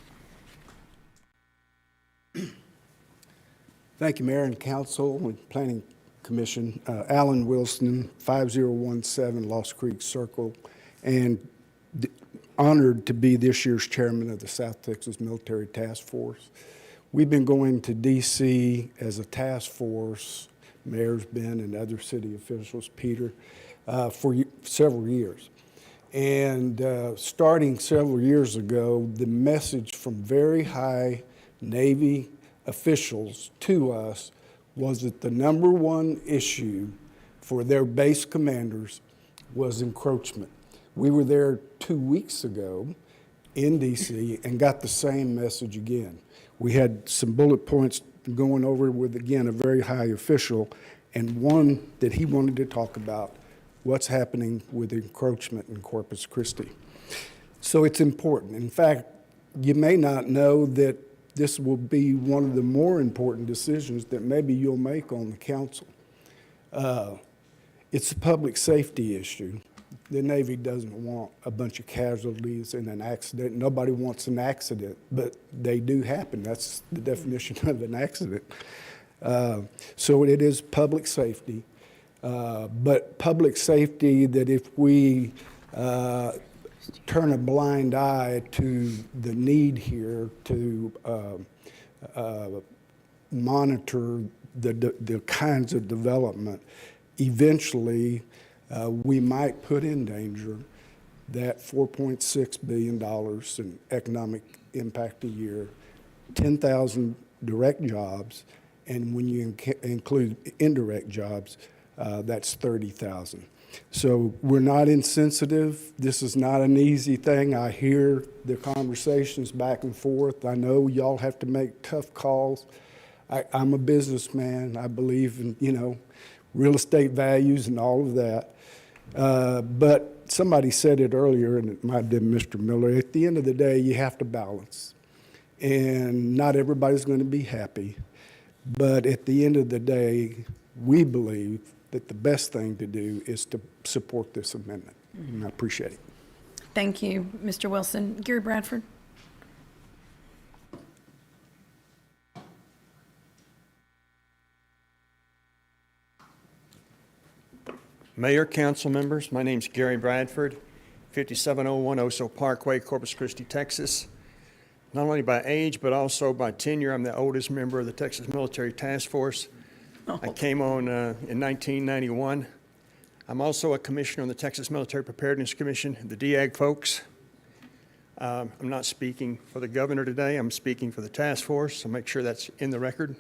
Thank you, Mayor and Council and Planning Commission. Alan Wilson, 5017 Lost Creek Circle, and honored to be this year's chairman of the South Texas Military Task Force. We've been going to D.C. as a task force, Mayor's been and other city officials, Peter, for several years. And starting several years ago, the message from very high Navy officials to us was that the number one issue for their base commanders was encroachment. We were there 2 weeks ago in D.C. and got the same message again. We had some bullet points going over with, again, a very high official, and one that he wanted to talk about, what's happening with encroachment in Corpus Christi. So it's important. In fact, you may not know that this will be one of the more important decisions that maybe you'll make on the council. It's a public safety issue. The Navy doesn't want a bunch of casualties in an accident. Nobody wants an accident, but they do happen. That's the definition of an accident. So it is public safety, but public safety that if we turn a blind eye to the need here to monitor the kinds of development, eventually we might put in danger that $4.6 billion in economic impact a year, 10,000 direct jobs, and when you include indirect jobs, that's 30,000. So we're not insensitive. This is not an easy thing. I hear the conversations back and forth. I know y'all have to make tough calls. I'm a businessman. I believe in, real estate values and all of that. But somebody said it earlier, and it might have been Mr. Miller, at the end of the day, you have to balance. And not everybody's going to be happy. But at the end of the day, we believe that the best thing to do is to support this amendment. And I appreciate it. Thank you, Mr. Wilson. Gary Bradford. Mayor, council members, my name's Gary Bradford, 5701 Oso Parkway, Corpus Christi, Texas. Not only by age, but also by tenure, I'm the oldest member of the Texas Military Task Force. I came on in 1991. I'm also a commissioner on the Texas Military Preparedness Commission, the DAG folks. I'm not speaking for the governor today. I'm speaking for the task force, so make sure that's in the record.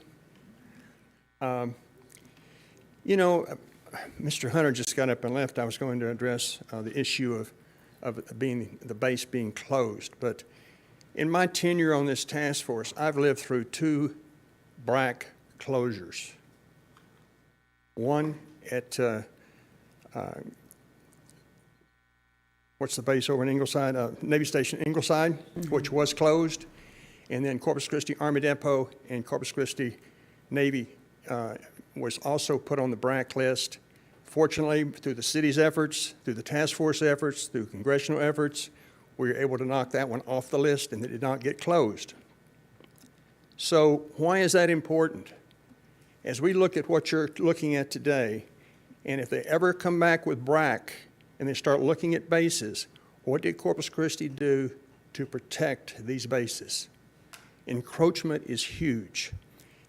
Mr. Hunter just got up and left. I was going to address the issue of the base being closed. But in my tenure on this task force, I've lived through two BRAC closures. One at, what's the base over in Ingleside? Navy Station Ingleside, which was closed. And then Corpus Christi Army Depot and Corpus Christi Navy was also put on the BRAC list. Fortunately, through the city's efforts, through the task force efforts, through congressional efforts, we were able to knock that one off the list and it did not get closed. So why is that important? As we look at what you're looking at today, and if they ever come back with BRAC and they start looking at bases, what did Corpus Christi do to protect these bases? Encroachment is huge.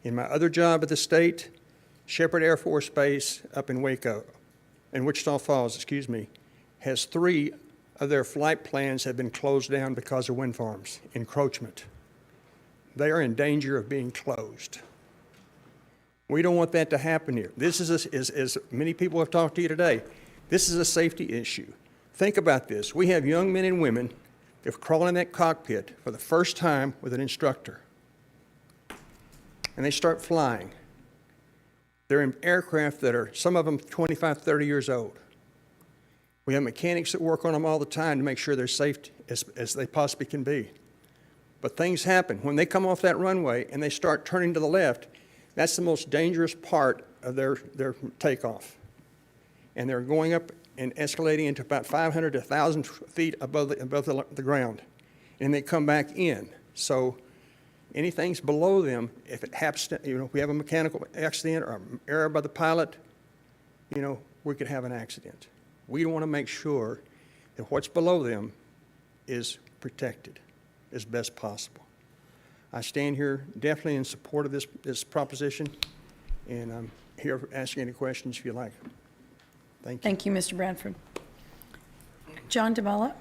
In my other job at the state, Shepherd Air Force Base up in Wichita Falls, has 3 of their flight plans have been closed down because of wind farms, encroachment. They are in danger of being closed. We don't want that to happen here. This is, as many people have talked to you today, this is a safety issue. Think about this. We have young men and women that are crawling in that cockpit for the first time with an instructor. And they start flying. They're in aircraft that are, some of them 25, 30 years old. We have mechanics that work on them all the time to make sure they're safe as they possibly can be. But things happen. When they come off that runway and they start turning to the left, that's the most dangerous part of their takeoff. And they're going up and escalating into about 500 to 1,000 feet above the ground. And they come back in. So anything's below them, if it happens to, if we have a mechanical accident or an error by the pilot, we could have an accident. We want to make sure that what's below them is protected as best possible. I stand here definitely in support of this proposition, and I'm here to ask any questions if you like. Thank you. Thank you, Mr. Bradford. John DeBala.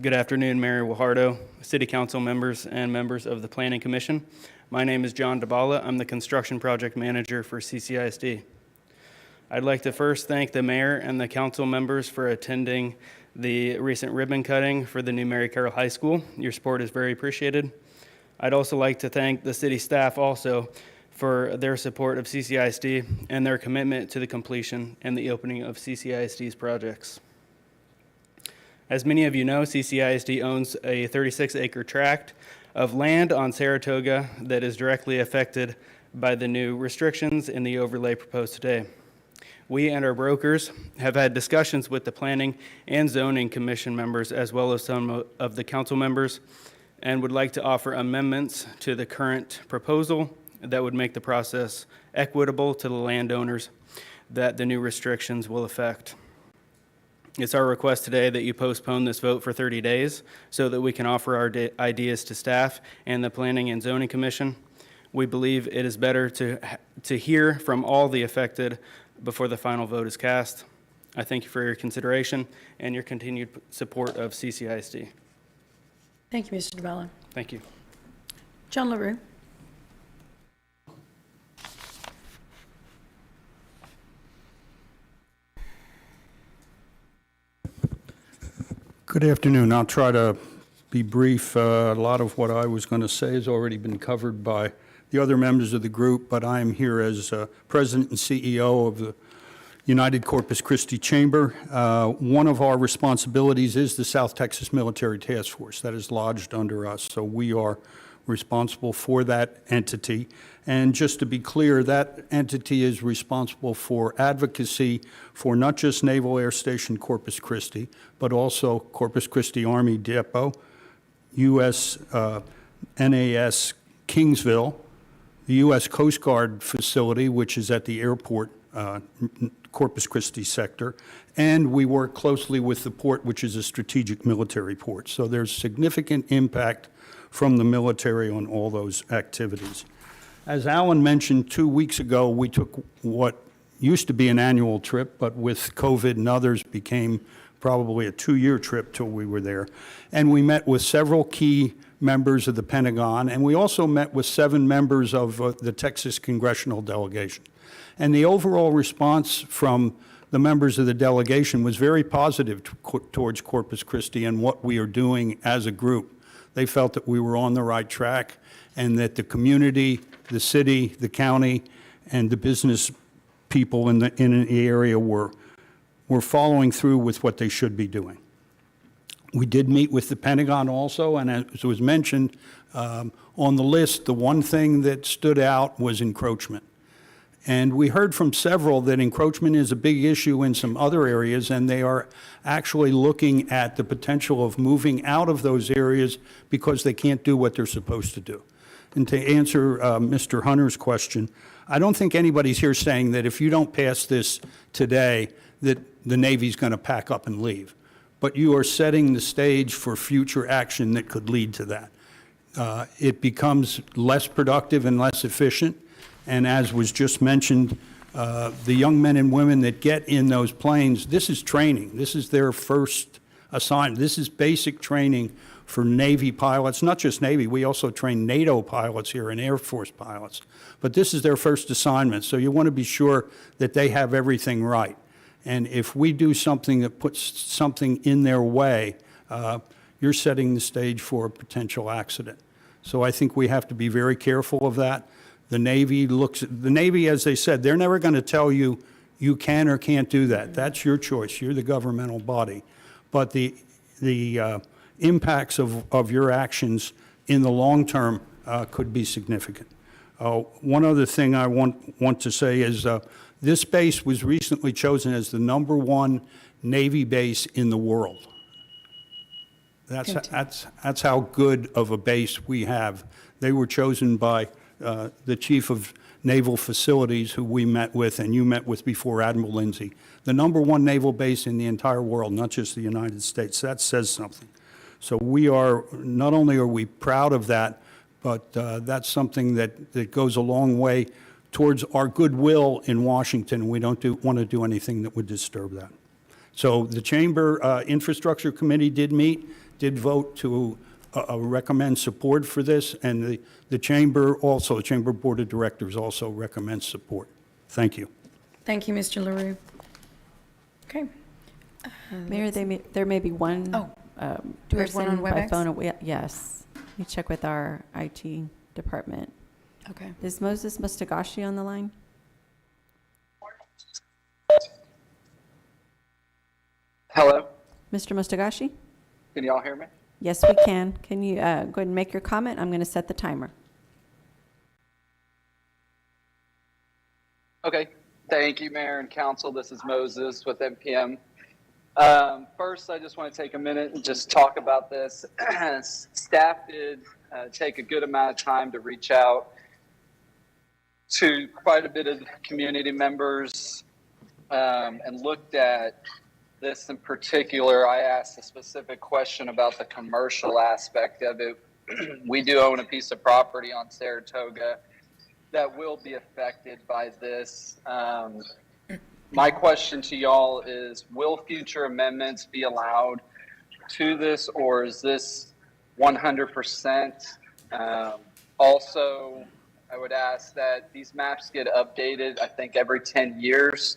Good afternoon, Mayor Guajardo, City Council members, and members of the Planning Commission. My name is John DeBala. I'm the Construction Project Manager for CCISD. I'd like to first thank the Mayor and the Council members for attending the recent ribbon cutting for the new Mary Carroll High School. Your support is very appreciated. I'd also like to thank the city staff also for their support of CCISD and their commitment to the completion and the opening of CCISD's projects. As many of you know, CCISD owns a 36-acre tract of land on Saratoga that is directly affected by the new restrictions in the overlay proposed today. We and our brokers have had discussions with the Planning and Zoning Commission members as well as some of the council members and would like to offer amendments to the current proposal that would make the process equitable to the landowners that the new restrictions will affect. It's our request today that you postpone this vote for 30 days so that we can offer our ideas to staff and the Planning and Zoning Commission. We believe it is better to hear from all the affected before the final vote is cast. I thank you for your consideration and your continued support of CCISD. Thank you, Mr. DeBala. Thank you. John LaRue. Good afternoon. I'll try to be brief. A lot of what I was going to say has already been covered by the other members of the group, but I am here as President and CEO of the United Corpus Christi Chamber. One of our responsibilities is the South Texas Military Task Force that is lodged under us, so we are responsible for that entity. And just to be clear, that entity is responsible for advocacy for not just Naval Air Station Corpus Christi, but also Corpus Christi Army Depot, U.S. NAS Kingsville, the U.S. Coast Guard facility, which is at the airport, Corpus Christi sector, and we work closely with the port, which is a strategic military port. So there's significant impact from the military on all those activities. As Alan mentioned, 2 weeks ago, we took what used to be an annual trip, but with COVID and others became probably a 2-year trip till we were there. And we met with several key members of the Pentagon, and we also met with 7 members of the Texas congressional delegation. And the overall response from the members of the delegation was very positive towards Corpus Christi and what we are doing as a group. They felt that we were on the right track and that the community, the city, the county, and the business people in the area were following through with what they should be doing. We did meet with the Pentagon also, and as was mentioned on the list, the one thing that stood out was encroachment. And we heard from several that encroachment is a big issue in some other areas, and they are actually looking at the potential of moving out of those areas because they can't do what they're supposed to do. And to answer Mr. Hunter's question, I don't think anybody's here saying that if you don't pass this today, that the Navy's going to pack up and leave. But you are setting the stage for future action that could lead to that. It becomes less productive and less efficient. And as was just mentioned, the young men and women that get in those planes, this is training. This is their first assignment. This is basic training for Navy pilots, not just Navy. We also train NATO pilots here and Air Force pilots. But this is their first assignment, so you want to be sure that they have everything right. And if we do something that puts something in their way, you're setting the stage for a potential accident. So I think we have to be very careful of that. The Navy, as they said, they're never going to tell you you can or can't do that. That's your choice. You're the governmental body. But the impacts of your actions in the long term could be significant. One other thing I want to say is this base was recently chosen as the #1 Navy base in the world. That's how good of a base we have. They were chosen by the Chief of Naval Facilities, who we met with and you met with before, Admiral Lindsay. The #1 naval base in the entire world, not just the United States. That says something. So not only are we proud of that, but that's something that goes a long way towards our goodwill in Washington. We don't want to do anything that would disturb that. So the Chamber Infrastructure Committee did vote to recommend support for this, and the Chamber Board of Directors also recommends support. Thank you. Thank you, Mr. LaRue. Okay. Mayor, there may be one do we have one on person by WebEx? phone. Yes. You check with our IT department. Okay. Is Moses Mustagashi on the line? Hello, Mr. Mustagashi? can y'all hear me? Yes, we can. Can you go ahead and make your comment? I'm going to set the timer. Okay, thank you, Mayor and Council. This is Moses with MPM. First, I just want to take a minute and just talk about this. Staff did take a good amount of time to reach out to quite a bit of community members and looked at this in particular. I asked a specific question about the commercial aspect of it. We do own a piece of property on Saratoga that will be affected by this. My question to y'all is, will future amendments be allowed to this, or is this 100%? Also, I would ask that these maps get updated, I think, every 10 years.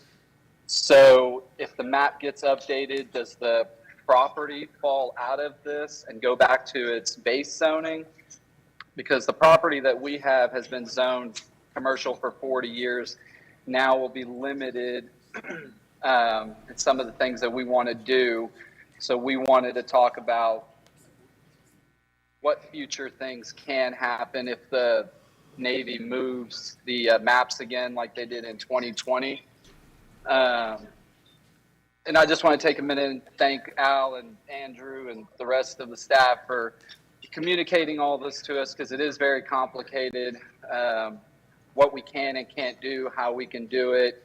So if the map gets updated, does the property fall out of this and go back to its base zoning? Because the property that we have has been zoned commercial for 40 years. Now will be limited in some of the things that we want to do. So we wanted to talk about what future things can happen if the Navy moves the maps again like they did in 2020. And I just want to take a minute and thank Al and Andrew and the rest of the staff for communicating all this to us, because it is very complicated, what we can and can't do, how we can do it.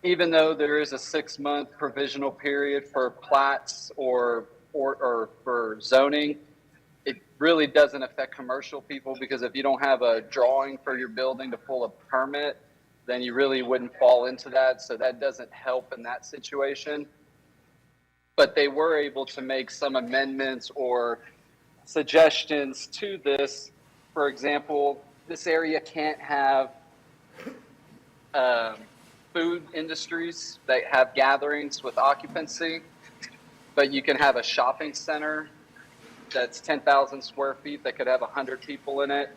Even though there is a 6-month provisional period for plats or for zoning, it really doesn't affect commercial people, because if you don't have a drawing for your building to pull a permit, then you really wouldn't fall into that. So that doesn't help in that situation. But they were able to make some amendments or suggestions to this. For example, this area can't have food industries that have gatherings with occupancy, but you can have a shopping center that's 10,000 square feet that could have 100 people in it.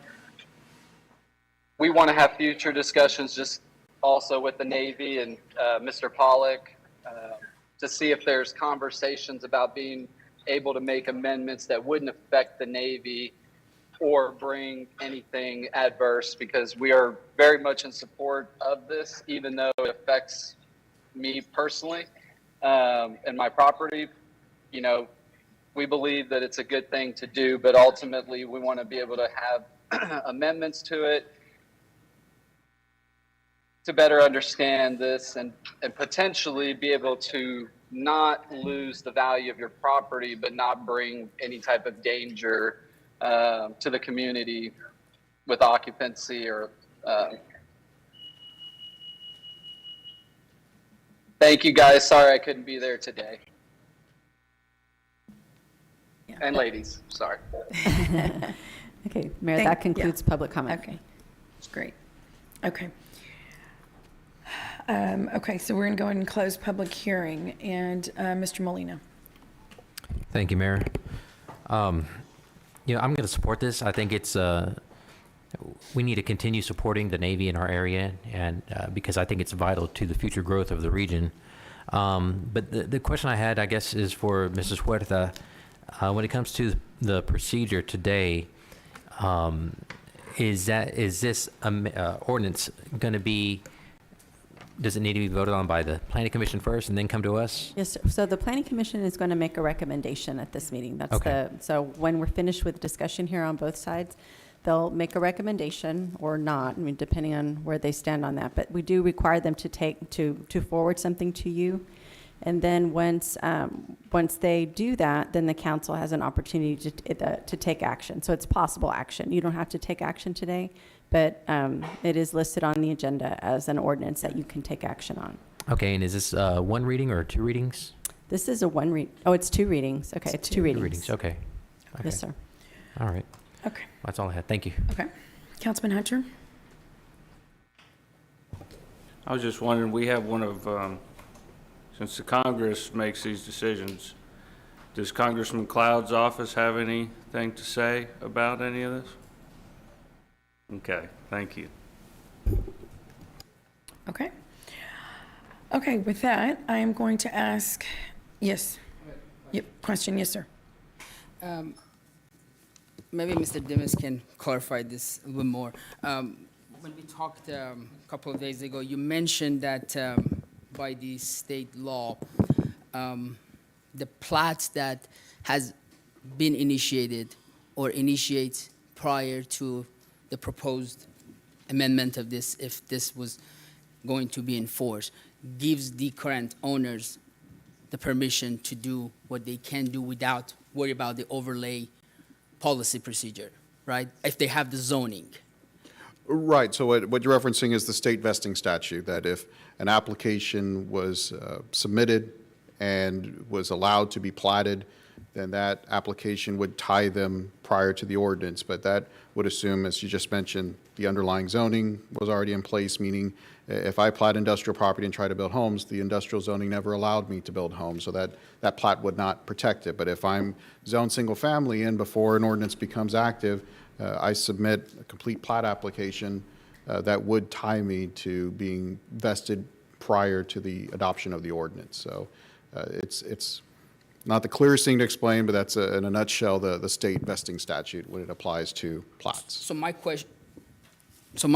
We want to have future discussions just also with the Navy and Mr. Pollock to see if there's conversations about being able to make amendments that wouldn't affect the Navy or bring anything adverse, because we are very much in support of this, even though it affects me personally and my property. You know, we believe that it's a good thing to do, but ultimately we want to be able to have amendments to it to better understand this and potentially be able to not lose the value of your property, but not bring any type of danger to the community with occupancy or thank you guys. Sorry I couldn't be there today. And ladies, sorry. Okay, Mayor, that concludes public comment. Okay, that's great. Okay. Okay, so we're going to go ahead and close public hearing. And Mr. Molina. Thank you, Mayor. You know, I'm going to support this. I think it's we need to continue supporting the Navy in our area, and because I think it's vital to the future growth of the region. But the question I had, I guess, is for Mrs. Huerta. When it comes to the procedure today, is this ordinance going to be? Does it need to be voted on by the Planning Commission first and then come to us? Yes, sir. So the Planning Commission is going to make a recommendation at this meeting. That's Okay. so when we're finished with discussion here on both sides, they'll make a recommendation or not, I mean, depending on where they stand on that. But we do require them to forward something to you. And then once they do that, then the council has an opportunity to take action. So it's possible action. You don't have to take action today, but it is listed on the agenda as an ordinance that you can take action on. Okay, and is this one reading or two readings? This is a it's two readings. Okay, it's two readings. Okay. Yes, sir. All right. Okay. That's all I had. Thank you. Okay. Councilman Hunter? I was just wondering, we have one of, since the Congress makes these decisions, does Congressman Cloud's office have anything to say about any of this? Okay, thank you. Okay. Okay, with that, I am going to ask, yes. Yep, question, yes, sir. Maybe Mr. Dimas can clarify this a little more. When we talked a couple of days ago, you mentioned that by the state law, the plats that has been initiated or initiates prior to the proposed amendment of this, if this was going to be enforced, gives the current owners the permission to do what they can do without worry about the overlay policy procedure, right? If they have the zoning. Right, so what you're referencing is the state vesting statute, that if an application was submitted and was allowed to be platted, then that application would tie them prior to the ordinance. But that would assume, as you just mentioned, the underlying zoning was already in place, meaning if I plat industrial property and try to build homes, the industrial zoning never allowed me to build homes, so that plat would not protect it. But if I'm zoned single family and before an ordinance becomes active, I submit a complete plat application that would tie me to being vested prior to the adoption of the ordinance. So it's not the clearest thing to explain, but that's in a nutshell the state vesting statute when it applies to plats. So my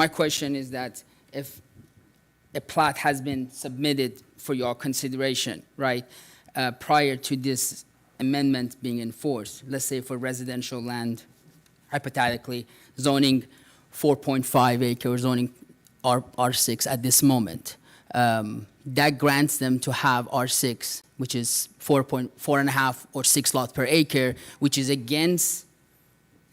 question is that if a plat has been submitted for your consideration, right, prior to this amendment being enforced, let's say for residential land, hypothetically, zoning 4.5 acre, zoning R6 at this moment, that grants them to have R6, which is 4.5 or 6 lots per acre, which is against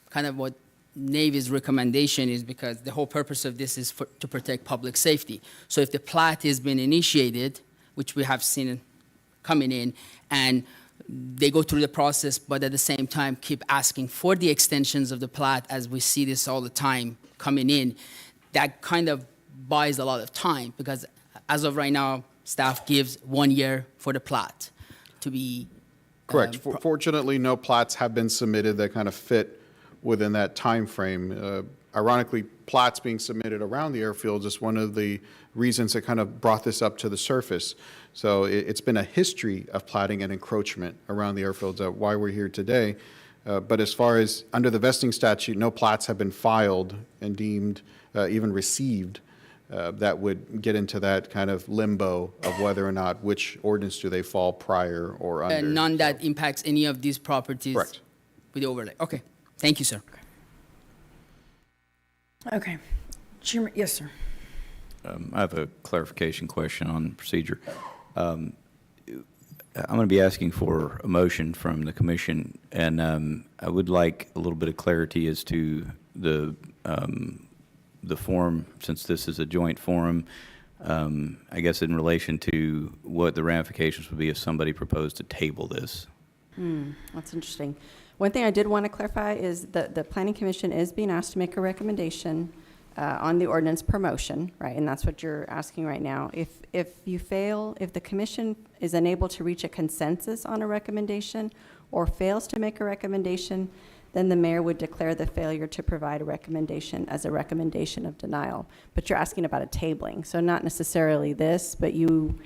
kind of what Navy's recommendation is, because the whole purpose of this is to protect public safety. So if the plat has been initiated, which we have seen coming in, and they go through the process, but at the same time keep asking for the extensions of the plat, as we see this all the time coming in, that kind of buys a lot of time because as of right now, staff gives 1 year for the plat to be. Correct. Fortunately, no plats have been submitted that kind of fit within that time frame. Ironically, plats being submitted around the airfields is one of the reasons that kind of brought this up to the surface. So it's been a history of platting and encroachment around the airfields, why we're here today. But as far as under the vesting statute, no plats have been filed and deemed even received that would get into that kind of limbo of whether or not which ordinance do they fall prior or under. None that impacts any of these properties. Correct. With the overlay. Okay. Thank you, sir. Okay. Chairman, yes, sir. I have a clarification question on procedure. I'm going to be asking for a motion from the commission, and I would like a little bit of clarity as to the forum, since this is a joint forum, I guess in relation to what the ramifications would be if somebody proposed to table this. That's interesting. One thing I did want to clarify is that the Planning Commission is being asked to make a recommendation on the ordinance promotion, right? And that's what you're asking right now. If you fail, if the commission is unable to reach a consensus on a recommendation or fails to make a recommendation, then the mayor would declare the failure to provide a recommendation as a recommendation of denial. But you're asking about a tabling, so not necessarily this, but you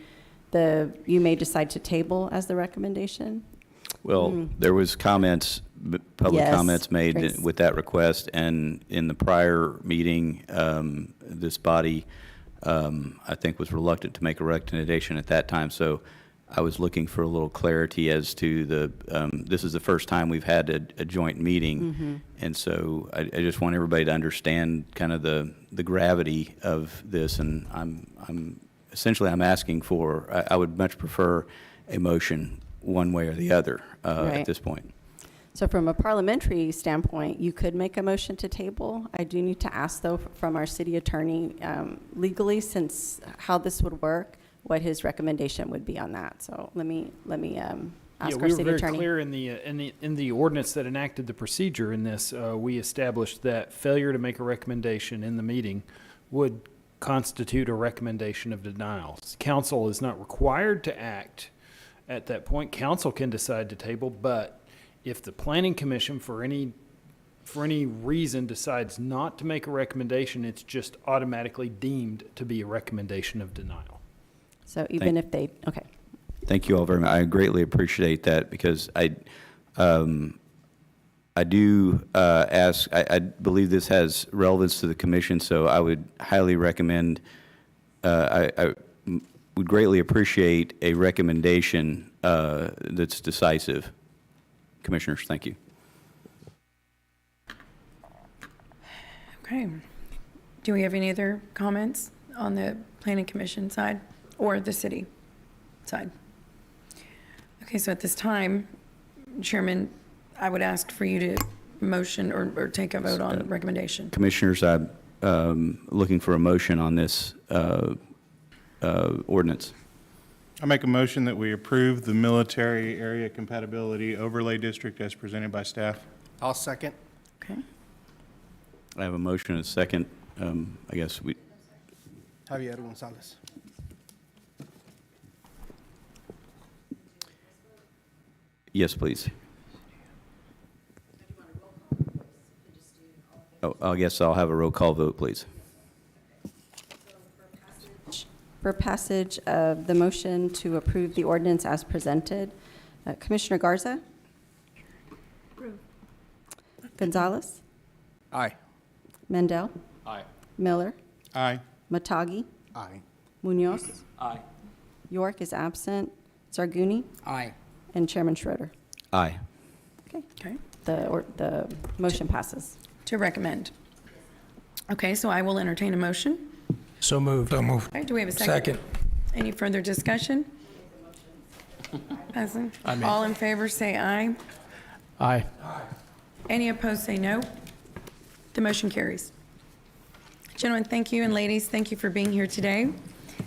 may decide to table as the recommendation. Well, there was comments, public Yes, comments made Grace. with that request, and in the prior meeting, this body, I think, was reluctant to make a recommendation at that time. So I was looking for a little clarity as to this is the first time we've had a joint meeting, and so I just want everybody to understand kind of the gravity of this, and I'm essentially asking for, I would much prefer a motion one way or the other Right. at this point. So from a parliamentary standpoint, you could make a motion to table. I do need to ask, though, from our city attorney, legally, since how this would work, what his recommendation would be on that. So let me ask our city attorney. We were very clear in the ordinance that enacted the procedure in this. We established that failure to make a recommendation in the meeting would constitute a recommendation of denial. Council is not required to act at that point. Council can decide to table, but if the Planning Commission for any reason decides not to make a recommendation, it's just automatically deemed to be a recommendation of denial. So even if they, okay. Thank you all very much. I greatly appreciate that, because I do ask, I believe this has relevance to the commission, so I would highly recommend, I would greatly appreciate a recommendation that's decisive. Commissioners, thank you. Okay. Do we have any other comments on the Planning Commission side or the city side? Okay, so at this time, Chairman, I would ask for you to motion or take a vote on recommendation. Commissioners, I'm looking for a motion on this ordinance. I make a motion that we approve the military area compatibility overlay district as presented by staff. I'll second. Okay. I have a motion and a second. I guess we, Javier Gonzalez. yes, please. Oh, I guess I'll have a roll call vote, please. For passage of the motion to approve the ordinance as presented, Commissioner Garza? Gonzalez? Aye. Mendel? Aye. Miller? Aye. Matagi? Aye. Munoz? Aye. York is absent. Zarguni? Aye. And Chairman Schroeder. Aye. Okay. The motion passes. To recommend. Okay, so I will entertain a motion. So moved. So moved. Okay, do we have a second? Any further discussion? All in favor, say aye. Aye. Any opposed, say no. The motion carries. Gentlemen, thank you, and ladies, thank you for being here today.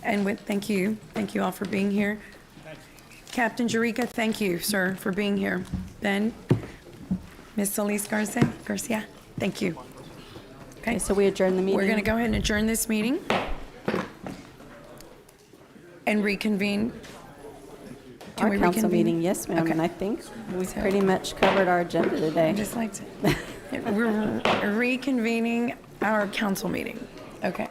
And thank you all for being here. Captain Jerica, thank you, sir, for being here. Ben, Ms. Solis Garcia, thank you. Okay, so we adjourn the meeting. We're going to go ahead and adjourn this meeting. and reconvene. Can Our we council reconvene? meeting, yes, ma'am, Okay. and I think we've So- pretty much covered our agenda today. I'd just like to, we're reconvening our council meeting. Okay.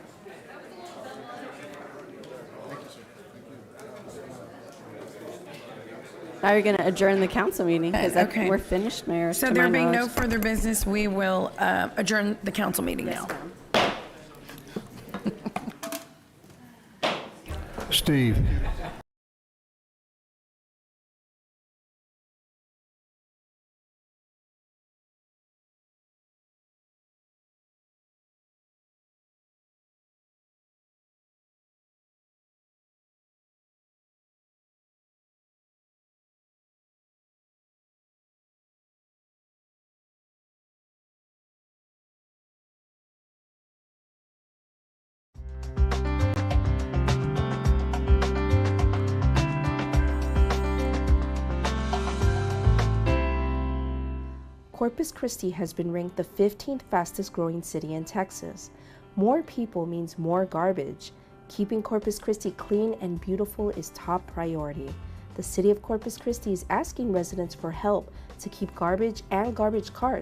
Now you're going to adjourn the council meeting because Okay. we're finished, Mayor. So to there my being no knowledge. further business, we will adjourn the council meeting now. Steve? Corpus Christi has been ranked the 15th fastest growing city in Texas. More people means more garbage. Keeping Corpus Christi clean and beautiful is top priority. The city of Corpus Christi is asking residents for help to keep garbage and garbage carts